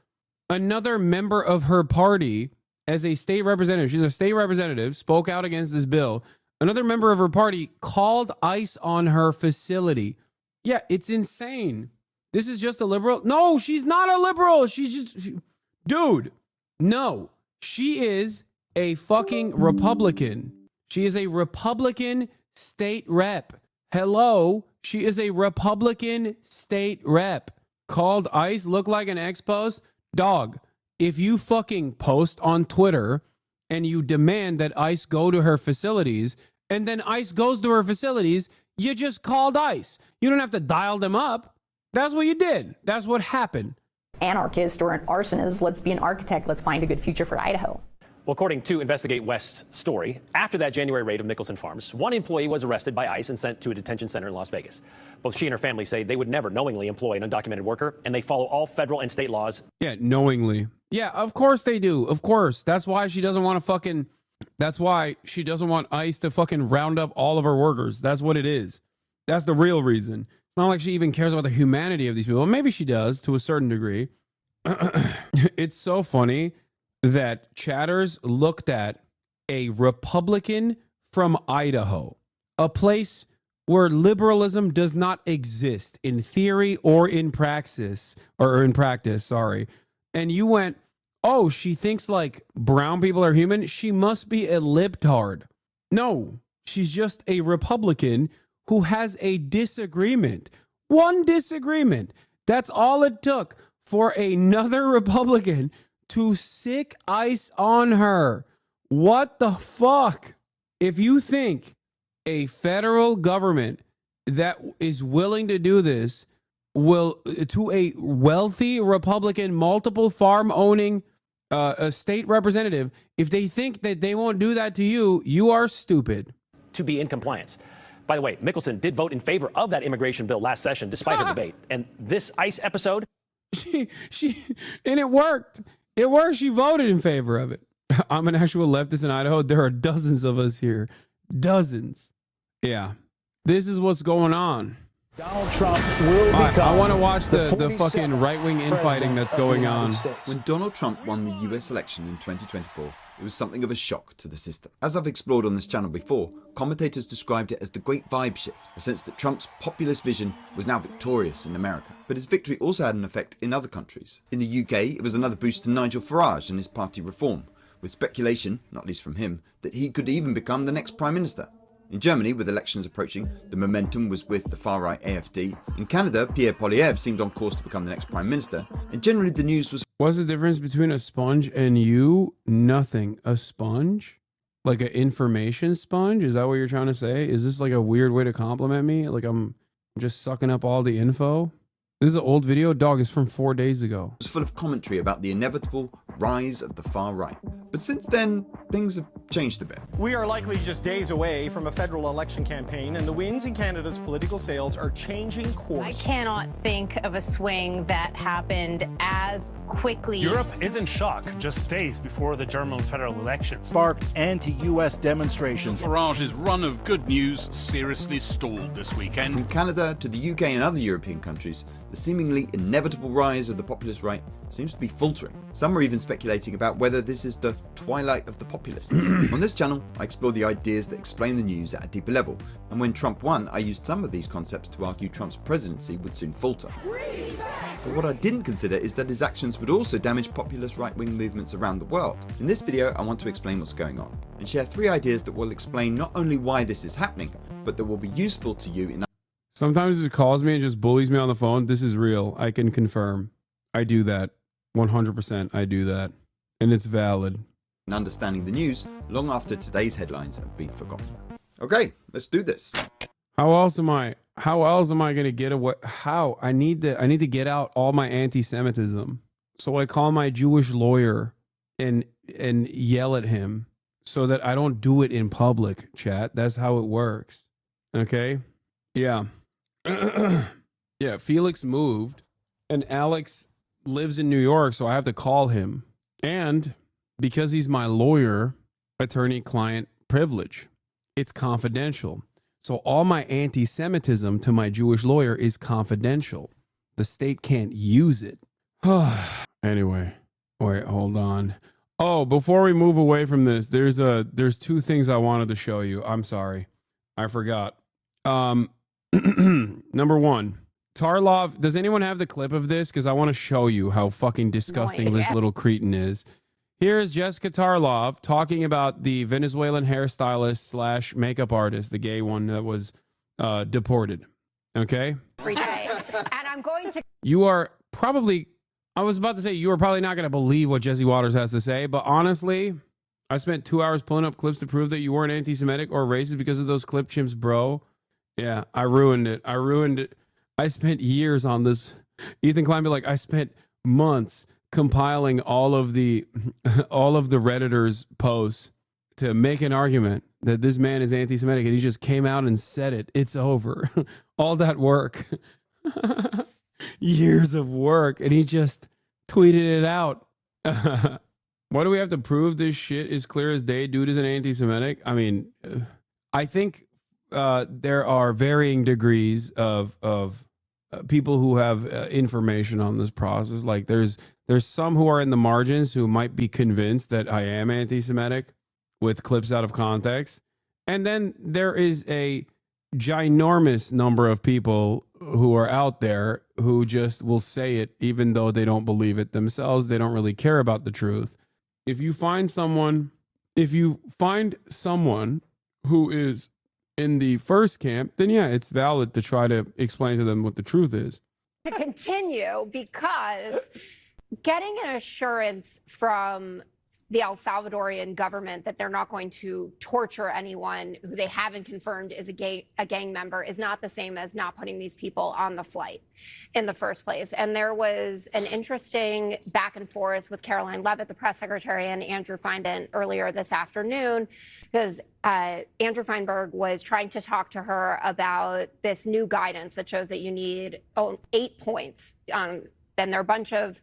Another member of her party, as a state representative, she's a state representative, spoke out against this bill. Another member of her party called ICE on her facility. Yeah, it's insane. This is just a liberal. No, she's not a liberal. Dude, no, she is a fucking Republican. She is a Republican state rep. Hello, she is a Republican state rep. Called ICE, look like an ex-post. Dog, if you fucking post on Twitter and you demand that ICE go to her facilities, and then ICE goes to her facilities, you just called ICE. You don't have to dial them up. That's what you did. That's what happened. Anarchist or an arsonist, let's be an architect. Let's find a good future for Idaho. Well, according to Investigate West's story, after that January raid of Mickelson Farms, one employee was arrested by ICE and sent to a detention center in Las Vegas. Both she and her family say they would never knowingly employ an undocumented worker, and they follow all federal and state laws. Yeah, knowingly. Yeah, of course they do. Of course. That's why she doesn't want ICE to fucking round up all of her workers. That's what it is. That's the real reason. It's not like she even cares about the humanity of these people. Maybe she does to a certain degree. It's so funny that chatters looked at a Republican from Idaho, a place where liberalism does not exist in theory or in practice, sorry. And you went, oh, she thinks like brown people are human. She must be a libtard. No, she's just a Republican who has a disagreement. One disagreement. That's all it took for another Republican to sick ICE on her. What the fuck? If you think a federal government that is willing to do this will, to a wealthy Republican, multiple farm owning a state representative, if they think that they won't do that to you, you are stupid. To be in compliance. By the way, Mickelson did vote in favor of that immigration bill last session, despite the debate. And this ICE episode, and it worked. It worked. She voted in favor of it. I'm an actual leftist in Idaho. There are dozens of us here. Dozens. Yeah. This is what's going on. Donald Trump will become I want to watch the fucking right-wing infighting that's going on. When Donald Trump won the US election in 2024, it was something of a shock to the system. As I've explored on this channel before, commentators described it as the great vibe shift, a sense that Trump's populist vision was now victorious in America. But his victory also had an effect in other countries. In the UK, it was another boost to Nigel Farage and his party Reform, with speculation, not least from him, that he could even become the next Prime Minister. In Germany, with elections approaching, the momentum was with the far-right AfD. In Canada, Pierre Poilievre seemed on course to become the next Prime Minister, and generally the news was... What's the difference between a sponge and you? Nothing. A sponge? Like an information sponge? Is that what you're trying to say? Is this like a weird way to compliment me? Like I'm just sucking up all the info? This is an old video. Dog, is from 4 days ago. It was full of commentary about the inevitable rise of the far right. But since then, things have changed a bit. We are likely just days away from a federal election campaign, and the winds in Canada's political sails are changing course. I cannot think of a swing that happened as quickly. Europe is in shock just days before the German federal elections. Sparked anti-US demonstrations. Farage's run of good news seriously stalled this weekend. From Canada to the UK and other European countries, the seemingly inevitable rise of the populist right seems to be faltering. Some are even speculating about whether this is the twilight of the populists. On this channel, I explore the ideas that explain the news at a deeper level, and when Trump won, I used some of these concepts to argue Trump's presidency would soon falter. Reset! But what I didn't consider is that his actions would also damage populist right-wing movements around the world. In this video, I want to explain what's going on, and share 3 ideas that will explain not only why this is happening, but that will be useful to you in... Sometimes it calls me and just bullies me on the phone. This is real. I can confirm. I do that. 100% I do that. And it's valid. ...in understanding the news long after today's headlines have been forgotten. Okay, let's do this. How else am I going to get away? How? I need to get out all my anti-Semitism. So I call my Jewish lawyer and yell at him so that I don't do it in public, chat. That's how it works. Okay? Yeah. Yeah, Felix moved and Alex lives in New York, so I have to call him. And because he's my lawyer, attorney-client privilege, it's confidential. So all my anti-Semitism to my Jewish lawyer is confidential. The state can't use it. Anyway, wait, hold on. Oh, before we move away from this, there's 2 things I wanted to show you. I'm sorry. I forgot. Number 1, Tarlov. Does anyone have the clip of this? Because I want to show you how fucking disgusting this little cretin is. Here's Jessica Tarlov talking about the Venezuelan hairstylist / makeup artist, the gay one that was deported. Okay? Every day. And I'm going to... You are probably... I was about to say you are probably not going to believe what Jesse Waters has to say, but honestly, I spent 2 hours pulling up clips to prove that you weren't anti-Semitic or racist because of those clip chimps, bro. Yeah, I ruined it. I spent years on this. Ethan Klein be like, I spent months compiling all of the Redditors' posts to make an argument that this man is anti-Semitic, and he just came out and said it. It's over. All that work. Years of work, and he just tweeted it out. Why do we have to prove this shit is clear as day? Dude is an anti-Semitic. I mean, I think there are varying degrees of people who have information on this process. Like there's some who are in the margins who might be convinced that I am anti-Semitic with clips out of context. And then there is a ginormous number of people who are out there who just will say it even though they don't believe it themselves. They don't really care about the truth. If you find someone who is in the first camp, then yeah, it's valid to try to explain to them what the truth is. To continue, because getting an assurance from the El Salvadorian government that they're not going to torture anyone who they haven't confirmed is a gang member is not the same as not putting these people on the flight in the first place. And there was an interesting back and forth with Caroline Leavitt, the press secretary, and Andrew Feinberg earlier this afternoon, because Andrew Feinberg was trying to talk to her about this new guidance that shows that you need 8 points. Then there are a bunch of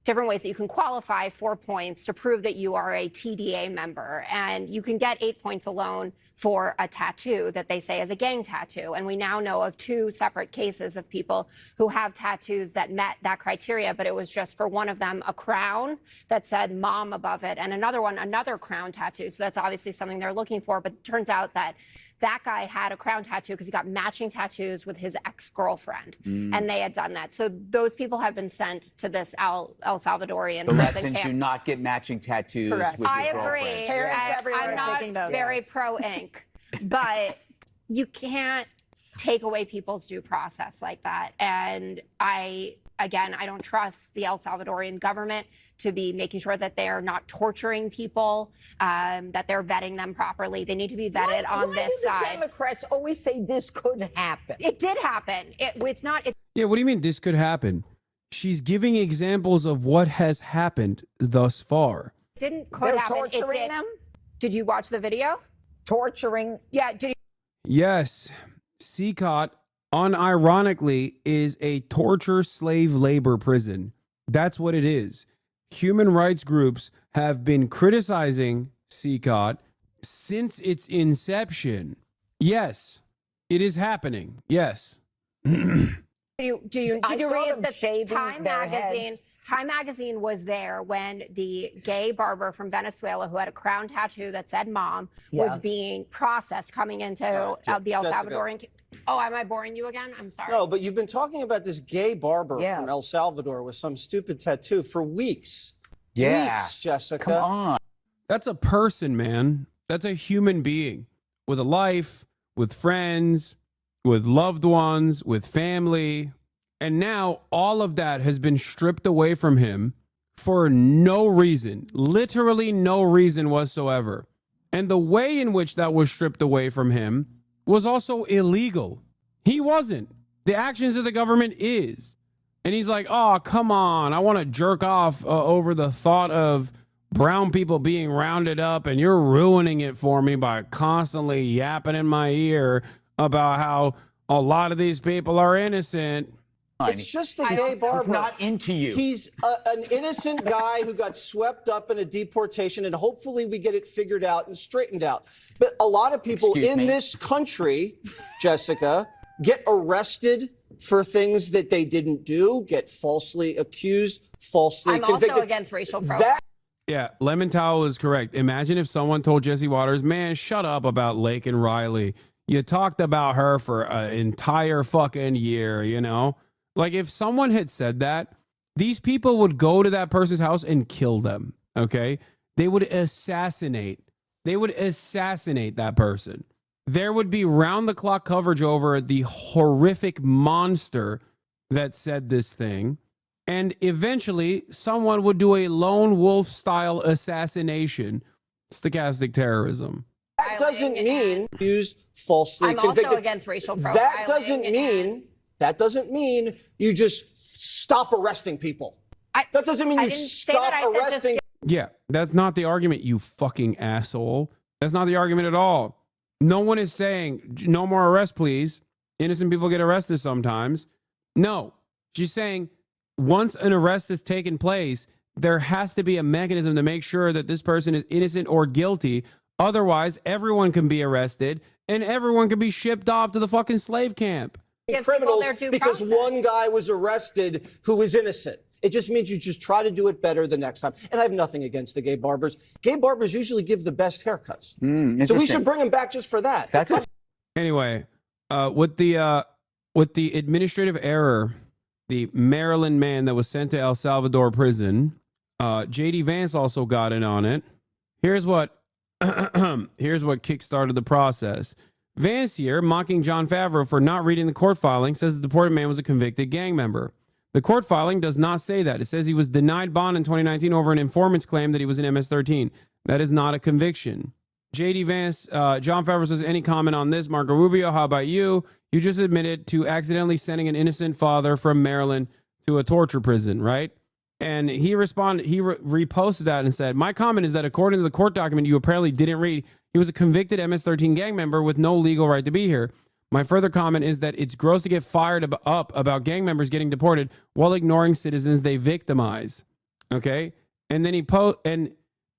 different ways that you can qualify 4 points to prove that you are a TDA member. And you can get 8 points alone for a tattoo that they say is a gang tattoo. And we now know of 2 separate cases of people who have tattoos that met that criteria, but it was just for one of them, a crown that said mom above it, and another one, another crown tattoo. So that's obviously something they're looking for. But it turns out that that guy had a crown tattoo because he got matching tattoos with his ex-girlfriend, and they had done that. So those people have been sent to this El Salvadorian lesson: camp. do not get matching tattoos with your I girlfriend. agree. Parents everywhere I'm not taking notes. very pro-ink, but you can't take away people's due process like that. And I don't trust the El Salvadorian government to be making sure that they're not torturing people, that they're vetting them properly. They need to be vetted on this side. Why do the Democrats always say this could happen? It did happen. It's not. Yeah, what do you mean this could happen? She's giving examples of what has happened thus far. Didn't could happen. Torturing them? Did you watch the video? Torturing? Yeah. Did you? Yes. CCOT, unironically, is a torture slave labor prison. That's what it is. Human rights groups have been criticizing CCOT since its inception. Yes, it is happening. Yes. Did you read the Time magazine? Time magazine was there when the gay barber from Venezuela who had a crown tattoo that said mom was being processed coming into the El Salvadorian. Oh, am I boring you again? I'm sorry. No, but you've been talking about this gay barber from El Salvador with some stupid tattoo for weeks. Yeah. Weeks, Jessica. Come on. That's a person, man. That's a human being with a life, with friends, with loved ones, with family. And now all of that has been stripped away from him for no reason, literally no reason whatsoever. And the way in which that was stripped away from him was also illegal. He wasn't. The actions of the government is. And he's like, oh, come on. I want to jerk off over the thought of brown people being rounded up, and you're ruining it for me by constantly yapping in my ear about how a lot of these people are innocent. It's just a gay barber. He's not into you. He's an innocent guy who got swept up in a deportation, and hopefully we get it figured out and straightened out. But a lot of people in this country, Jessica, get arrested for things that they didn't do, get falsely accused, falsely convicted. I'm also against racial profiling. Yeah, Lemon Towel is correct. Imagine if someone told Jesse Waters, man, shut up about Lake and Riley. You talked about her for an entire fucking year, you know? Like, if someone had said that, these people would go to that person's house and kill them, okay? They would assassinate. They would assassinate that person. There would be round-the-clock coverage over the horrific monster that said this thing. And eventually, someone would do a lone wolf-style assassination. Stochastic terrorism. That doesn't mean used falsely convicted. I'm also against racial profiling. That doesn't mean you just stop arresting people. That doesn't mean you stop arresting. Yeah, that's not the argument, you fucking asshole. That's not the argument at all. No one is saying, no more arrests, please. Innocent people get arrested sometimes. No, she's saying, once an arrest has taken place, there has to be a mechanism to make sure that this person is innocent or guilty. Otherwise, everyone can be arrested and everyone can be shipped off to the fucking slave camp. Criminals because one guy was arrested who was innocent. It just means you just try to do it better the next time. And I have nothing against the gay barbers. Gay barbers usually give the best haircuts. So we should bring them back just for that. Anyway, with the administrative error, the Maryland man that was sent to El Salvador prison, J.D. Vance also got in on it. Here's what kickstarted the process. Vance here, mocking Jon Favreau for not reading the court filing, says the deported man was a convicted gang member. The court filing does not say that. It says he was denied bond in 2019 over an informant's claim that he was in MS-13. That is not a conviction. J.D. Vance, Jon Favreau says, any comment on this? Marco Rubio, how about you? You just admitted to accidentally sending an innocent father from Maryland to a torture prison, right? And he responded, he reposted that and said, my comment is that according to the court document you apparently didn't read, he was a convicted MS-13 gang member with no legal right to be here. My further comment is that it's gross to get fired up about gang members getting deported while ignoring citizens they victimize. Okay? And then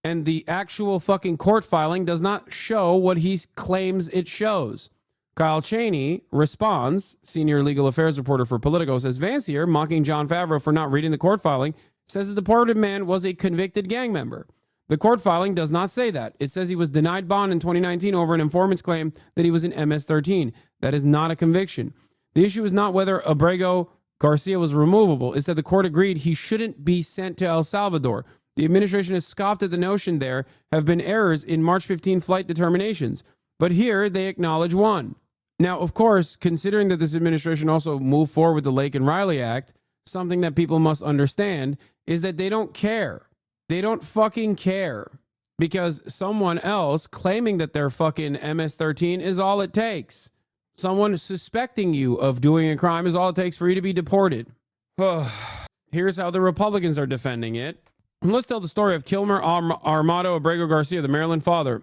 and the actual fucking court filing does not show what he claims it shows. Kyle Cheney responds, senior legal affairs reporter for Politico, says Vance here, mocking Jon Favreau for not reading the court filing, says the deported man was a convicted gang member. The court filing does not say that. It says he was denied bond in 2019 over an informant's claim that he was in MS-13. That is not a conviction. The issue is not whether Abrego Garcia was removable. It's that the court agreed he shouldn't be sent to El Salvador. The administration has scoffed at the notion there have been errors in March 15 flight determinations. But here they acknowledge one. Now, of course, considering that this administration also moved forward with the Lake and Riley Act, something that people must understand is that they don't care. They don't fucking care because someone else claiming that they're fucking MS-13 is all it takes. Someone suspecting you of doing a crime is all it takes for you to be deported. Here's how the Republicans are defending it. Let's tell the story of Kilmer Armado Abrego Garcia, the Maryland father.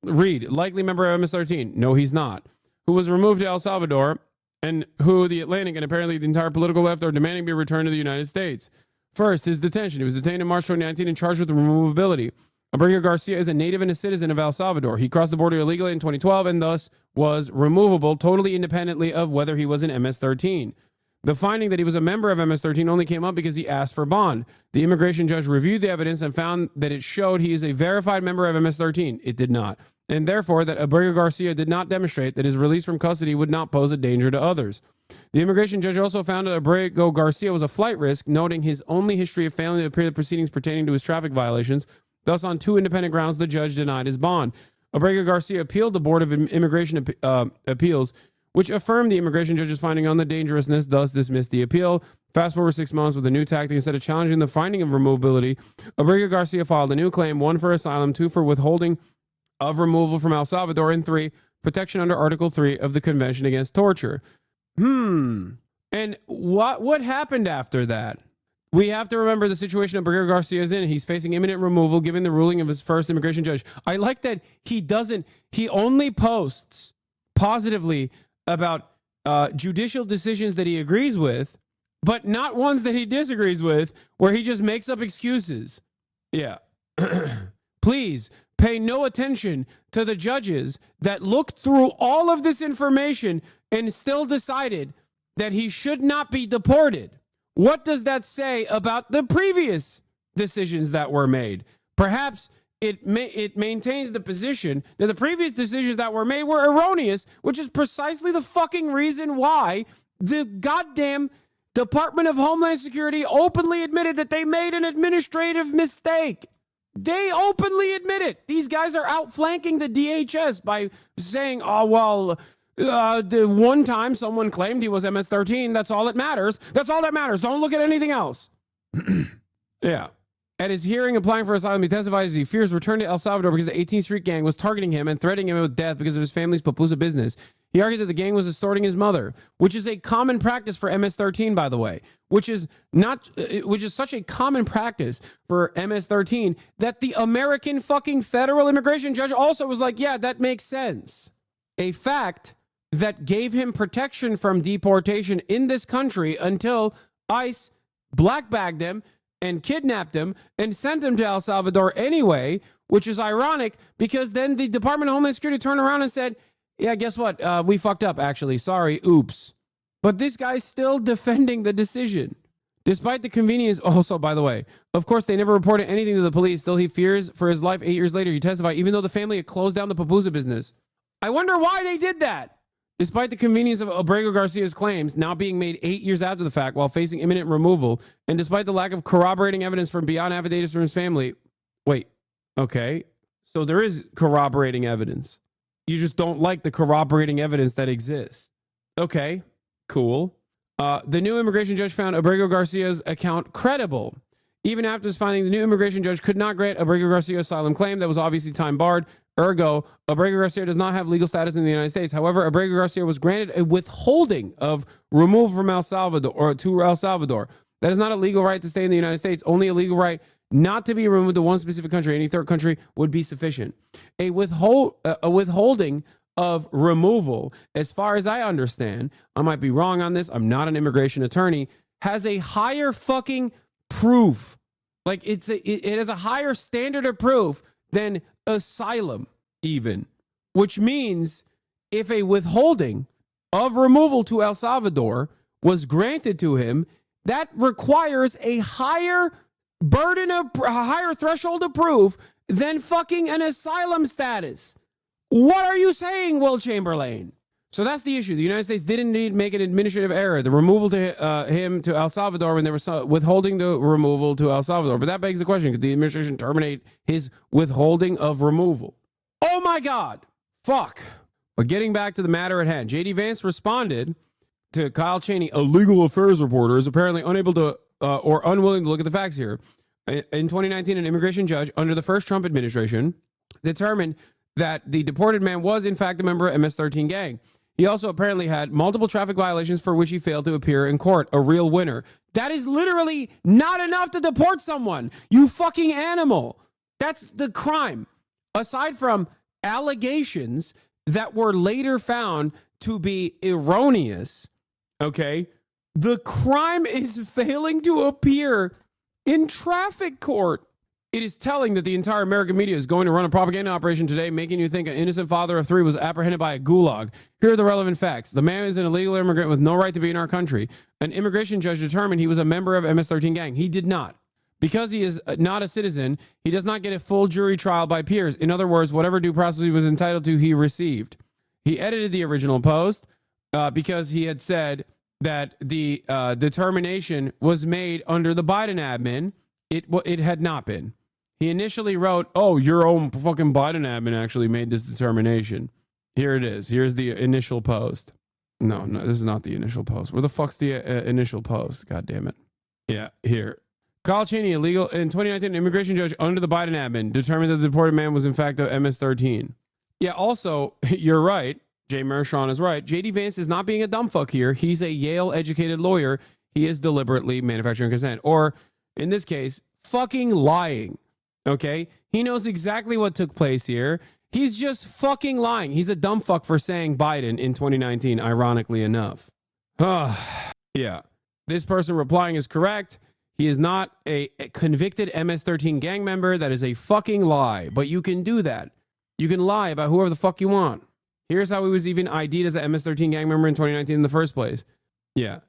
Reed, likely member of MS-13. No, he's not. Who was removed to El Salvador and who the Atlantic and apparently the entire political left are demanding be returned to the United States. First, his detention. He was detained in March 2019 and charged with removability. Abrego Garcia is a native and a citizen of El Salvador. He crossed the border illegally in 2012 and thus was removable totally independently of whether he was an MS-13. The finding that he was a member of MS-13 only came up because he asked for bond. The immigration judge reviewed the evidence and found that it showed he is a verified member of MS-13. It did not. And therefore, that Abrego Garcia did not demonstrate that his release from custody would not pose a danger to others. The immigration judge also found that Abrego Garcia was a flight risk, noting his only history of failing to appear at the proceedings pertaining to his traffic violations. Thus, on 2 independent grounds, the judge denied his bond. Abrego Garcia appealed the Board of Immigration Appeals, which affirmed the immigration judge's finding on the dangerousness, thus dismissed the appeal. Fast forward 6 months with a new tactic. Instead of challenging the finding of removability, Abrego Garcia filed a new claim, 1 for asylum, 2 for withholding of removal from El Salvador, and 3, protection under Article 3 of the Convention Against Torture. And what happened after that? We have to remember the situation that Abrego Garcia is in. He's facing imminent removal given the ruling of his first immigration judge. I like that he only posts positively about judicial decisions that he agrees with, but not ones that he disagrees with, where he just makes up excuses. Yeah. Please pay no attention to the judges that looked through all of this information and still decided that he should not be deported. What does that say about the previous decisions that were made? Perhaps it maintains the position that the previous decisions that were made were erroneous, which is precisely the fucking reason why the goddamn Department of Homeland Security openly admitted that they made an administrative mistake. They openly admit it. These guys are outflanking the DHS by saying, oh, well, the one time someone claimed he was MS-13, that's all that matters. That's all that matters. Don't look at anything else. Yeah. At his hearing applying for asylum, he testifies he fears return to El Salvador because the 18th Street Gang was targeting him and threatening him with death because of his family's pupusa business. He argued that the gang was extorting his mother, which is a common practice for MS-13, by the way, which is such a common practice for MS-13 that the American fucking federal immigration judge also was like, yeah, that makes sense. A fact that gave him protection from deportation in this country until ICE black-bagged him and kidnapped him and sent him to El Salvador anyway, which is ironic because then the Department of Homeland Security turned around and said, yeah, guess what? We fucked up, actually. Sorry. Oops. But this guy's still defending the decision. Despite the convenience, also, by the way, of course, they never reported anything to the police. Still, he fears for his life 8 years later. He testified, even though the family had closed down the pupusa business. I wonder why they did that. Despite the convenience of Abrego Garcia's claims now being made 8 years after the fact while facing imminent removal, and despite the lack of corroborating evidence from beyond affidavits from his family. Wait, okay. So there is corroborating evidence. You just don't like the corroborating evidence that exists. Okay, cool. The new immigration judge found Abrego Garcia's account credible. Even after his finding, the new immigration judge could not grant Abrego Garcia's asylum claim that was obviously time barred. Ergo, Abrego Garcia does not have legal status in the United States. However, Abrego Garcia was granted a withholding of removal from El Salvador or to El Salvador. That is not a legal right to stay in the United States. Only a legal right not to be removed to one specific country. Any third country would be sufficient. A withholding of removal, as far as I understand, I might be wrong on this, I'm not an immigration attorney, has a higher fucking proof. Like it has a higher standard of proof than asylum even, which means if a withholding of removal to El Salvador was granted to him, that requires a higher burden of a higher threshold of proof than fucking an asylum status. What are you saying, Will Chamberlain? So that's the issue. The United States didn't make an administrative error. The removal to him to El Salvador when they were withholding the removal to El Salvador. But that begs the question, could the administration terminate his withholding of removal? Oh my God. Fuck. But getting back to the matter at hand, J.D. Vance responded to Kyle Cheney, a legal affairs reporter, is apparently unable to or unwilling to look at the facts here. In 2019, an immigration judge under the first Trump administration determined that the deported man was in fact a member of MS-13 gang. He also apparently had multiple traffic violations for which he failed to appear in court. A real winner. That is literally not enough to deport someone. You fucking animal. That's the crime. Aside from allegations that were later found to be erroneous, okay, the crime is failing to appear in traffic court. It is telling that the entire American media is going to run a propaganda operation today, making you think an innocent father of 3 was apprehended by a gulag. Here are the relevant facts. The man is an illegal immigrant with no right to be in our country. An immigration judge determined he was a member of MS-13 gang. He did not. Because he is not a citizen, he does not get a full jury trial by peers. In other words, whatever due process he was entitled to, he received. He edited the original post because he had said that the determination was made under the Biden admin. It had not been. He initially wrote, oh, your own fucking Biden admin actually made this determination. Here it is. Here's the initial post. No, this is not the initial post. Where the fuck's the initial post? God damn it. Yeah, here. Kyle Cheney, illegal in 2019, an immigration judge under the Biden admin determined that the deported man was in fact a MS-13. Yeah, also, you're right. Jay Mershon is right. J.D. Vance is not being a dumb fuck here. He's a Yale-educated lawyer. He is deliberately manufacturing consent. Or, in this case, fucking lying. Okay? He knows exactly what took place here. He's just fucking lying. He's a dumb fuck for saying Biden in 2019, ironically enough. Yeah. This person replying is correct. He is not a convicted MS-13 gang member. That is a fucking lie. But you can do that. You can lie about whoever the fuck you want. Here's how he was even ID'd as a MS-13 gang member in 2019 in the first place. Yeah.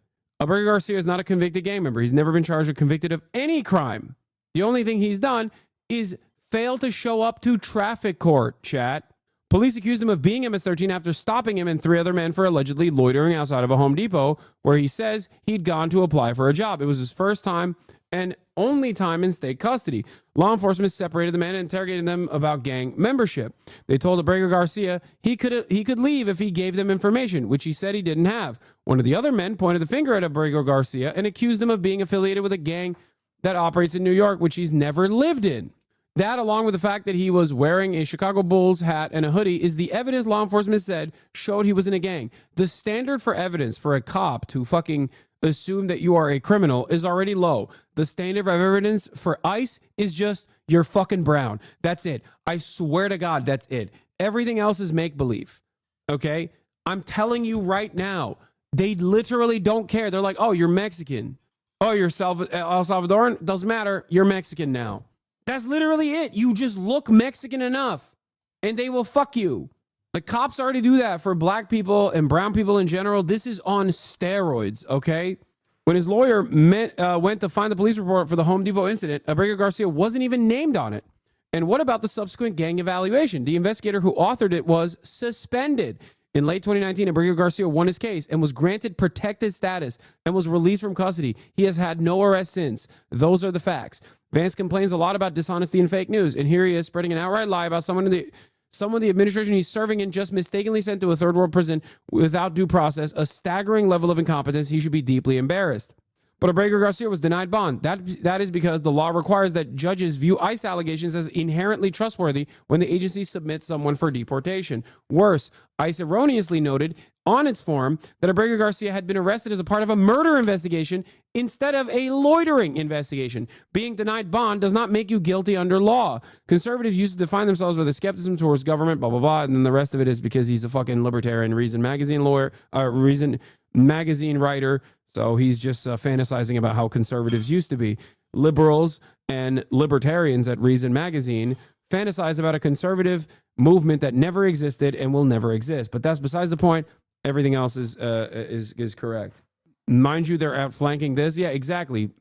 Alberto Garcia is not a convicted gang member. He's never been charged or convicted of any crime. The only thing he's done is fail to show up to traffic court, chat. Police accused him of being MS-13 after stopping him and 3 other men for allegedly loitering outside of a Home Depot where he says he'd gone to apply for a job. It was his first time and only time in state custody. Law enforcement separated the men and interrogated them about gang membership. They told Abrego Garcia he could leave if he gave them information, which he said he didn't have. One of the other men pointed the finger at Abrego Garcia and accused him of being affiliated with a gang that operates in New York, which he's never lived in. That, along with the fact that he was wearing a Chicago Bulls hat and a hoodie, is the evidence law enforcement said showed he was in a gang. The standard for evidence for a cop to fucking assume that you are a criminal is already low. The standard of evidence for ICE is just you're fucking brown. That's it. I swear to God, that's it. Everything else is make-believe. Okay? I'm telling you right now, they literally don't care. They're like, oh, you're Mexican. Oh, you're El Salvadoran? Doesn't matter. You're Mexican now. That's literally it. You just look Mexican enough and they will fuck you. The cops already do that for black people and brown people in general. This is on steroids, okay? When his lawyer went to find the police report for the Home Depot incident, Abrego Garcia wasn't even named on it. And what about the subsequent gang evaluation? The investigator who authored it was suspended. In late 2019, Abrego Garcia won his case and was granted protected status and was released from custody. He has had no arrest since. Those are the facts. Vance complains a lot about dishonesty and fake news, and here he is spreading an outright lie about someone the administration he's serving in just mistakenly sent to a third world prison without due process, a staggering level of incompetence. He should be deeply embarrassed. But Abrego Garcia was denied bond. That is because the law requires that judges view ICE allegations as inherently trustworthy when the agency submits someone for deportation. Worse, ICE erroneously noted on its form that Abrego Garcia had been arrested as a part of a murder investigation instead of a loitering investigation. Being denied bond does not make you guilty under law. Conservatives used to define themselves by the skepticism towards government, blah, blah, blah, and then the rest of it is because he's a fucking libertarian Reason Magazine lawyer, Reason Magazine writer, so he's just fantasizing about how conservatives used to be. Liberals and libertarians at Reason Magazine fantasize about a conservative movement that never existed and will never exist. But that's besides the point. Everything else is correct. Mind you, they're outflanking this. Yeah, exactly.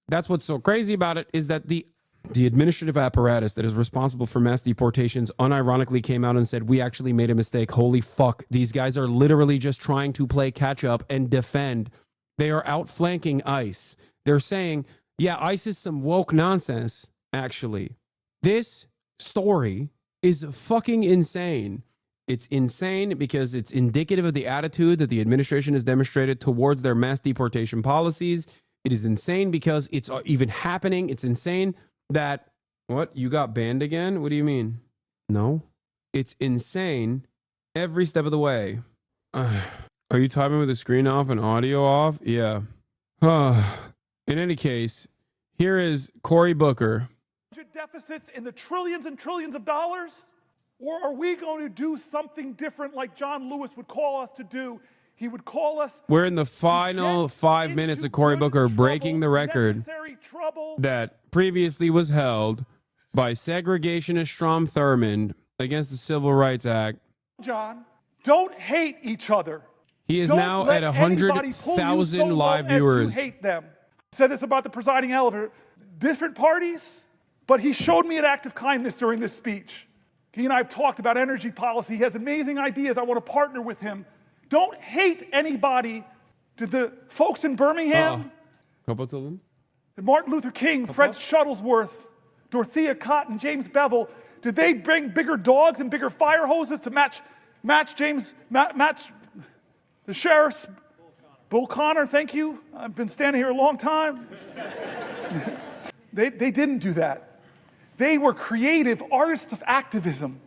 That's what's so crazy about it is that the administrative apparatus that is responsible for mass deportations unironically came out and said, we actually made a mistake. Holy fuck. These guys are literally just trying to play catch up and defend. They are outflanking ICE. They're saying, yeah, ICE is some woke nonsense, actually. This story is fucking insane. It's insane because it's indicative of the attitude that the administration has demonstrated towards their mass deportation policies. It is insane because it's even happening. It's insane that, what, you got banned again? What do you mean? No. It's insane every step of the way. Are you typing with the screen off and audio off? Yeah. In any case, here is Cory Booker. Deficits in the trillions and trillions of dollars? Or are we going to do something different like John Lewis would call us to do? He would call us... We're in the final 5 minutes of Cory Booker breaking the record that previously was held by segregationist Strom Thurmond against the Civil Rights Act. John, don't hate each other. He is Don't now let at anybody pull you 100,000 so live low as to viewers. hate them. I said this about the presiding elder. Different parties, but he showed me an act of kindness during this speech. He and I have talked about energy policy. He has amazing ideas. I want to partner with him. Don't hate anybody. Did the folks in Birmingham, Couple to them. Martin Luther King, Fred Shuttlesworth, Dorothea Cotton, James Bevel, did they bring bigger dogs and bigger fire hoses to match the sheriff's? Bull Connor, thank you. I've been standing here a long time. They didn't do that. They were creative artists of activism.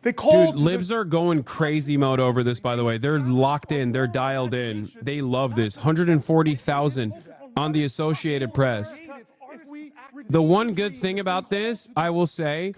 They called. Dude, libs are going crazy mode over this, by the way. They're locked in. They're dialed in. They love this. 140,000 on the Associated Press. The one good thing about this, I will say,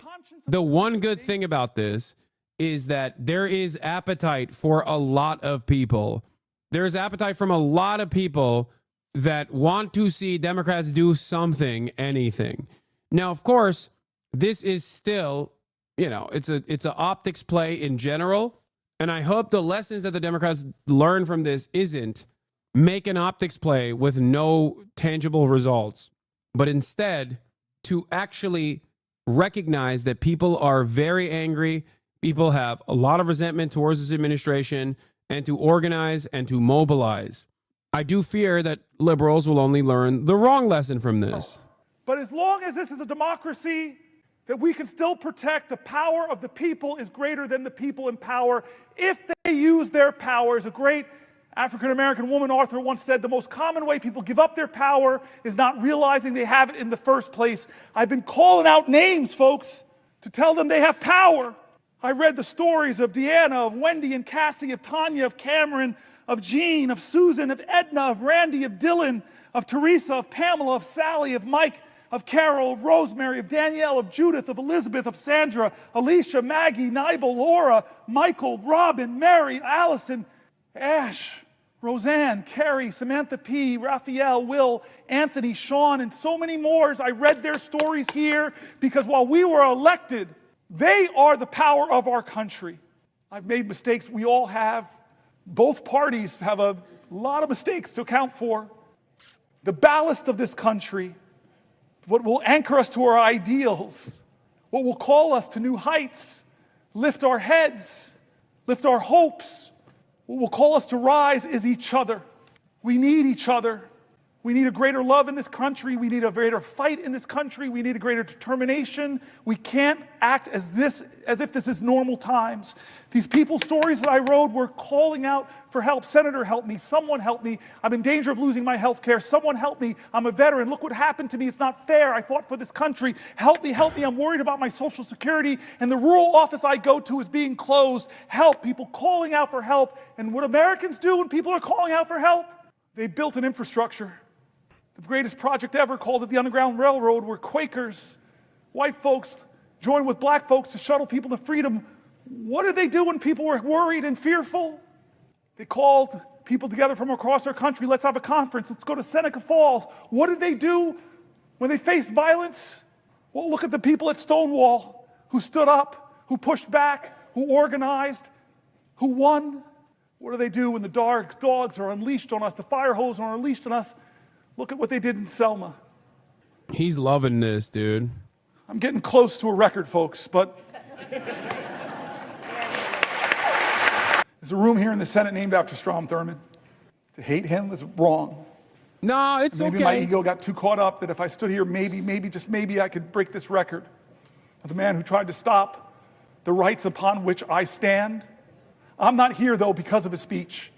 the one good thing about this is that there is appetite for a lot of people. There's appetite from a lot of people that want to see Democrats do something, anything. Now, of course, this is still, it's a optics play in general. And I hope the lessons that the Democrats learn from this isn't make an optics play with no tangible results, but instead to actually recognize that people are very angry. People have a lot of resentment towards this administration, and to organize and to mobilize. I do fear that liberals will only learn the wrong lesson from this. But as long as this is a democracy, that we can still protect the power of the people is greater than the people in power if they use their power. As a great African-American woman author once said, the most common way people give up their power is not realizing they have it in the first place. I've been calling out names, folks, to tell them they have power. I read the stories of Deanna, of Wendy and Cassie, of Tanya, of Cameron, of Jean, of Susan, of Edna, of Randy, of Dylan, of Teresa, of Pamela, of Sally, of Mike, of Carol, of Rosemary, of Danielle, of Judith, of Elizabeth, of Sandra, Alicia, Maggie, Nibel, Laura, Michael, Robin, Mary, Allison, Ash, Roseanne, Carrie, Samantha P., Raphael, Will, Anthony, Sean, and so many more. I read their stories here because while we were elected, they are the power of our country. I've made mistakes. We all have. Both parties have a lot of mistakes to account for. The ballast of this country, what will anchor us to our ideals, what will call us to new heights, lift our heads, lift our hopes, what will call us to rise is each other. We need each other. We need a greater love in this country. We need a greater fight in this country. We need a greater determination. We can't act as if this is normal times. These people's stories that I wrote were calling out for help. Senator, help me. Someone help me. I'm in danger of losing my health care. Someone help me. I'm a veteran. Look what happened to me. It's not fair. I fought for this country. Help me, help me. I'm worried about my Social Security. And the rural office I go to is being closed. Help. People calling out for help. And what Americans do when people are calling out for help? They built an infrastructure. The greatest project ever, called it the Underground Railroad, where Quakers, white folks, joined with black folks to shuttle people to freedom. What did they do when people were worried and fearful? They called people together from across our country. Let's have a conference. Let's go to Seneca Falls. What did they do when they faced violence? Well, look at the people at Stonewall who stood up, who pushed back, who organized, who won. What do they do when the dogs are unleashed on us, the fire hose are unleashed on us? Look at what they did in Selma. He's loving this, dude. I'm getting close to a record, folks, but there's a room here in the Senate named after Strom Thurmond. To hate him is wrong. No, it's maybe okay. My ego got too caught up that if I stood here, maybe, just maybe I could break this record of the man who tried to stop the rights upon which I stand. I'm not here, though, because of his speech.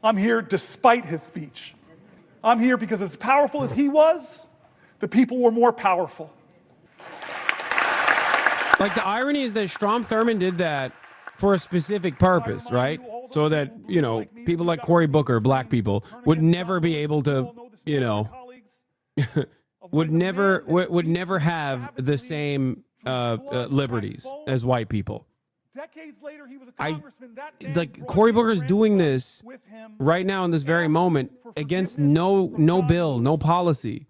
I'm here despite his speech. I'm here because as powerful as he was, the people were more powerful. Like, the irony is that Strom Thurmond did that for a specific purpose, right? So that, people like Cory Booker, black people, would never be able to, would never have the same liberties as white people. Decades later, he was a congressman. Like, Cory Booker's doing this right now in this very moment against no bill, no policy.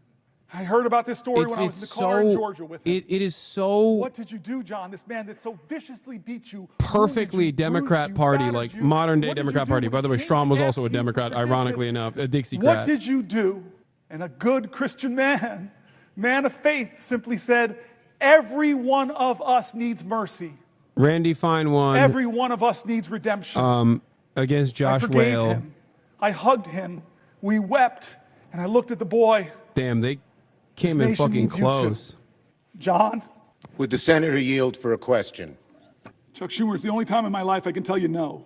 I heard about this story when I was in the car in Georgia with him. It is so. What did you do, John? This man that so viciously beat you. Perfectly Democrat Party, like modern day Democrat Party. By the way, Strom was also a Democrat, ironically enough, a Dixiecrat. What did you do? And a good Christian man of faith, simply said, every one of us needs mercy. Randy Fine won. Every one of us needs redemption. Against Josh I forgave Whale. him. I hugged him. We wept. And I looked at the boy. Damn, they came in fucking close. John? Would the senator yield for a question? Chuck Schumer, it's the only time in my life I can tell you no.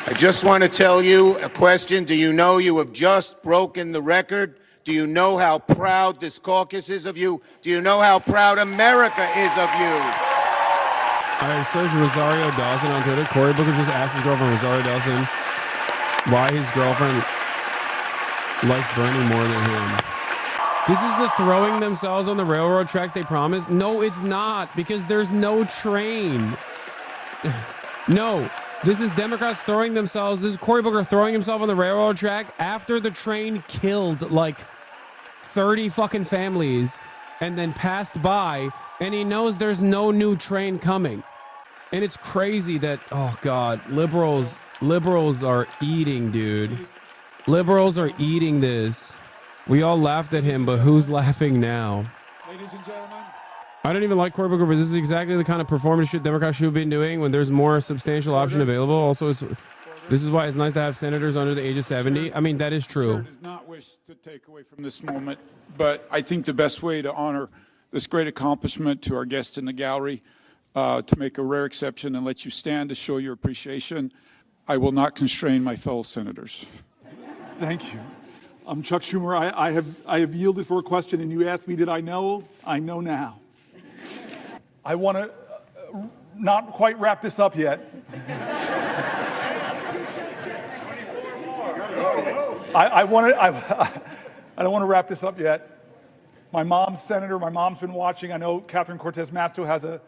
I just want to tell you a question. Do you know you have just broken the record? Do you know how proud this caucus is of you? Do you know how proud America is of you? I searched Rosario Dawson on Twitter. Cory Booker just asked his girlfriend, Rosario Dawson, why his girlfriend likes Bernie more than him. This is the throwing themselves on the railroad tracks they promised? No, it's not, because there's no train. No, this is Democrats throwing themselves. This is Cory Booker throwing himself on the railroad track after the train killed like 30 fucking families and then passed by, and he knows there's no new train coming. And it's crazy that, oh God, liberals are eating, dude. Liberals are eating this. We all laughed at him, but who's laughing now? Ladies and gentlemen. I don't even like Cory Booker, but this is exactly the kind of performance shit Democrats should have been doing when there's more substantial option available. Also, this is why it's nice to have senators under the age of 70. I mean, that is true. Does not wish to take away from this moment, but I think the best way to honor this great accomplishment to our guests in the gallery, to make a rare exception and let you stand to show your appreciation, I will not constrain my fellow senators. Thank you. I'm Chuck Schumer. I have yielded for a question, and you asked me, did I know? I know now. I want to not quite wrap this up yet. I don't want to wrap this up yet. My mom's senator. My mom's been watching. I know Catherine Cortez Masto has a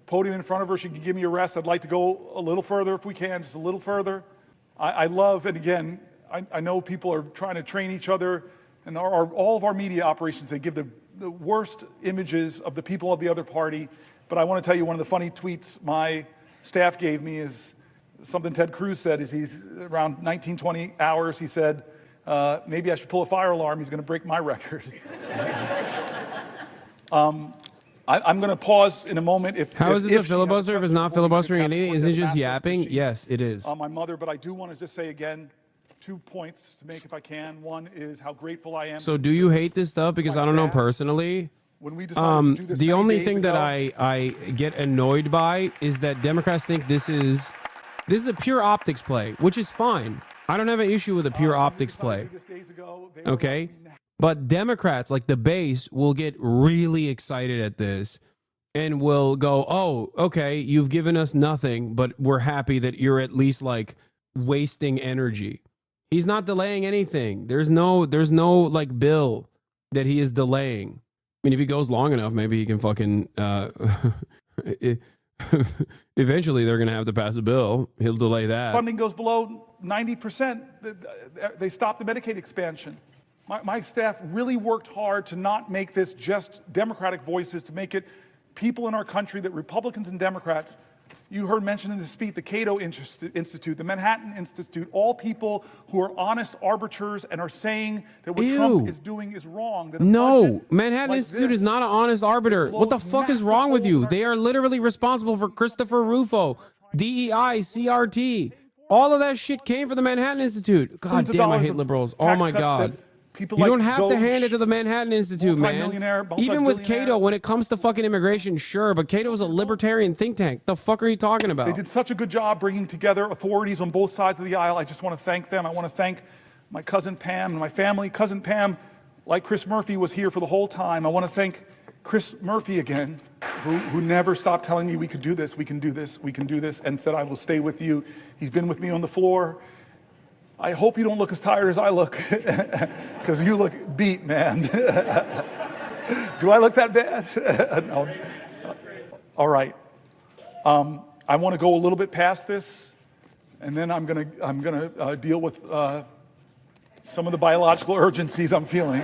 podium in front of her. She can give me a rest. I'd like to go a little further if we can, just a little further. I love, and again, I know people are trying to train each other, and all of our media operations, they give the worst images of the people of the other party. But I want to tell you, one of the funny tweets my staff gave me is something Ted Cruz said. Is he's around 19, 20 hours, he said, maybe I should pull a fire alarm. He's going to break my record. I'm going to pause in a moment. How is this a filibuster if it's not filibustering anything? Is it just yapping? Yes, it is. My mother, but I do want to just say again, 2 points to make if I can. One is how grateful I am. So do you hate this stuff? Because I don't know personally. When we decided to do this the only days thing ago, that I get annoyed by is that Democrats think this is a pure optics play, which is fine. I don't have an issue with a pure optics play. Okay? But Democrats, like the base, will get really excited at this and will go, oh, okay, you've given us nothing, but we're happy that you're at least like wasting energy. He's not delaying anything. There's no like bill that he is delaying. I mean, if he goes long enough, maybe he can fucking eventually they're going to have to pass a bill. He'll delay that. Funding goes below 90%. They stopped the Medicaid expansion. My staff really worked hard to not make this just Democratic voices, to make it people in our country, that Republicans and Democrats, you heard mentioned in the speech, the Cato Institute, the Manhattan Institute, all people who are honest arbiters and are saying that what Trump is doing is wrong. That no, Manhattan Institute is not an honest arbiter. What the fuck is wrong with you? They are literally responsible for Christopher Rufo, DEI, CRT. All of that shit came from the Manhattan Institute. God damn, I hate liberals. Oh my God. You don't have to hand it to the Manhattan Institute, man. Even with Cato, when it comes to fucking immigration, sure, but Cato is a libertarian think tank. The fuck are you talking about? They did such a good job bringing together authorities on both sides of the aisle. I just want to thank them. I want to thank my cousin Pam and my family. Cousin Pam, like Chris Murphy, was here for the whole time. I want to thank Chris Murphy again, who never stopped telling me we could do this, we can do this, we can do this, and said, I will stay with you. He's been with me on the floor. I hope you don't look as tired as I look, because you look beat, man. Do I look that bad? No. All right. I want to go a little bit past this, and then I'm gonna deal with some of the biological urgencies I'm feeling.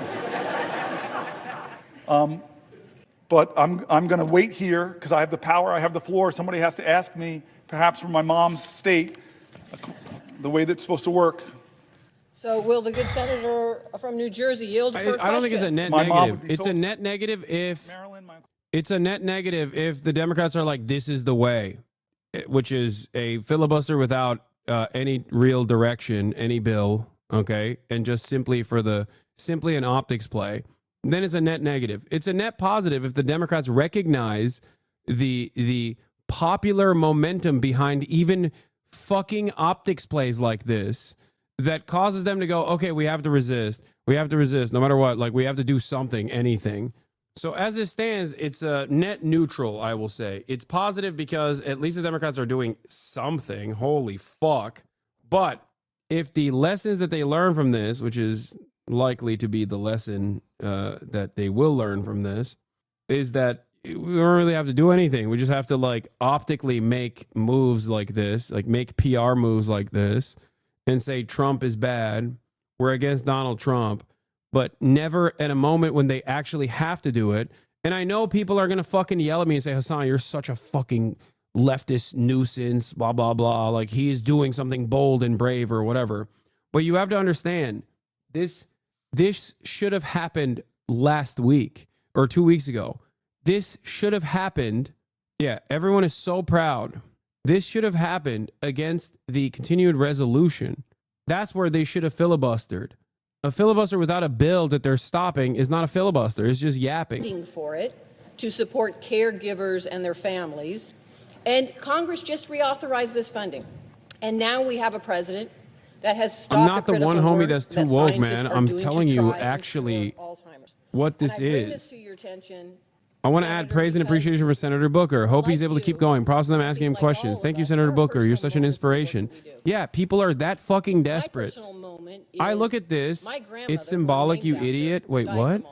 But I'm going to wait here because I have the power, I have the floor. Somebody has to ask me, perhaps from my mom's state, the way that's supposed to work. So will the good senator from New Jersey yield for a question? I don't think it's a net negative. It's a net negative if it's a net negative if the Democrats are like, this is the way, which is a filibuster without any real direction, any bill, okay, and just simply an optics play. Then it's a net negative. It's a net positive if the Democrats recognize the popular momentum behind even fucking optics plays like this that causes them to go, okay, we have to resist. We have to resist no matter what. Like, we have to do something, anything. So as it stands, it's a net neutral, I will say. It's positive because at least the Democrats are doing something. Holy fuck. But if the lessons that they learn from this, which is likely to be the lesson that they will learn from this, is that we don't really have to do anything. We just have to like optically make moves like this, like make PR moves like this and say Trump is bad. We're against Donald Trump, but never at a moment when they actually have to do it. And I know people are going to fucking yell at me and say, Hasan, you're such a fucking leftist nuisance, blah, blah, blah. Like he is doing something bold and brave or whatever. But you have to understand this should have happened last week or 2 weeks ago. This should have happened. Yeah, everyone is so proud. This should have happened against the continued resolution. That's where they should have filibustered. A filibuster without a bill that they're stopping is not a filibuster. It's just yapping. For it to support caregivers and their families. And Congress just reauthorized this funding. And now we have a president that has stopped I'm not the one homie that's too woke, man. I'm telling you actually what this is. I want to add praise and appreciation for Senator Booker. Hope he's able to keep going. Props to them asking him questions. Thank you, Senator Booker. You're such an inspiration. Yeah, people are that fucking desperate. I look at this. It's symbolic, you idiot. Wait, what?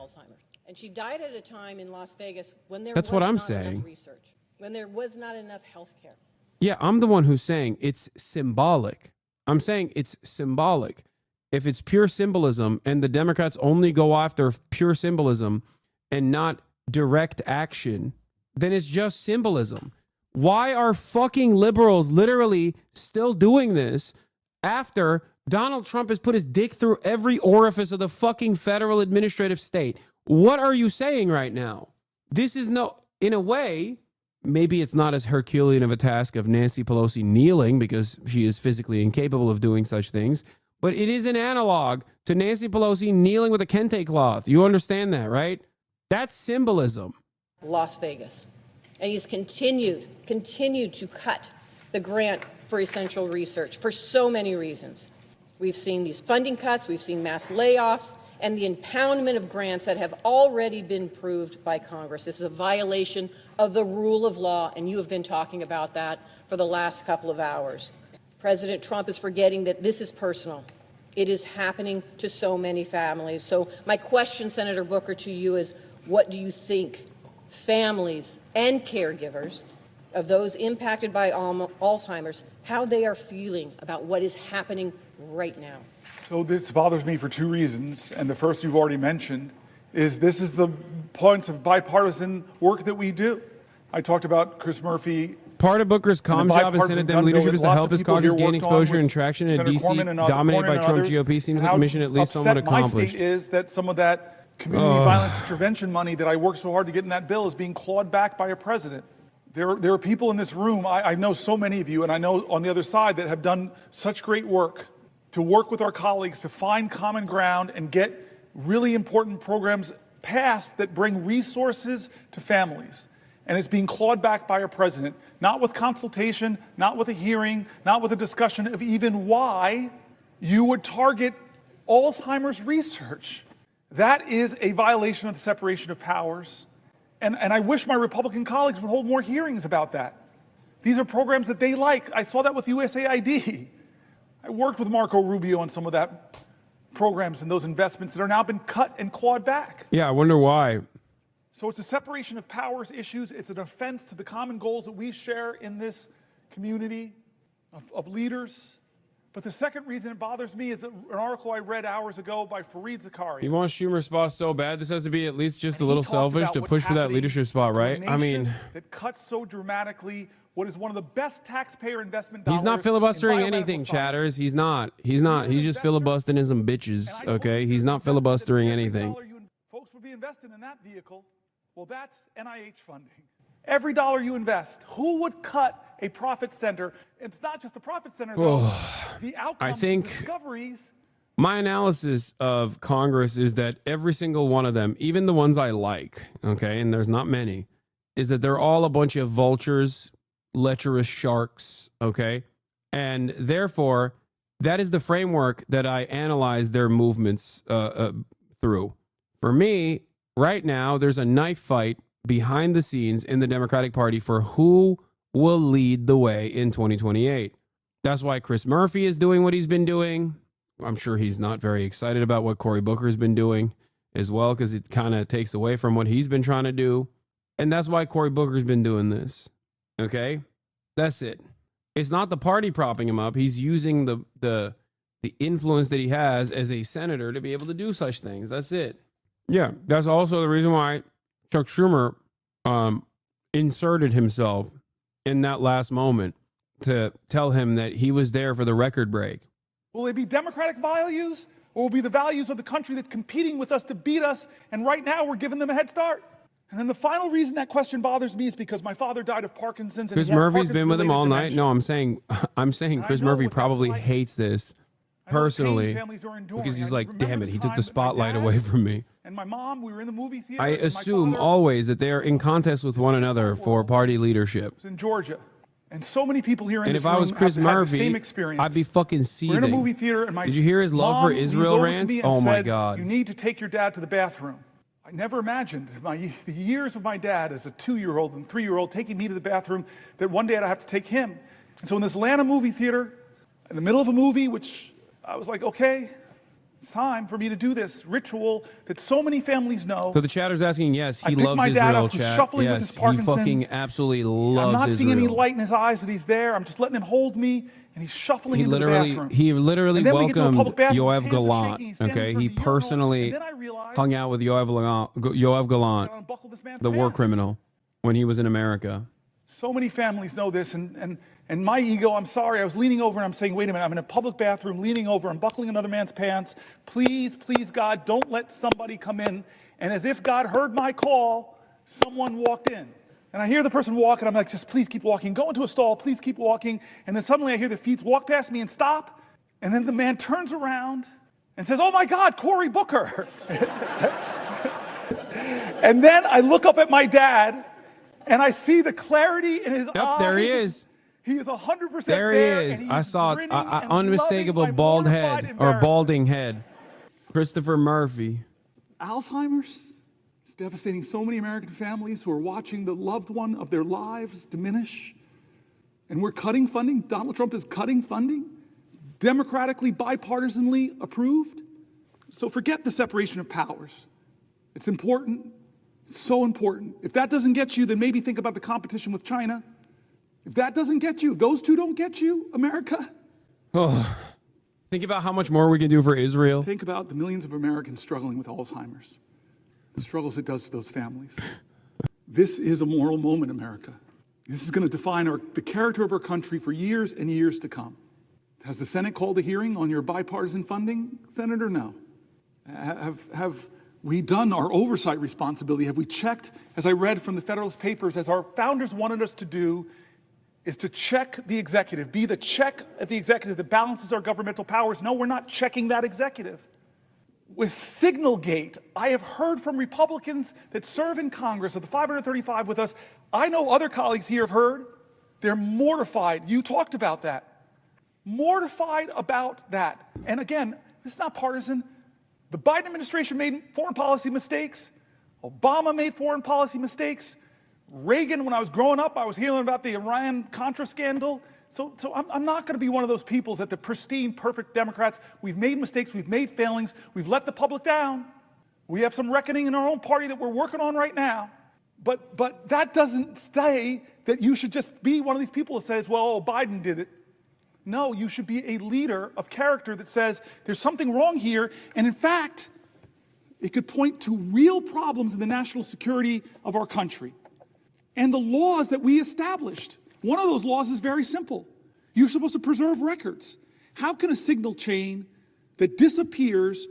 And she died at a time in Las Vegas when there That's was what I'm not saying. enough research, when there was not enough health care. Yeah, I'm the one who's saying it's symbolic. I'm saying it's symbolic. If it's pure symbolism and the Democrats only go after pure symbolism and not direct action, then it's just symbolism. Why are fucking liberals literally still doing this after Donald Trump has put his dick through every orifice of the fucking federal administrative state? What are you saying right now? This is in a way, maybe it's not as Herculean of a task of Nancy Pelosi kneeling because she is physically incapable of doing such things, but it is an analog to Nancy Pelosi kneeling with a kente cloth. You understand that, right? That's symbolism. Las Vegas. And he's continued to cut the grant for essential research for so many reasons. We've seen these funding cuts, we've seen mass layoffs, and the impoundment of grants that have already been approved by Congress. This is a violation of the rule of law, and you have been talking about that for the last couple of hours. President Trump is forgetting that this is personal. It is happening to so many families. So my question, Senator Booker, to you is, what do you think families and caregivers of those impacted by Alzheimer's, how they are feeling about what is happening right now? So this bothers me for two reasons, and the first you've already mentioned is this is the point of bipartisan work that we do. I talked about Chris Murphy. Part of Booker's comms job is sending them leadership is to help his caucus gain exposure and traction in D.C. dominated by Trump GOP. Seems like a mission at least somewhat accomplished. My state is that some of that community violence intervention money that I worked so hard to get in that bill is being clawed back by a president. There are people in this room, I know so many of you, and I know on the other side, that have done such great work to work with our colleagues to find common ground and get really important programs passed that bring resources to families. And it's being clawed back by a president, not with consultation, not with a hearing, not with a discussion of even why you would target Alzheimer's research. That is a violation of the separation of powers. And I wish my Republican colleagues would hold more hearings about that. These are programs that they like. I saw that with USAID. I worked with Marco Rubio on some of that programs and those investments that are now been cut and clawed back. Yeah, I wonder why. So it's a separation of powers issues. It's an offense to the common goals that we share in this community of leaders, But the second reason it bothers me is an article I read hours ago by Fareed Zakaria. He wants Schumer's spot so bad. This has to be at least just a little He talked selfish about to what's push for that happening leadership spot, to a right? I nation mean, that cuts so dramatically what is one of the best taxpayer investment dollars. he's not in filibustering biomedical anything, science. chatters. He's not. He's just filibustering some bitches, okay? He's not filibustering anything. Folks would be invested in that vehicle. Well, that's NIH funding. Every dollar you invest, who would cut a profit center? It's not just a profit center, though. The outcomes, the discoveries. My analysis of Congress is that every single one of them, even the ones I like, okay, and there's not many, is that they're all a bunch of vultures, lecherous sharks, okay? And therefore, that is the framework that I analyze their movements through. For me, right now, there's a knife fight behind the scenes in the Democratic Party for who will lead the way in 2028. That's why Chris Murphy is doing what he's been doing. I'm sure he's not very excited about what Cory Booker's been doing as well, because it kind of takes away from what he's been trying to do. And that's why Cory Booker's been doing this. Okay? That's it. It's not the party propping him up. He's using the influence that he has as a senator to be able to do such things. That's it. Yeah, that's also the reason why Chuck Schumer inserted himself in that last moment to tell him that he was there for the record break. Will it be democratic values, or will it be the values of the country that's competing with us to beat us, and right now we're giving them a head start? And then the final reason that question bothers me is because my father died of Parkinson's. And Chris Murphy's been with him all night. No, I'm saying Chris Murphy probably hates this personally because he's like, damn it, he took the spotlight away from me. And my mom, we were in the movie theater. I assume always that they are in contest with one another for party leadership. It's in Georgia. And so many people here in this room room if I was Chris have had the Murphy, same experience. I'd be fucking seething. We're in a movie theater, and my Did you hear his love for Israel rants? Oh my God. You need to take your dad to the bathroom. I never imagined the years of my dad as a 2-year-old and 3-year-old taking me to the bathroom, that one day I'd have to take him. And so in this Atlanta movie theater, in the middle of a movie, which I was like, okay, it's time for me to do this ritual that so many families know. So the chatter's asking, yes, he loves my dad Israel, up, who's chat. shuffling with Yes, his he Parkinson's. fucking absolutely loves I'm not Israel. seeing any light in his eyes that he's there. I'm just letting him hold me, and he's shuffling into the bathroom. He literally And then we get to a welcomed public bathroom, Yoav his hands are Gallant. shaking, he's standing Okay, in he front of the urinal, personally and then I realized hung out with Yoav Gallant, the war criminal, when he was in America. So many families know this, and my ego, I'm sorry, I was leaning over and I'm saying, wait a minute, I'm in a public bathroom, leaning over, I'm buckling another man's pants. Please, please, God, don't let somebody come in. And as if God heard my call, someone walked in. And I hear the person walk, and I'm like, just please keep walking. Go into a stall, please keep walking. And then suddenly I hear the feet walk past me and stop. And then the man turns around and says, oh my God, Cory Booker. And then I look up at my dad, and I see the clarity in his eyes. There he is. He is 100% there. He is. I saw an unmistakable bald head or balding head. Christopher Murphy. Alzheimer's is devastating so many American families who are watching the loved one of their lives diminish. And we're cutting funding. Donald Trump is cutting funding, democratically, bipartisanly approved. So forget the separation of powers. It's important. It's so important. If that doesn't get you, then maybe think about the competition with China. If that doesn't get you, if those two don't get you, America. Oh, think about how much more we can do for Israel. Think about the millions of Americans struggling with Alzheimer's, the struggles it does to those families. This is a moral moment, America. This is going to define the character of our country for years and years to come. Has the Senate called a hearing on your bipartisan funding, Senator? No. Have we done our oversight responsibility? Have we checked, as I read from the Federalist Papers, as our founders wanted us to do, is to check the executive, be the check at the executive that balances our governmental powers. No, we're not checking that executive. With Signalgate, I have heard from Republicans that serve in Congress of the 535 with us. I know other colleagues here have heard. They're mortified. You talked about that. Mortified about that. And again, this is not partisan. The Biden administration made foreign policy mistakes. Obama made foreign policy mistakes. Reagan, when I was growing up, I was hearing about the Iran-Contra scandal. So I'm not going to be one of those people that the pristine, perfect Democrats. We've made mistakes. We've made failings. We've let the public down. We have some reckoning in our own party that we're working on right now. But that doesn't say that you should just be one of these people that says, well, Biden did it. No, you should be a leader of character that says there's something wrong here. And in fact, it could point to real problems in the national security of our country and the laws that we established. One of those laws is very simple. You're supposed to preserve records. How can a signal chain that disappears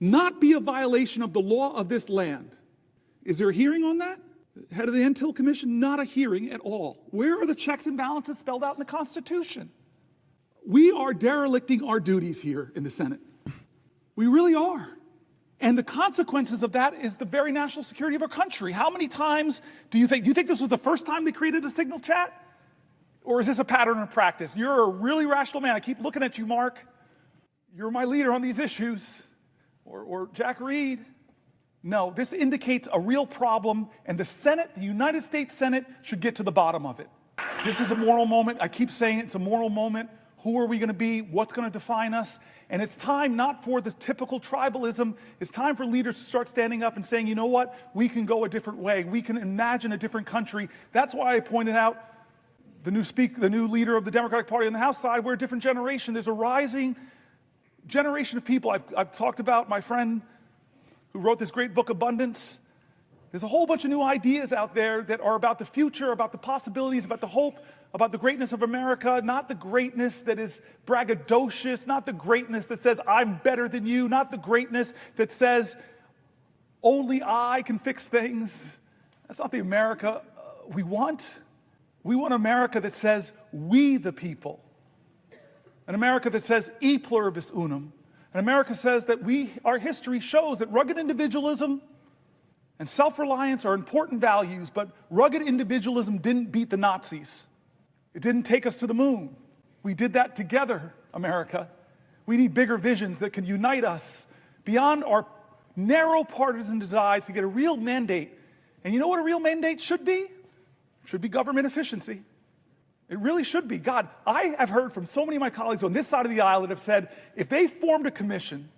not be a violation of the law of this land? Is there a hearing on that? Head of the Intel Commission, not a hearing at all. Where are the checks and balances spelled out in the Constitution? We are derelicting our duties here in the Senate. We really are. And the consequences of that is the very national security of our country. How many times do you think this was the first time they created a signal chat? Or is this a pattern of practice? You're a really rational man. I keep looking at you, Mark. You're my leader on these issues. Or Jack Reed. No, this indicates a real problem, and the Senate, the United States Senate, should get to the bottom of it. This is a moral moment. I keep saying it's a moral moment. Who are we going to be? What's going to define us? And it's time not for the typical tribalism. It's time for leaders to start standing up and saying, you know what? We can go a different way. We can imagine a different country. That's why I pointed out the new leader of the Democratic Party on the House side. We're a different generation. There's a rising generation of people. I've talked about my friend who wrote this great book, Abundance. There's a whole bunch of new ideas out there that are about the future, about the possibilities, about the hope, about the greatness of America, not the greatness that is braggadocious, not the greatness that says, I'm better than you, not the greatness that says, only I can fix things. That's not the America we want. We want America that says, we the people. An America that says, e pluribus unum. An America says that our history shows that rugged individualism and self-reliance are important values, but rugged individualism didn't beat the Nazis. It didn't take us to the moon. We did that together, America. We need bigger visions that can unite us beyond our narrow partisan divides to get a real mandate. And you know what a real mandate should be? It should be government efficiency. It really should be. God, I have heard from so many of my colleagues on this side of the aisle that have said, if they formed a commission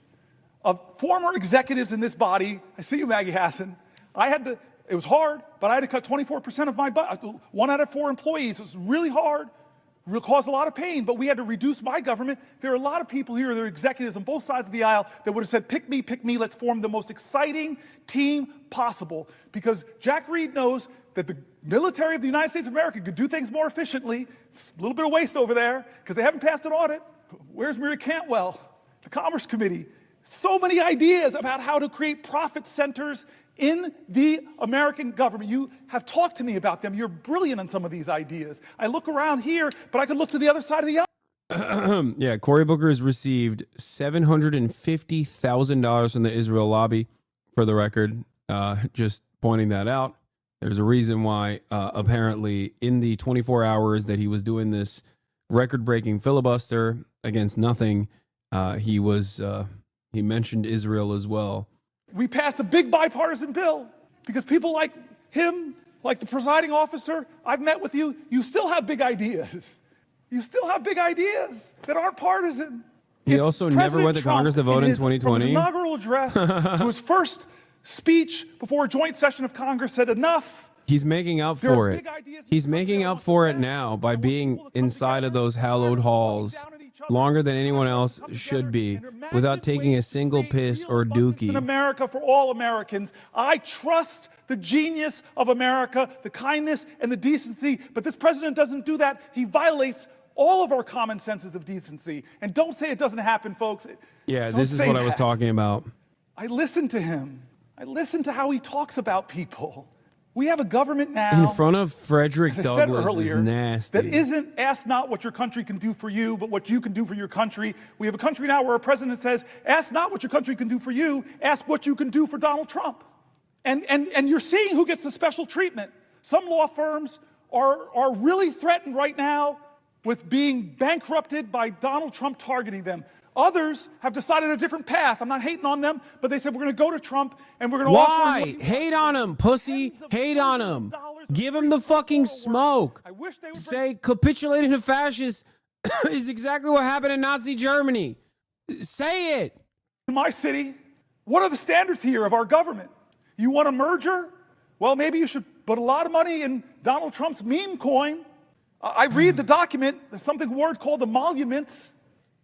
of former executives in this body, I see you, Maggie Hassan, it was hard, but I had to cut 24% of my budget, 1 out of 4 employees. It was really hard, it caused a lot of pain, but we had to reduce my government. There are a lot of people here, there are executives on both sides of the aisle that would have said, pick me, let's form the most exciting team possible. Because Jack Reed knows that the military of the United States of America could do things more efficiently. It's a little bit of waste over there because they haven't passed an audit. Where's Mary Cantwell? The Commerce Committee. So many ideas about how to create profit centers in the American government. You have talked to me about them. You're brilliant on some of these ideas. I look around here, but I could look to the other side of the aisle. Yeah, Cory Booker has received $750,000 from the Israel lobby, for the record. Just pointing that out. There's a reason why, apparently, in the 24 hours that he was doing this record-breaking filibuster against nothing, he mentioned Israel as well. We passed a big bipartisan bill because people like him, like the presiding officer, I've met with you, you still have big ideas. You still have big ideas that aren't partisan. He also never went to Congress to vote in 2020. From his inaugural address to his first speech before a joint session of Congress said enough. He's making up for it. He's making up for it now by being inside of those hallowed halls longer than anyone else should be without taking a single piss or dookie. In America for all Americans. I trust the genius of America, the kindness and the decency, but this president doesn't do that. He violates all of our common senses of decency. And don't say it doesn't happen, folks. Yeah, this is what I was talking about. I listen to him. I listen to how he talks about people. We have a government now, in front of Frederick Douglass, earlier, is nasty. that isn't ask not what your country can do for you, but what you can do for your country. We have a country now where a president says, ask not what your country can do for you, ask what you can do for Donald Trump. And you're seeing who gets the special treatment. Some law firms are really threatened right now with being bankrupted by Donald Trump targeting them. Others have decided a different path. I'm not hating on them, but they said we're going to go to Trump and we're going to offer him. Why? Hate on him, pussy. Hate on him. Give him the fucking smoke. Say capitulating to fascists is exactly what happened in Nazi Germany. Say it. In my city, what are the standards here of our government? You want a merger? Well, maybe you should put a lot of money in Donald Trump's meme coin. I read the document, there's something word called emoluments,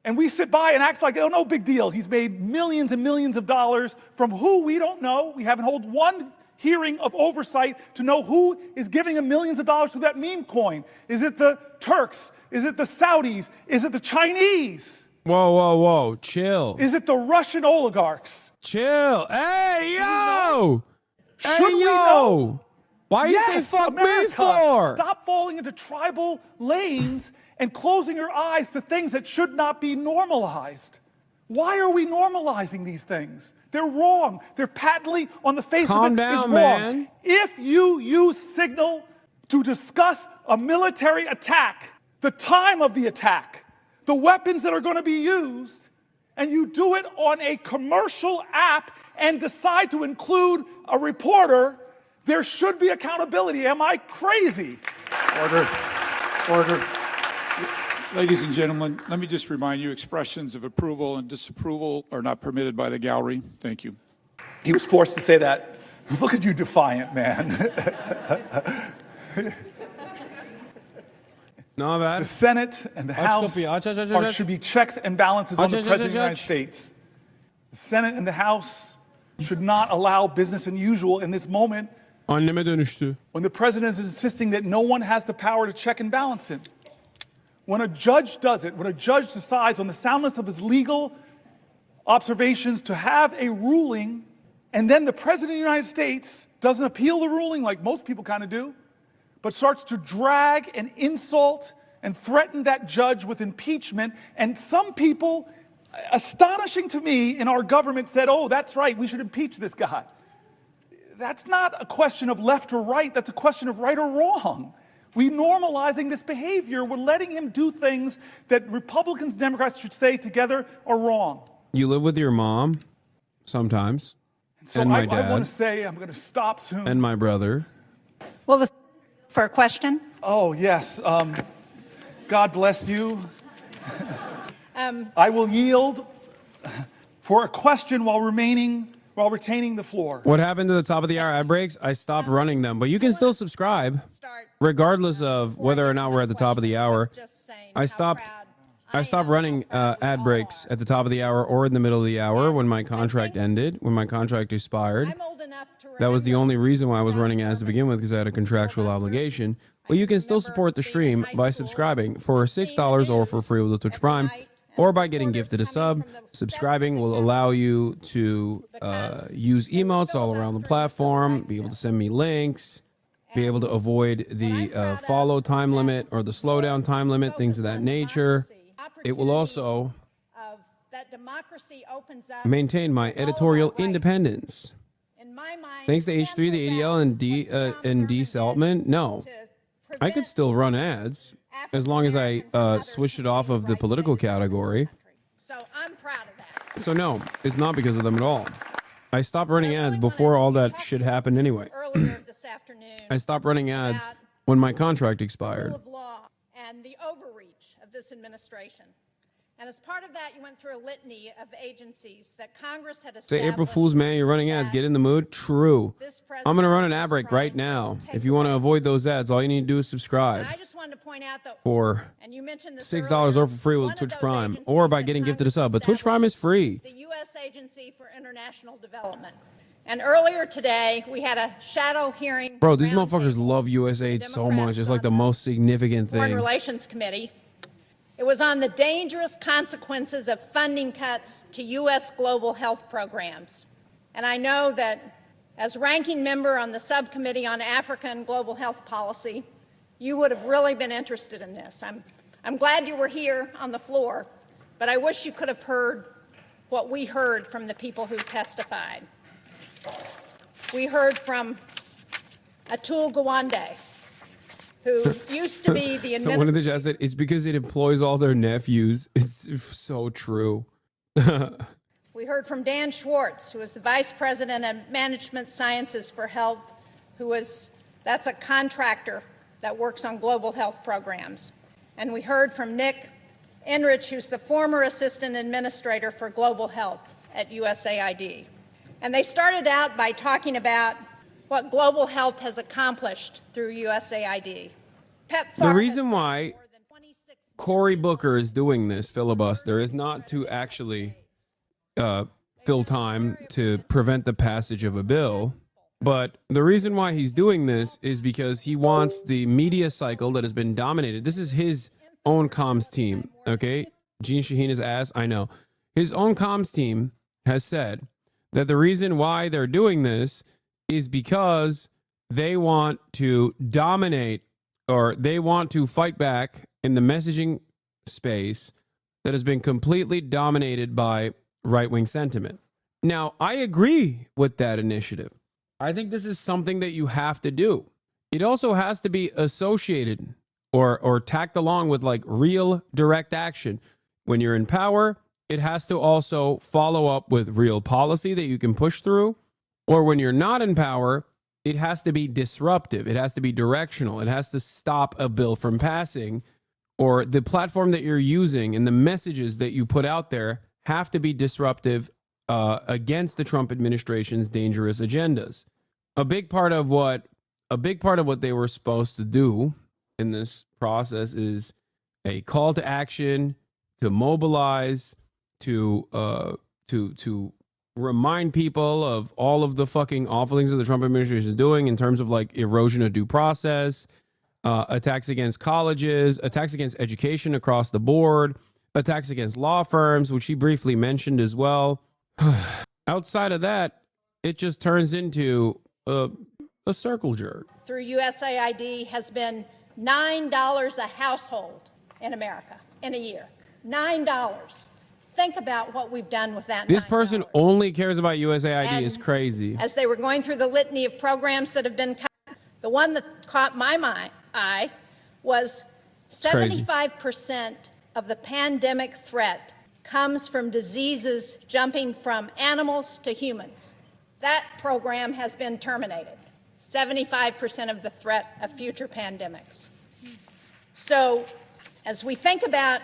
and we sit by and act like, oh, no big deal. He's made millions and millions of dollars from who we don't know. We haven't held one hearing of oversight to know who is giving him millions of dollars to that meme coin. Is it the Turks? Is it the Saudis? Is it the Chinese? Whoa, whoa, whoa. Chill. Is it the Russian oligarchs? Chill. Hey, yo! Should we know? Why you say fuck America, me for? Stop falling into tribal lanes and closing your eyes to things that should not be normalized. Why are we normalizing these things? They're wrong. They're patently on the face of it is wrong. Man. If you use signal to discuss a military attack, the time of the attack, the weapons that are going to be used, and you do it on a commercial app and decide to include a reporter, there should be accountability. Am I crazy? Order. Order. Ladies and gentlemen, let me just remind you, expressions of approval and disapproval are not permitted by the gallery. Thank you. He was forced to say that. Look at you, defiant man. No, bad. The Senate and the House should be checks and balances on the President of the United States. The Senate and the House should not allow business as usual in this moment Anneme dönüştü. when the President is insisting that no one has the power to check and balance him. When a judge does it, when a judge decides on the soundness of his legal observations to have a ruling, and then the President of the United States doesn't appeal the ruling like most people kind of do, but starts to drag and insult and threaten that judge with impeachment, and some people, astonishing to me, in our government said, oh, that's right, we should impeach this guy. That's not a question of left or right, that's a question of right or wrong. We're normalizing this behavior. We're letting him do things that Republicans and Democrats should say together are wrong. You live with your mom sometimes, So and my I dad, want to say, I'm going to stop soon. and my brother. Well, for a question? Oh, yes. God bless you. I will yield for a question while retaining the floor. What happened to the top of the hour ad breaks? I stopped running them, but you can still subscribe, regardless of whether or not we're at the top of the hour. I stopped running ad breaks at the top of the hour or in the middle of the hour when my contract ended, when my contract expired. That was the only reason why I was running ads to begin with, because I had a contractual obligation. But you can still support the stream by subscribing for $6 or for free with the Twitch Prime, or by getting gifted a sub. Subscribing will allow you to use emotes all around the platform, be able to send me links, be able to avoid the follow time limit or the slowdown time limit, things of that nature. It will also maintain my editorial independence. Thanks to H3, the ADL, and D. Saltman, no. I could still run ads as long as I switch it off of the political category. So I'm proud of that. So no, it's not because of them at all. I stopped running ads before all that shit happened anyway. Earlier this afternoon, I stopped running ads when my contract expired. rule of law and the overreach of this administration. And as part of that, you went through a litany of agencies that Congress had Say established. April Fool's, man, you're running ads. Get in the mood. True. I'm going to run an ad break right now. If you want to avoid those ads, all you need to do is subscribe. I just wanted to point out that For and you mentioned this $6 or for free with Twitch Prime, or by getting gifted a sub. But Twitch Prime is free. the U.S. Agency for International Development. And earlier today, we had a shadow hearing. Bro, these motherfuckers love USAID so much. It's like the most significant Foreign thing. Relations Committee. It was on the dangerous consequences of funding cuts to U.S. global health programs. And I know that as ranking member on the subcommittee on Africa and global health policy, you would have really been interested in this. I'm glad you were here on the floor, but I wish you could have heard what we heard from the people who testified. We heard from Atul Gawande, who used to be the Someone in the chat said it's because it employs all their nephews. It's so true. We heard from Dan Schwartz, who is the Vice President of Management Sciences for Health, that's a contractor that works on global health programs. And we heard from Nick Enrich, who's the former Assistant Administrator for Global Health at USAID. And they started out by talking about what global health has accomplished through USAID. The reason why Cory Booker is doing this filibuster is not to actually fill time to prevent the passage of a bill, but the reason why he's doing this is because he wants the media cycle that has been dominated. This is his own comms team, okay? Gene Shaheen's ass, I know. His own comms team has said that the reason why they're doing this is because they want to dominate, or they want to fight back in the messaging space that has been completely dominated by right-wing sentiment. Now, I agree with that initiative. I think this is something that you have to do. It also has to be associated or tacked along with like real direct action. When you're in power, it has to also follow up with real policy that you can push through. Or when you're not in power, it has to be disruptive. It has to be directional. It has to stop a bill from passing, or the platform that you're using and the messages that you put out there have to be disruptive against the Trump administration's dangerous agendas. A big part of what they were supposed to do in this process is a call to action, to mobilize, to remind people of all of the fucking awful things that the Trump administration is doing in terms of like erosion of due process, attacks against colleges, attacks against education across the board, attacks against law firms, which he briefly mentioned as well. Outside of that, it just turns into a circle jerk. Through USAID has been $9 a household in America in a year. $9. Think about what we've done with that. This person only cares about USAID is crazy. As they were going through the litany of programs that have been cut, the one that caught my eye was 75% of the pandemic threat comes from diseases jumping from animals to humans. That program has been terminated. 75% of the threat of future pandemics. So as we think about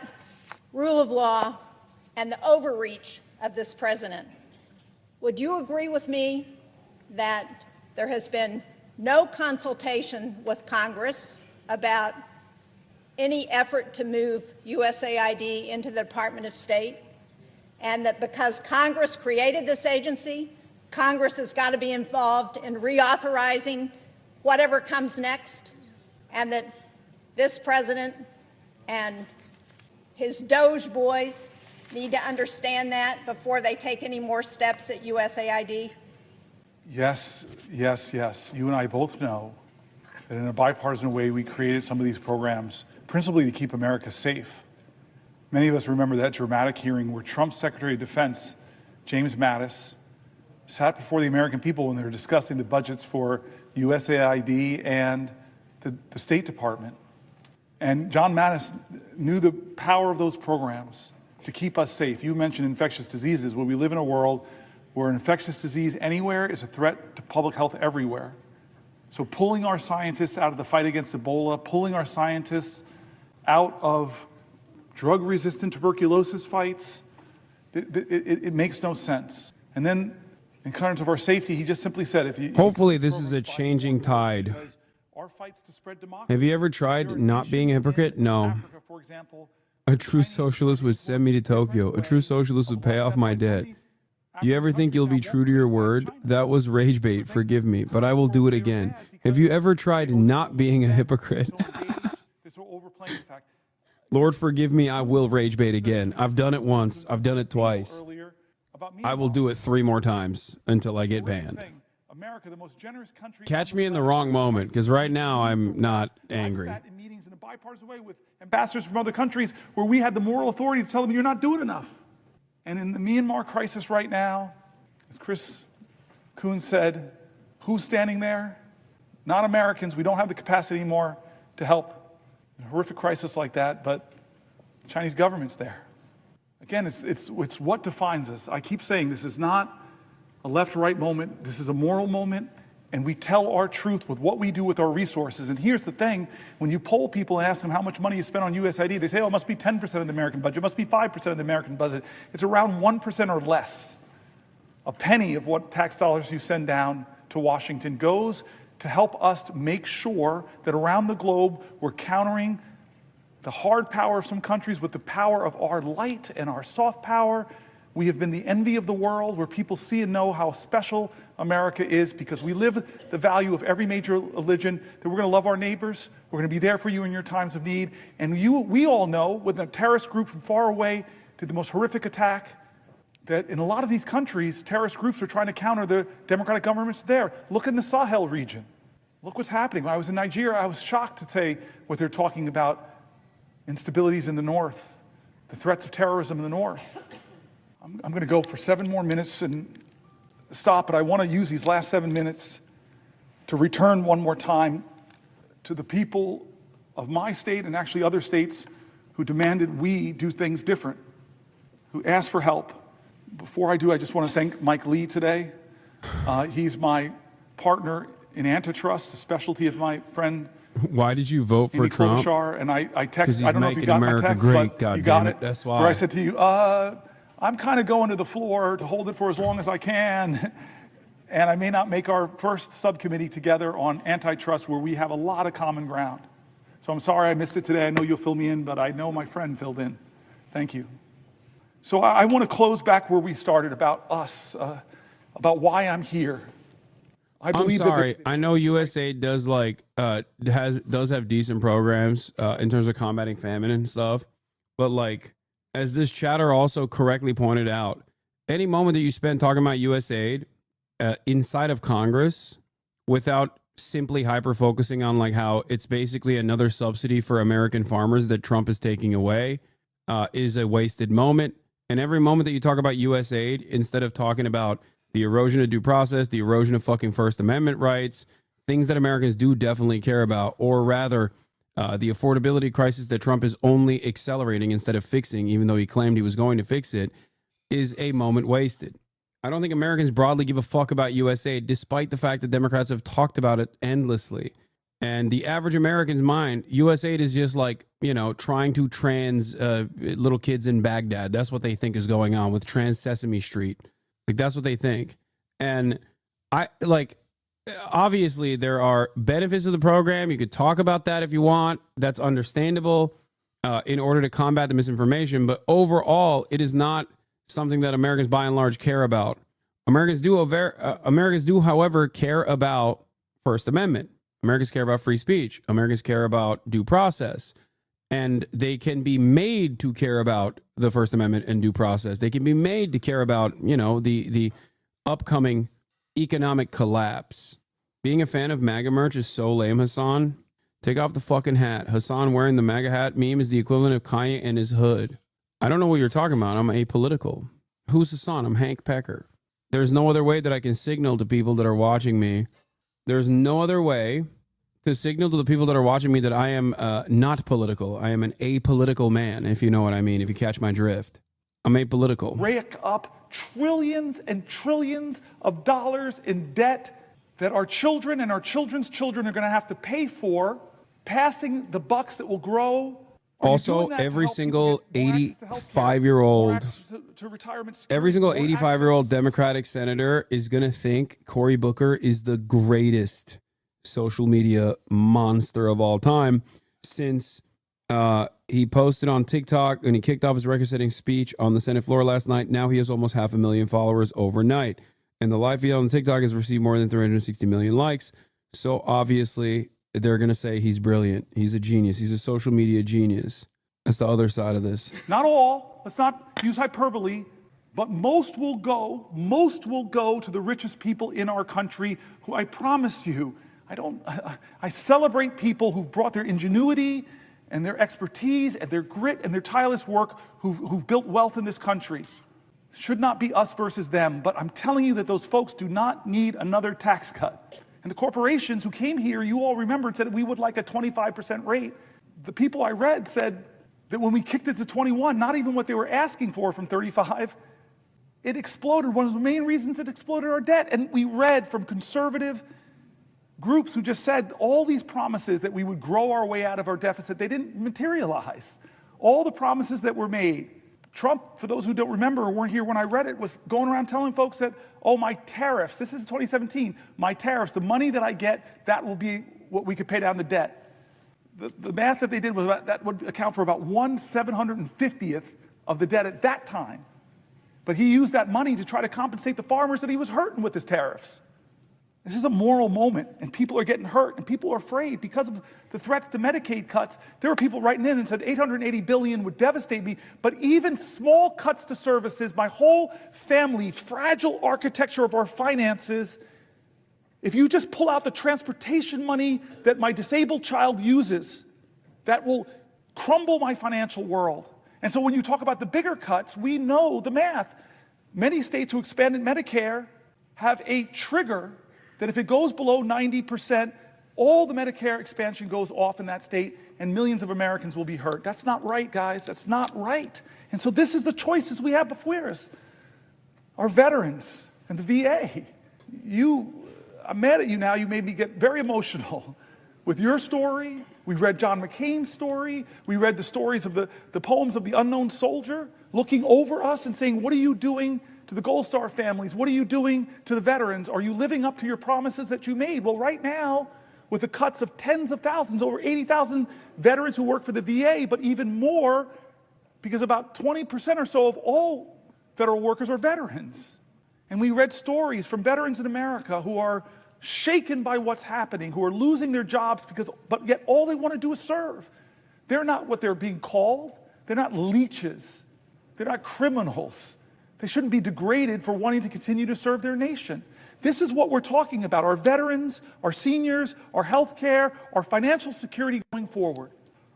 rule of law and the overreach of this president, would you agree with me that there has been no consultation with Congress about any effort to move USAID into the Department of State, and that because Congress created this agency, Congress has got to be involved in reauthorizing whatever comes next, and that this president and his Doge boys need to understand that before they take any more steps at USAID? Yes, yes, yes. You and I both know that in a bipartisan way, we created some of these programs principally to keep America safe. Many of us remember that dramatic hearing where Trump's Secretary of Defense, James Mattis, sat before the American people when they were discussing the budgets for USAID and the State Department. And John Mattis knew the power of those programs to keep us safe. You mentioned infectious diseases. Well, we live in a world where an infectious disease anywhere is a threat to public health everywhere. So pulling our scientists out of the fight against Ebola, pulling our scientists out of drug-resistant tuberculosis fights, it makes no sense. And then, in terms of our safety, he just simply said, hopefully this is a changing tide. Have you ever tried not being a hypocrite? No. A true socialist would send me to Tokyo. A true socialist would pay off my debt. Do you ever think you'll be true to your word? That was rage bait, forgive me, but I will do it again. Have you ever tried not being a hypocrite? Lord, forgive me, I will rage bait again. I've done it once, I've done it twice. I will do it 3 more times until I get banned. Catch me in the wrong moment, because right now I'm not angry. I sat in meetings in a bipartisan way with ambassadors from other countries where we had the moral authority to tell them you're not doing enough. And in the Myanmar crisis right now, as Chris Coons said, who's standing there? Not Americans. We don't have the capacity anymore to help in a horrific crisis like that, but the Chinese government's there. Again, it's what defines us. I keep saying this is not a left-right moment. This is a moral moment, and we tell our truth with what we do with our resources. And here's the thing. When you poll people and ask them how much money you spend on USAID, they say, oh, it must be 10% of the American budget. It must be 5% of the American budget. It's around 1% or less. A penny of what tax dollars you send down to Washington goes to help us make sure that around the globe we're countering the hard power of some countries with the power of our light and our soft power. We have been the envy of the world, where people see and know how special America is because we live the value of every major religion, that we're going to love our neighbors, we're going to be there for you in your times of need. And we all know, with a terrorist group from far away did the most horrific attack, that in a lot of these countries, terrorist groups are trying to counter the democratic governments there. Look in the Sahel region. Look what's happening. When I was in Nigeria, I was shocked to say what they're talking about, instabilities in the north, the threats of terrorism in the north. I'm going to go for 7 more minutes and stop, but I want to use these last 7 minutes to return one more time to the people of my state and actually other states who demanded we do things different, who asked for help. Before I do, I just want to thank Mike Lee today. He's my partner in antitrust, a specialty of my friend. Why did you vote for Trump? And I texted, he's I don't know if you got America my text, great, but you God got damn it. it. That's why. Where I said to you, I'm kind of going to the floor to hold it for as long as I can. And I may not make our first subcommittee together on antitrust where we have a lot of common ground. So I'm sorry I missed it today. I know you'll fill me in, but I know my friend filled in. Thank you. So I want to close back where we started about us, about why I'm here. I'm sorry. I know USAID does does have decent programs in terms of combating famine and stuff, but like, as this chatter also correctly pointed out, any moment that you spend talking about USAID inside of Congress without simply hyper focusing on like how it's basically another subsidy for American farmers that Trump is taking away is a wasted moment. And every moment that you talk about USAID, instead of talking about the erosion of due process, the erosion of fucking First Amendment rights, things that Americans do definitely care about, or rather the affordability crisis that Trump is only accelerating instead of fixing, even though he claimed he was going to fix it, is a moment wasted. I don't think Americans broadly give a fuck about USAID, despite the fact that Democrats have talked about it endlessly. And the average American's mind, USAID is just like, you know, trying to trans little kids in Baghdad. That's what they think is going on with Trans Sesame Street. Like, that's what they think. And obviously there are benefits of the program. You could talk about that if you want. That's understandable in order to combat the misinformation. But overall, it is not something that Americans by and large care about. Americans do, however, care about First Amendment. Americans care about free speech. Americans care about due process. And they can be made to care about the First Amendment and due process. They can be made to care about, you know, the upcoming economic collapse. Being a fan of MAGA merch is so lame, Hasan. Take off the fucking hat. Hasan wearing the MAGA hat meme is the equivalent of Kanye and his hood. I don't know what you're talking about. I'm apolitical. Who's Hasan? I'm Hank Pecker. There's no other way that I can signal to people that are watching me. There's no other way to signal to the people that are watching me that I am not political. I am an apolitical man, if you know what I mean, if you catch my drift. I'm apolitical. Rake up trillions and trillions of dollars in debt that our children and our children's children are going to have to pay for, passing the bucks that will grow. Also, every single 85-year-old, every single 85-year-old Democratic senator is going to think Cory Booker is the greatest social media monster of all time, since he posted on TikTok and he kicked off his record-setting speech on the Senate floor last night. Now he has almost 500,000 followers overnight. And the live feed on TikTok has received more than 360 million likes. So obviously, they're going to say he's brilliant. He's a genius. He's a social media genius. That's the other side of this. Not all. Let's not use hyperbole. But most will go to the richest people in our country, who I promise you, I celebrate people who've brought their ingenuity and their expertise and their grit and their tireless work, who've built wealth in this country. Should not be us versus them, but I'm telling you that those folks do not need another tax cut. And the corporations who came here, you all remember, and said we would like a 25% rate. The people I read said that when we kicked it to 21, not even what they were asking for from 35, it exploded. One of the main reasons it exploded our debt. And we read from conservative groups who just said all these promises that we would grow our way out of our deficit, they didn't materialize. All the promises that were made, Trump, for those who don't remember or weren't here when I read it, was going around telling folks that, oh, my tariffs, this is 2017, my tariffs, the money that I get, that will be what we could pay down the debt. The math that they did was that would account for about 1/750th of the debt at that time. But he used that money to try to compensate the farmers that he was hurting with his tariffs. This is a moral moment, and people are getting hurt, and people are afraid because of the threats to Medicaid cuts. There were people writing in and said $880 billion would devastate me, but even small cuts to services, my whole family, fragile architecture of our finances, if you just pull out the transportation money that my disabled child uses, that will crumble my financial world. And so when you talk about the bigger cuts, we know the math. Many states who expanded Medicare have a trigger that if it goes below 90%, all the Medicare expansion goes off in that state and millions of Americans will be hurt. That's not right, guys. That's not right. And so this is the choices we have before us. Our veterans and the VA. I'm mad at you now. You made me get very emotional with your story. We read John McCain's story. We read the stories of the poems of the unknown soldier looking over us and saying, what are you doing to the Gold Star families? What are you doing to the veterans? Are you living up to your promises that you made? Well, right now, with the cuts of tens of thousands, over 80,000 veterans who work for the VA, but even more, because about 20% or so of all federal workers are veterans. And we read stories from veterans in America who are shaken by what's happening, who are losing their jobs but yet all they want to do is serve. They're not what they're being called. They're not leeches. They're not criminals. They shouldn't be degraded for wanting to continue to serve their nation. This is what we're talking about, our veterans, our seniors, our health care, our financial security going forward.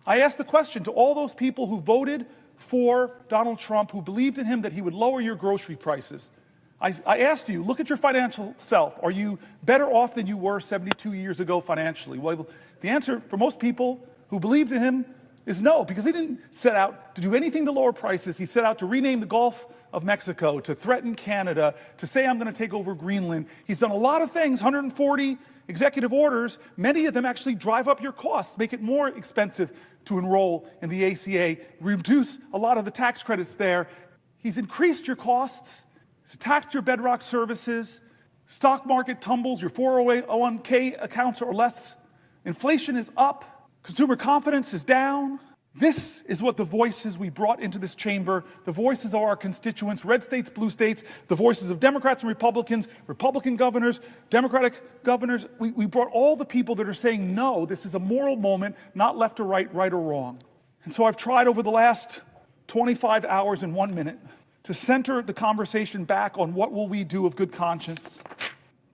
I asked the question to all those people who voted for Donald Trump, who believed in him that he would lower your grocery prices. I asked you, look at your financial self. Are you better off than you were 72 years ago financially? Well, the answer for most people who believed in him is no, because he didn't set out to do anything to lower prices. He set out to rename the Gulf of Mexico, to threaten Canada, to say I'm going to take over Greenland. He's done a lot of things, 140 executive orders. Many of them actually drive up your costs, make it more expensive to enroll in the ACA, reduce a lot of the tax credits there. He's increased your costs. He's taxed your bedrock services. Stock market tumbles. Your 401k accounts are less. Inflation is up. Consumer confidence is down. This is what the voices we brought into this chamber, the voices of our constituents, red states, blue states, the voices of Democrats and Republicans, Republican governors, Democratic governors. We brought all the people that are saying, no, this is a moral moment, not left or right or wrong. And so I've tried over the last 25 hours and 1 minute to center the conversation back on what will we do of good conscience.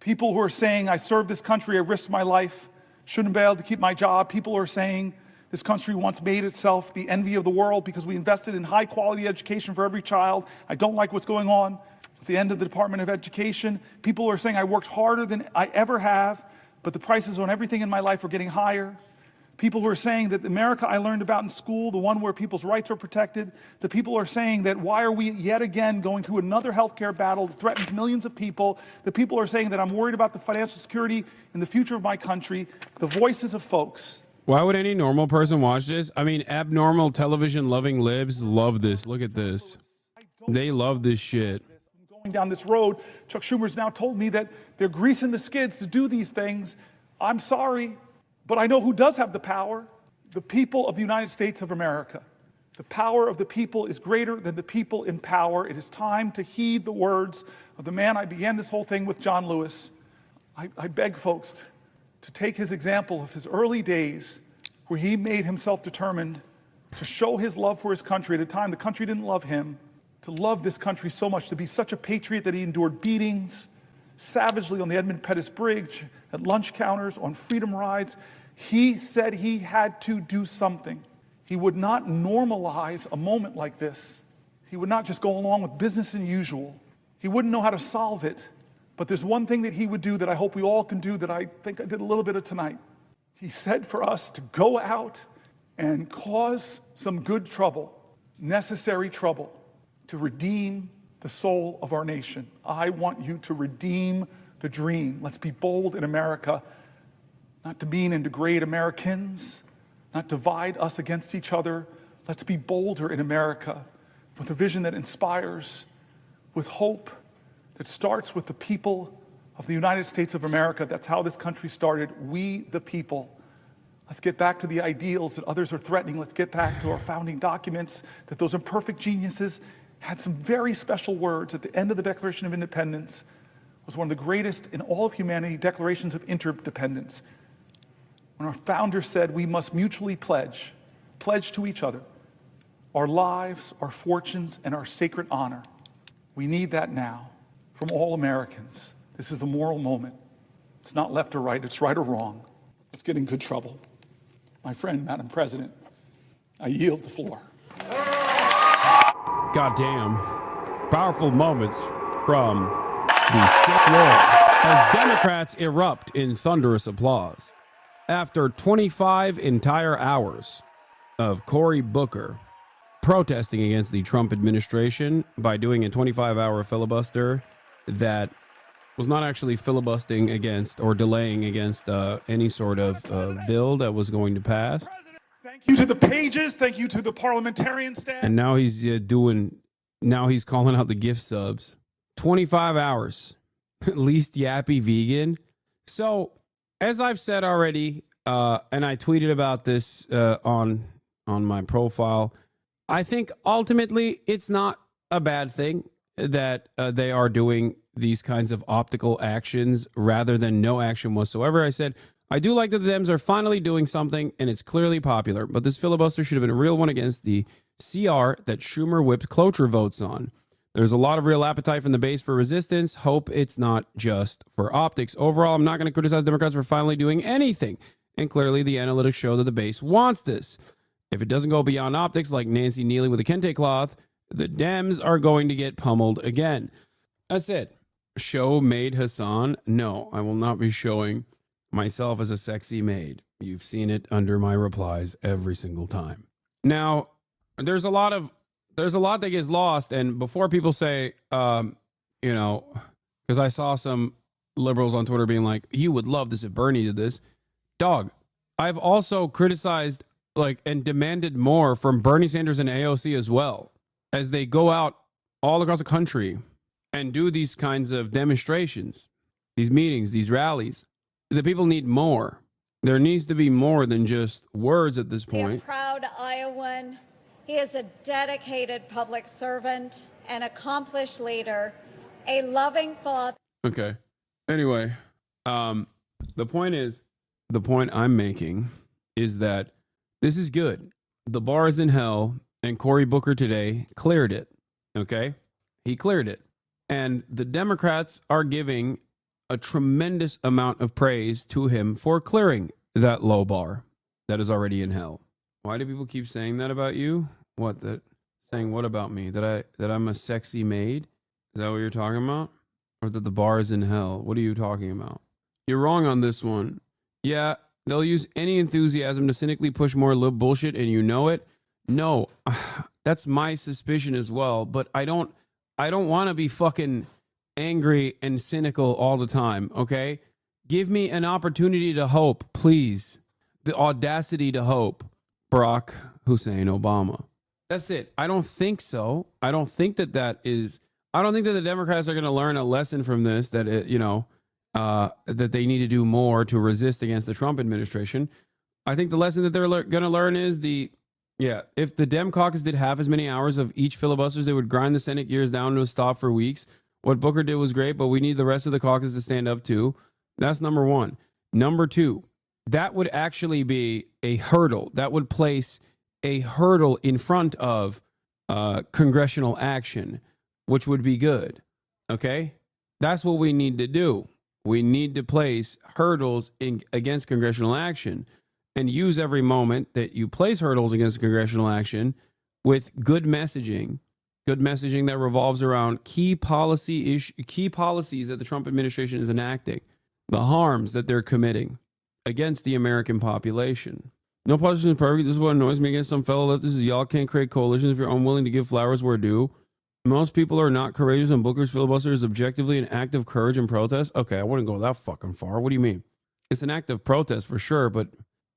People who are saying, I serve this country, I risked my life, shouldn't be able to keep my job. People are saying, this country once made itself the envy of the world because we invested in high quality education for every child. I don't like what's going on at the end of the Department of Education. People are saying I worked harder than I ever have, but the prices on everything in my life are getting higher. People who are saying that the America I learned about in school, the one where people's rights are protected, the people are saying that why are we yet again going through another healthcare battle that threatens millions of people? The people are saying that I'm worried about the financial security and the future of my country. The voices of folks. Why would any normal person watch this? I mean, abnormal television-loving libs love this. Look at this. They love this shit. Going down this road, Chuck Schumer's now told me that they're greasing the skids to do these things. I'm sorry, but I know who does have the power. The people of the United States of America. The power of the people is greater than the people in power. It is time to heed the words of the man I began this whole thing with, John Lewis. I beg folks to take his example of his early days where he made himself determined to show his love for his country at a time the country didn't love him, to love this country so much, to be such a patriot that he endured beatings savagely on the Edmund Pettus Bridge, at lunch counters, on freedom rides. He said he had to do something. He would not normalize a moment like this. He would not just go along with business as usual. He wouldn't know how to solve it. But there's one thing that he would do that I hope we all can do that I think I did a little bit of tonight. He said for us to go out and cause some good trouble, necessary trouble, to redeem the soul of our nation. I want you to redeem the dream. Let's be bold in America, not demean and degrade Americans, not divide us against each other. Let's be bolder in America. with a vision that inspires, with hope that starts with the people of the United States of America. That's how this country started. We, the people. Let's get back to the ideals that others are threatening. Let's get back to our founding documents, that those imperfect geniuses had some very special words at the end of the Declaration of Independence. It was one of the greatest in all of humanity declarations of interdependence. When our founder said we must mutually pledge to each other, our lives, our fortunes, and our sacred honor. We need that now from all Americans. This is a moral moment. It's not left or right, it's right or wrong. Let's get in good trouble. My friend, Madam President, I yield the floor. Goddamn. Powerful moments from the Sixth floor as Democrats erupt in thunderous applause. After 25 entire hours of Cory Booker protesting against the Trump administration by doing a 25-hour filibuster that was not actually filibustering against or delaying against any sort of bill that was going to pass. Thank you to the pages. Thank you to the parliamentarian staff. And now he's he's calling out the gift subs. 25 hours. Least yappy vegan. So, as I've said already, and I tweeted about this on my profile, I think ultimately it's not a bad thing that they are doing these kinds of optical actions rather than no action whatsoever. I said, I do like that the Dems are finally doing something and it's clearly popular, but this filibuster should have been a real one against the CR that Schumer whipped cloture votes on. There's a lot of real appetite from the base for resistance. Hope it's not just for optics. Overall, I'm not going to criticize Democrats for finally doing anything. And clearly the analytics show that the base wants this. If it doesn't go beyond optics like Nancy kneeling with a kente cloth, the Dems are going to get pummeled again. That's it. Show maid Hasan? No, I will not be showing myself as a sexy maid. You've seen it under my replies every single time. Now, there's a lot that gets lost, and before people say, because I saw some liberals on Twitter being like, you would love this if Bernie did this. Dog, I've also criticized and demanded more from Bernie Sanders and AOC as well, as they go out all across the country and do these kinds of demonstrations, these meetings, these rallies. The people need more. There needs to be more than just words at this point. A proud Iowan. He is a dedicated public servant, an accomplished leader, a loving father. Okay. Anyway, the point I'm making is that this is good. The bar is in hell, and Cory Booker today cleared it. Okay? He cleared it. And the Democrats are giving a tremendous amount of praise to him for clearing that low bar that is already in hell. Why do people keep saying that about you? Saying what about me? That I'm a sexy maid? Is that what you're talking about? Or that the bar is in hell? What are you talking about? You're wrong on this one. Yeah, they'll use any enthusiasm to cynically push more lib bullshit, and you know it. No, that's my suspicion as well. But I don't want to be fucking angry and cynical all the time, okay? Give me an opportunity to hope, please. The audacity to hope. Barack Hussein Obama. That's it. I don't think so. I don't think that the Democrats are going to learn a lesson from this, that that they need to do more to resist against the Trump administration. I think the lesson that they're going to learn is if the Dem caucus did half as many hours of each filibusters, they would grind the Senate gears down to a stop for weeks. What Booker did was great, but we need the rest of the caucus to stand up too. That's number one. Number two, that would actually be a hurdle. That would place a hurdle in front of congressional action, which would be good. Okay? That's what we need to do. We need to place hurdles against congressional action and use every moment that you place hurdles against congressional action with good messaging that revolves around key policies that the Trump administration is enacting, the harms that they're committing against the American population. No politician is perfect. This is what annoys me against some fellow leftists is y'all can't create coalitions if you're unwilling to give flowers where due. Most people are not courageous, and Booker's filibuster is objectively an act of courage and protest. Okay, I wouldn't go that fucking far. What do you mean? It's an act of protest for sure, but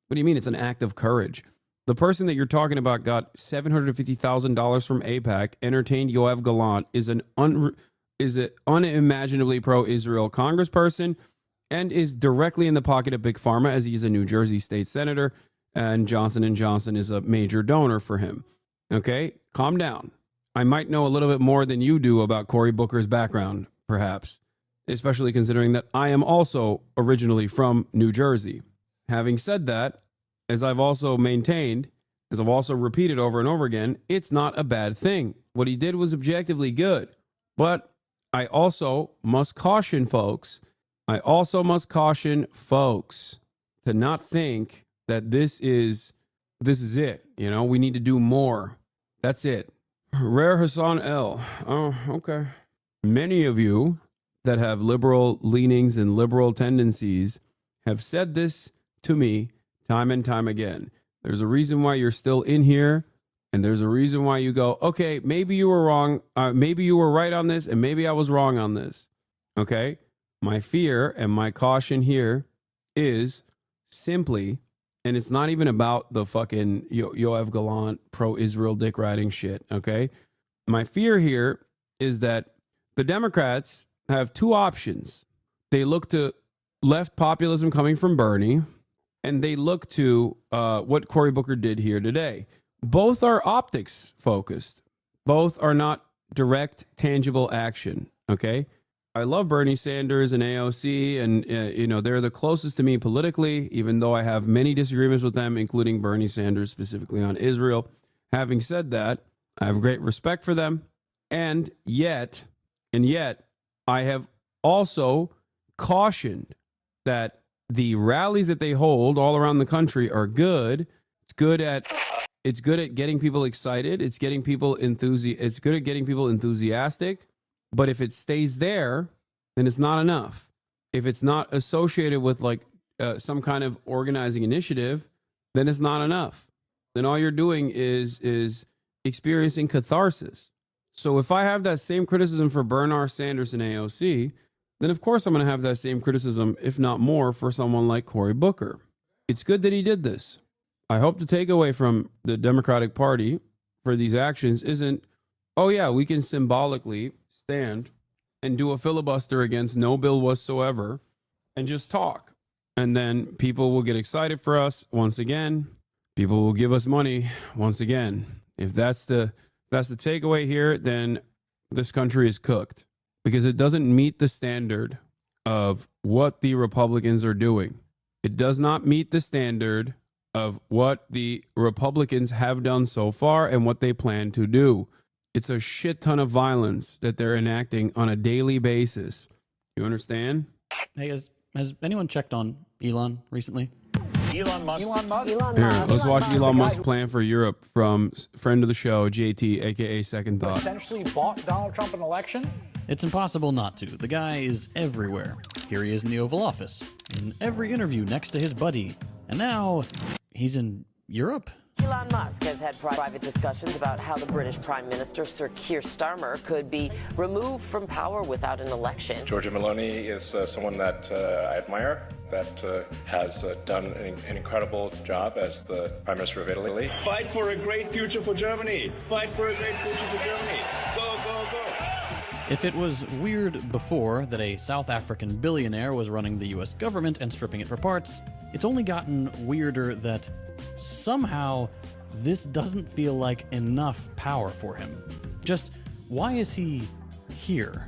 what do you mean it's an act of courage? The person that you're talking about got $750,000 from AIPAC, entertained Yoav Gallant, is an unimaginably pro-Israel congressperson, and is directly in the pocket of Big Pharma, as he's a New Jersey state senator, and Johnson & Johnson is a major donor for him. Okay, calm down. I might know a little bit more than you do about Cory Booker's background, perhaps, especially considering that I am also originally from New Jersey. Having said that, as I've also maintained, as I've also repeated over and over again, it's not a bad thing. What he did was objectively good. But I also must caution folks, to not think that this is it. You know, we need to do more. That's it. Rare Hassan L. Oh, okay. Many of you that have liberal leanings and liberal tendencies have said this to me time and time again. There's a reason why you're still in here, and there's a reason why you go, okay, maybe you were wrong, maybe you were right on this, and maybe I was wrong on this. Okay? My fear and my caution here is simply, and it's not even about the fucking Yoav Gallant pro-Israel dick riding shit, okay? My fear here is that the Democrats have two options. They look to left populism coming from Bernie, and they look to what Cory Booker did here today. Both are optics focused. Both are not direct, tangible action. Okay. I love Bernie Sanders and AOC, and they're the closest to me politically, even though I have many disagreements with them, including Bernie Sanders specifically on Israel. Having said that, I have great respect for them, and yet, I have also cautioned that the rallies that they hold all around the country are good. It's good at getting people excited. It's good at getting people enthusiastic. But if it stays there, then it's not enough. If it's not associated with like some kind of organizing initiative, then it's not enough. Then all you're doing is experiencing catharsis. So if I have that same criticism for Bernard Sanders and AOC, then of course I'm going to have that same criticism, if not more, for someone like Cory Booker. It's good that he did this. I hope the takeaway from the Democratic Party for these actions isn't, oh yeah, we can symbolically stand and do a filibuster against no bill whatsoever and just talk. And then people will get excited for us once again. People will give us money once again. If that's the takeaway here, then this country is cooked, because it doesn't meet the standard of what the Republicans are doing. It does not meet the standard of what the Republicans have done so far and what they plan to do. It's a shit ton of violence that they're enacting on a daily basis. You understand? Hey, has anyone checked on Elon recently? Elon Musk. Here, let's watch Elon Musk's plan for Europe from friend of the show, JT, aka Second Thought. Essentially bought Donald Trump an election? It's impossible not to. The guy is everywhere. Here he is in the Oval Office, in every interview next to his buddy. And now he's in Europe? Elon Musk has had private discussions about how the British Prime Minister, Sir Keir Starmer, could be removed from power without an election. Giorgia Meloni is someone that I admire, that has done an incredible job as the Prime Minister of Italy. Fight for a great future for Germany. Fight for a great future for Germany. Go, go, go. If it was weird before that a South African billionaire was running the US government and stripping it for parts, it's only gotten weirder that somehow this doesn't feel like enough power for him. Just why is he here?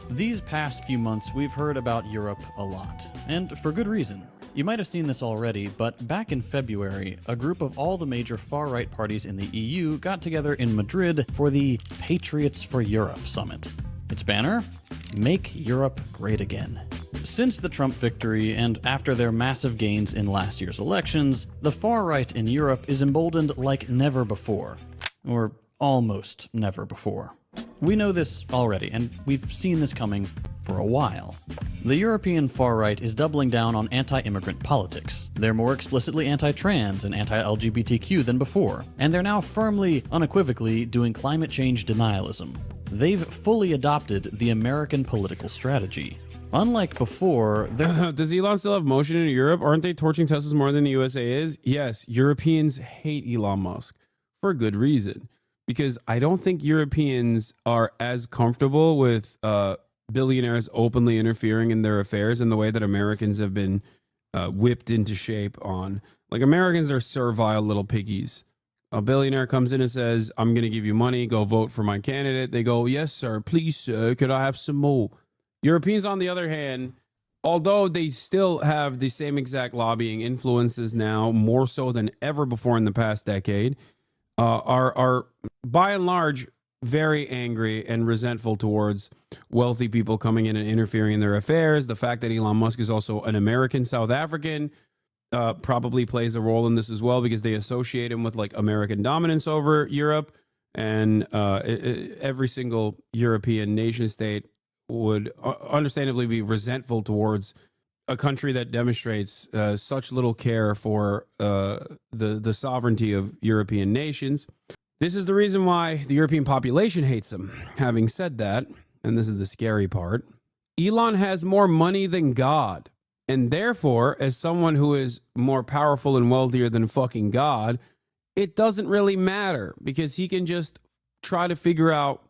These past few months, we've heard about Europe a lot, and for good reason. You might have seen this already, but back in February, a group of all the major far-right parties in the EU got together in Madrid for the Patriots for Europe summit. Its banner? Make Europe Great Again. Since the Trump victory and after their massive gains in last year's elections, the far-right in Europe is emboldened like never before. Or almost never before. We know this already, and we've seen this coming for a while. The European far-right is doubling down on anti-immigrant politics. They're more explicitly anti-trans and anti-LGBTQ than before, and they're now firmly, unequivocally doing climate change denialism. They've fully adopted the American political strategy. Unlike before, does Elon still have motion in Europe? Aren't they torching Teslas more than the USA is? Yes, Europeans hate Elon Musk for good reason. Because I don't think Europeans are as comfortable with billionaires openly interfering in their affairs in the way that Americans have been whipped into shape on. Like, Americans are servile little piggies. A billionaire comes in and says, I'm going to give you money, go vote for my candidate. They go, yes, sir, please, sir, could I have some more? Europeans, on the other hand, although they still have the same exact lobbying influences now, more so than ever before in the past decade, are by and large very angry and resentful towards wealthy people coming in and interfering in their affairs. The fact that Elon Musk is also an American South African probably plays a role in this as well, because they associate him with like American dominance over Europe, and every single European nation state would understandably be resentful towards a country that demonstrates such little care for the sovereignty of European nations. This is the reason why the European population hates him. Having said that, and this is the scary part, Elon has more money than God. And therefore, as someone who is more powerful and wealthier than fucking God, it doesn't really matter, because he can just try to figure out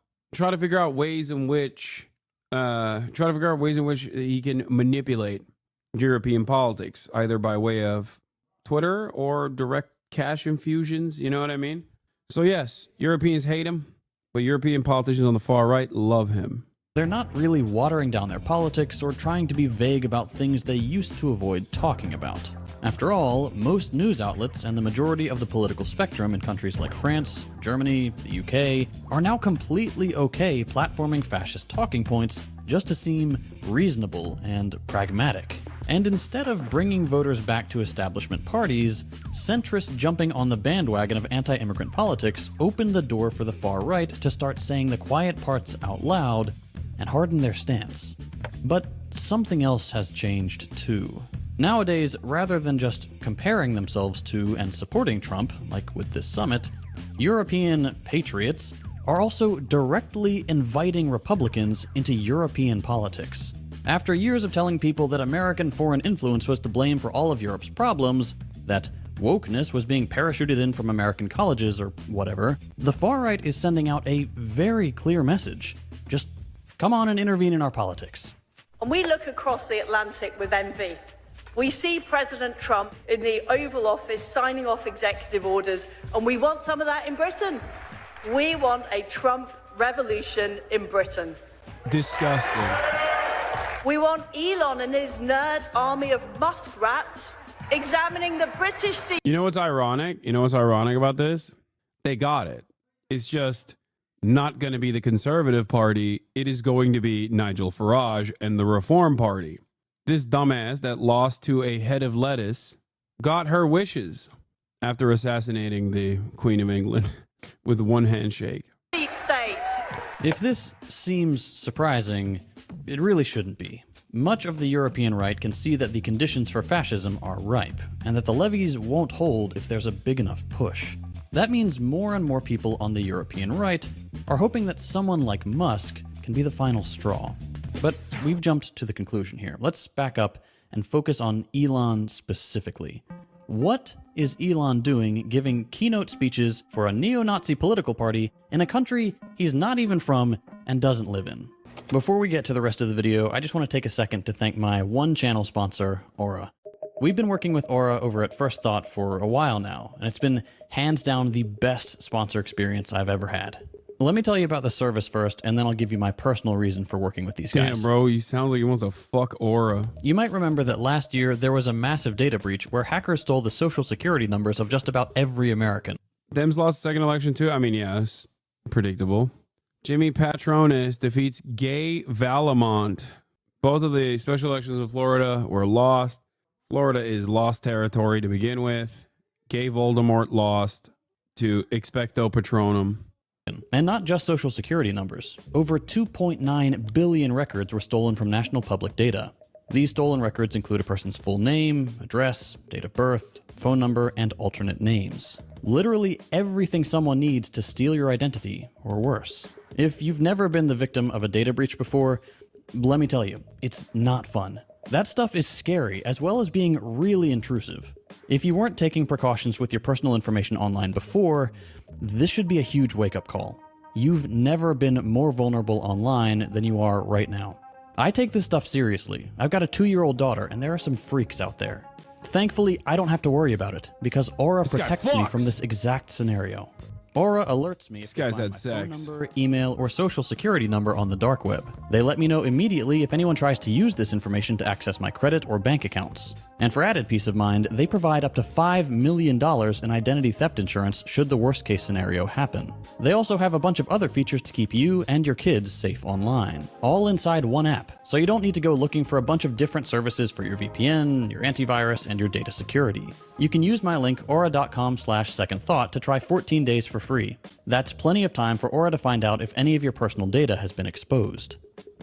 ways in which he can manipulate European politics, either by way of Twitter or direct cash infusions. You know what I mean? So yes, Europeans hate him, but European politicians on the far right love him. They're not really watering down their politics or trying to be vague about things they used to avoid talking about. After all, most news outlets and the majority of the political spectrum in countries like France, Germany, the UK are now completely okay platforming fascist talking points just to seem reasonable and pragmatic. And instead of bringing voters back to establishment parties, centrists jumping on the bandwagon of anti-immigrant politics opened the door for the far right to start saying the quiet parts out loud and harden their stance. But something else has changed too. Nowadays, rather than just comparing themselves to and supporting Trump, like with this summit, European patriots are also directly inviting Republicans into European politics. After years of telling people that American foreign influence was to blame for all of Europe's problems, that wokeness was being parachuted in from American colleges or whatever, the far right is sending out a very clear message. Just come on and intervene in our politics. And we look across the Atlantic with envy. We see President Trump in the Oval Office signing off executive orders, and we want some of that in Britain. We want a Trump revolution in Britain. Disgusting. We want Elon and his nerd army of muskrats examining the British... You know what's ironic? You know what's ironic about this? They got it. It's just not going to be the Conservative Party. It is going to be Nigel Farage and the Reform Party. This dumbass that lost to a head of lettuce got her wishes after assassinating the Queen of England with one handshake. Deep state. If this seems surprising, it really shouldn't be. Much of the European right can see that the conditions for fascism are ripe, and that the levees won't hold if there's a big enough push. That means more and more people on the European right are hoping that someone like Musk can be the final straw. But we've jumped to the conclusion here. Let's back up and focus on Elon specifically. What is Elon doing giving keynote speeches for a neo-Nazi political party in a country he's not even from and doesn't live in? Before we get to the rest of the video, I just want to take a second to thank my one channel sponsor, Aura. We've been working with Aura over at First Thought for a while now, and it's been hands down the best sponsor experience I've ever had. Let me tell you about the service first, and then I'll give you my personal reason for working with these guys. Damn, bro, you sound like you want to fuck Aura. You might remember that last year there was a massive data breach where hackers stole the social security numbers of just about every American. Dems lost the second election too? I mean, yeah, it's predictable. Jimmy Patronis defeats Gay Valamont. Both of the special elections in Florida were lost. Florida is lost territory to begin with. Gay Voldemort lost to Expecto Patronum. And not just social security numbers. Over 2.9 billion records were stolen from national public data. These stolen records include a person's full name, address, date of birth, phone number, and alternate names. Literally everything someone needs to steal your identity, or worse. If you've never been the victim of a data breach before, Let me tell you, it's not fun. That stuff is scary, as well as being really intrusive. If you weren't taking precautions with your personal information online before, this should be a huge wake-up call. You've never been more vulnerable online than you are right now. I take this stuff seriously. I've got a 2-year-old daughter, and there are some freaks out there. Thankfully, I don't have to worry about it, because Aura protects me from this exact scenario. Aura alerts me if you find my phone number, email, or social security number on the dark web. They let me know immediately if anyone tries to use this information to access my credit or bank accounts. And for added peace of mind, they provide up to $5 million in identity theft insurance should the worst case scenario happen. They also have a bunch of other features to keep you and your kids safe online, all inside one app, so you don't need to go looking for a bunch of different services for your VPN, your antivirus, and your data security. You can use my link aura.com/secondthought to try 14 days for free. That's plenty of time for Aura to find out if any of your personal data has been exposed.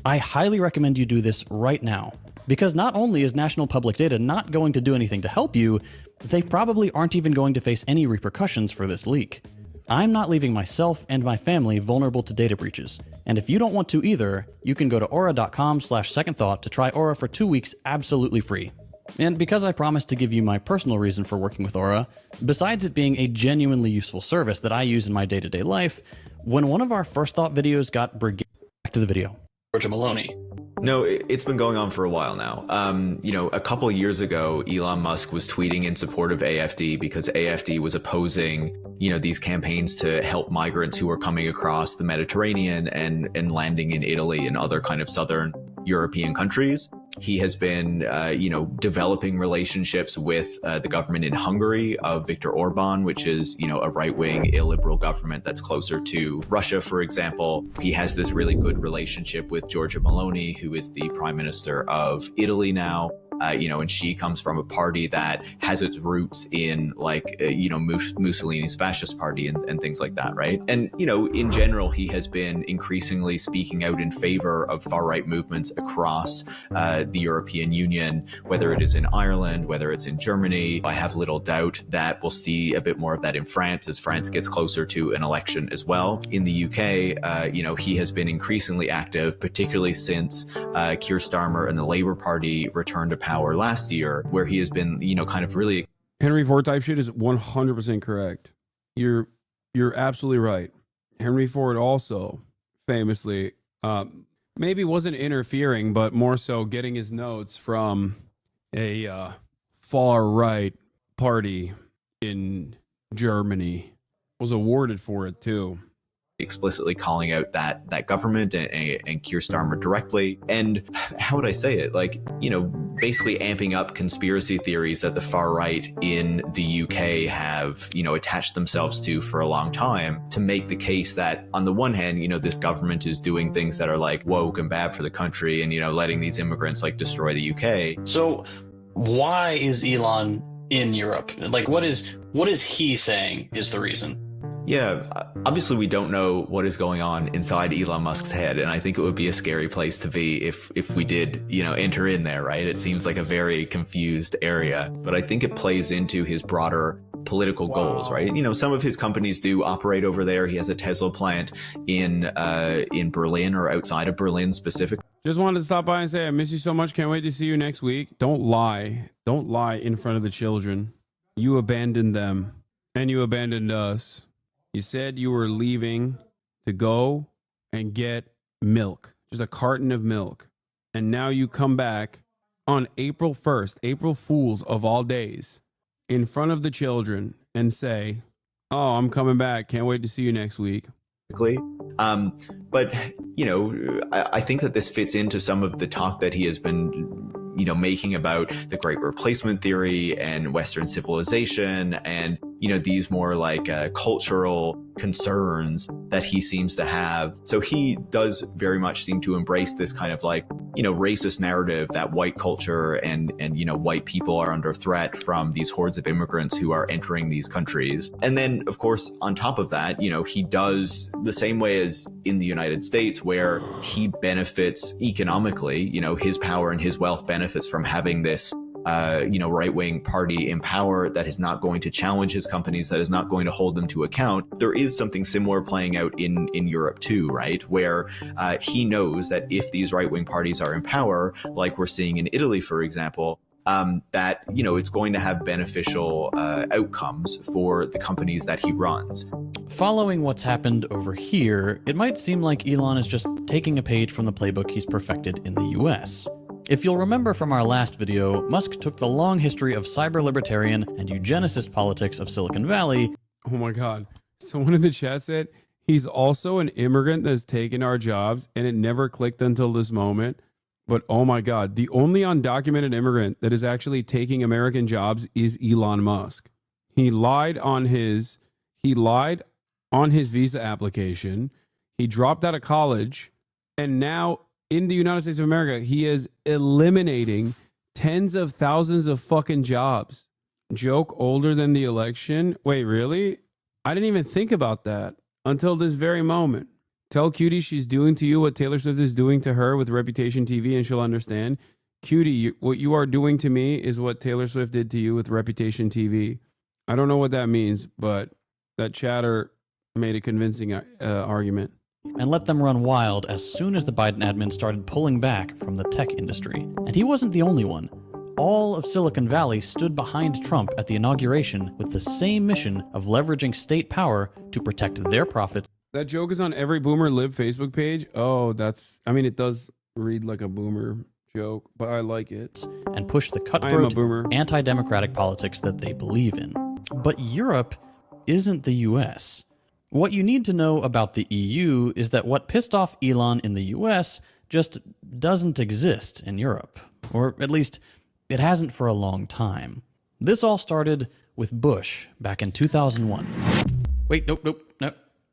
I highly recommend you do this right now, because not only is national public data not going to do anything to help you, they probably aren't even going to face any repercussions for this leak. I'm not leaving myself and my family vulnerable to data breaches, and if you don't want to either, you can go to aura.com/secondthought to try Aura for 2 weeks absolutely free. And because I promised to give you my personal reason for working with Aura, besides it being a genuinely useful service that I use in my day-to-day life, when one of our First Thought videos got brigaded, back to the video. Georgia Maloney. No, it's been going on for a while now. A couple years ago, Elon Musk was tweeting in support of AFD because AFD was opposing, these campaigns to help migrants who were coming across the Mediterranean and landing in Italy and other kind of southern European countries. He has been, developing relationships with the government in Hungary of Viktor Orban, which is, a right-wing illiberal government that's closer to Russia, for example. He has this really good relationship with Giorgia Meloni, who is the prime minister of Italy now. And she comes from a party that has its roots in Mussolini's fascist party and things like that, right? And, in general, he has been increasingly speaking out in favor of far-right movements across the European Union, whether it is in Ireland, whether it's in Germany. I have little doubt that we'll see a bit more of that in France as France gets closer to an election as well. In the UK, he has been increasingly active, particularly since Keir Starmer and the Labour Party returned to power last year, where he has been, kind of really... Henry Ford type shit is 100% correct. You're absolutely right. Henry Ford also famously maybe wasn't interfering, but more so getting his notes from a far right party in Germany. Was awarded for it too. Explicitly calling out that government and Keir Starmer directly. And how would I say it? Basically amping up conspiracy theories that the far right in the UK have, attached themselves to for a long time to make the case that on the one hand, this government is doing things that are woke and bad for the country and, letting these immigrants destroy the UK. So why is Elon in Europe? What is he saying is the reason? Yeah, obviously we don't know what is going on inside Elon Musk's head, and I think it would be a scary place to be if we did, enter in there, right? It seems like a very confused area, but I think it plays into his broader political goals, right? Some of his companies do operate over there. He has a Tesla plant in Berlin or outside of Berlin specifically. Just wanted to stop by and say I miss you so much. Can't wait to see you next week. Don't lie. Don't lie in front of the children. You abandoned them, and you abandoned us. You said you were leaving to go and get milk, just a carton of milk. And now you come back on April 1st, April Fools of all days, in front of the children and say, oh, I'm coming back. Can't wait to see you next week. But, I think that this fits into some of the talk that he has been making about the Great Replacement theory and Western civilization and, these more cultural concerns that he seems to have. So he does very much seem to embrace this kind of racist narrative that white culture and white people are under threat from these hordes of immigrants who are entering these countries. And then, of course, on top of that, he does the same way as in the United States, where he benefits economically, his power and his wealth benefits from having this right-wing party in power that is not going to challenge his companies, that is not going to hold them to account. There is something similar playing out in Europe too, right? Where he knows that if these right-wing parties are in power, like we're seeing in Italy, for example, that, it's going to have beneficial outcomes for the companies that he runs. Following what's happened over here, it might seem like Elon is just taking a page from the playbook he's perfected in the US. If you'll remember from our last video, Musk took the long history of cyber-libertarian and eugenicist politics of Silicon Valley. Oh my God. Someone in the chat said, he's also an immigrant that's taken our jobs, and it never clicked until this moment. But oh my God, the only undocumented immigrant that is actually taking American jobs is Elon Musk. He lied on his visa application. He dropped out of college, and now in the United States of America, he is eliminating tens of thousands of fucking jobs. Joke older than the election. Wait, really? I didn't even think about that until this very moment. Tell Cutie she's doing to you what Taylor Swift is doing to her with Reputation TV, and she'll understand. Cutie, what you are doing to me is what Taylor Swift did to you with Reputation TV. I don't know what that means, but that chatter made a convincing argument. And let them run wild as soon as the Biden admin started pulling back from the tech industry. And he wasn't the only one. All of Silicon Valley stood behind Trump at the inauguration with the same mission of leveraging state power to protect their profits. That joke is on every Boomer Lib Facebook page. Oh, it does read like a boomer joke, but I like it. And push the cutthroat, anti-democratic politics that they believe in. But Europe isn't the US. What you need to know about the EU is that what pissed off Elon in the US just doesn't exist in Europe. Or at least, it hasn't for a long time. This all started with Bush back in 2001. Wait, nope,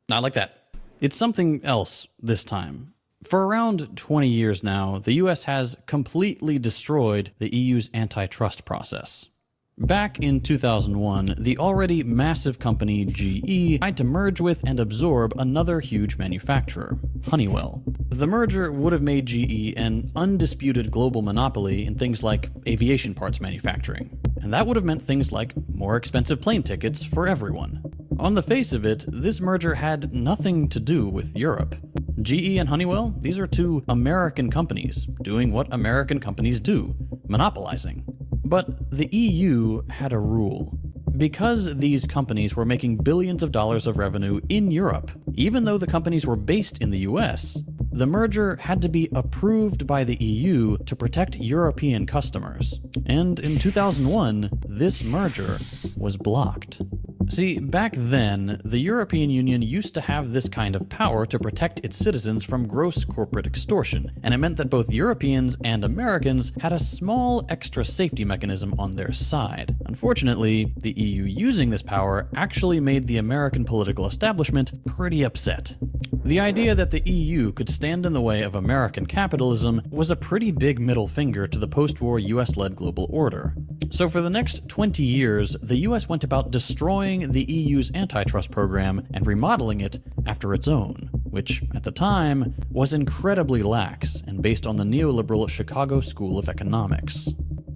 not like that. It's something else this time. For around 20 years now, the US has completely destroyed the EU's antitrust process. Back in 2001, the already massive company GE tried to merge with and absorb another huge manufacturer, Honeywell. The merger would have made GE an undisputed global monopoly in things like aviation parts manufacturing, and that would have meant things like more expensive plane tickets for everyone. On the face of it, this merger had nothing to do with Europe. GE and Honeywell, these are two American companies doing what American companies do, monopolizing. But the EU had a rule. Because these companies were making billions of dollars of revenue in Europe, even though the companies were based in the US, the merger had to be approved by the EU to protect European customers. And in 2001, this merger was blocked. See, back then, the European Union used to have this kind of power to protect its citizens from gross corporate extortion, and it meant that both Europeans and Americans had a small extra safety mechanism on their side. Unfortunately, the EU using this power actually made the American political establishment pretty upset. The idea that the EU could stand in the way of American capitalism was a pretty big middle finger to the post-war US-led global order. So for the next 20 years, the US went about destroying the EU's antitrust program and remodeling it after its own, which at the time was incredibly lax and based on the neoliberal Chicago School of Economics.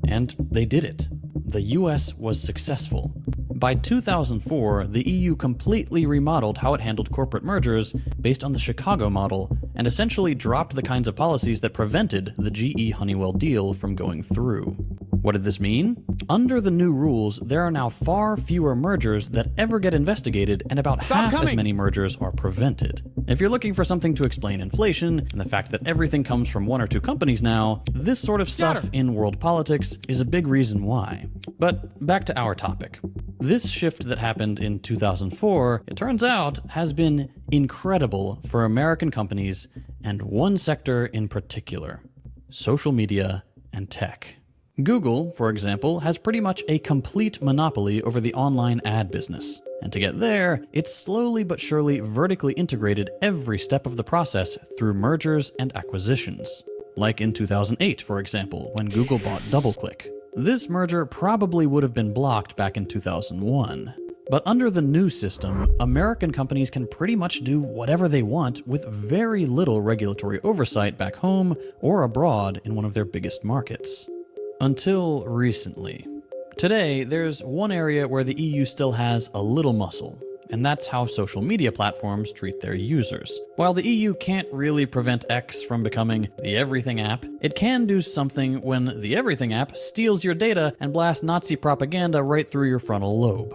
And they did it. The US was successful. By 2004, the EU completely remodeled how it handled corporate mergers based on the Chicago model and essentially dropped the kinds of policies that prevented the GE-Honeywell deal from going through. What did this mean? Under the new rules, there are now far fewer mergers that ever get investigated, and about half as many mergers are prevented. If you're looking for something to explain inflation and the fact that everything comes from one or two companies now, this sort of stuff in world politics is a big reason why. But back to our topic. This shift that happened in 2004, it turns out, has been incredible for American companies and one sector in particular: social media and tech. Google, for example, has pretty much a complete monopoly over the online ad business. And to get there, it's slowly but surely vertically integrated every step of the process through mergers and acquisitions. Like in 2008, for example, when Google bought DoubleClick. This merger probably would have been blocked back in 2001. But under the new system, American companies can pretty much do whatever they want with very little regulatory oversight back home or abroad in one of their biggest markets. Until recently. Today, there's one area where the EU still has a little muscle, and that's how social media platforms treat their users. While the EU can't really prevent X from becoming the everything app, it can do something when the everything app steals your data and blasts Nazi propaganda right through your frontal lobe.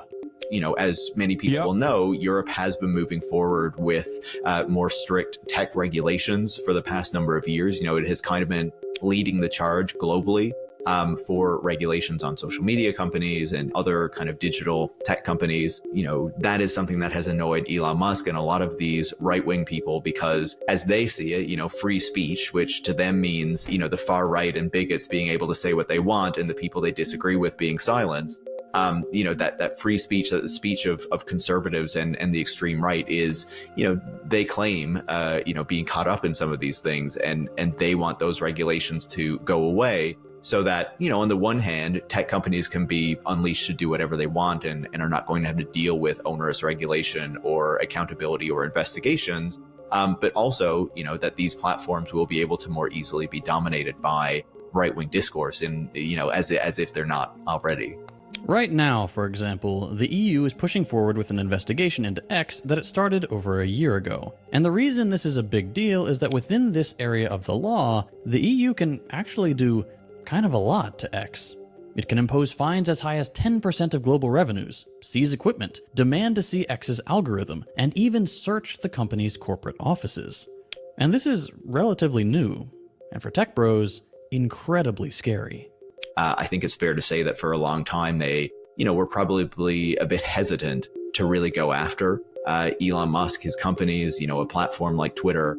You know, as many people know, Europe has been moving forward with more strict tech regulations for the past number of years. You know, it has kind of been leading the charge globally for regulations on social media companies and other kind of digital tech companies. You know, that is something that has annoyed Elon Musk and a lot of these right-wing people because as they see it, you know, free speech, which to them means, you know, the far right and bigots being able to say what they want and the people they disagree with being silenced. You know, that free speech, that the speech of conservatives and the extreme right is, you know, they claim, you know, being caught up in some of these things and they want those regulations to go away so that, you know, on the one hand, tech companies can be unleashed to do whatever they want and are not going to have to deal with onerous regulation or accountability or investigations. But also, you know, that these platforms will be able to more easily be dominated by right-wing discourse and, you know, as if they're not already. Right now, for example, the EU is pushing forward with an investigation into X that it started over a year ago. And the reason this is a big deal is that within this area of the law, the EU can actually do kind of a lot to X. It can impose fines as high as 10% of global revenues, seize equipment, demand to see X's algorithm, and even search the company's corporate offices. And this is relatively new, and for tech bros, incredibly scary. I think it's fair to say that for a long time, they, you know, were probably a bit hesitant to really go after Elon Musk, his companies, you know, a platform like Twitter.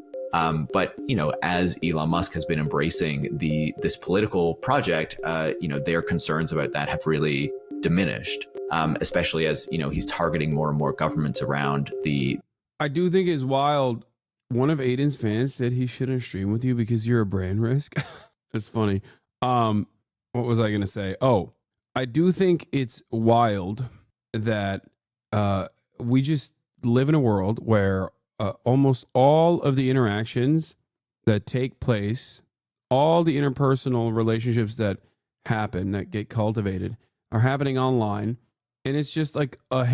But, you know, as Elon Musk has been embracing this political project, you know, their concerns about that have really diminished, especially as, you know, he's targeting more and more governments around the... I do think it's wild. One of Aiden's fans said he shouldn't stream with you because you're a brand risk. It's funny. What was I going to say? Oh, I do think it's wild that we just live in a world where almost all of the interactions that take place, all the interpersonal relationships that happen, that get cultivated, are happening online. And it's just like a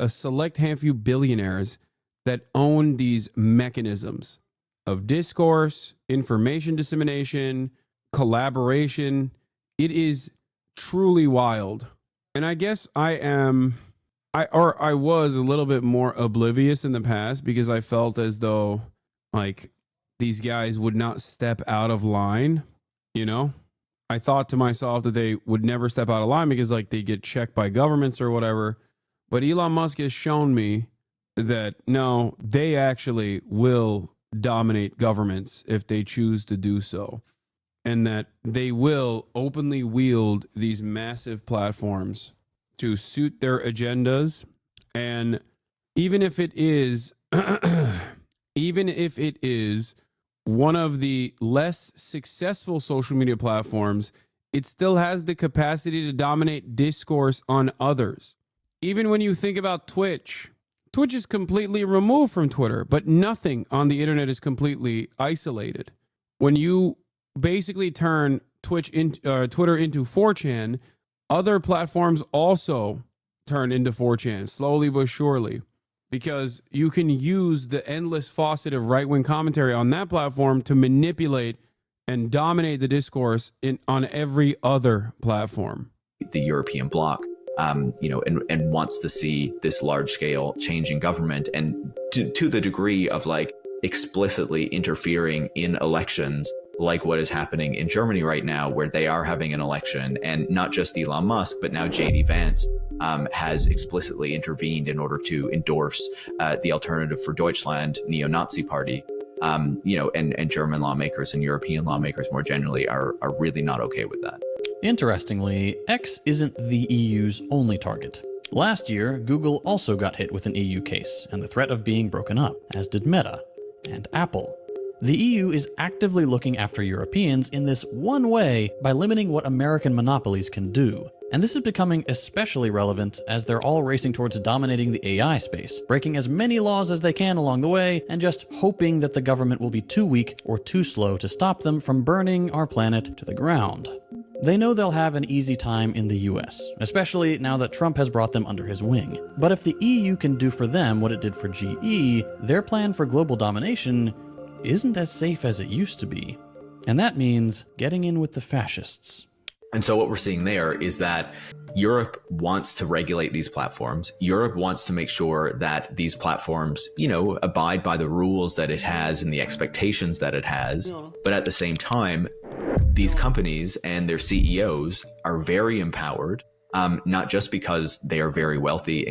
select handful billionaires that own these mechanisms of discourse, information dissemination, collaboration. It is truly wild. And I guess I was a little bit more oblivious in the past because I felt as though like these guys would not step out of line, you know? I thought to myself that they would never step out of line because like they get checked by governments or whatever. But Elon Musk has shown me that no, they actually will dominate governments if they choose to do so. And that they will openly wield these massive platforms to suit their agendas. And even if it is, one of the less successful social media platforms, it still has the capacity to dominate discourse on others. Even when you think about Twitch is completely removed from Twitter, but nothing on the internet is completely isolated. When you basically turn Twitter into 4chan, other platforms also turn into 4chan, slowly but surely, because you can use the endless faucet of right-wing commentary on that platform to manipulate and dominate the discourse on every other platform. The European bloc, you know, and wants to see this large-scale change in government, and to the degree of like explicitly interfering in elections, like what is happening in Germany right now, where they are having an election, and not just Elon Musk, but now J.D. Vance has explicitly intervened in order to endorse the Alternative for Deutschland neo-Nazi party. You know, and German lawmakers and European lawmakers more generally are really not okay with that. Interestingly, X isn't the EU's only target. Last year, Google also got hit with an EU case and the threat of being broken up, as did Meta and Apple. The EU is actively looking after Europeans in this one way by limiting what American monopolies can do. And this is becoming especially relevant as they're all racing towards dominating the AI space, breaking as many laws as they can along the way, and just hoping that the government will be too weak or too slow to stop them from burning our planet to the ground. They know they'll have an easy time in the US, especially now that Trump has brought them under his wing. But if the EU can do for them what it did for GE, their plan for global domination isn't as safe as it used to be. And that means getting in with the fascists. And so what we're seeing there is that Europe wants to regulate these platforms. Europe wants to make sure that these platforms, abide by the rules that it has and the expectations that it has. But at the same time, these companies and their CEOs are very empowered, not just because they are very wealthy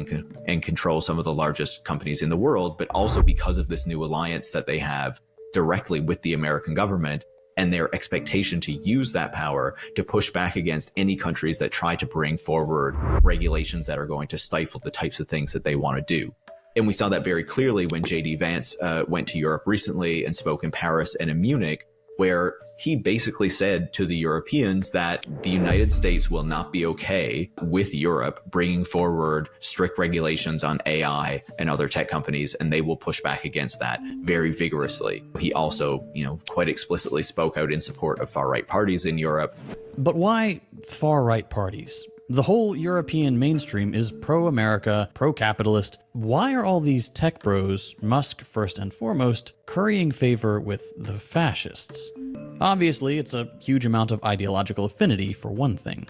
and control some of the largest companies in the world, but also because of this new alliance that they have directly with the American government and their expectation to use that power to push back against any countries that try to bring forward regulations that are going to stifle the types of things that they want to do. And we saw that very clearly when J.D. Vance went to Europe recently and spoke in Paris and in Munich, where he basically said to the Europeans that the United States will not be okay with Europe bringing forward strict regulations on AI and other tech companies, and they will push back against that very vigorously. He also, quite explicitly spoke out in support of far-right parties in Europe. But why far-right parties? The whole European mainstream is pro-America, pro-capitalist. Why are all these tech bros, Musk first and foremost, currying favor with the fascists? Obviously, it's a huge amount of ideological affinity, for one thing.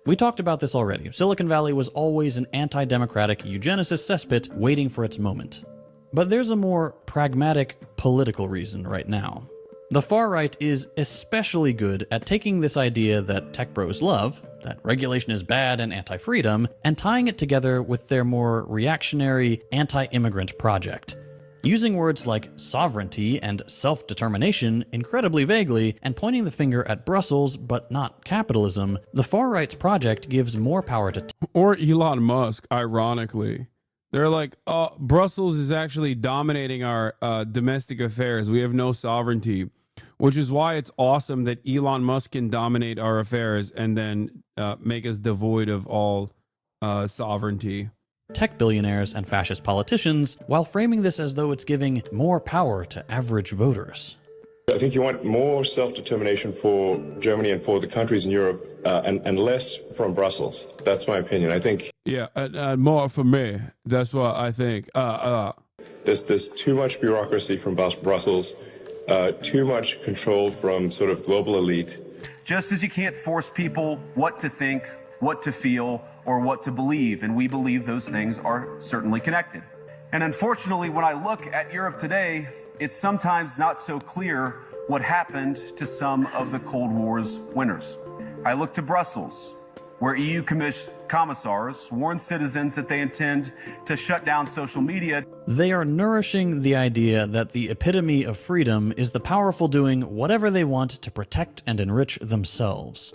We talked about this already. Silicon Valley was always an anti-democratic eugenicist cesspit waiting for its moment. But there's a more pragmatic political reason right now. The far right is especially good at taking this idea that tech bros love, that regulation is bad and anti-freedom, and tying it together with their more reactionary anti-immigrant project. Using words like sovereignty and self-determination incredibly vaguely and pointing the finger at Brussels but not capitalism, the far right's project gives more power to or Elon Musk, ironically. They're like, Brussels is actually dominating our domestic affairs. We have no sovereignty, which is why it's awesome that Elon Musk can dominate our affairs and then make us devoid of all sovereignty. Tech billionaires and fascist politicians, while framing this as though it's giving more power to average voters. I think you want more self-determination for Germany and for the countries in Europe and less from Brussels. That's my opinion. I think... Yeah, more for me. That's what I think. There's too much bureaucracy from Brussels, too much control from sort of global elite. Just as you can't force people what to think, what to feel, or what to believe, and we believe those things are certainly connected. And unfortunately, when I look at Europe today, it's sometimes not so clear what happened to some of the Cold War's winners. I look to Brussels, where EU commissars warn citizens that they intend to shut down social media. They are nourishing the idea that the epitome of freedom is the powerful doing whatever they want to protect and enrich themselves.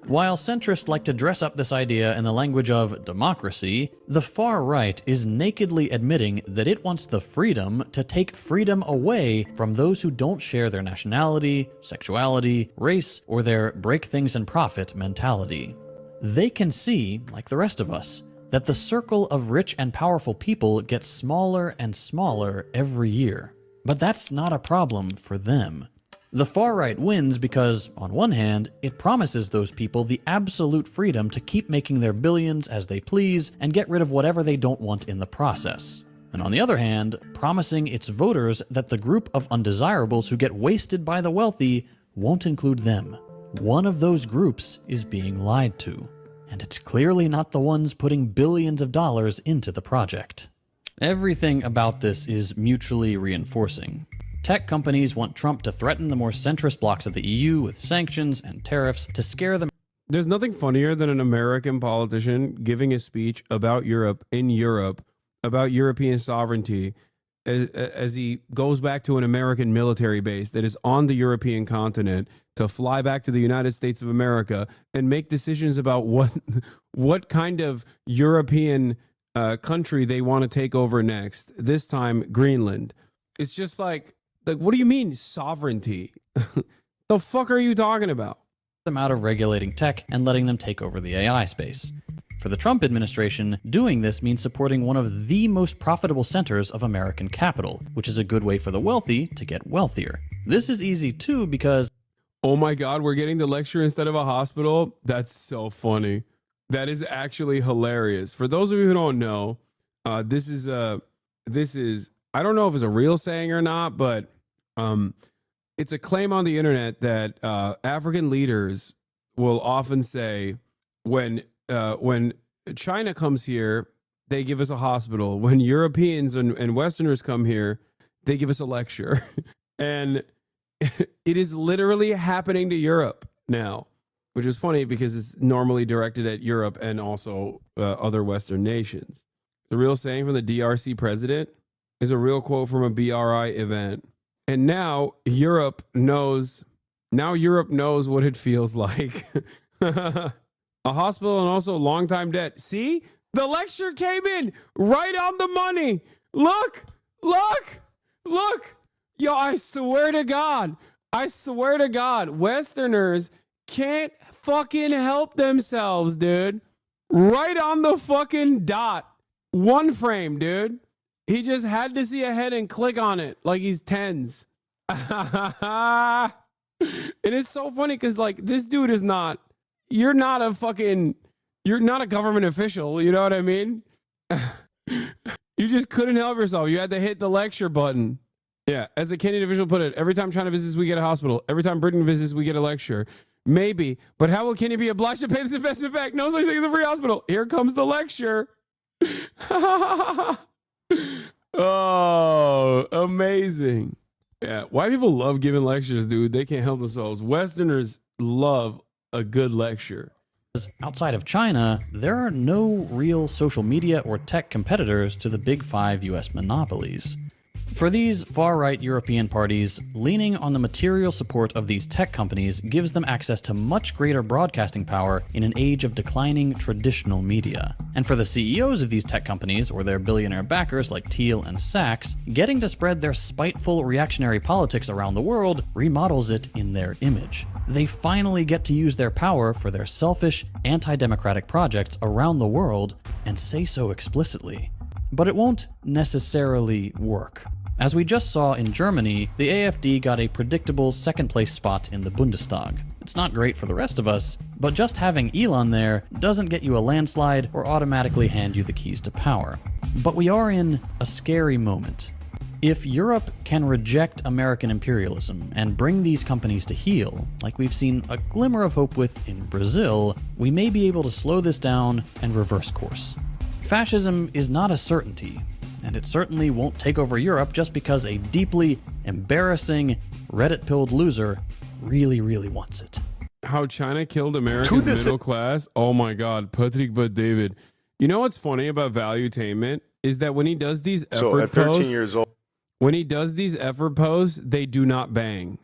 While centrists like to dress up this idea in the language of democracy, the far right is nakedly admitting that it wants the freedom to take freedom away from those who don't share their nationality, sexuality, race, or their break things and profit mentality. They can see, like the rest of us, that the circle of rich and powerful people gets smaller and smaller every year. But that's not a problem for them. The far right wins because, on one hand, it promises those people the absolute freedom to keep making their billions as they please and get rid of whatever they don't want in the process. And on the other hand, promising its voters that the group of undesirables who get wasted by the wealthy won't include them. One of those groups is being lied to, and it's clearly not the ones putting billions of dollars into the project. Everything about this is mutually reinforcing. Tech companies want Trump to threaten the more centrist blocs of the EU with sanctions and tariffs to scare them. There's nothing funnier than an American politician giving a speech about Europe, in Europe, about European sovereignty, as he goes back to an American military base that is on the European continent to fly back to the United States of America and make decisions about what kind of European country they want to take over next. This time, Greenland. It's just like, what do you mean sovereignty? The fuck are you talking about? them out of regulating tech and letting them take over the AI space. For the Trump administration, doing this means supporting one of the most profitable centers of American capital, which is a good way for the wealthy to get wealthier. This is easy too because... Oh my God, we're getting the lecture instead of a hospital? That's so funny. That is actually hilarious. For those of you who don't know, this is I don't know if it's a real saying or not, but it's a claim on the internet that African leaders will often say when China comes here, they give us a hospital. When Europeans and Westerners come here, they give us a lecture. And it is literally happening to Europe now, which is funny because it's normally directed at Europe and also other Western nations. The real saying from the DRC president is a real quote from a BRI event. And now Europe knows what it feels like. A hospital and also long-time debt. See? The lecture came in right on the money. Look. Yo, I swear to God, Westerners can't fucking help themselves, dude. Right on the fucking dot. One frame, dude. He just had to see a head and click on it like he's tens. And it's so funny because, like, this dude is not, you're not a government official. You know what I mean? You just couldn't help yourself. You had to hit the lecture button. Yeah, as a Canadian official put it, every time China visits, we get a hospital. Every time Britain visits, we get a lecture. Maybe, but how will Kenya be obliged to pay this investment back? No such thing as a free hospital. Here comes the lecture. Oh, amazing. Yeah, white people love giving lectures, dude. They can't help themselves. Westerners love a good lecture. Outside of China, there are no real social media or tech competitors to the big five US monopolies. For these far-right European parties, leaning on the material support of these tech companies gives them access to much greater broadcasting power in an age of declining traditional media. And for the CEOs of these tech companies, or their billionaire backers like Thiel and Sachs, getting to spread their spiteful reactionary politics around the world remodels it in their image. They finally get to use their power for their selfish, anti-democratic projects around the world and say so explicitly. But it won't necessarily work. As we just saw in Germany, the AfD got a predictable second-place spot in the Bundestag. It's not great for the rest of us, but just having Elon there doesn't get you a landslide or automatically hand you the keys to power. But we are in a scary moment. If Europe can reject American imperialism and bring these companies to heel, like we've seen a glimmer of hope with in Brazil, we may be able to slow this down and reverse course. Fascism is not a certainty, and it certainly won't take over Europe just because a deeply embarrassing, Reddit-pilled loser really, really wants it. How China killed America's middle class? Oh my God, Patrick but David. You know what's funny about Valuetainment is that when he does these effort posts, they do not bang.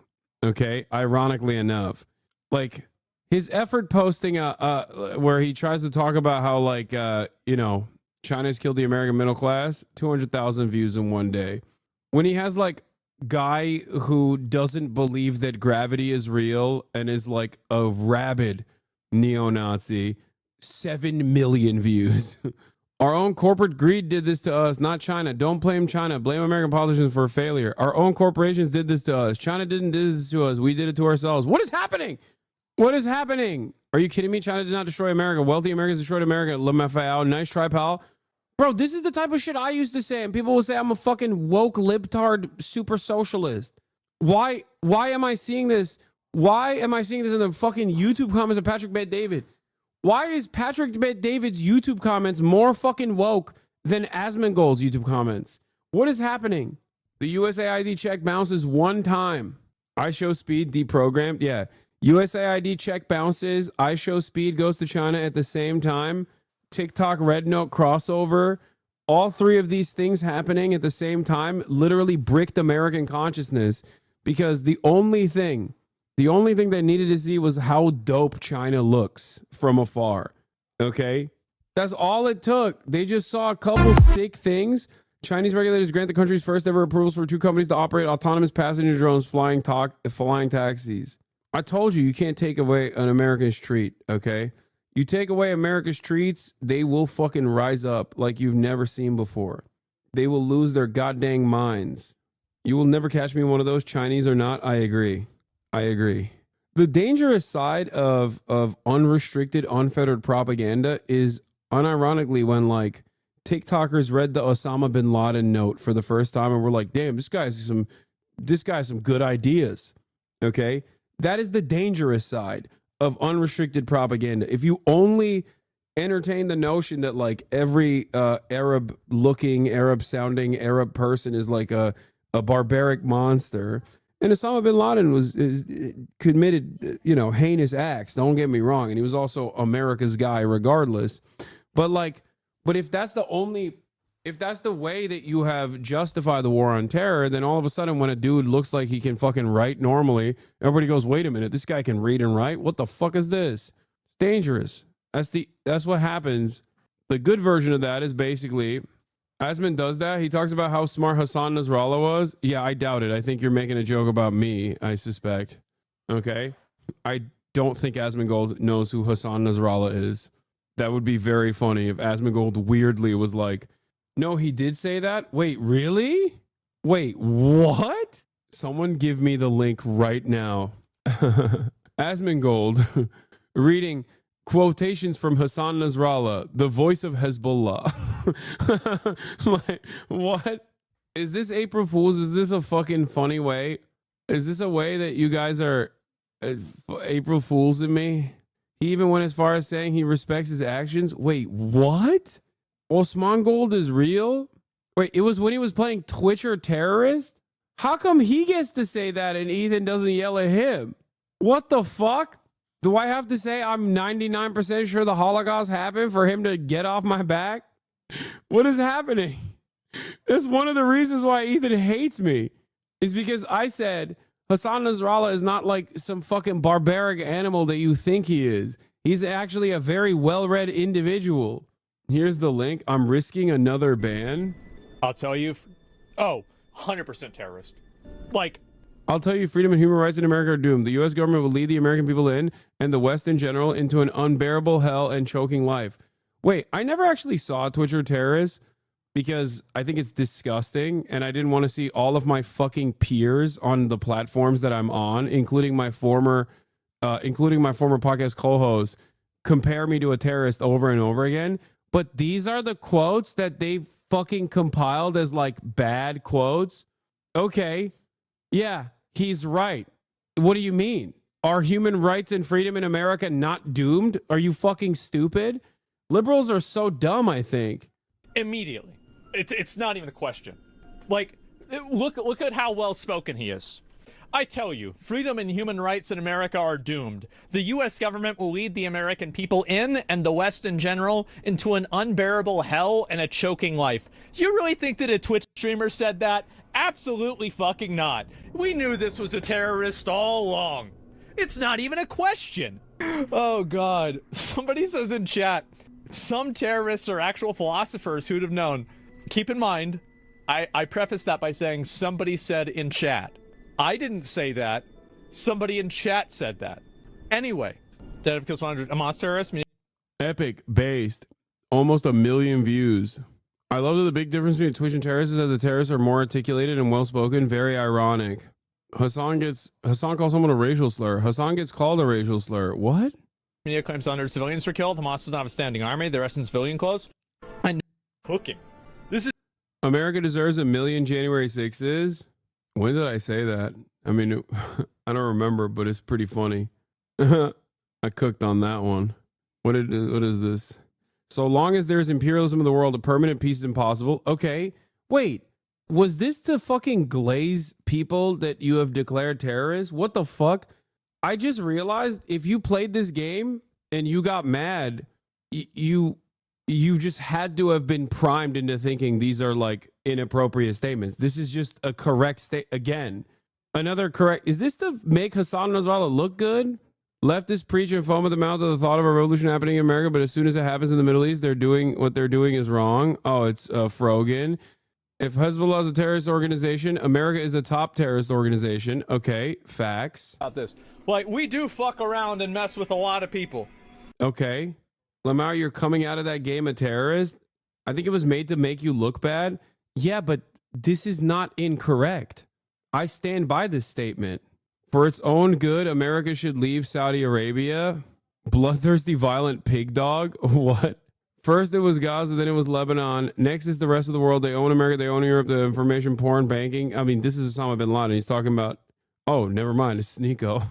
Okay, ironically enough, like his effort posting, where he tries to talk about how, like, China's killed the American middle class, 200,000 views in one day. When he has, like, guy who doesn't believe that gravity is real and is like a rabid neo-Nazi, 7 million views. Our own corporate greed did this to us, not China. Don't blame China. Blame American politicians for failure. Our own corporations did this to us. China didn't do this to us. We did it to ourselves. What is happening? What is happening? Are you kidding me? China did not destroy America. Wealthy Americans destroyed America. LMAO. Nice try, pal. Bro, this is the type of shit I used to say, and people will say I'm a fucking woke libtard super socialist. Why am I seeing this? Why am I seeing this in the fucking YouTube comments of Patrick Bet David? Why is Patrick Bet David's YouTube comments more fucking woke than Asmongold's YouTube comments? What is happening? The USAID check bounces one time. I show speed deprogrammed. Yeah. USAID check bounces. I show speed goes to China at the same time. TikTok Red Note crossover, all three of these things happening at the same time literally bricked American consciousness, because the only thing they needed to see was how dope China looks from afar. Okay? That's all it took. They just saw a couple sick things. Chinese regulators grant the country's first ever approvals for 2 companies to operate autonomous passenger drones flying taxis. I told you can't take away an American's treat, okay? You take away America's treats, they will fucking rise up like you've never seen before. They will lose their goddamn minds. You will never catch me one of those, Chinese or not. I agree. The dangerous side of unrestricted, unfettered propaganda is unironically when like TikTokers read the Osama bin Laden note for the first time and were like, damn, this guy has some good ideas. Okay? That is the dangerous side of unrestricted propaganda. If you only entertain the notion that like every Arab looking, Arab sounding Arab person is like a barbaric monster, and Osama bin Laden committed, heinous acts. Don't get me wrong. And he was also America's guy regardless. But if that's the way that you have justified the war on terror, then all of a sudden when a dude looks like he can fucking write normally, everybody goes, wait a minute, this guy can read and write? What the fuck is this? It's dangerous. That's what happens. The good version of that is basically, Asman does that. He talks about how smart Hassan Nasrallah was. Yeah, I doubt it. I think you're making a joke about me, I suspect. Okay? I don't think Asmongold knows who Hassan Nasrallah is. That would be very funny if Asmongold weirdly was like, no, he did say that? Wait, really? Wait, what? Someone give me the link right now. Asmongold reading quotations from Hassan Nasrallah, the voice of Hezbollah. What? Is this April Fool's? Is this a fucking funny way? Is this a way that you guys are April Fools in me? He even went as far as saying he respects his actions. Wait, what? Osman Gold is real? Wait, it was when he was playing Twitcher terrorist? How come he gets to say that and Ethan doesn't yell at him? What the fuck? Do I have to say I'm 99% sure the Holocaust happened for him to get off my back? What is happening? That's one of the reasons why Ethan hates me, is because I said Hassan Nasrallah is not like some fucking barbaric animal that you think he is. He's actually a very well-read individual. Here's the link. I'm risking another ban. I'll tell you. 100% terrorist. I'll tell you, freedom and human rights in America are doomed. The U.S. government will lead the American people and the West in general into an unbearable hell and choking life. Wait, I never actually saw Twitcher terrorists because I think it's disgusting, and I didn't want to see all of my fucking peers on the platforms that I'm on, including my former podcast co-host, compare me to a terrorist over and over again. But these are the quotes that they fucking compiled as like bad quotes. Okay. Yeah, he's right. What do you mean? Are human rights and freedom in America not doomed? Are you fucking stupid? Liberals are so dumb, I think. Immediately. It's not even a question. Look at how well spoken he is. I tell you, freedom and human rights in America are doomed. The U.S. government will lead the American people in, and the West in general, into an unbearable hell and a choking life. You really think that a Twitch streamer said that? Absolutely fucking not. We knew this was a terrorist all along. It's not even a question. Oh, God. Somebody says in chat, some terrorists are actual philosophers who'd have known. Keep in mind, I preface that by saying somebody said in chat. I didn't say that. Somebody in chat said that. Anyway, Dead of Kills 100, a Hamas terrorist. Epic based. Almost 1 million views. I love that the big difference between Twitch and terrorists is that the terrorists are more articulated and well-spoken. Very ironic. Hassan calls someone a racial slur. Hassan gets called a racial slur. What? Media claims 100 civilians were killed. Hamas does not have a standing army. They're in civilian clothes. I know. Cooking. This is... America deserves 1 million January 6s. When did I say that? I mean, I don't remember, but it's pretty funny. I cooked on that one. What is this? So long as there's imperialism in the world, a permanent peace is impossible. Okay. Wait. Was this to fucking glaze people that you have declared terrorists? What the fuck? I just realized if you played this game and you got mad, you just had to have been primed into thinking these are like inappropriate statements. This is just a correct state. Again, another correct. Is this to make Hassan Nasrallah look good? Leftists preach and foam at the mouth of the thought of a revolution happening in America, but as soon as it happens in the Middle East, they're doing what they're doing is wrong. Oh, it's Frogan. If Hezbollah is a terrorist organization, America is a top terrorist organization. Okay, facts. About this. Like, we do fuck around and mess with a lot of people. Okay. LMAO, you're coming out of that game a terrorist? I think it was made to make you look bad. Yeah, but this is not incorrect. I stand by this statement. For its own good, America should leave Saudi Arabia. Bloodthirsty, violent pig dog? What? First it was Gaza, then it was Lebanon. Next is the rest of the world. They own America, they own Europe, the information, porn, banking. I mean, this is Osama bin Laden. He's talking about, oh, never mind, it's Nico.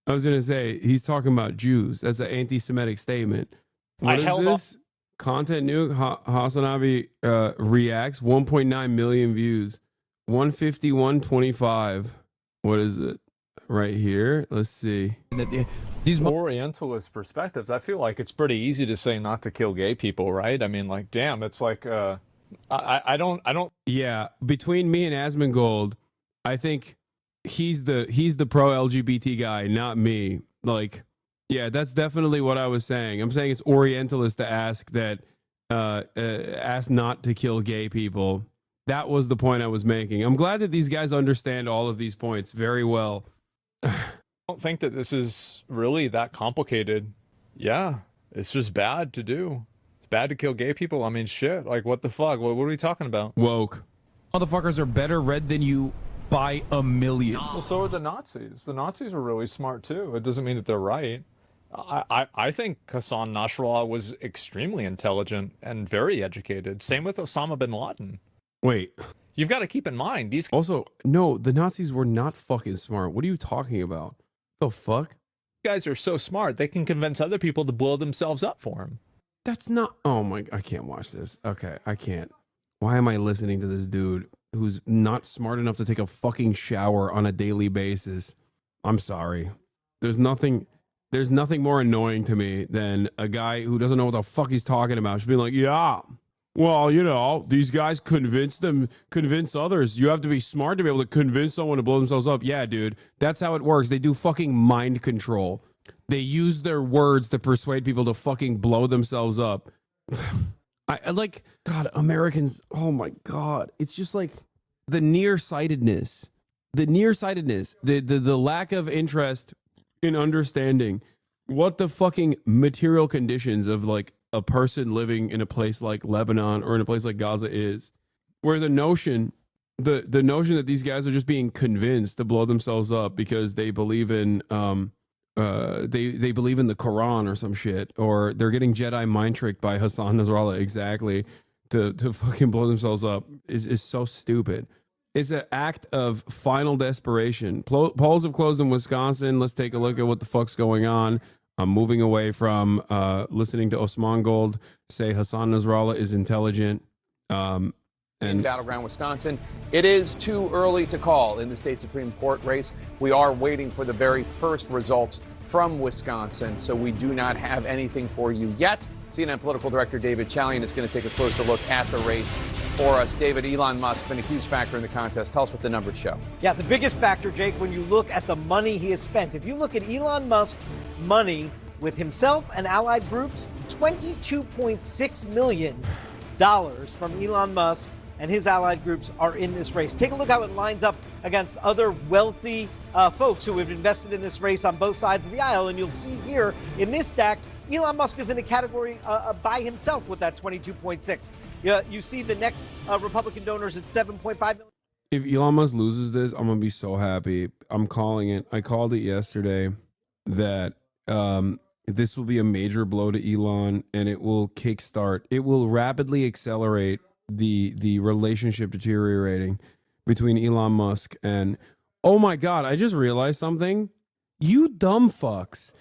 I was going to say, he's talking about Jews. That's an anti-Semitic statement. What is this? Content nuke, HasanAbi reacts, 1.9 million views. 151.25. What is it? Right here. Let's see. These Orientalist perspectives, I feel like it's pretty easy to say not to kill gay people, right? I mean, like, damn, it's like, I don't. Yeah, between me and Asmongold, I think he's the pro LGBT guy, not me. Like, yeah, that's definitely what I was saying. I'm saying it's Orientalist to ask that, ask not to kill gay people. That was the point I was making. I'm glad that these guys understand all of these points very well. I don't think that this is really that complicated. Yeah, it's just bad to do. It's bad to kill gay people. I mean, shit. Like, what the fuck? What are we talking about? Woke. Motherfuckers are better read than you by a million. Well, so are the Nazis. The Nazis were really smart, too. It doesn't mean that they're right. I think Hassan Nasrallah was extremely intelligent and very educated. Same with Osama bin Laden. Wait. You've got to keep in mind these. Also, no, the Nazis were not fucking smart. What are you talking about? The fuck? Guys are so smart they can convince other people to blow themselves up for them. That's not. Oh my! I can't watch this. Okay, I can't. Why am I listening to this dude who's not smart enough to take a fucking shower on a daily basis? I'm sorry. There's nothing more annoying to me than a guy who doesn't know what the fuck he's talking about. Should be like, yeah. Well, you know, these guys convince others. You have to be smart to be able to convince someone to blow themselves up. Yeah, dude, that's how it works. They do fucking mind control. They use their words to persuade people to fucking blow themselves up. I like, God, Americans, oh my God. It's just like the nearsightedness, the lack of interest in understanding what the fucking material conditions of like a person living in a place like Lebanon or in a place like Gaza is, where the notion that these guys are just being convinced to blow themselves up because they believe in they believe in the Quran or some shit, or they're getting Jedi mind tricked by Hassan Nasrallah exactly to fucking blow themselves up is so stupid. It's an act of final desperation. Polls have closed in Wisconsin. Let's take a look at what the fuck's going on. I'm moving away from listening to Osmongold say Hassan Nasrallah is intelligent. In battleground Wisconsin, it is too early to call in the state Supreme Court race. We are waiting for the very first results from Wisconsin, so we do not have anything for you yet. CNN political director David Chalian is going to take a closer look at the race for us. David, Elon Musk been a huge factor in the contest. Tell us what the numbers show. Yeah, the biggest factor, Jake, when you look at the money he has spent. If you look at Elon Musk's money with himself and allied groups, $22.6 million from Elon Musk and his allied groups are in this race. Take a look how it lines up against other wealthy folks who have invested in this race on both sides of the aisle. And you'll see here in this stack, Elon Musk is in a category by himself with that 22.6. You see the next Republican donors at 7.5 million. If Elon Musk loses this, I'm going to be so happy. I'm calling it. I called it yesterday that this will be a major blow to Elon, and it will kickstart. It will rapidly accelerate the relationship deteriorating between Elon Musk and, oh my God, I just realized something. You dumb fucks.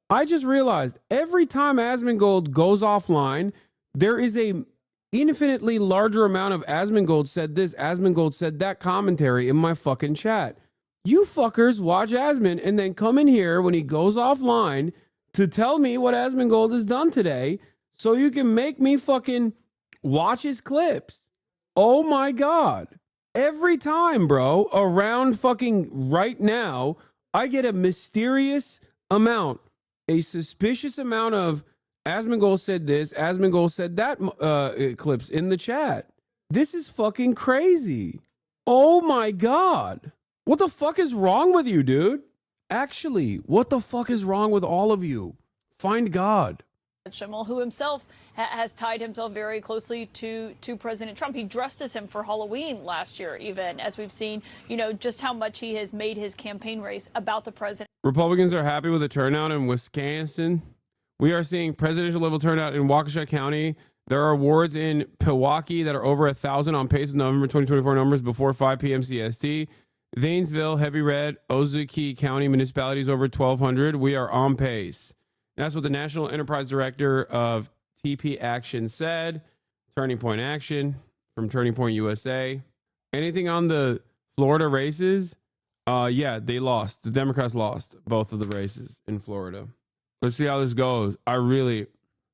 I just realized every time Asmongold goes offline, there is a infinitely larger amount of Asmongold said this, Asmongold said that commentary in my fucking chat. You fuckers watch Asmon and then come in here when he goes offline to tell me what Asmongold has done today so you can make me fucking watch his clips. Oh my God. Every time, bro, around fucking right now, I get a mysterious amount, a suspicious amount of Asmongold said this, Asmongold said that clips in the chat. This is fucking crazy. Oh my God. What the fuck is wrong with you, dude? Actually, what the fuck is wrong with all of you? Find God. Schimmel, who himself has tied himself very closely to President Trump. He dressed as him for Halloween last year, even, as we've seen, you know, just how much he has made his campaign race about the president. Republicans are happy with the turnout in Wisconsin. We are seeing presidential level turnout in Waukesha County. There are awards in Pewaukee that are over 1,000 on pace with November 2024 numbers before 5 p.m. CST. Zanesville, Heavy Red, Ozaukee County municipalities over 1,200. We are on pace. That's what the National Enterprise Director of TP Action said. Turning Point Action from Turning Point USA. Anything on the Florida races? Yeah, they lost. The Democrats lost both of the races in Florida. Let's see how this goes.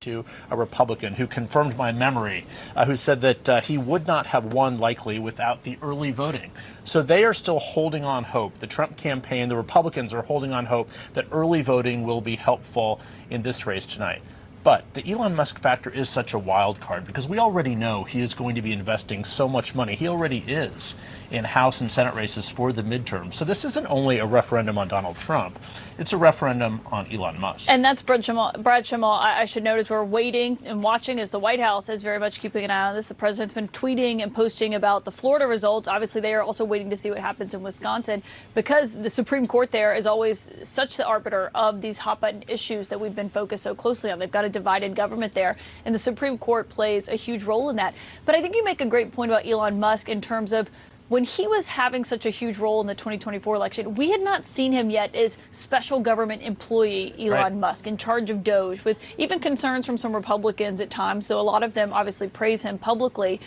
To a Republican who confirmed my memory, who said that he would not have won likely without the early voting. So they are still holding on hope. The Trump campaign, the Republicans are holding on hope that early voting will be helpful in this race tonight. But the Elon Musk factor is such a wild card because we already know he is going to be investing so much money. He already is in House and Senate races for the midterms. So this isn't only a referendum on Donald Trump. It's a referendum on Elon Musk. And that's Brad Schimmel. I should note, as we're waiting and watching, as the White House is very much keeping an eye on this. The president's been tweeting and posting about the Florida results. Obviously, they are also waiting to see what happens in Wisconsin because the Supreme Court there is always such the arbiter of these hot-button issues that we've been focused so closely on. They've got a divided government there, and the Supreme Court plays a huge role in that. But I think you make a great point about Elon Musk in terms of when he was having such a huge role in the 2024 election, we had not seen him yet as special government employee Elon Musk in charge of Doge, with even concerns from some Republicans at times. So a lot of them obviously praise him publicly.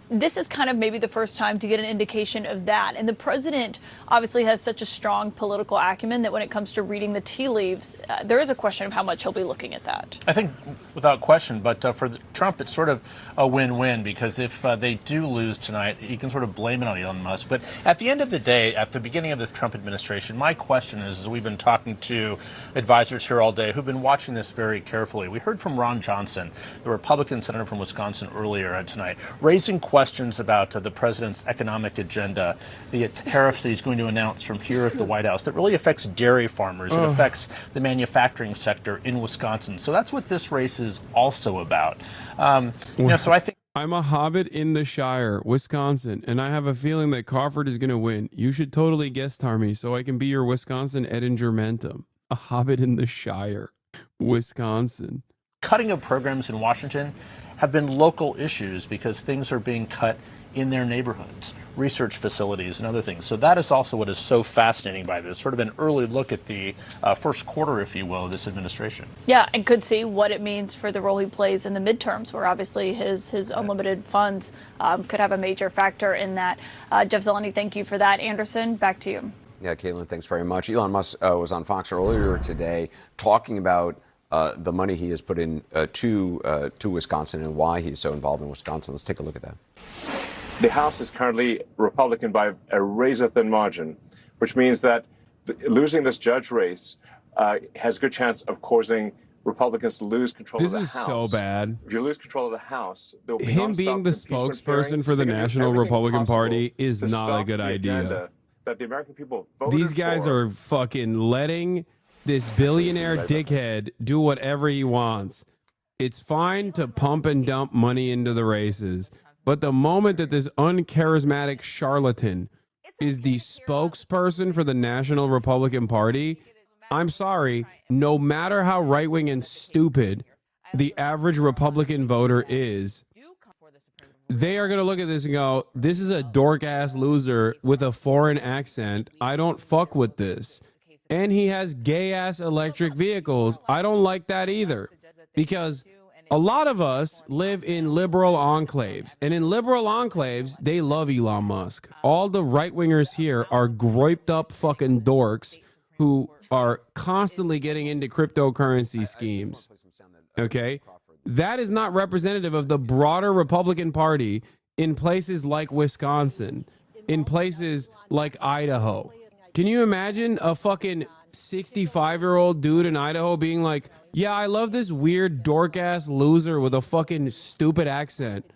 This is kind of maybe the first time to get an indication of that. And the president obviously has such a strong political acumen that when it comes to reading the tea leaves, there is a question of how much he'll be looking at that. I think without question, but for Trump, it's sort of a win-win because if they do lose tonight, he can sort of blame it on Elon Musk. But at the end of the day, at the beginning of this Trump administration, my question is, we've been talking to advisors here all day who've been watching this very carefully. We heard from Ron Johnson, the Republican senator from Wisconsin, earlier tonight, raising questions about the president's economic agenda, the tariffs that he's going to announce from here at the White House that really affects dairy farmers. It affects the manufacturing sector in Wisconsin. So that's what this race is also about. So I think I'm a hobbit in the Shire, Wisconsin, and I have a feeling that Crawford is going to win. You should totally guest star me so I can be your Wisconsin Edinger Mentum. A hobbit in the Shire, Wisconsin. cutting of programs in Washington have been local issues because things are being cut in their neighborhoods, research facilities and other things. So that is also what is so fascinating by this, sort of an early look at the first quarter, if you will, of this administration. Yeah, and could see what it means for the role he plays in the midterms, where obviously his unlimited funds could have a major factor in that. Jeff Zeleny, thank you for that. Anderson, back to you. Yeah, Caitlin, thanks very much. Elon Musk was on Fox earlier today talking about the money he has put in to Wisconsin and why he's so involved in Wisconsin. Let's take a look at that. The House is currently Republican by a razor-thin margin, which means that losing this judge race has a good chance of causing Republicans to lose control of the House. This is so bad. If you lose control of the House, there will be him being the spokesperson for the National Republican Party is not a good idea. That the American people voted These guys are fucking letting this billionaire dickhead do whatever he wants. It's fine to pump and dump money into the races, but the moment that this uncharismatic charlatan is the spokesperson for the National Republican Party, I'm sorry, no matter how right-wing and stupid the average Republican voter is, they are going to look at this and go, this is a dork-ass loser with a foreign accent. I don't fuck with this. And he has gay-ass electric vehicles. I don't like that either. Because a lot of us live in liberal enclaves. And in liberal enclaves, they love Elon Musk. All the right-wingers here are groiped up fucking dorks who are constantly getting into cryptocurrency schemes. Okay? That is not representative of the broader Republican Party in places like Wisconsin, in places like Idaho. Can you imagine a fucking 65-year-old dude in Idaho being like, yeah, I love this weird dork-ass loser with a fucking stupid accent.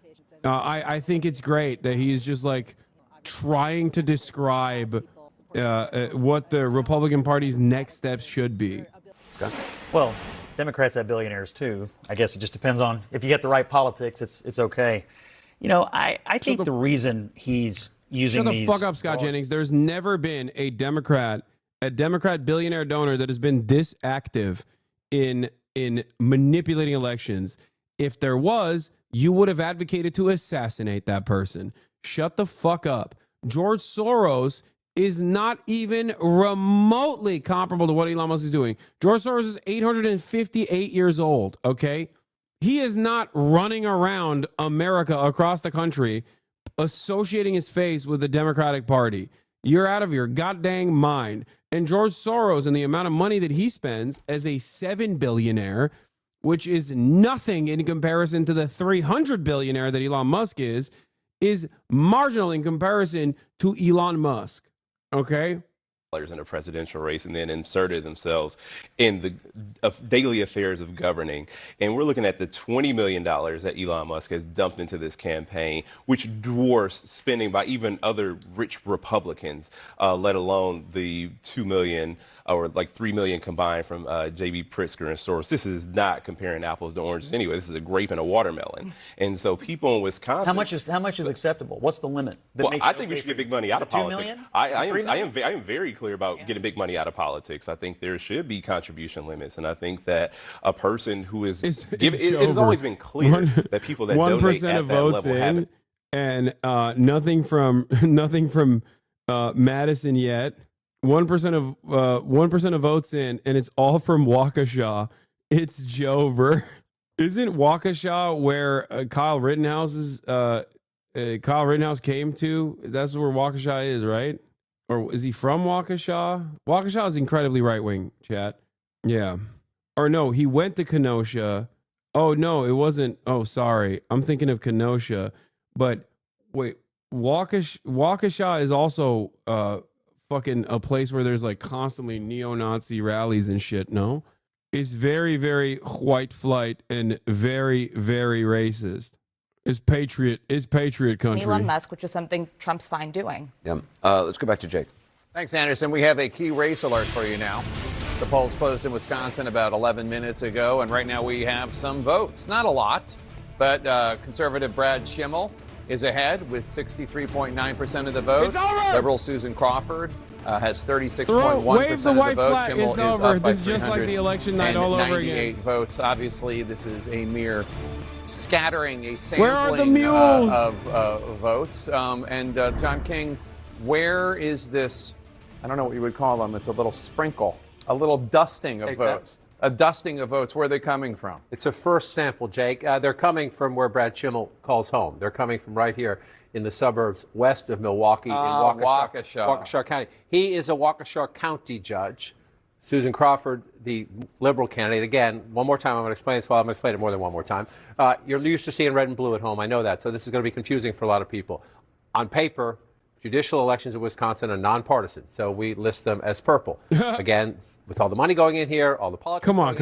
I think it's great that he's just like trying to describe what the Republican Party's next steps should be. Well, Democrats have billionaires too. I guess it just depends on if you get the right politics. It's okay. You know, I think the reason he's using these. Shut the fuck up, Scott Jennings. There's never been a Democrat billionaire donor that has been this active in manipulating elections. If there was, you would have advocated to assassinate that person. Shut the fuck up. George Soros is not even remotely comparable to what Elon Musk is doing. George Soros is 858 years old, okay? He is not running around America across the country associating his face with the Democratic Party. You're out of your goddamn mind. And George Soros and the amount of money that he spends as a $7 billionaire, which is nothing in comparison to the $300 billionaire that Elon Musk is marginal in comparison to Elon Musk. Okay? In a presidential race and then inserted themselves in the daily affairs of governing. And we're looking at the $20 million that Elon Musk has dumped into this campaign, which dwarfs spending by even other rich Republicans, let alone the $2 million or like $3 million combined from J.B. Pritzker and Soros. This is not comparing apples to oranges anyway. This is a grape and a watermelon. And so people in Wisconsin... How much is acceptable? What's the limit? Well, I think we should get big money out of politics. I am very clear about getting big money out of politics. I think there should be contribution limits. And I think that a person who is... It has always been clear that people that donate at that level have it. And nothing from Madison yet. 1% of votes in, and it's all from Waukesha. It's Jover. Isn't Waukesha where Kyle Rittenhouse came to? That's where Waukesha is, right? Or is he from Waukesha? Waukesha is incredibly right wing, chat. Yeah. Or no, he went to Kenosha. Oh no, it wasn't. Oh, sorry, I'm thinking of Kenosha. But wait, Waukesha is also fucking a place where there's like constantly neo-Nazi rallies and shit. No, it's very, very white flight and very, very racist. It's patriot country. Elon Musk, which is something Trump's fine doing. Yeah. Let's go back to Jake. Thanks, Anderson. We have a key race alert for you now. The polls closed in Wisconsin about 11 minutes ago, and right now we have some votes. Not a lot, but conservative Brad Schimmel is ahead with 63.9% of the vote. It's over! Liberal Susan Crawford has 36.1% of the vote. Schimmel is over. up by This is just like the election night all over again. votes. Obviously, this is a mere scattering, a sampling Where are the mules? Of votes. And John King, where is this? I don't know what you would call them. It's a little sprinkle, a little dusting of votes. A dusting of votes. Where are they coming from? It's a first sample, Jake. They're coming from where Brad Schimmel calls home. They're coming from right here in the suburbs west of Milwaukee in Waukesha County. He is a Waukesha County judge. Susan Crawford, the liberal candidate. Again, one more time, I'm going to explain this. Well, I'm going to explain it more than one more time. You're used to seeing red and blue at home. I know that. So this is going to be confusing for a lot of people. On paper, judicial elections in Wisconsin are nonpartisan. So we list them as purple. Again, with all the money going in here, all the politics. Come on.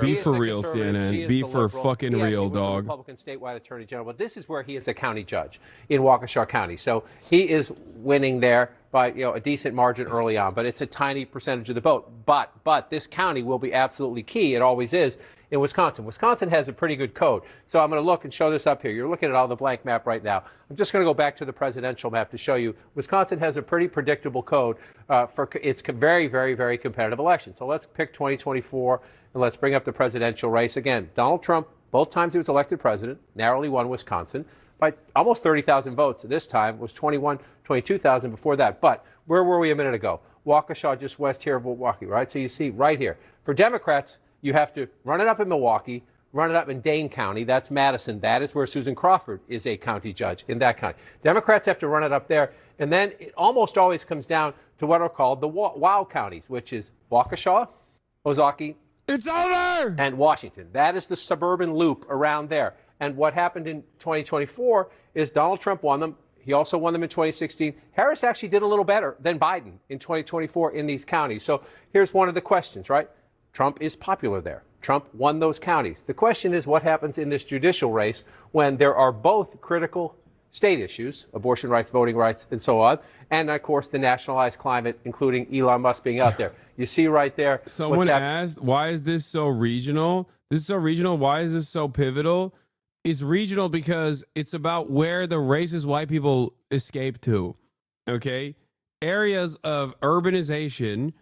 Be for real, CNN. Be for fucking real, dog. Republican statewide attorney general, but this is where he is a county judge in Waukesha County. So he is winning there by a decent margin early on, but it's a tiny percentage of the vote. But this county will be absolutely key. It always is in Wisconsin. Wisconsin has a pretty good code. So I'm going to look and show this up here. You're looking at all the blank map right now. I'm just going to go back to the presidential map to show you Wisconsin has a pretty predictable code for its very, very, very competitive election. So let's pick 2024 and let's bring up the presidential race. Again, Donald Trump, both times he was elected president, narrowly won Wisconsin by almost 30,000 votes. This time was 22,000 before that. But where were we a minute ago? Waukesha, just west here of Milwaukee, right? So you see right here. For Democrats, you have to run it up in Milwaukee, run it up in Dane County. That's Madison. That is where Susan Crawford is a county judge in that county. Democrats have to run it up there. And then it almost always comes down to what are called the WOW counties, which is Waukesha, Ozaukee, it's over! And Washington. That is the suburban loop around there. And what happened in 2024 is Donald Trump won them. He also won them in 2016. Harris actually did a little better than Biden in 2024 in these counties. So here's one of the questions, right? Trump is popular there. Trump won those counties. The question is what happens in this judicial race when there are both critical state issues, abortion rights, voting rights, and so on, and of course the nationalized climate, including Elon Musk being out there. You see right there. Someone asked, why is this so regional? This is so regional. Why is this so pivotal? It's regional because it's about where the racist white people escape to. Okay? Areas of urbanization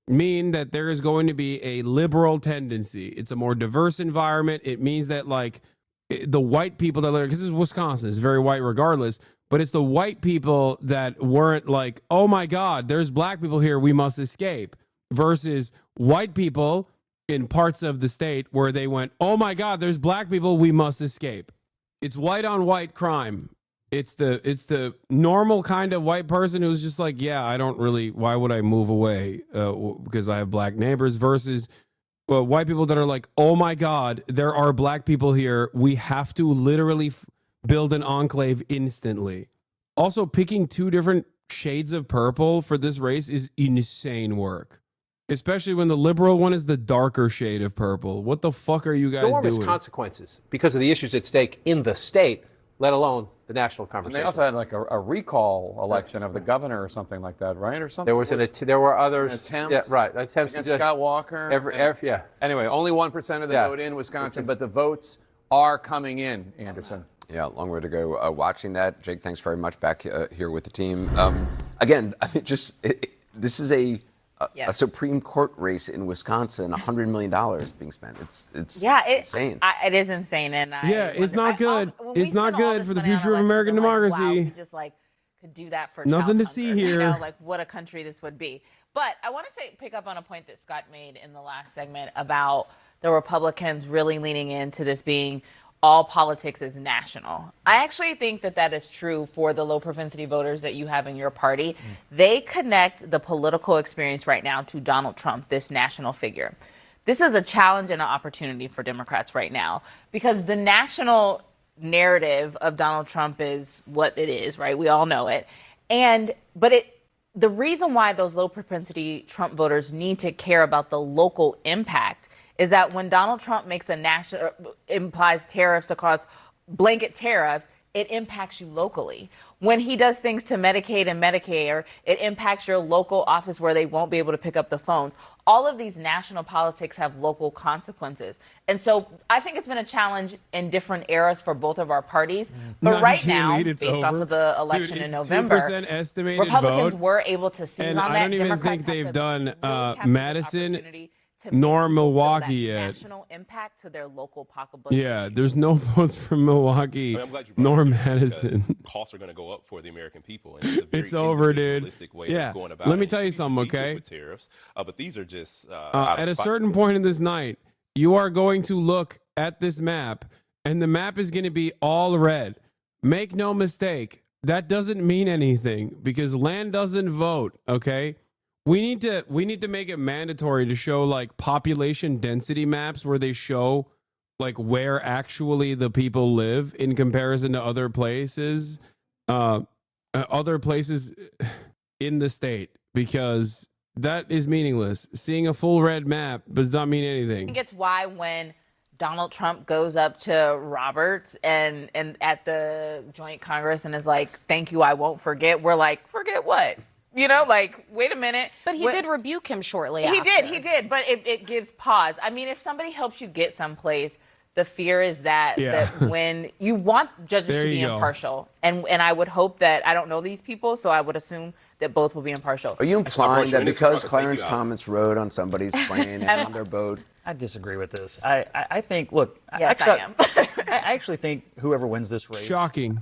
mean that there is going to be a liberal tendency. It's a more diverse environment. It means that, like, the white people that live, because this is Wisconsin, it's very white regardless, but it's the white people that weren't like, oh my God, there's black people here, we must escape, versus white people in parts of the state where they went, oh my God, there's black people, we must escape. It's white on white crime. It's the normal kind of white person who's just like, yeah, I don't really, why would I move away because I have black neighbors, versus white people that are like, oh my God, there are black people here. We have to literally build an enclave instantly. Also, picking two different shades of purple for this race is insane work. Especially when the liberal one is the darker shade of purple. What the fuck are you guys enormous doing? Consequences because of the issues at stake in the state, let alone the national conversation. And they also had like a recall election of the governor or something like that, right? Or something. There were others. Attempts. Yeah, right. Attempts against to Scott Walker. Yeah. Anyway, only 1% of the vote in Wisconsin, but the votes are coming in, Anderson. Yeah, long way to go. Watching that, Jake, thanks very much. Back here with the team. Again, I mean, this is a Supreme Court race in Wisconsin. $100 million being spent. It's insane. It is insane, and it's not good. It's not good for the future of American democracy. Wow, we just could do that for nothing to child see hunger, here. You know, like what a country this would be. But I want to pick up on a point that Scott made in the last segment about the Republicans really leaning into this being all politics is national. I actually think that is true for the low propensity voters that you have in your party. They connect the political experience right now to Donald Trump, this national figure. This is a challenge and an opportunity for Democrats right now because the national narrative of Donald Trump is what it is, right? We all know it. The reason why those low propensity Trump voters need to care about the local impact is that when Donald Trump makes implies tariffs across blanket tariffs, it impacts you locally. When he does things to Medicaid and Medicare, it impacts your local office where they won't be able to pick up the phones. All of these national politics have local consequences. And so I think it's been a challenge in different eras for both of our parties. But right now, based off of the election in November, 2% estimated Republicans vote, were able to seize on that. I don't even think they've done Madison nor Milwaukee yet. National impact to their local pocketbook. Yeah, there's no votes from Milwaukee nor Madison. Costs are going to go up for the American people. And it's over, dude. Yeah. Let me tell you something, okay? With tariffs, but these are just at a certain point in this night, you are going to look at this map, and the map is going to be all red. Make no mistake, that doesn't mean anything because land doesn't vote. Okay. We need to make it mandatory to show like population density maps where they show like where actually the people live in comparison to other places in the state, because that is meaningless. Seeing a full red map does not mean anything. I think it's why when Donald Trump goes up to Roberts and at the Joint Congress and is like, "Thank you, I won't forget," we're like, "Forget what?" You know, like, wait a minute. But he did rebuke him shortly after. He did. But it gives pause. I mean, if somebody helps you get someplace, the fear is that when you want judges to be impartial, and I would hope that, I don't know these people, so I would assume that both will be impartial. Are you implying that because Clarence Thomas rode on somebody's plane and on their boat? I disagree with this. I think, look, yes, I am. I actually think whoever wins this race. Shocking.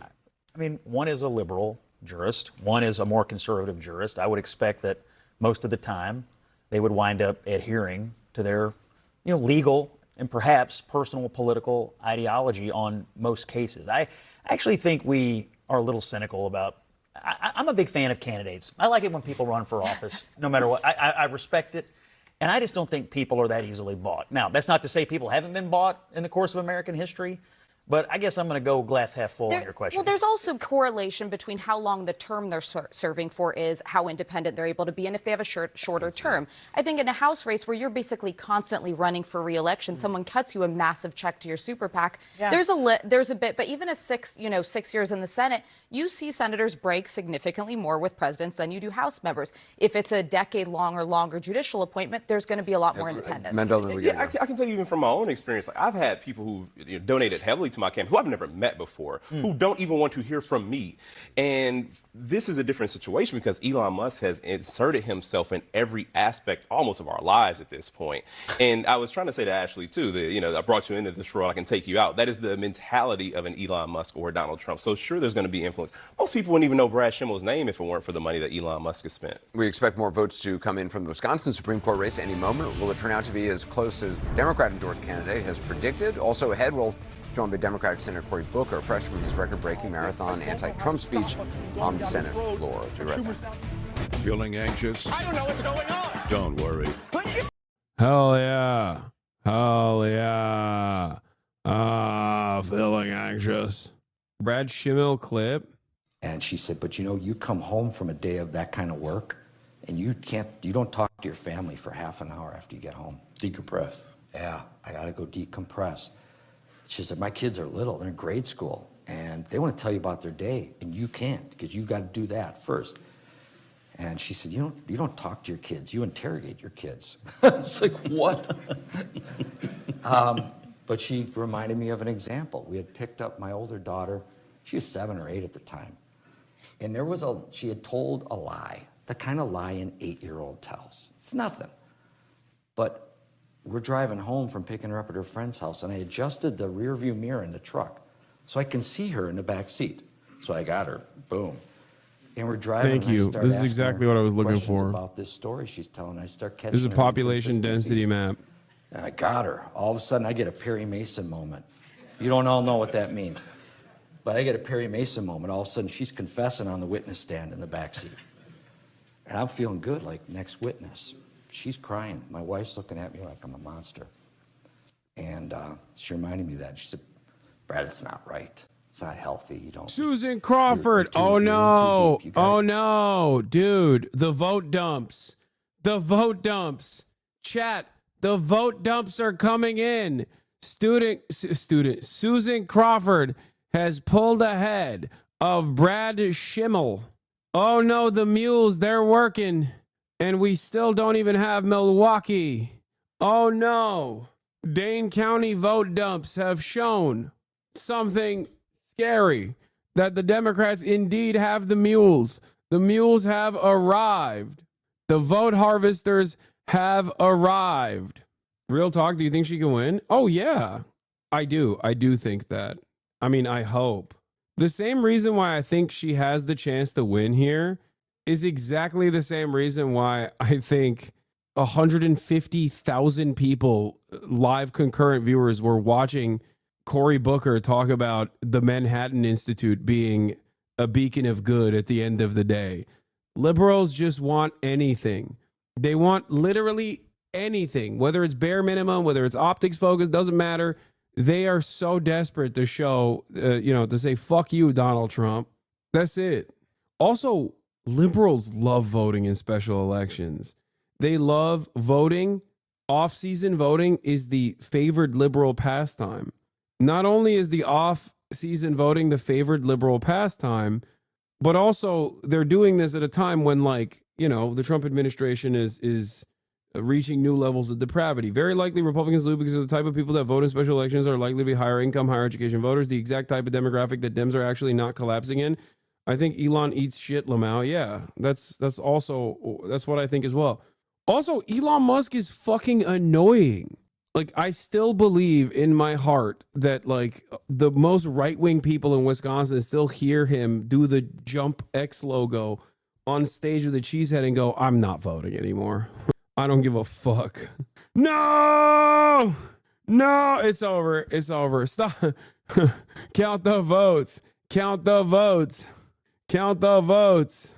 I mean, one is a liberal jurist. One is a more conservative jurist. I would expect that most of the time they would wind up adhering to their, legal and perhaps personal political ideology on most cases. I actually think we are a little cynical about. I'm a big fan of candidates. I like it when people run for office, no matter what. I respect it, and I just don't think people are that easily bought. Now, that's not to say people haven't been bought in the course of American history. But I guess I'm going to go glass half full on your question. Well, there's also correlation between how long the term they're serving for is, how independent they're able to be, and if they have a shorter term. I think in a House race where you're basically constantly running for re-election, someone cuts you a massive check to your super PAC. Yeah. There's a bit, but even a 6 years in the Senate, you see senators break significantly more with presidents than you do House members. If it's a decade-long or longer judicial appointment, there's going to be a lot more independence. I can tell you even from my own experience, like I've had people who donated heavily to my campaign who I've never met before, who don't even want to hear from me. And this is a different situation because Elon Musk has inserted himself in every aspect almost of our lives at this point. And I was trying to say to Ashley too, that I brought you into this role, I can take you out. That is the mentality of an Elon Musk or Donald Trump. So sure, there's going to be influence. Most people wouldn't even know Brad Schimmel's name if it weren't for the money that Elon Musk has spent. We expect more votes to come in from the Wisconsin Supreme Court race any moment. Will it turn out to be as close as the Democrat-endorsed candidate has predicted? Also ahead, we'll join by Democratic Senator Cory Booker, fresh from his record-breaking marathon anti-Trump speech on the Senate floor. Be right back. Feeling anxious? I don't know what's going on. Don't worry. Hell yeah. Hell yeah. Feeling anxious. Brad Schimmel clip. And she said, but you come home from a day of that kind of work and you don't talk to your family for half an hour after you get home. Decompress. Yeah, I got to go decompress. She said, my kids are little, they're in grade school, and they want to tell you about their day, and you can't, because you got to do that first. And she said, you don't talk to your kids, you interrogate your kids. It's like, what? But she reminded me of an example. We had picked up my older daughter, she was 7 or 8 at the time, and she had told a lie, the kind of lie an 8-year-old tells. It's nothing. But we're driving home from picking her up at her friend's house, and I adjusted the rear view mirror in the truck so I can see her in the back seat. So I got her, boom. And we're driving. Thank you. This is exactly what I was looking for. About this story she's telling, I start catching. This is a population density map. And I got her. All of a sudden, I get a Perry Mason moment. You don't all know what that means, but I get a Perry Mason moment. All of a sudden, she's confessing on the witness stand in the back seat, and I'm feeling good, like next witness. She's crying. My wife's looking at me like I'm a monster. And she reminded me of that. She said, Brad, it's not right. It's not healthy. You don't. Susan Crawford. Oh, no. Oh, no. Dude, the vote dumps. The vote dumps. Chat, the vote dumps are coming in. Susan Crawford has pulled ahead of Brad Schimmel. Oh, no, the mules, they're working. And we still don't even have Milwaukee. Oh no. Dane County vote dumps have shown something scary, that the Democrats indeed have the mules. The mules have arrived. The vote harvesters have arrived. Real talk, do you think she can win? Oh yeah, I do. I do think that. I mean, I hope. The same reason why I think she has the chance to win here is exactly the same reason why I think 150,000 people, live concurrent viewers, were watching Cory Booker talk about the Manhattan Institute being a beacon of good at the end of the day. Liberals just want anything. They want literally anything, whether it's bare minimum, whether it's optics focus, doesn't matter. They are so desperate to show, to say, fuck you, Donald Trump. That's it. Also, liberals love voting in special elections. They love voting. Off-season voting is the favored liberal pastime. Not only is the off-season voting the favored liberal pastime, but also they're doing this at a time when, the Trump administration is reaching new levels of depravity. Very likely Republicans lose because of the type of people that vote in special elections are likely to be higher income, higher education voters, the exact type of demographic that Dems are actually not collapsing in. I think Elon eats shit, LMAO. Yeah, that's what I think as well. Also, Elon Musk is fucking annoying. I still believe in my heart that the most right-wing people in Wisconsin still hear him do the Jump X logo on stage with a cheesehead and go, I'm not voting anymore. I don't give a fuck. No, it's over. It's over. Stop. Count the votes. Count the votes. Count the votes.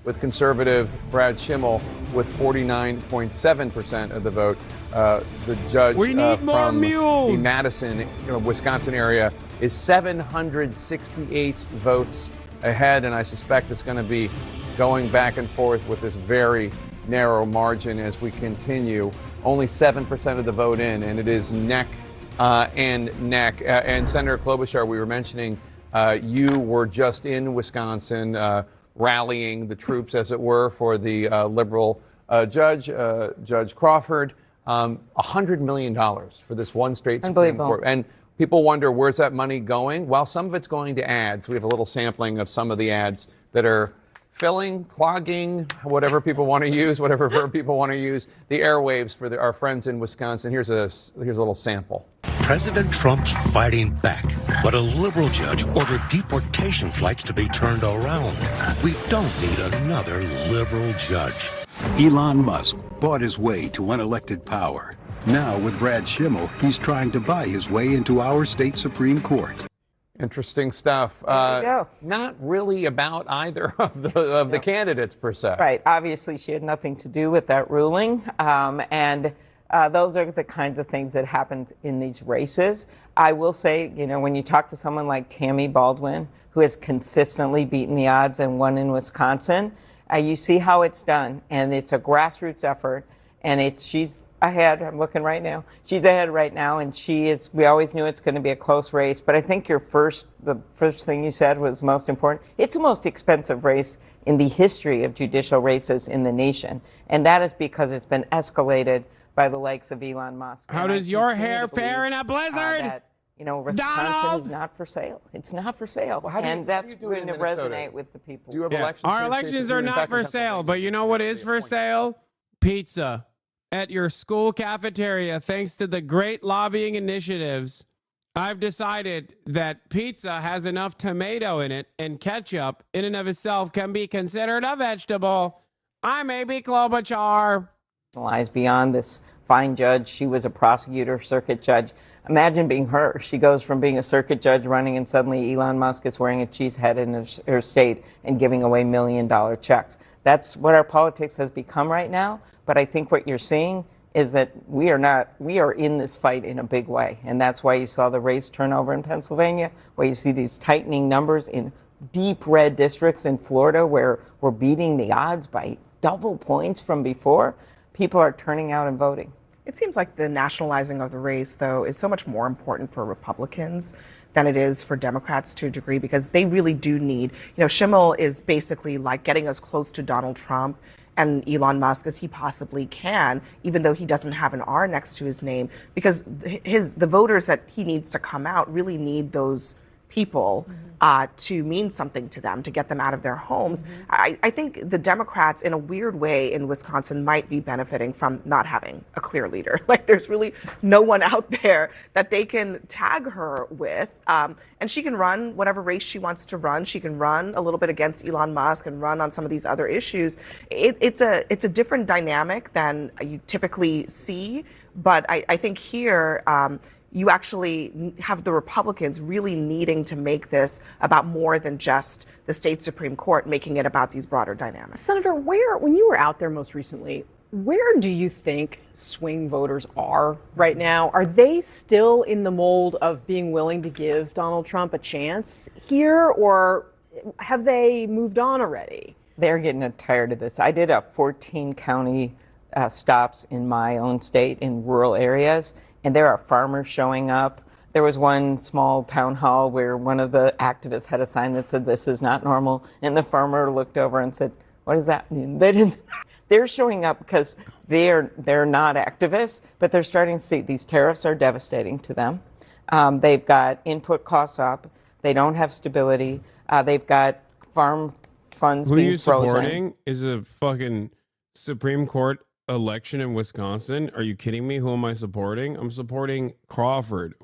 with conservative Brad Schimmel with 49.7% of the vote. The judge We need more from mules. the Madison, Wisconsin area is 768 votes ahead, and I suspect it's going to be going back and forth with this very narrow margin as we continue. Only 7% of the vote in, and it is neck and neck. And Senator Klobuchar, we were mentioning, you were just in Wisconsin rallying the troops, as it were, for the liberal judge, Judge Crawford. $100 million for this one state Supreme Court. And people wonder, where's that money going? Well, some of it's going to ads. We have a little sampling of some of the ads that are filling, clogging, whatever people want to use, whatever verb people want to use, the airwaves for our friends in Wisconsin. Here's a little sample. President Trump's fighting back, but a liberal judge ordered deportation flights to be turned around. We don't need another liberal judge. Elon Musk bought his way to unelected power. Now, with Brad Schimmel, he's trying to buy his way into our state Supreme Court. Interesting stuff. Not really about either of the candidates, per se. Right. Obviously, she had nothing to do with that ruling. And those are the kinds of things that happened in these races. I will say, when you talk to someone like Tammy Baldwin, who has consistently beaten the odds and won in Wisconsin, you see how it's done. And it's a grassroots effort. And she's ahead. I'm looking right now. She's ahead right now, and we always knew it's going to be a close race. But I think the first thing you said was most important. It's the most expensive race in the history of judicial races in the nation. And that is because it's been escalated by the likes of Elon Musk. How does your hair fare in a blizzard? Wisconsin is not for sale. It's not for sale. And that's going to resonate with the people. Do you have elections? Our elections are not for sale, but you know what is for sale? Pizza. At your school cafeteria, thanks to the great lobbying initiatives, I've decided that pizza has enough tomato in it and ketchup in and of itself can be considered a vegetable. I'm A.B. Klobuchar. Beyond this fine judge, she was a prosecutor, circuit judge. Imagine being her. She goes from being a circuit judge running, and suddenly Elon Musk is wearing a cheese head in her state and giving away $1 million checks. That's what our politics has become right now. But I think what you're seeing is that we are in this fight in a big way. And that's why you saw the race turnover in Pennsylvania, where you see these tightening numbers in deep red districts in Florida, where we're beating the odds by double points from before. People are turning out and voting. It seems like the nationalizing of the race, though, is so much more important for Republicans than it is for Democrats to a degree, because they really do need, Schimmel is basically like getting as close to Donald Trump and Elon Musk as he possibly can, even though he doesn't have an R next to his name, because the voters that he needs to come out really need those people to mean something to them, to get them out of their homes. I think the Democrats, in a weird way, in Wisconsin might be benefiting from not having a clear leader. Like, there's really no one out there that they can tag her with. And she can run whatever race she wants to run. She can run a little bit against Elon Musk and run on some of these other issues. It's a different dynamic than you typically see. But I think here, you actually have the Republicans really needing to make this about more than just the state Supreme Court, making it about these broader dynamics. Senator, when you were out there most recently, where do you think swing voters are right now? Are they still in the mold of being willing to give Donald Trump a chance here, or have they moved on already? They're getting tired of this. I did 14 county stops in my own state in rural areas, and there are farmers showing up. There was one small town hall where one of the activists had a sign that said, "This is not normal." And the farmer looked over and said, "What does that mean?" They're showing up because they're not activists, but they're starting to see these tariffs are devastating to them. They've got input costs up. They don't have stability. They've got farm funds Who being are you frozen. supporting is a fucking Supreme Court election in Wisconsin. Are you kidding me? Who am I supporting? I'm supporting Crawford.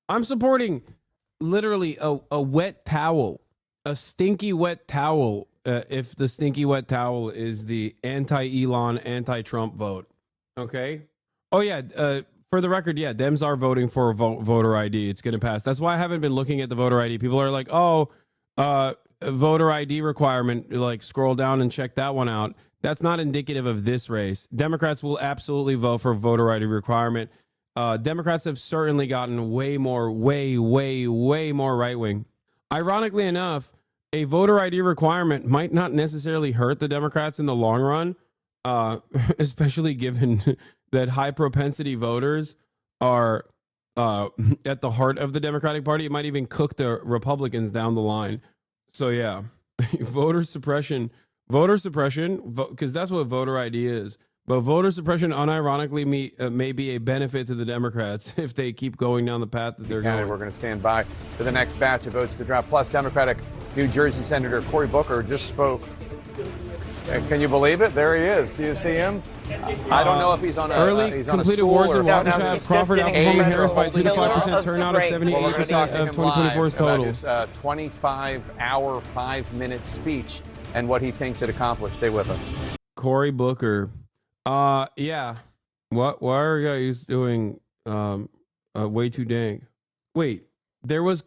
I'm supporting literally a wet towel, a stinky wet towel. If the stinky wet towel is the anti-Elon, anti-Trump vote. Okay. Oh yeah. For the record, yeah, Dems are voting for voter ID. It's going to pass. That's why I haven't been looking at the voter ID. People are like, oh, voter ID requirement, like scroll down and check that one out. That's not indicative of this race. Democrats will absolutely vote for voter ID requirement. Democrats have certainly gotten way more right wing. Ironically enough, a voter ID requirement might not necessarily hurt the Democrats in the long run, especially given that high propensity voters are at the heart of the Democratic Party. It might even cook the Republicans down the line. So yeah, voter suppression, because that's what voter ID is. But voter suppression, unironically, may be a benefit to the Democrats if they keep going down the path that they're going. We're going to stand by for the next batch of votes to drop. Plus, Democratic New Jersey Senator Cory Booker just spoke. Can you believe it? There he is. Do you see him? I don't know if he's on a early completed wars in Waukesha. Crawford outperforming Harris by 2 to 5% turnout of 78% of 2024's total. His 25-hour, 5-minute speech and what he thinks it accomplished. Stay with us. Cory Booker. Yeah. Why are you guys doing way too dang? Wait, there was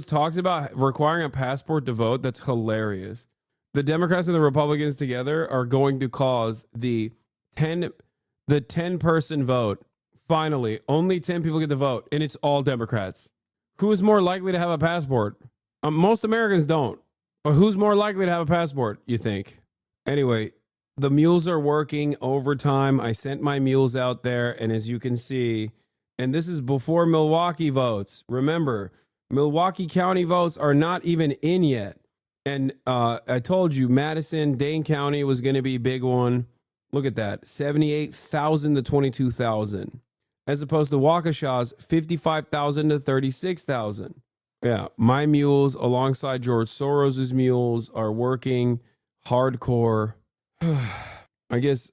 talks about requiring a passport to vote. That's hilarious. The Democrats and the Republicans together are going to cause the 10-person vote. Finally, only 10 people get to vote, and it's all Democrats. Who is more likely to have a passport? Most Americans don't. But who's more likely to have a passport, you think? Anyway, the mules are working overtime. I sent my mules out there, and as you can see, and this is before Milwaukee votes. Remember, Milwaukee County votes are not even in yet. And I told you, Madison, Dane County was going to be a big one. Look at that, 78,000 to 22,000, as opposed to Waukesha's 55,000 to 36,000. Yeah, my mules alongside George Soros's mules are working hardcore. I guess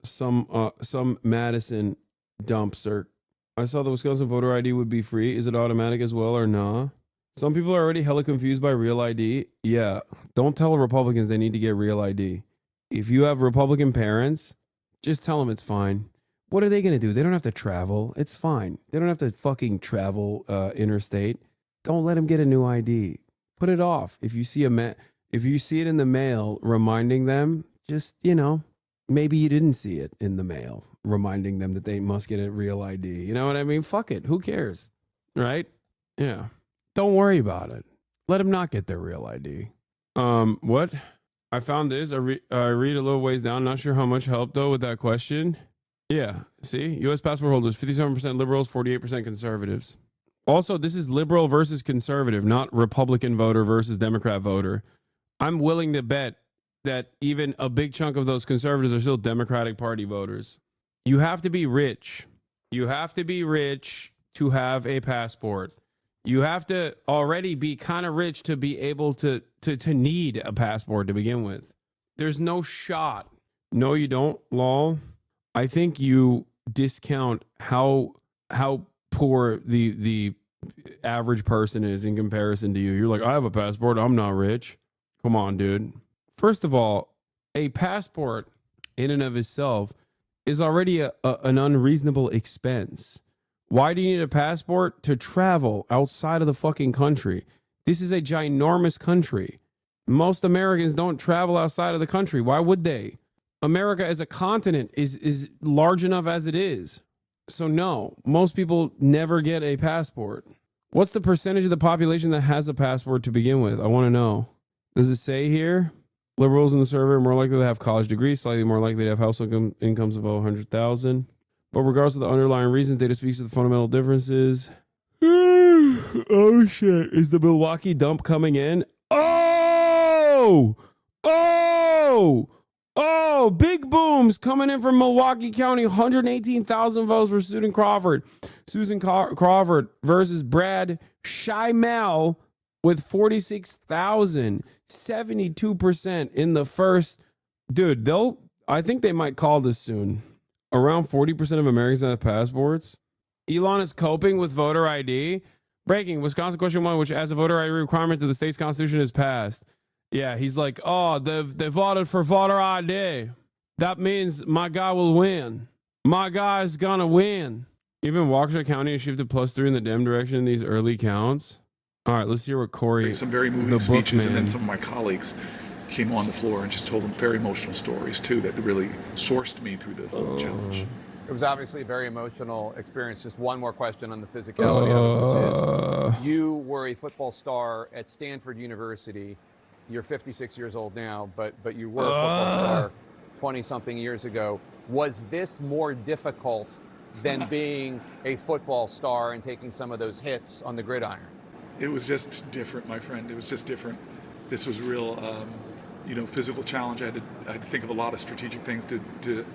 some Madison dumps are. I saw the Wisconsin voter ID would be free. Is it automatic as well or nah? Some people are already hella confused by real ID. Yeah, don't tell Republicans they need to get real ID. If you have Republican parents, just tell them it's fine. What are they going to do? They don't have to travel. It's fine. They don't have to fucking travel interstate. Don't let them get a new ID. Put it off. If you see if you see it in the mail, reminding them, just, maybe you didn't see it in the mail, reminding them that they must get a real ID. You know what I mean? Fuck it. Who cares? Right? Yeah. Don't worry about it. Let them not get their real ID. What? I found this. I read a little ways down. Not sure how much help, though, with that question. Yeah. See? U.S. passport holders, 57% liberals, 48% conservatives. Also, this is liberal versus conservative, not Republican voter versus Democrat voter. I'm willing to bet that even a big chunk of those conservatives are still Democratic Party voters. You have to be rich. You have to be rich to have a passport. You have to already be kind of rich to be able to need a passport to begin with. There's no shot. No, you don't, lol. I think you discount how poor the average person is in comparison to you. You're like, I have a passport. I'm not rich. Come on, dude. First of all, a passport in and of itself is already an unreasonable expense. Why do you need a passport? To travel outside of the fucking country. This is a ginormous country. Most Americans don't travel outside of the country. Why would they? America as a continent is large enough as it is. So no, most people never get a passport. What's the percentage of the population that has a passport to begin with? I want to know. Does it say here? Liberals in the survey are more likely to have college degrees, slightly more likely to have household incomes above 100,000. But regardless of the underlying reasons, data speaks to the fundamental differences. Oh shit! Is the Milwaukee dump coming in? Oh! Big booms coming in from Milwaukee County. 118,000 votes for Susan Crawford. Susan Crawford versus Brad Schimel with 46,000. 72% in the first. Dude, I think they might call this soon. Around 40% of Americans have passports. Elon is coping with voter ID. Breaking. Wisconsin question 1, which adds a voter ID requirement to the state's constitution, is passed. Yeah, he's like, oh, they voted for voter ID. That means my guy will win. My guy's gonna win. Even Waukesha County has shifted +3 in the Dem direction in these early counts. All right, let's hear what Corey, some very moving the speeches, and bookman. then some of my colleagues came on the floor and just told them very emotional stories too that really sourced me through the whole challenge. It was obviously a very emotional experience. Just one more question on the physicality of it, which is you were a football star at Stanford University. You're 56 years old now, but you were a football star 20-something years ago. Was this more difficult than being a football star and taking some of those hits on the gridiron? It was just different, my friend. It was just different. This was real, physical challenge. I had to think of a lot of strategic things to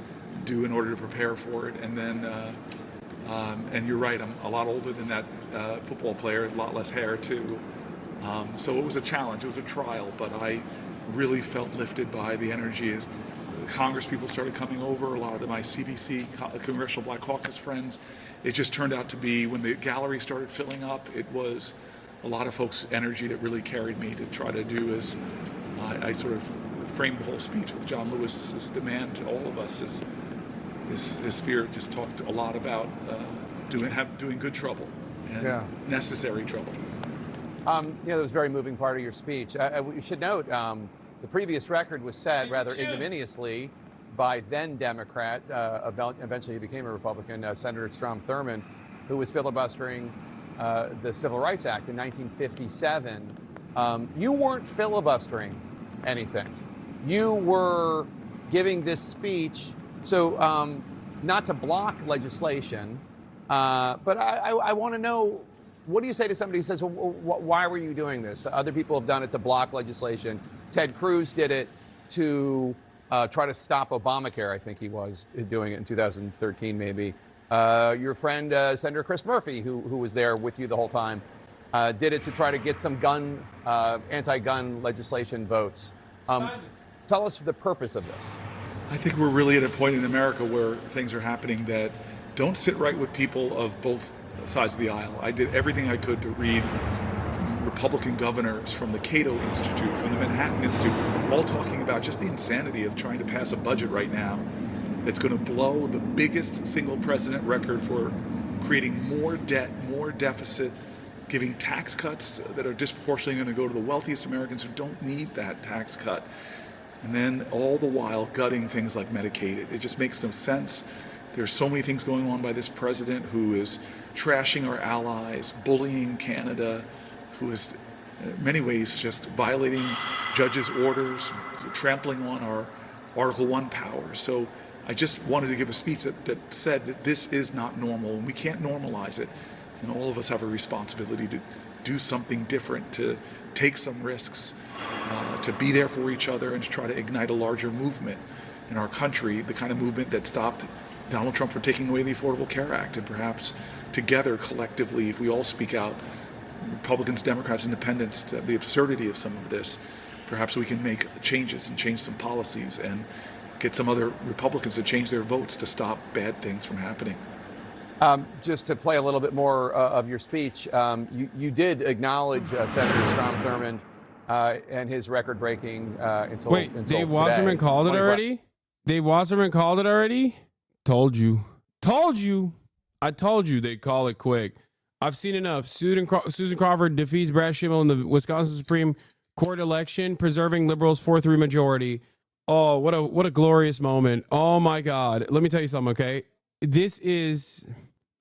do in order to prepare for it. And then, and you're right, I'm a lot older than that football player, a lot less hair too. So it was a challenge, it was a trial, but I really felt lifted by the energy as Congress people started coming over, a lot of my CBC, Congressional Black Caucus friends. It just turned out to be, when the gallery started filling up, it was a lot of folks' energy that really carried me to try to do as I sort of framed the whole speech with John Lewis's demand to all of us is his spirit just talked a lot about doing good trouble and necessary trouble. That was a very moving part of your speech. You should note the previous record was set rather ignominiously by then Democrat, eventually he became a Republican, Senator Strom Thurmond, who was filibustering the Civil Rights Act in 1957. You weren't filibustering anything. You were giving this speech, so not to block legislation, but I want to know, what do you say to somebody who says, well, why were you doing this? Other people have done it to block legislation. Ted Cruz did it to try to stop Obamacare. I think he was doing it in 2013, maybe. Your friend, Senator Chris Murphy, who was there with you the whole time, did it to try to get some anti-gun legislation votes. Tell us the purpose of this. I think we're really at a point in America where things are happening that don't sit right with people of both sides of the aisle. I did everything I could to read from Republican governors, from the Cato Institute, from the Manhattan Institute, all talking about just the insanity of trying to pass a budget right now that's going to blow the biggest single president record for creating more debt, more deficit, giving tax cuts that are disproportionately going to go to the wealthiest Americans who don't need that tax cut. And then all the while gutting things like Medicaid. It just makes no sense. There's so many things going on by this president who is trashing our allies, bullying Canada, who is in many ways just violating judges' orders, trampling on our Article 1 power. So I just wanted to give a speech that said that this is not normal and we can't normalize it. And all of us have a responsibility to do something different, to take some risks, to be there for each other and to try to ignite a larger movement in our country, the kind of movement that stopped Donald Trump from taking away the Affordable Care Act. And perhaps together, collectively, if we all speak out, Republicans, Democrats, Independents, to the absurdity of some of this, perhaps we can make changes and change some policies and get some other Republicans to change their votes to stop bad things from happening. Just to play a little bit more of your speech, you did acknowledge Senator Strom Thurmond and his record-breaking until Dave Wasserman called it already? Dave Wasserman called it already? Told you. I told you they'd call it quick. I've seen enough. Susan Crawford defeats Brad Schimmel in the Wisconsin Supreme Court election, preserving liberals' 4-3 majority. Oh, what a glorious moment. Oh, my God. Let me tell you something, okay? This is...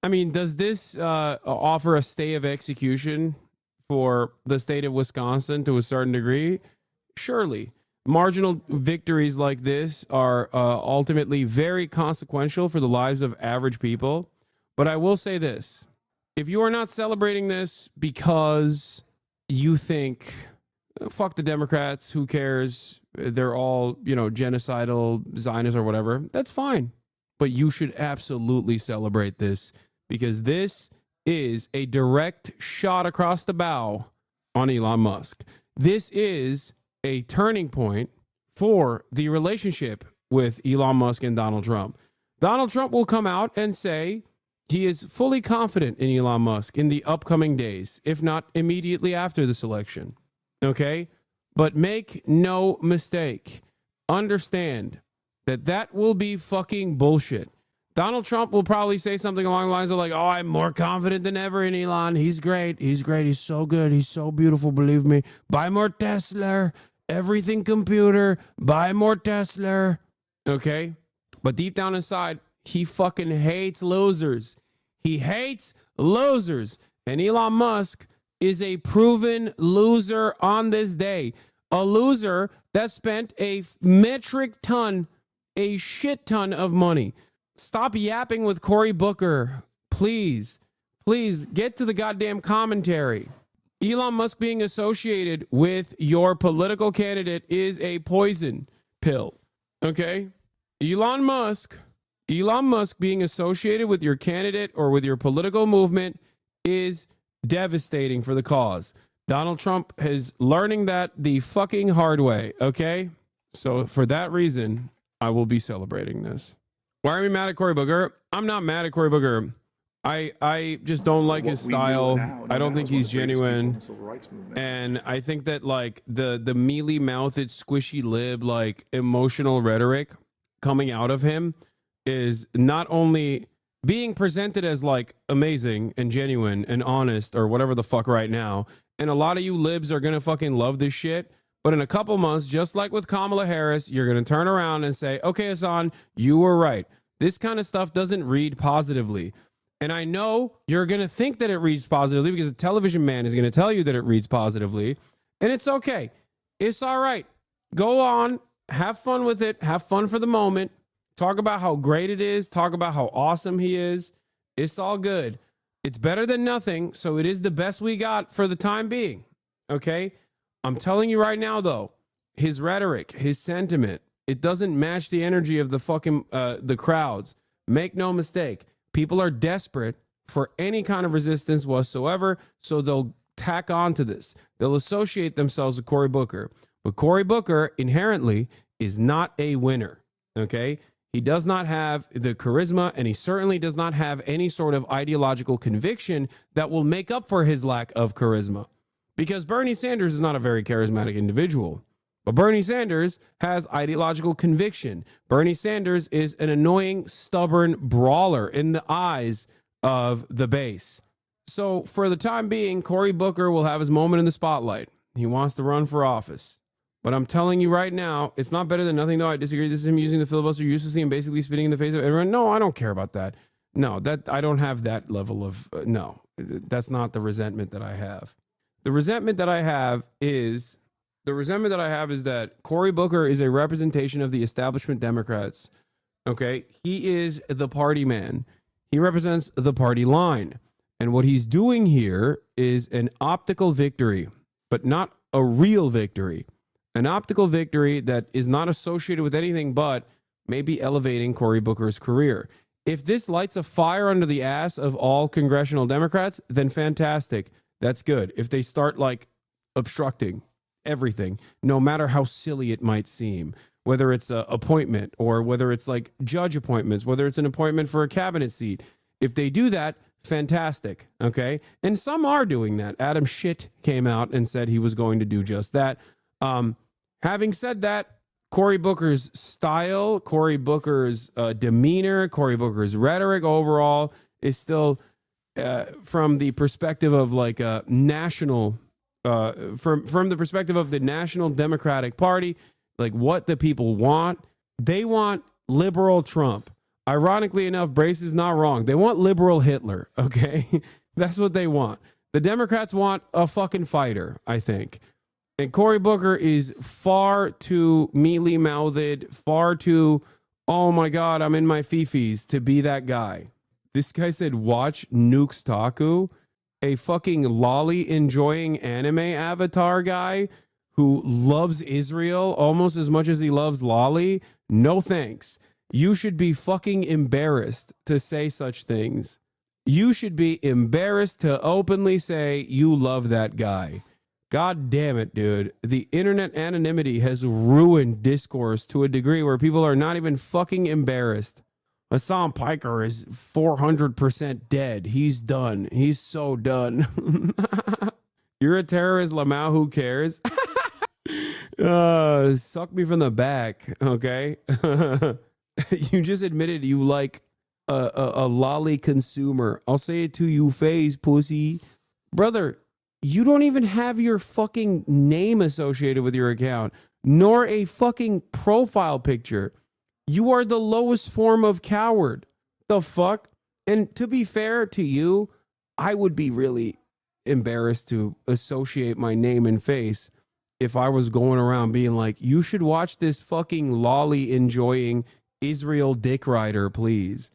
does this offer a stay of execution for the state of Wisconsin to a certain degree? Surely. Marginal victories like this are ultimately very consequential for the lives of average people. But I will say this. If you are not celebrating this because you think, fuck the Democrats, who cares? They're all, genocidal Zionists or whatever. That's fine. But you should absolutely celebrate this, because this is a direct shot across the bow on Elon Musk. This is a turning point for the relationship with Elon Musk and Donald Trump. Donald Trump will come out and say he is fully confident in Elon Musk in the upcoming days, if not immediately after this election. Okay? But make no mistake. Understand that will be fucking bullshit. Donald Trump will probably say something along the lines of like, oh, I'm more confident than ever in Elon. He's great. He's great. He's so good. He's so beautiful. Believe me. Buy more Tesla. Everything computer. Buy more Tesla. Okay? But deep down inside, he fucking hates losers. He hates losers. And Elon Musk is a proven loser on this day. A loser that spent a metric ton, a shit ton of money. Stop yapping with Cory Booker. Please, please get to the goddamn commentary. Elon Musk being associated with your political candidate is a poison pill. Okay? Elon Musk being associated with your candidate or with your political movement is devastating for the cause. Donald Trump is learning that the fucking hard way. Okay? So for that reason, I will be celebrating this. Why are we mad at Cory Booker? I'm not mad at Cory Booker. I just don't like his style. I don't think he's genuine. And I think that like the mealy-mouthed, squishy lib, like emotional rhetoric coming out of him is not only being presented as like amazing and genuine and honest or whatever the fuck right now. And a lot of you libs are going to fucking love this shit. But in a couple months, just like with Kamala Harris, you're going to turn around and say, okay, Hasan, you were right. This kind of stuff doesn't read positively. And I know you're going to think that it reads positively because a television man is going to tell you that it reads positively. And it's okay. It's all right. Go on. Have fun with it. Have fun for the moment. Talk about how great it is. Talk about how awesome he is. It's all good. It's better than nothing. So it is the best we got for the time being. Okay? I'm telling you right now, though, his rhetoric, his sentiment, it doesn't match the energy of the fucking the crowds. Make no mistake. People are desperate for any kind of resistance whatsoever, so they'll tack on to this. They'll associate themselves with Cory Booker. But Cory Booker inherently is not a winner, okay? He does not have the charisma, and he certainly does not have any sort of ideological conviction that will make up for his lack of charisma. Because Bernie Sanders is not a very charismatic individual. But Bernie Sanders has ideological conviction. Bernie Sanders is an annoying, stubborn brawler in the eyes of the base. So for the time being, Cory Booker will have his moment in the spotlight. He wants to run for office. But I'm telling you right now, it's not better than nothing, though. I disagree. This is him using the filibuster uselessly and basically spitting in the face of everyone. No, I don't care about that. No, that I don't have that level of, no, that's not the resentment that I have. The resentment that I have is that Cory Booker is a representation of the establishment Democrats. Okay. He is the party man. He represents the party line. And what he's doing here is an optical victory, but not a real victory. An optical victory that is not associated with anything but maybe elevating Cory Booker's career. If this lights a fire under the ass of all congressional Democrats, then fantastic. That's good. If they start like obstructing everything, no matter how silly it might seem, whether it's an appointment or whether it's like judge appointments, whether it's an appointment for a cabinet seat, if they do that, fantastic. Okay. And some are doing that. Adam Schiff came out and said he was going to do just that. Having said that, Cory Booker's style, Cory Booker's demeanor, Cory Booker's rhetoric overall is still from the perspective of like a national, from the perspective of the National Democratic Party, like what the people want. They want liberal Trump. Ironically enough, Brace is not wrong. They want liberal Hitler, okay? That's what they want. The Democrats want a fucking fighter, I think. And Cory Booker is far too mealy-mouthed, far too, oh my God, I'm in my fifis to be that guy. This guy said, watch Nukes Taku, a fucking lolly-enjoying anime avatar guy who loves Israel almost as much as he loves lolly. No thanks. You should be fucking embarrassed to say such things. You should be embarrassed to openly say you love that guy. God damn it, dude. The internet anonymity has ruined discourse to a degree where people are not even fucking embarrassed. Hassan Piker is 400% dead. He's done. He's so done. You're a terrorist, LMAO. Who cares? Suck me from the back, okay? You just admitted you like a lolly consumer. I'll say it to you face, pussy. Brother, you don't even have your fucking name associated with your account, nor a fucking profile picture. You are the lowest form of coward. The fuck? And to be fair to you, I would be really embarrassed to associate my name and face if I was going around being like, you should watch this fucking lolly enjoying Israel dick rider, please.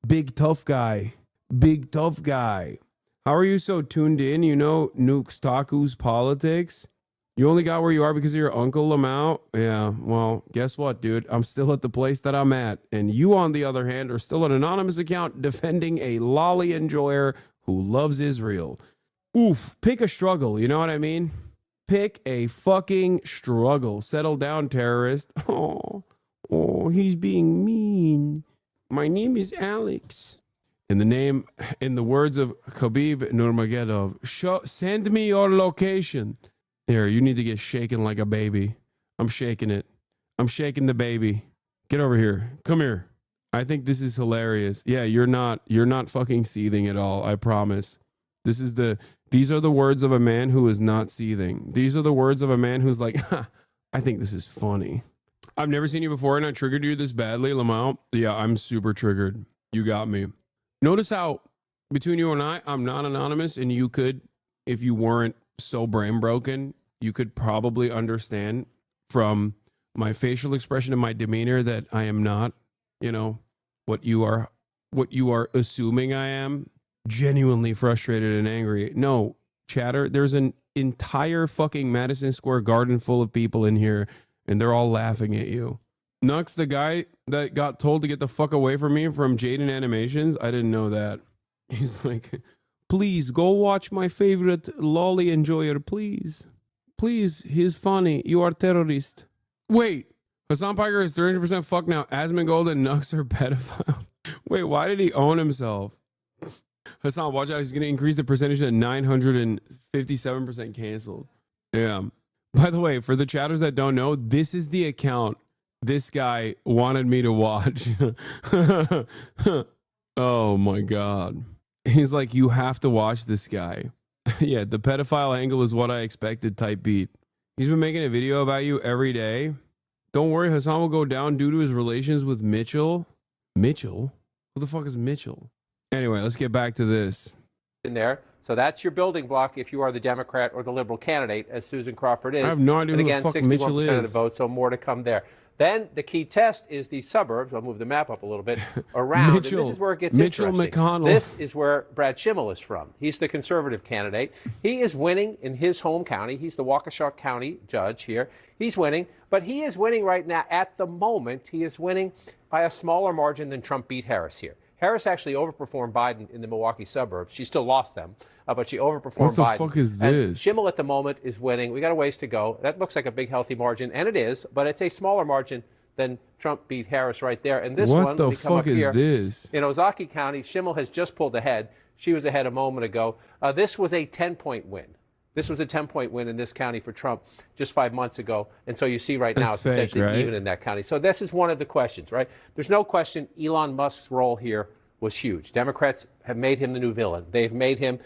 Big tough guy. Big tough guy. How are you so tuned in? You know Nukes Taku's politics? You only got where you are because of your uncle LMAO? Yeah, well, guess what, dude? I'm still at the place that I'm at. And you, on the other hand, are still an anonymous account defending a lolly enjoyer who loves Israel. Oof, pick a struggle, you know what I mean? Pick a fucking struggle. Settle down, terrorist. Oh, he's being mean. My name is Alex. In the words of Khabib Nurmagomedov, send me your location. Here, you need to get shaken like a baby. I'm shaking it. I'm shaking the baby. Get over here. Come here. I think this is hilarious. Yeah, you're not fucking seething at all. I promise. These are the words of a man who is not seething. These are the words of a man who's like, I think this is funny. I've never seen you before and I triggered you this badly, LMAO. Yeah, I'm super triggered. You got me. Notice how between you and I'm not anonymous, and you could, if you weren't so brain broken, you could probably understand from my facial expression and my demeanor that I am not, what you are assuming I am, genuinely frustrated and angry. No, chatter, there's an entire fucking Madison Square Garden full of people in here, and they're all laughing at you. Nux, the guy that got told to get the fuck away from me from Jaden Animations, I didn't know that. He's like, please go watch my favorite lolly enjoyer, please. Please, he's funny. You are terrorist. Wait, Hasan Piker is 300% fucked now. Asmongold and Nux are pedophiles. Wait, why did he own himself? Hasan, watch out. He's going to increase the percentage to 957% canceled. Yeah. By the way, for the chatters that don't know, this is the account this guy wanted me to watch. Oh my God. He's like, you have to watch this guy. Yeah, the pedophile angle is what I expected type beat. He's been making a video about you every day. Don't worry, Hasan will go down due to his relations with Mitchell. Mitchell? Who the fuck is Mitchell? Anyway, let's get back to this. In there. So that's your building block if you are the Democrat or the liberal candidate, as Susan Crawford is. I have no idea who the fuck Mitchell is. 61% of the vote, so more to come there. Then the key test is the suburbs. I'll move the map up a little bit around. Mitchell, and this is where it gets Mitchell interesting. McConnell. This is where Brad Schimmel is from. He's the conservative candidate. He is winning in his home county. He's the Waukesha County judge here. He's winning, but he is winning right now. At the moment, he is winning by a smaller margin than Trump beat Harris here. Harris actually overperformed Biden in the Milwaukee suburbs. She still lost them, but she overperformed Biden. What the fuck is this? And Schimmel at the moment is winning. We got a ways to go. That looks like a big, healthy margin, and it is, but it's a smaller margin than Trump beat Harris right there. And this what one, the fuck is here, this? In Ozaukee County, Schimmel has just pulled ahead. She was ahead a moment ago. This was a 10-point win. This was a 10-point win in this county for Trump just 5 months ago. And so you see right now it's essentially right? even in that county. So this is one of the questions, right? There's no question Elon Musk's role here was huge. Democrats have made him the new villain. They've made him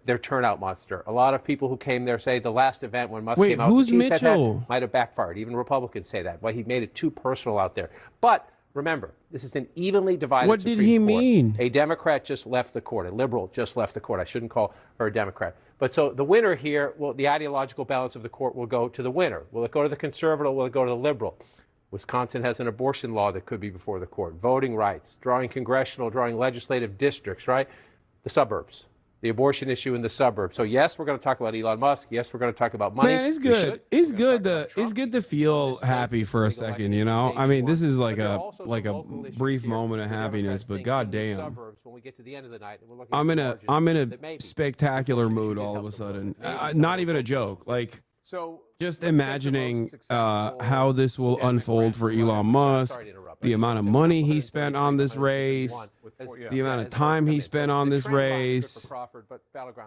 their turnout monster. A lot of people who came there say the last event when Musk came out, who's he said Mitchell? that might have backfired. Even Republicans say that. Well, he made it too personal out there. But remember, this is an evenly divided What Supreme did he Court. mean? A Democrat just left the court. A liberal just left the court. I shouldn't call her a Democrat. But so the winner here, well, the ideological balance of the court will go to the winner. Will it go to the conservative? Will it go to the liberal? Wisconsin has an abortion law that could be before the court. Voting rights, drawing legislative districts, right? The suburbs. The abortion issue in the suburbs. So yes, we're going to talk about Elon Musk. Yes, we're going to talk about money. Man, it's good. It's good to feel happy for a second, you know? I mean, this is like a brief moment of happiness, but goddamn. I'm in a spectacular mood all of a sudden. Not even a joke. Like, just imagining how this will unfold for Elon Musk, the amount of money he spent on this race, the amount of time he spent on this race.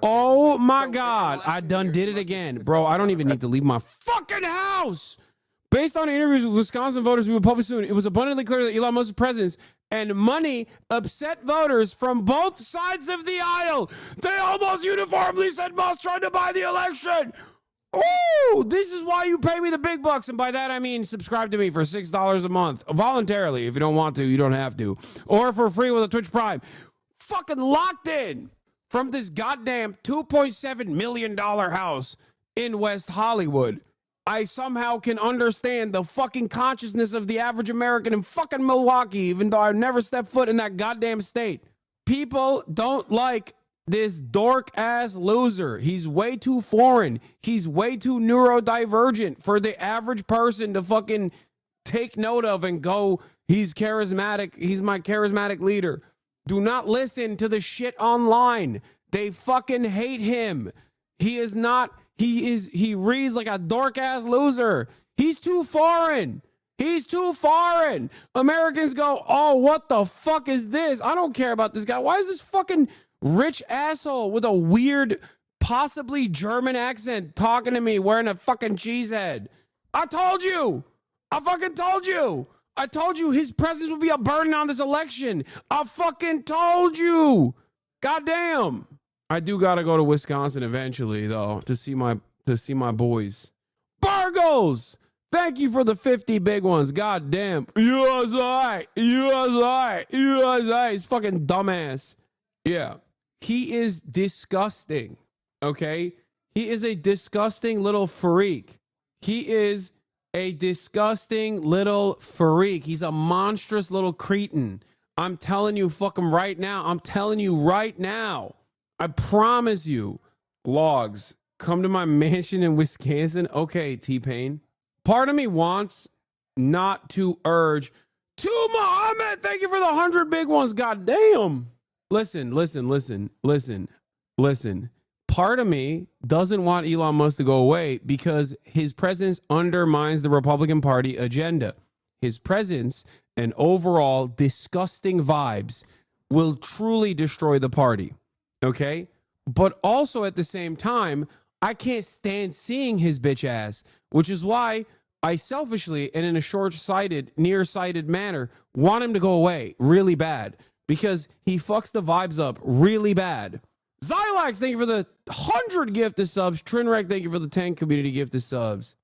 Oh my God, I done did it again. Bro, I don't even need to leave my fucking house. Based on interviews with Wisconsin voters we will publish soon, it was abundantly clear that Elon Musk's presence and money upset voters from both sides of the aisle. They almost uniformly said Musk tried to buy the election. Ooh, this is why you pay me the big bucks. And by that, I mean subscribe to me for $6 a month. Voluntarily. If you don't want to, you don't have to. Or for free with a Twitch Prime. Fucking locked in from this goddamn $2.7 million house in West Hollywood. I somehow can understand the fucking consciousness of the average American in fucking Milwaukee, even though I've never stepped foot in that goddamn state. People don't like this dork ass loser. He's way too foreign. He's way too neurodivergent for the average person to fucking take note of and go, he's charismatic. He's my charismatic leader. Do not listen to the shit online. They fucking hate him. He is not, he reads like a dork ass loser. He's too foreign. He's too foreign. Americans go, oh, what the fuck is this? I don't care about this guy. Why is this fucking rich asshole with a weird, possibly German accent talking to me wearing a fucking cheese head? I told you. I fucking told you. I told you his presence would be a burden on this election. I fucking told you. Goddamn. I do gotta go to Wisconsin eventually, though, to see my boys. Burgos! Thank you for the 50 big ones. God damn. USA! USA! USA! He's fucking dumbass. Yeah. He is disgusting. Okay? He is a disgusting little freak. He is a disgusting little freak. He's a monstrous little cretin. I'm telling you fucking right now. I'm telling you right now. I promise you. Logs, come to my mansion in Wisconsin. Okay, T-Pain. Part of me wants not to urge to Muhammad. Thank you for the 100 big ones. God damn. Listen. Part of me doesn't want Elon Musk to go away because his presence undermines the Republican Party agenda. His presence and overall disgusting vibes will truly destroy the party. Okay? But also at the same time, I can't stand seeing his bitch ass, which is why I selfishly and in a short-sighted, nearsighted manner want him to go away really bad because he fucks the vibes up really bad. Zylax, thank you for the 100 gifted subs. Trinrek, thank you for the 10 community gifted subs.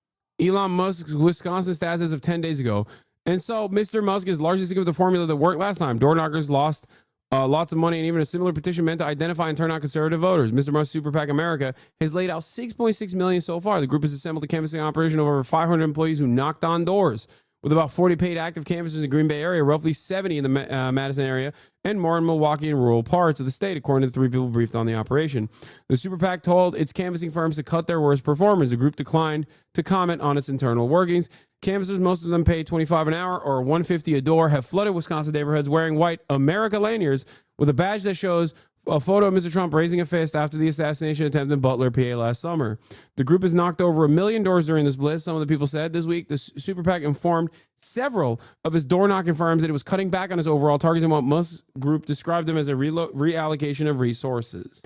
Elon Musk's Wisconsin stats as of 10 days ago. And so Mr. Musk is largely sticking with the formula that worked last time. Door knockers lost lots of money, and even a similar petition meant to identify and turn out conservative voters. Mr. Musk Super PAC America has laid out $6.6 million so far. The group has assembled a canvassing operation of over 500 employees who knocked on doors. With about 40 paid active canvassers in the Green Bay area, roughly 70 in the Madison area, and more in Milwaukee and rural parts of the state, according to the 3 people briefed on the operation. The Super PAC told its canvassing firms to cut their worst performers. The group declined to comment on its internal workings. Canvassers, most of them pay $25 an hour or $150 a door, have flooded Wisconsin neighborhoods wearing white America lanyards with a badge that shows a photo of Mr. Trump raising a fist after the assassination attempt in Butler, PA last summer. The group has knocked over 1 million doors during this blitz, some of the people said. This week, the Super PAC informed several of his door-knocking firms that it was cutting back on its overall targets and what Musk's group described them as a reallocation of resources.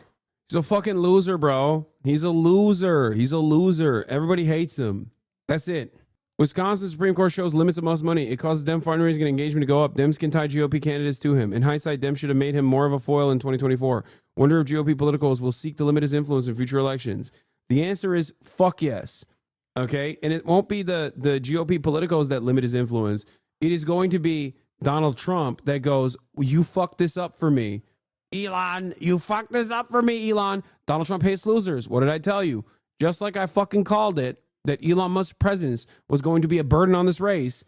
He's a fucking loser, bro. He's a loser. He's a loser. Everybody hates him. That's it. Wisconsin Supreme Court shows limits of Musk's money. It causes Dem fundraising and engagement to go up. Dems can tie GOP candidates to him. In hindsight, Dems should have made him more of a foil in 2024. Wonder if GOP politicals will seek to limit his influence in future elections. The answer is fuck yes. Okay? And it won't be the GOP politicals that limit his influence. It is going to be Donald Trump that goes, you fucked this up for me. Elon, you fucked this up for me, Elon. Donald Trump hates losers. What did I tell you? Just like I fucking called it, that Elon Musk's presence was going to be a burden on this race.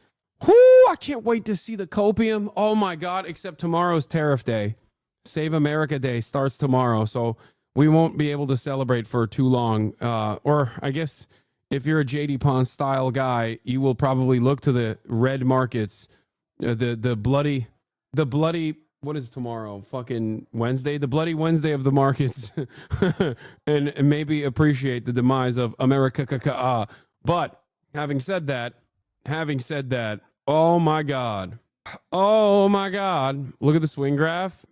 Whoo, I can't wait to see the copium. Oh my God, except tomorrow's Tariff Day. Save America Day starts tomorrow, so we won't be able to celebrate for too long. Or I guess if you're a JD Pons style guy, you will probably look to the red markets, the bloody, what is tomorrow? Fucking Wednesday? The bloody Wednesday of the markets. and maybe appreciate the demise of America. But having said that, oh my God. Look at the swing graph.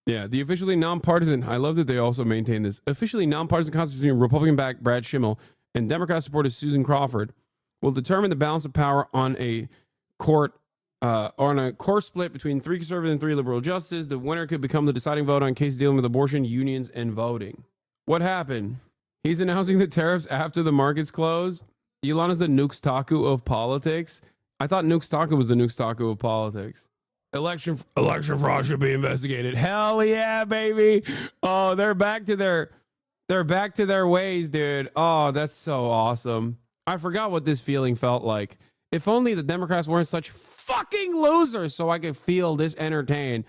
Yeah, the officially nonpartisan, I love that they also maintain this, officially nonpartisan contest between Republican-backed Brad Schimmel and Democrat supporter Susan Crawford will determine the balance of power on a court On a course split between 3 conservative and 3 liberal justices, the winner could become the deciding vote on cases dealing with abortion, unions, and voting. What happened? He's announcing the tariffs after the markets close. Elon is the Nukes Taku of politics. I thought Nukes Taku was the Nukes Taku of politics. Election fraud should be investigated. Hell yeah, baby. Oh, they're back to their ways, dude. Oh, that's so awesome. I forgot what this feeling felt like. If only the Democrats weren't such fucking losers so I could feel this entertained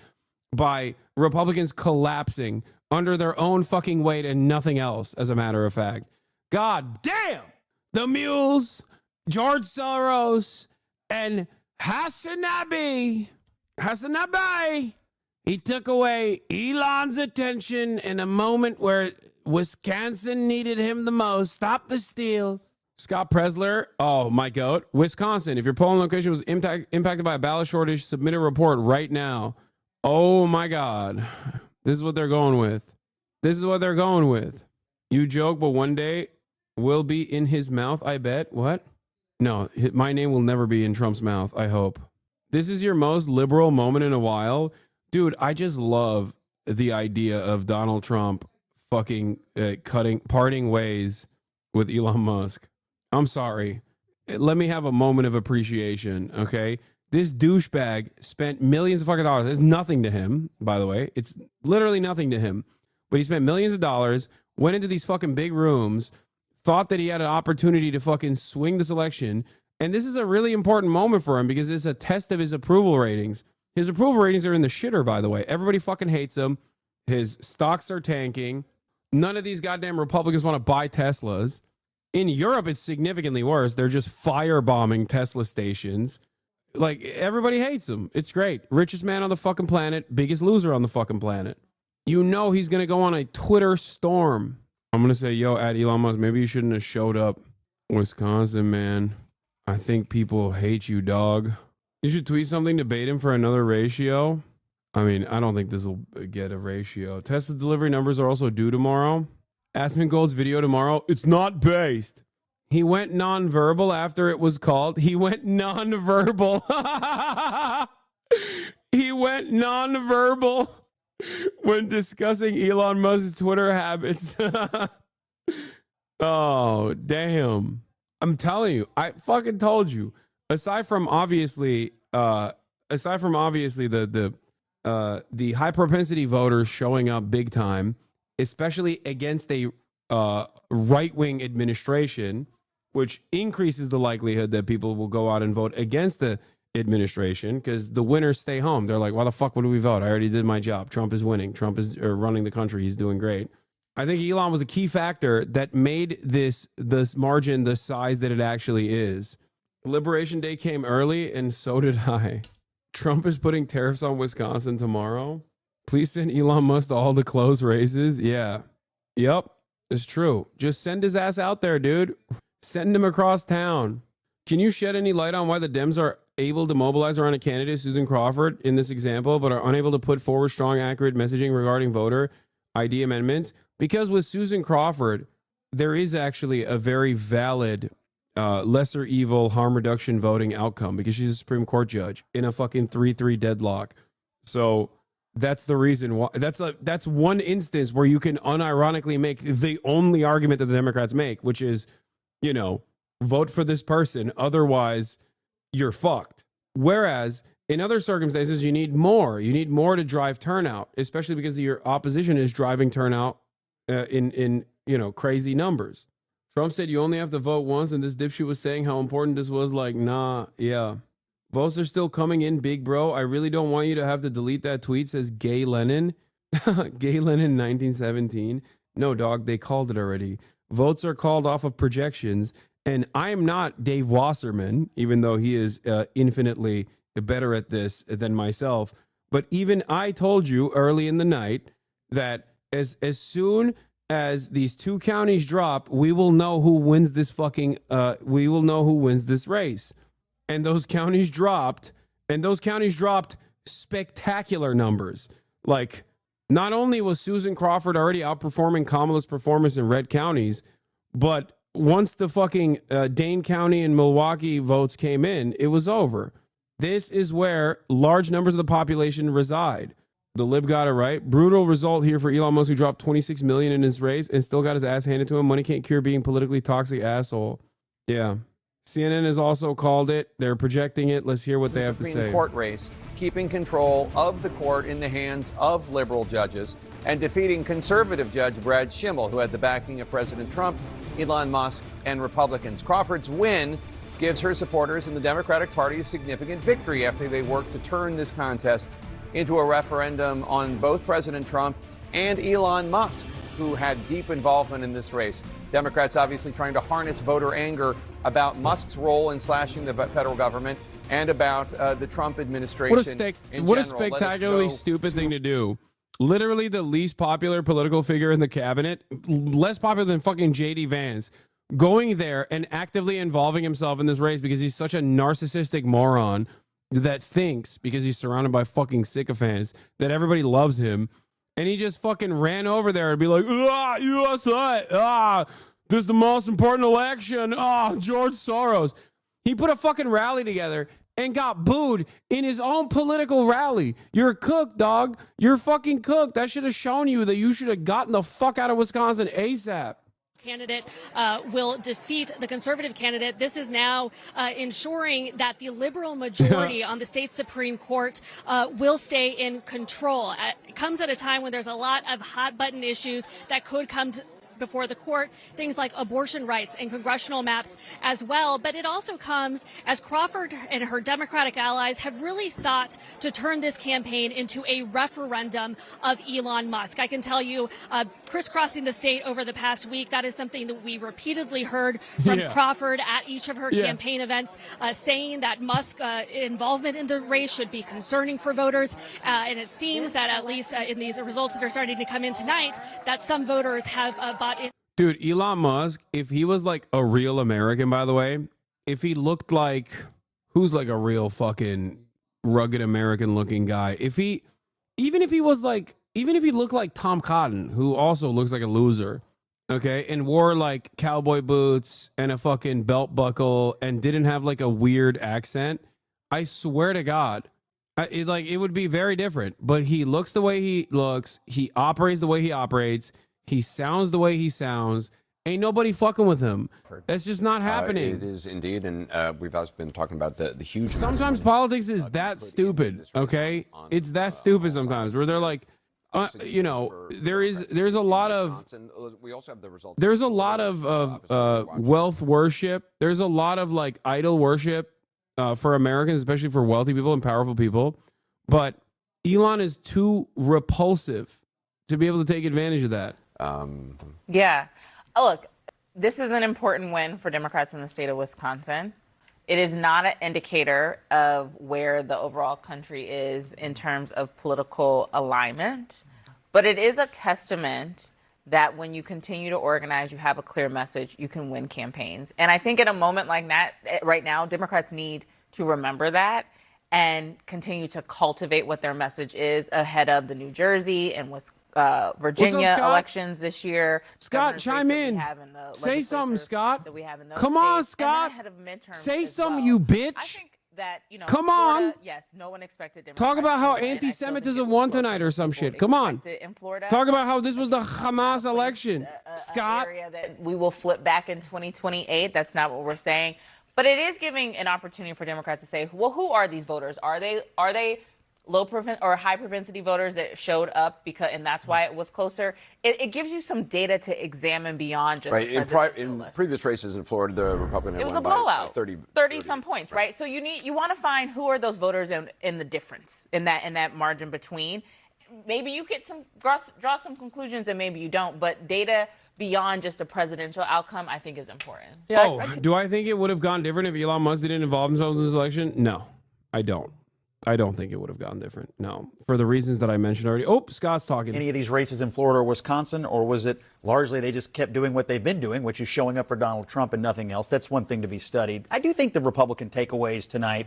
by Republicans collapsing under their own fucking weight and nothing else, as a matter of fact. God damn! The mules, George Soros, and HasanAbi. He took away Elon's attention in a moment where Wisconsin needed him the most. Stop the steal. Scott Presler, oh, my goat. Wisconsin, if your polling location was impacted by a ballot shortage, submit a report right now. Oh, my God. This is what they're going with. You joke, but one day will be in his mouth, I bet. What? No, my name will never be in Trump's mouth, I hope. This is your most liberal moment in a while. Dude, I just love the idea of Donald Trump fucking parting ways with Elon Musk. I'm sorry. Let me have a moment of appreciation, okay? This douchebag spent millions of fucking dollars. It's nothing to him, by the way. It's literally nothing to him. But he spent millions of dollars, went into these fucking big rooms, thought that he had an opportunity to fucking swing this election. And this is a really important moment for him because it's a test of his approval ratings. His approval ratings are in the shitter, by the way. Everybody fucking hates him. His stocks are tanking. None of these goddamn Republicans want to buy Teslas. In Europe, it's significantly worse. They're just firebombing Tesla stations. Like, everybody hates him. It's great. Richest man on the fucking planet. Biggest loser on the fucking planet. You know he's going to go on a Twitter storm. I'm going to say, yo, at Elon Musk, maybe you shouldn't have showed up. Wisconsin, man. I think people hate you, dog. You should tweet something to bait him for another ratio. I mean, I don't think this will get a ratio. Tesla delivery numbers are also due tomorrow. Asmongold's video tomorrow. It's not based. He went nonverbal after it was called. He went nonverbal. He went nonverbal when discussing Elon Musk's Twitter habits. Oh, damn. I'm telling you, I fucking told you. Aside from obviously the high propensity voters showing up big time, especially against a right-wing administration, which increases the likelihood that people will go out and vote against the administration because the winners stay home. They're like, why the fuck would we vote? I already did my job. Trump is winning. Trump is running the country. He's doing great. I think Elon was a key factor that made this margin the size that it actually is. Liberation Day came early, and so did I. Trump is putting tariffs on Wisconsin tomorrow. Please send Elon Musk to all the closed races. Yeah. Yep. It's true. Just send his ass out there, dude. Send him across town. Can you shed any light on why the Dems are able to mobilize around a candidate, Susan Crawford, in this example, but are unable to put forward strong, accurate messaging regarding voter ID amendments? Because with Susan Crawford, there is actually a very valid lesser evil harm reduction voting outcome because she's a Supreme Court judge in a fucking 3-3 deadlock. So that's the reason why. That's one instance where you can unironically make the only argument that the Democrats make, which is, you know, vote for this person. Otherwise, you're fucked. Whereas in other circumstances, you need more. You need more to drive turnout, especially because your opposition is driving turnout in crazy numbers. Trump said you only have to vote once, and this dipshit was saying how important this was. Like, nah, yeah. Votes are still coming in big, bro. I really don't want you to have to delete that tweet, says Gay Lennon. Gay Lennon 1917. No, dog, they called it already. Votes are called off of projections, and I am not Dave Wasserman, even though he is infinitely better at this than myself. But even I told you early in the night that as soon as these two counties drop, we will know who wins this race. And those counties dropped, spectacular numbers. Like, not only was Susan Crawford already outperforming Kamala's performance in red counties, but once the fucking Dane County and Milwaukee votes came in, it was over. This is where large numbers of the population reside. The lib got it right. Brutal result here for Elon Musk, who dropped $26 million in his race and still got his ass handed to him. Money can't cure being politically toxic asshole. Yeah. CNN has also called it. They're projecting it. Let's hear what they have to Supreme say. Court race, keeping control of the court in the hands of liberal judges and defeating conservative judge Brad Schimmel, who had the backing of President Trump, Elon Musk, and Republicans. Crawford's win gives her supporters in the Democratic Party a significant victory after they worked to turn this contest into a referendum on both President Trump and Elon Musk, who had deep involvement in this race. Democrats obviously trying to harness voter anger about Musk's role in slashing the federal government and about the Trump administration. What a spectacularly stupid thing to do. Literally the least popular political figure in the cabinet, less popular than fucking J.D. Vance, going there and actively involving himself in this race because he's such a narcissistic moron that thinks, because he's surrounded by fucking sycophants, that everybody loves him. And he just fucking ran over there and be like, USA, this is the most important election. George Soros. He put a fucking rally together and got booed in his own political rally. You're a cook, dog. You're fucking cooked. That should have shown you that you should have gotten the fuck out of Wisconsin ASAP. Candidate will defeat the conservative candidate. This is now ensuring that the liberal majority on the state Supreme Court will stay in control. It comes at a time when there's a lot of hot button issues that could come before the court, things like abortion rights and congressional maps as well. But it also comes as Crawford and her Democratic allies have really sought to turn this campaign into a referendum of Elon Musk. I can tell you, crisscrossing the state over the past week, that is something that we repeatedly heard from Crawford at each of her campaign events, saying that Musk's involvement in the race should be concerning for voters. And it seems that at least in these results that are starting to come in tonight, that some voters have bought in. Dude, Elon Musk, if he was like a real American, by the way, if he looked like, who's like a real fucking rugged American looking guy, even if he looked like Tom Cotton, who also looks like a loser, okay, and wore like cowboy boots and a fucking belt buckle and didn't have like a weird accent, I swear to God, it would be very different. But he looks the way he looks, he operates the way he operates, he sounds the way he sounds. Ain't nobody fucking with him. That's just not happening. It is indeed, and we've also been talking about the huge. Sometimes politics is that stupid. Okay, it's that stupid sometimes, where they're like, there's a lot of we also have the results. There's a lot of wealth worship. There's a lot of like idol worship for Americans, especially for wealthy people and powerful people. But Elon is too repulsive to be able to take advantage of that. Yeah. Oh, look, this is an important win for Democrats in the state of Wisconsin. It is not an indicator of where the overall country is in terms of political alignment, but it is a testament that when you continue to organize, you have a clear message, you can win campaigns. And I think in a moment like that, right now, Democrats need to remember that and continue to cultivate what their message is ahead of the New Jersey and Virginia elections this year. Scott, chime in. Say something, Scott. Come on, Scott. Say something, you bitch. I think that, come Florida, on. Yes, no one expected Democrats. Talk about how to win. anti-Semitism won tonight or some shit. Come on. In Florida. Talk about how this was the Hamas election. Scott. Area that we will flip back in 2028. That's not what we're saying. But it is giving an opportunity for Democrats to say, well, who are these voters? Are they low or high propensity voters that showed up and that's why it was closer? It gives you some data to examine beyond just right. In previous races in Florida, the Republican had won by blowout, 30 some points, right? So you want to find who are those voters in the difference in that margin between. Maybe you get draw some conclusions and maybe you don't, but data beyond just a presidential outcome, I think is important. Yeah, do I think it would have gone different if Elon Musk didn't involve himself in this election? No, I don't. I don't think it would have gone different. No, for the reasons that I mentioned already. Oh, Scott's talking. Any of these races in Florida or Wisconsin, or was it largely they just kept doing what they've been doing, which is showing up for Donald Trump and nothing else? That's one thing to be studied. I do think the Republican takeaways tonight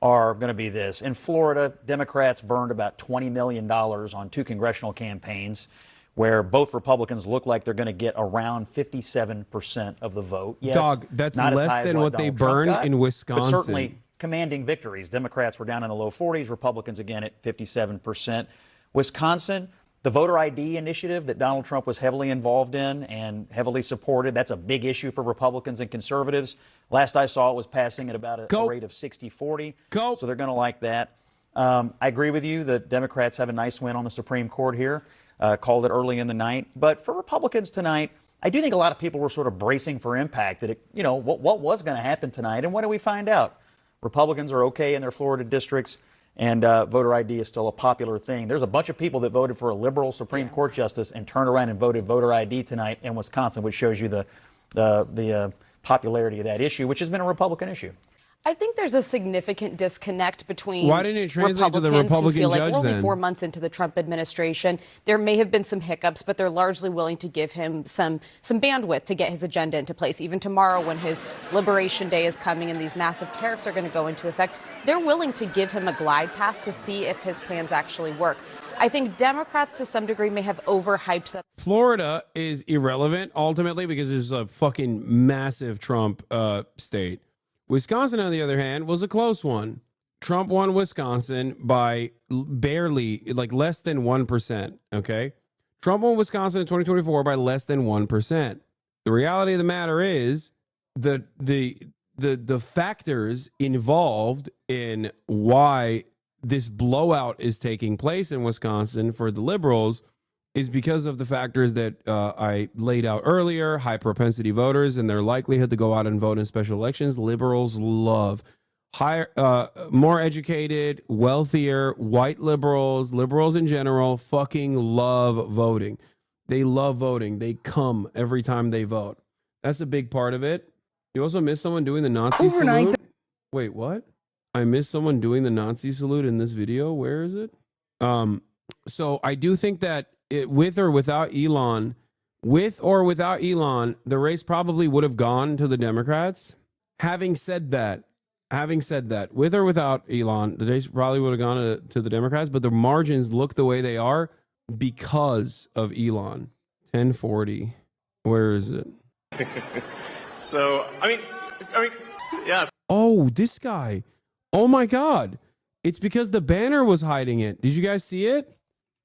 are going to be this. In Florida, Democrats burned about $20 million on 2 congressional campaigns where both Republicans look like they're going to get around 57% of the vote. Yes, Dog, that's less than what they burned in Wisconsin. But certainly commanding victories. Democrats were down in the low 40s, Republicans again at 57%. Wisconsin, the voter ID initiative that Donald Trump was heavily involved in and heavily supported, that's a big issue for Republicans and conservatives. Last I saw, it was passing at about a rate of 60-40. So they're going to like that. I agree with you that Democrats have a nice win on the Supreme Court here. Called it early in the night. But for Republicans tonight, I do think a lot of people were sort of bracing for impact that, what was going to happen tonight. And what do we find out? Republicans are okay in their Florida districts, and voter ID is still a popular thing. There's a bunch of people that voted for a liberal Supreme Court justice and turned around and voted voter ID tonight in Wisconsin, which shows you the popularity of that issue, which has been a Republican issue. I think there's a significant disconnect between Why didn't it translate to the Republicans Republican who feel like judge we're only then? 4 months into the Trump administration. There may have been some hiccups, but they're largely willing to give him some bandwidth to get his agenda into place. Even tomorrow, when his Liberation Day is coming and these massive tariffs are going to go into effect, they're willing to give him a glide path to see if his plans actually work. I think Democrats, to some degree, may have overhyped that. Florida is irrelevant ultimately because it's a fucking massive Trump state. Wisconsin, on the other hand, was a close one. Trump won Wisconsin by barely, like less than 1%. Okay. Trump won Wisconsin in 2024 by less than 1%. The reality of the matter is the factors involved in why this blowout is taking place in Wisconsin for the liberals is because of the factors that I laid out earlier. High propensity voters and their likelihood to go out and vote in special elections. Liberals love higher, more educated, wealthier, white liberals in general fucking love voting. They love voting. They come every time they vote. That's a big part of it. You also miss someone doing the Nazi salute. Wait, what? I missed someone doing the Nazi salute in this video. Where is it? So I do think that with or without Elon, the race probably would have gone to the Democrats. Having said that, with or without Elon, the race probably would have gone to the Democrats, but the margins look the way they are because of Elon. 1040. Where is it? So, I mean, yeah. Oh, this guy. Oh my God. It's because the banner was hiding it. Did you guys see it?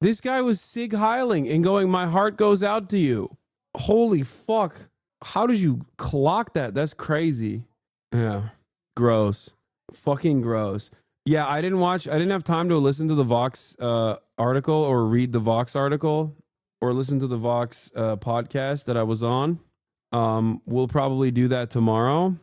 This guy was Sig Heiling and going, "My heart goes out to you." Holy fuck. How did you clock that? That's crazy. Yeah. Gross. Fucking gross. Yeah, I didn't have time to listen to the Vox article or read the Vox article or listen to the Vox podcast that I was on. We'll probably do that tomorrow.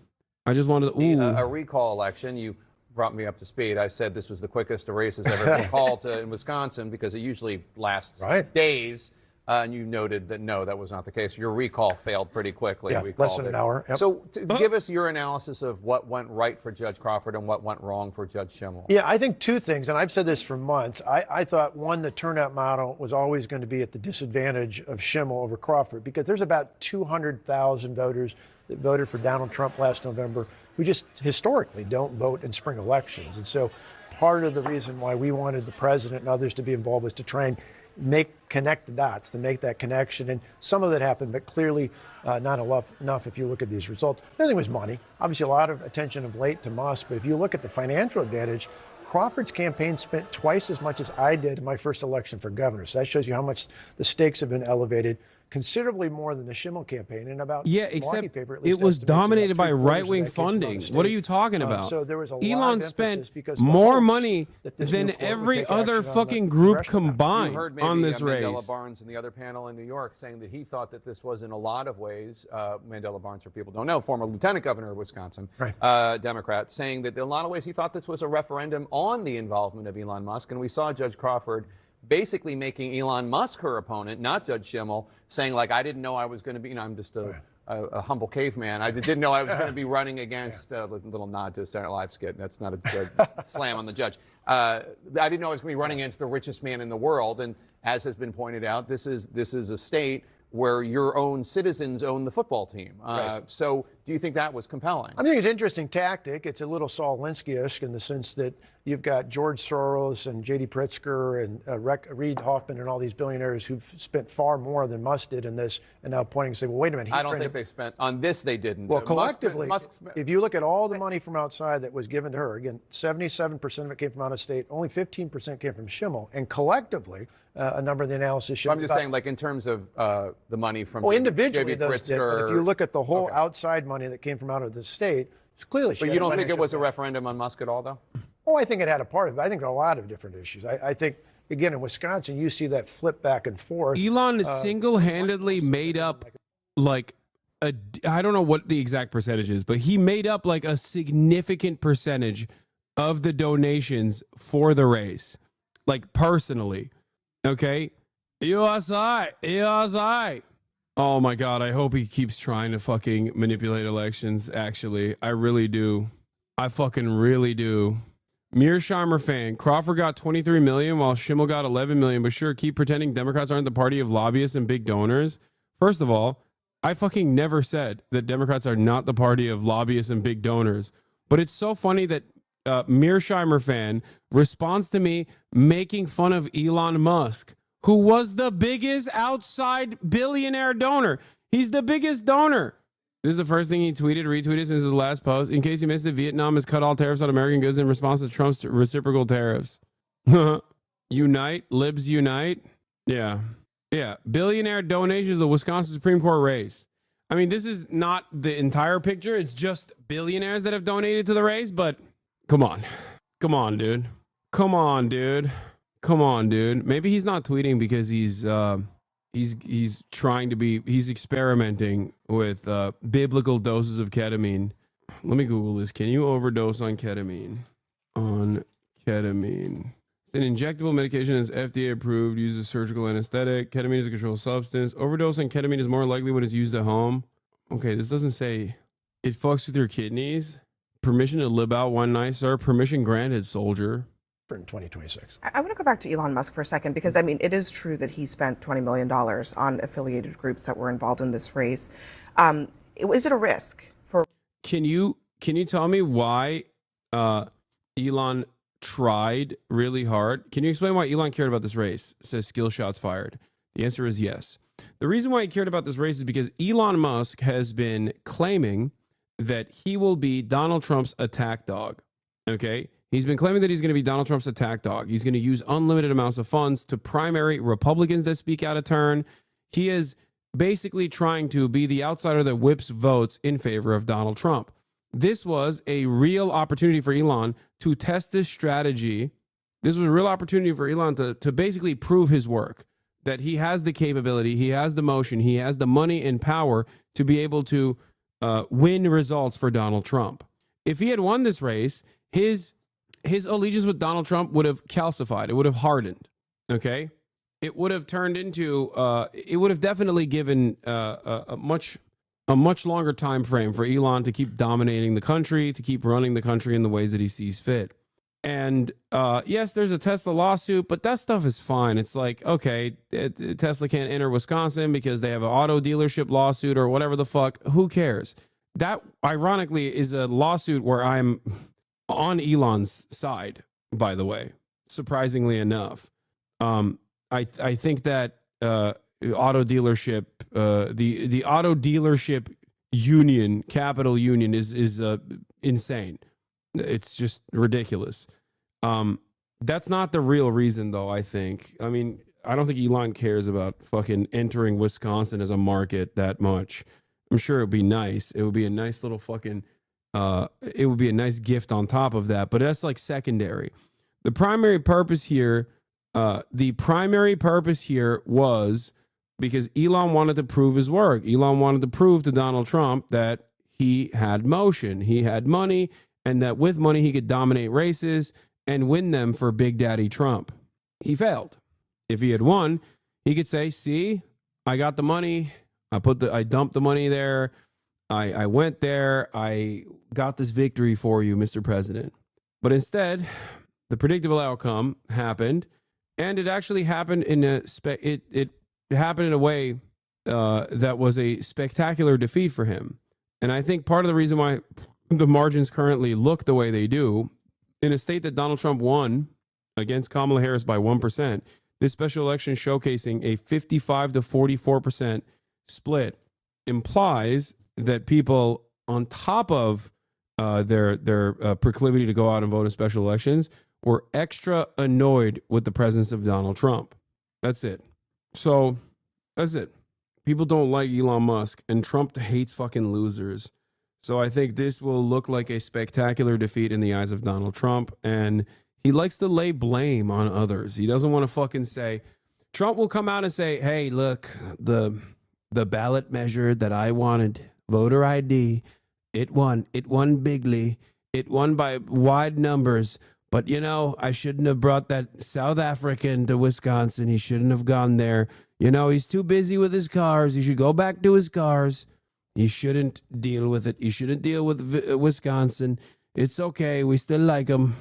I just wanted to... A recall election, you brought me up to speed. I said this was the quickest a race has ever been called in Wisconsin because it usually lasts days. And you noted that, no, that was not the case. Your recall failed pretty quickly. Yeah, less than an hour. Yep. So give us your analysis of what went right for Judge Crawford and what went wrong for Judge Schimmel. Yeah, I think two things, and I've said this for months. I thought, one, the turnout model was always going to be at the disadvantage of Schimmel over Crawford because there's about 200,000 voters that voted for Donald Trump last November who just historically don't vote in spring elections. And so part of the reason why we wanted the president and others to be involved was to try and connect the dots, to make that connection. And some of that happened, but clearly not enough if you look at these results. The other thing was money. Obviously, a lot of attention of late to Musk, but if you look at the financial advantage, Crawford's campaign spent twice as much as I did in my first election for governor. So that shows you how much the stakes have been elevated, considerably more than the Schimmel campaign. And about except it was dominated by right-wing funding. What are you talking about? So there was a Elon spent more money than every other fucking group combined on this race. Mandela Barnes and the other panel in New York saying that he thought that this was in a lot of ways, Mandela Barnes, for people who don't know, former lieutenant governor of Wisconsin, Democrat, saying that in a lot of ways he thought this was a referendum on the involvement of Elon Musk. And we saw Judge Crawford basically making Elon Musk her opponent, not Judge Schimmel, saying, like, I didn't know I was going to be, I'm just a humble caveman. I didn't know I was going to be running against, a little nod to a Saturday Night Live skit. That's not a slam on the judge. I didn't know I was going to be running against the richest man in the world. And as has been pointed out, this is a state where your own citizens own the football team. So Do you think that was compelling? I think it's an interesting tactic. It's a little Saul Alinsky-esque in the sense that you've got George Soros and J.D. Pritzker and Reid Hoffman and all these billionaires who've spent far more than Musk did in this, and now pointing and say, well, wait a minute. I don't think they spent on this. They didn't. Well, collectively, if you look at all the money from outside that was given to her, again, 77% of it came from out of state, only 15% came from Schimmel, and collectively, a number of the analysis showed. I'm just saying, like in terms of the money from individually, J.B. those did, but if you look at the whole outside money that came from out of the state, it's clearly. But you don't think it was a referendum on Musk at all, though? Oh, I think it had a part of it. I think there are a lot of different issues. I think, again, in Wisconsin, you see that flip back and forth. Elon single-handedly made up like I don't know what the exact percentage is, but he made up like a significant percentage of the donations for the race, like personally. Okay, USA. Oh my God, I hope he keeps trying to fucking manipulate elections. Actually, I really do. I fucking really do. Mearsheimer fan, Crawford got 23 million while Schimmel got 11 million, but sure, keep pretending Democrats aren't the party of lobbyists and big donors. First of all, I fucking never said that Democrats are not the party of lobbyists and big donors, but it's so funny that Mearsheimer fan responds to me making fun of Elon Musk, who was the biggest outside billionaire donor. He's the biggest donor. This is the first thing he retweeted since his last post. In case you missed it, Vietnam has cut all tariffs on American goods in response to Trump's reciprocal tariffs. Unite, libs unite. Yeah. Billionaire donations to the Wisconsin Supreme Court race. I mean, this is not the entire picture. It's just billionaires that have donated to the race, but come on, dude. Maybe he's not tweeting because he's trying to be, he's experimenting with biblical doses of ketamine. Let me Google this. Can you overdose on ketamine? It's an injectable medication that's FDA approved, uses surgical anesthetic. Ketamine is a controlled substance. Overdose on ketamine is more likely when it's used at home. Okay, this doesn't say it fucks with your kidneys. Permission to live out one night, sir. Permission granted, soldier. In 2026. I want to go back to Elon Musk for a second because, I mean, it is true that he spent $20 million on affiliated groups that were involved in this race. Is it a risk for... Can you tell me why Elon tried really hard? Can you explain why Elon cared about this race? It says skill shots fired. The answer is yes. The reason why he cared about this race is because Elon Musk has been claiming that he will be Donald Trump's attack dog. Okay? He's been claiming that he's going to be Donald Trump's attack dog. He's going to use unlimited amounts of funds to primary Republicans that speak out of turn. He is basically trying to be the outsider that whips votes in favor of Donald Trump. This was a real opportunity for Elon to test this strategy. This was a real opportunity for Elon to basically prove his work, that he has the capability, he has the motion, he has the money and power to be able to win results for Donald Trump. If he had won this race, his allegiance with Donald Trump would have calcified. It would have hardened. Okay, it would have turned into. It would have definitely given a much longer time frame for Elon to keep dominating the country, to keep running the country in the ways that he sees fit. And yes, there's a Tesla lawsuit, but that stuff is fine. It's like, okay, Tesla can't enter Wisconsin because they have an auto dealership lawsuit or whatever the fuck. Who cares? That, ironically, is a lawsuit where I'm on Elon's side, by the way, surprisingly enough. I think that auto dealership, the auto dealership union, capital union, is insane. It's just ridiculous. That's not the real reason, though, I think. I mean, I don't think Elon cares about fucking entering Wisconsin as a market that much. I'm sure it would be nice. It would be a nice little fucking... it would be a nice gift on top of that, but that's like secondary. The primary purpose here was because Elon wanted to prove his work. Elon wanted to prove to Donald Trump that he had motion, he had money, and that with money he could dominate races and win them for Big Daddy Trump. He failed. If he had won, he could say, see, I got the money. I dumped the money there. I went there. I got this victory for you, Mr. President. But instead, the predictable outcome happened, and it actually happened in it happened in a way that was a spectacular defeat for him. And I think part of the reason why the margins currently look the way they do, in a state that Donald Trump won against Kamala Harris by 1%, this special election showcasing a 55 to 44% split implies that people, on top of their proclivity to go out and vote in special elections, were extra annoyed with the presence of Donald Trump. That's it. So that's it. People don't like Elon Musk, and Trump hates fucking losers. So I think this will look like a spectacular defeat in the eyes of Donald Trump, and he likes to lay blame on others. He doesn't want to fucking say, Trump will come out and say, hey, look, the ballot measure that I wanted, voter ID, it won bigly. It won by wide numbers. But, you know, I shouldn't have brought that South African to Wisconsin. He shouldn't have gone there. You know, he's too busy with his cars. He should go back to his cars. He shouldn't deal with it. He shouldn't deal with Wisconsin. It's okay. We still like him.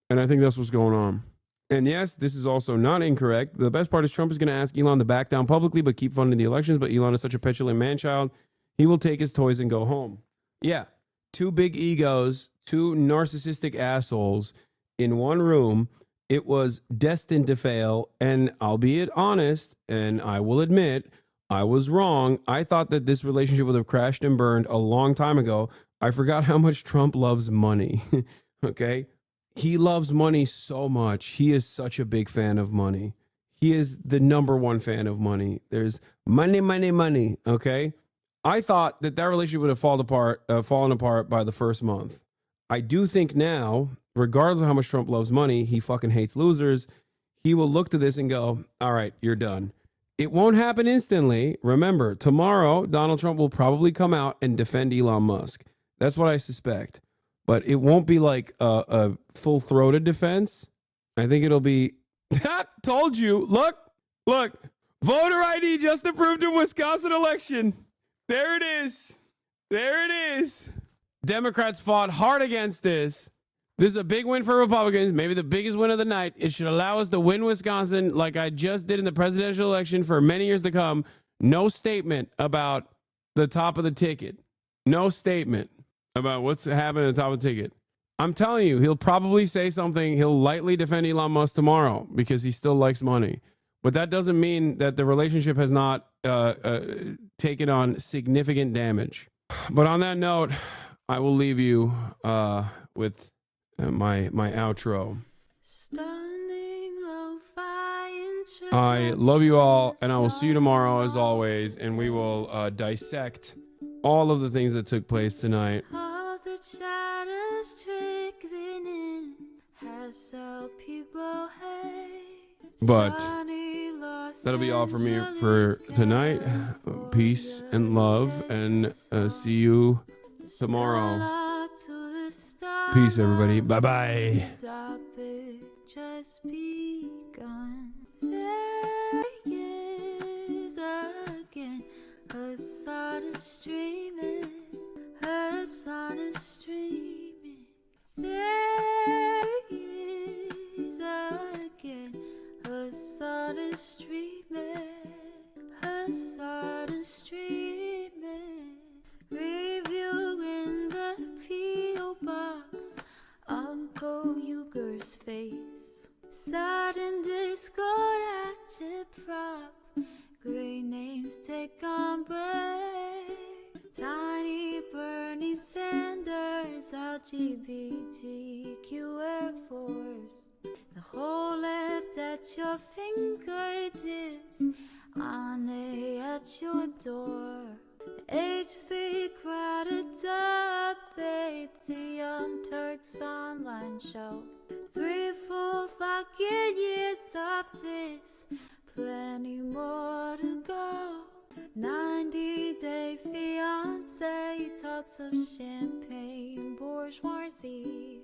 And I think that's what's going on. And yes, this is also not incorrect. The best part is Trump is going to ask Elon to back down publicly, but keep funding the elections. But Elon is such a petulant man-child. He will take his toys and go home. Yeah. Two big egos, two narcissistic assholes in one room. It was destined to fail, and I'll be honest, and I will admit, I was wrong. I thought that this relationship would have crashed and burned a long time ago. I forgot how much Trump loves money, okay? He loves money so much. He is such a big fan of money. He is the number one fan of money. There's money, money, money, okay? I thought that relationship would have fallen apart by the first month. I do think now, regardless of how much Trump loves money, he fucking hates losers. He will look to this and go, all right, you're done. It won't happen instantly. Remember, tomorrow, Donald Trump will probably come out and defend Elon Musk. That's what I suspect. But it won't be like a full-throated defense. I think it'll be, told you, look, voter ID just approved in Wisconsin election. There it is. There it is. Democrats fought hard against this. This is a big win for Republicans, maybe the biggest win of the night. It should allow us to win Wisconsin like I just did in the presidential election for many years to come. No statement about the top of the ticket. No statement about what's happening at the top of the ticket. I'm telling you, he'll probably say something. He'll lightly defend Elon Musk tomorrow because he still likes money. But that doesn't mean that the relationship has not taken on significant damage. But on that note, I will leave you with my outro. I love you all, and I will see you tomorrow as always, and we will dissect all of the things that took place tonight. But that'll be all for me for tonight. Peace and love, and see you tomorrow. Peace, everybody. Bye-bye. There is again a sun is streaming, a sun is streaming. There is again a sun is streaming, a sun is streaming. Review in the P.O. box, Uncle Uger's face. Sudden discord at your prop, great names take on break. Tiny Bernie Sanders, LGBTQ Air Force. The whole left at your fingertips, on at your door. H3 crowded debate, the Young Turks online show. 3 full fucking years of this, plenty more to go. 90-day fiance, talks of champagne bourgeoisie.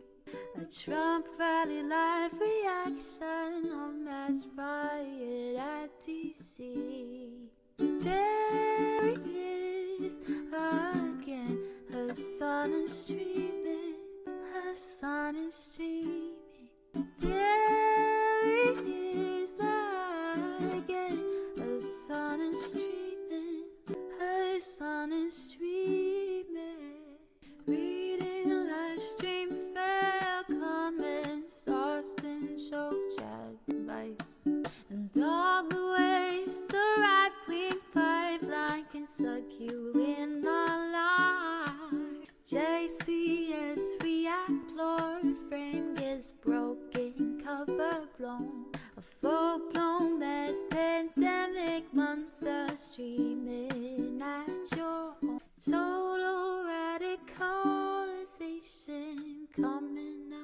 A Trump rally live reaction, a mass riot at DC. There is again, a sun is streaming, a sun is streaming. There is again.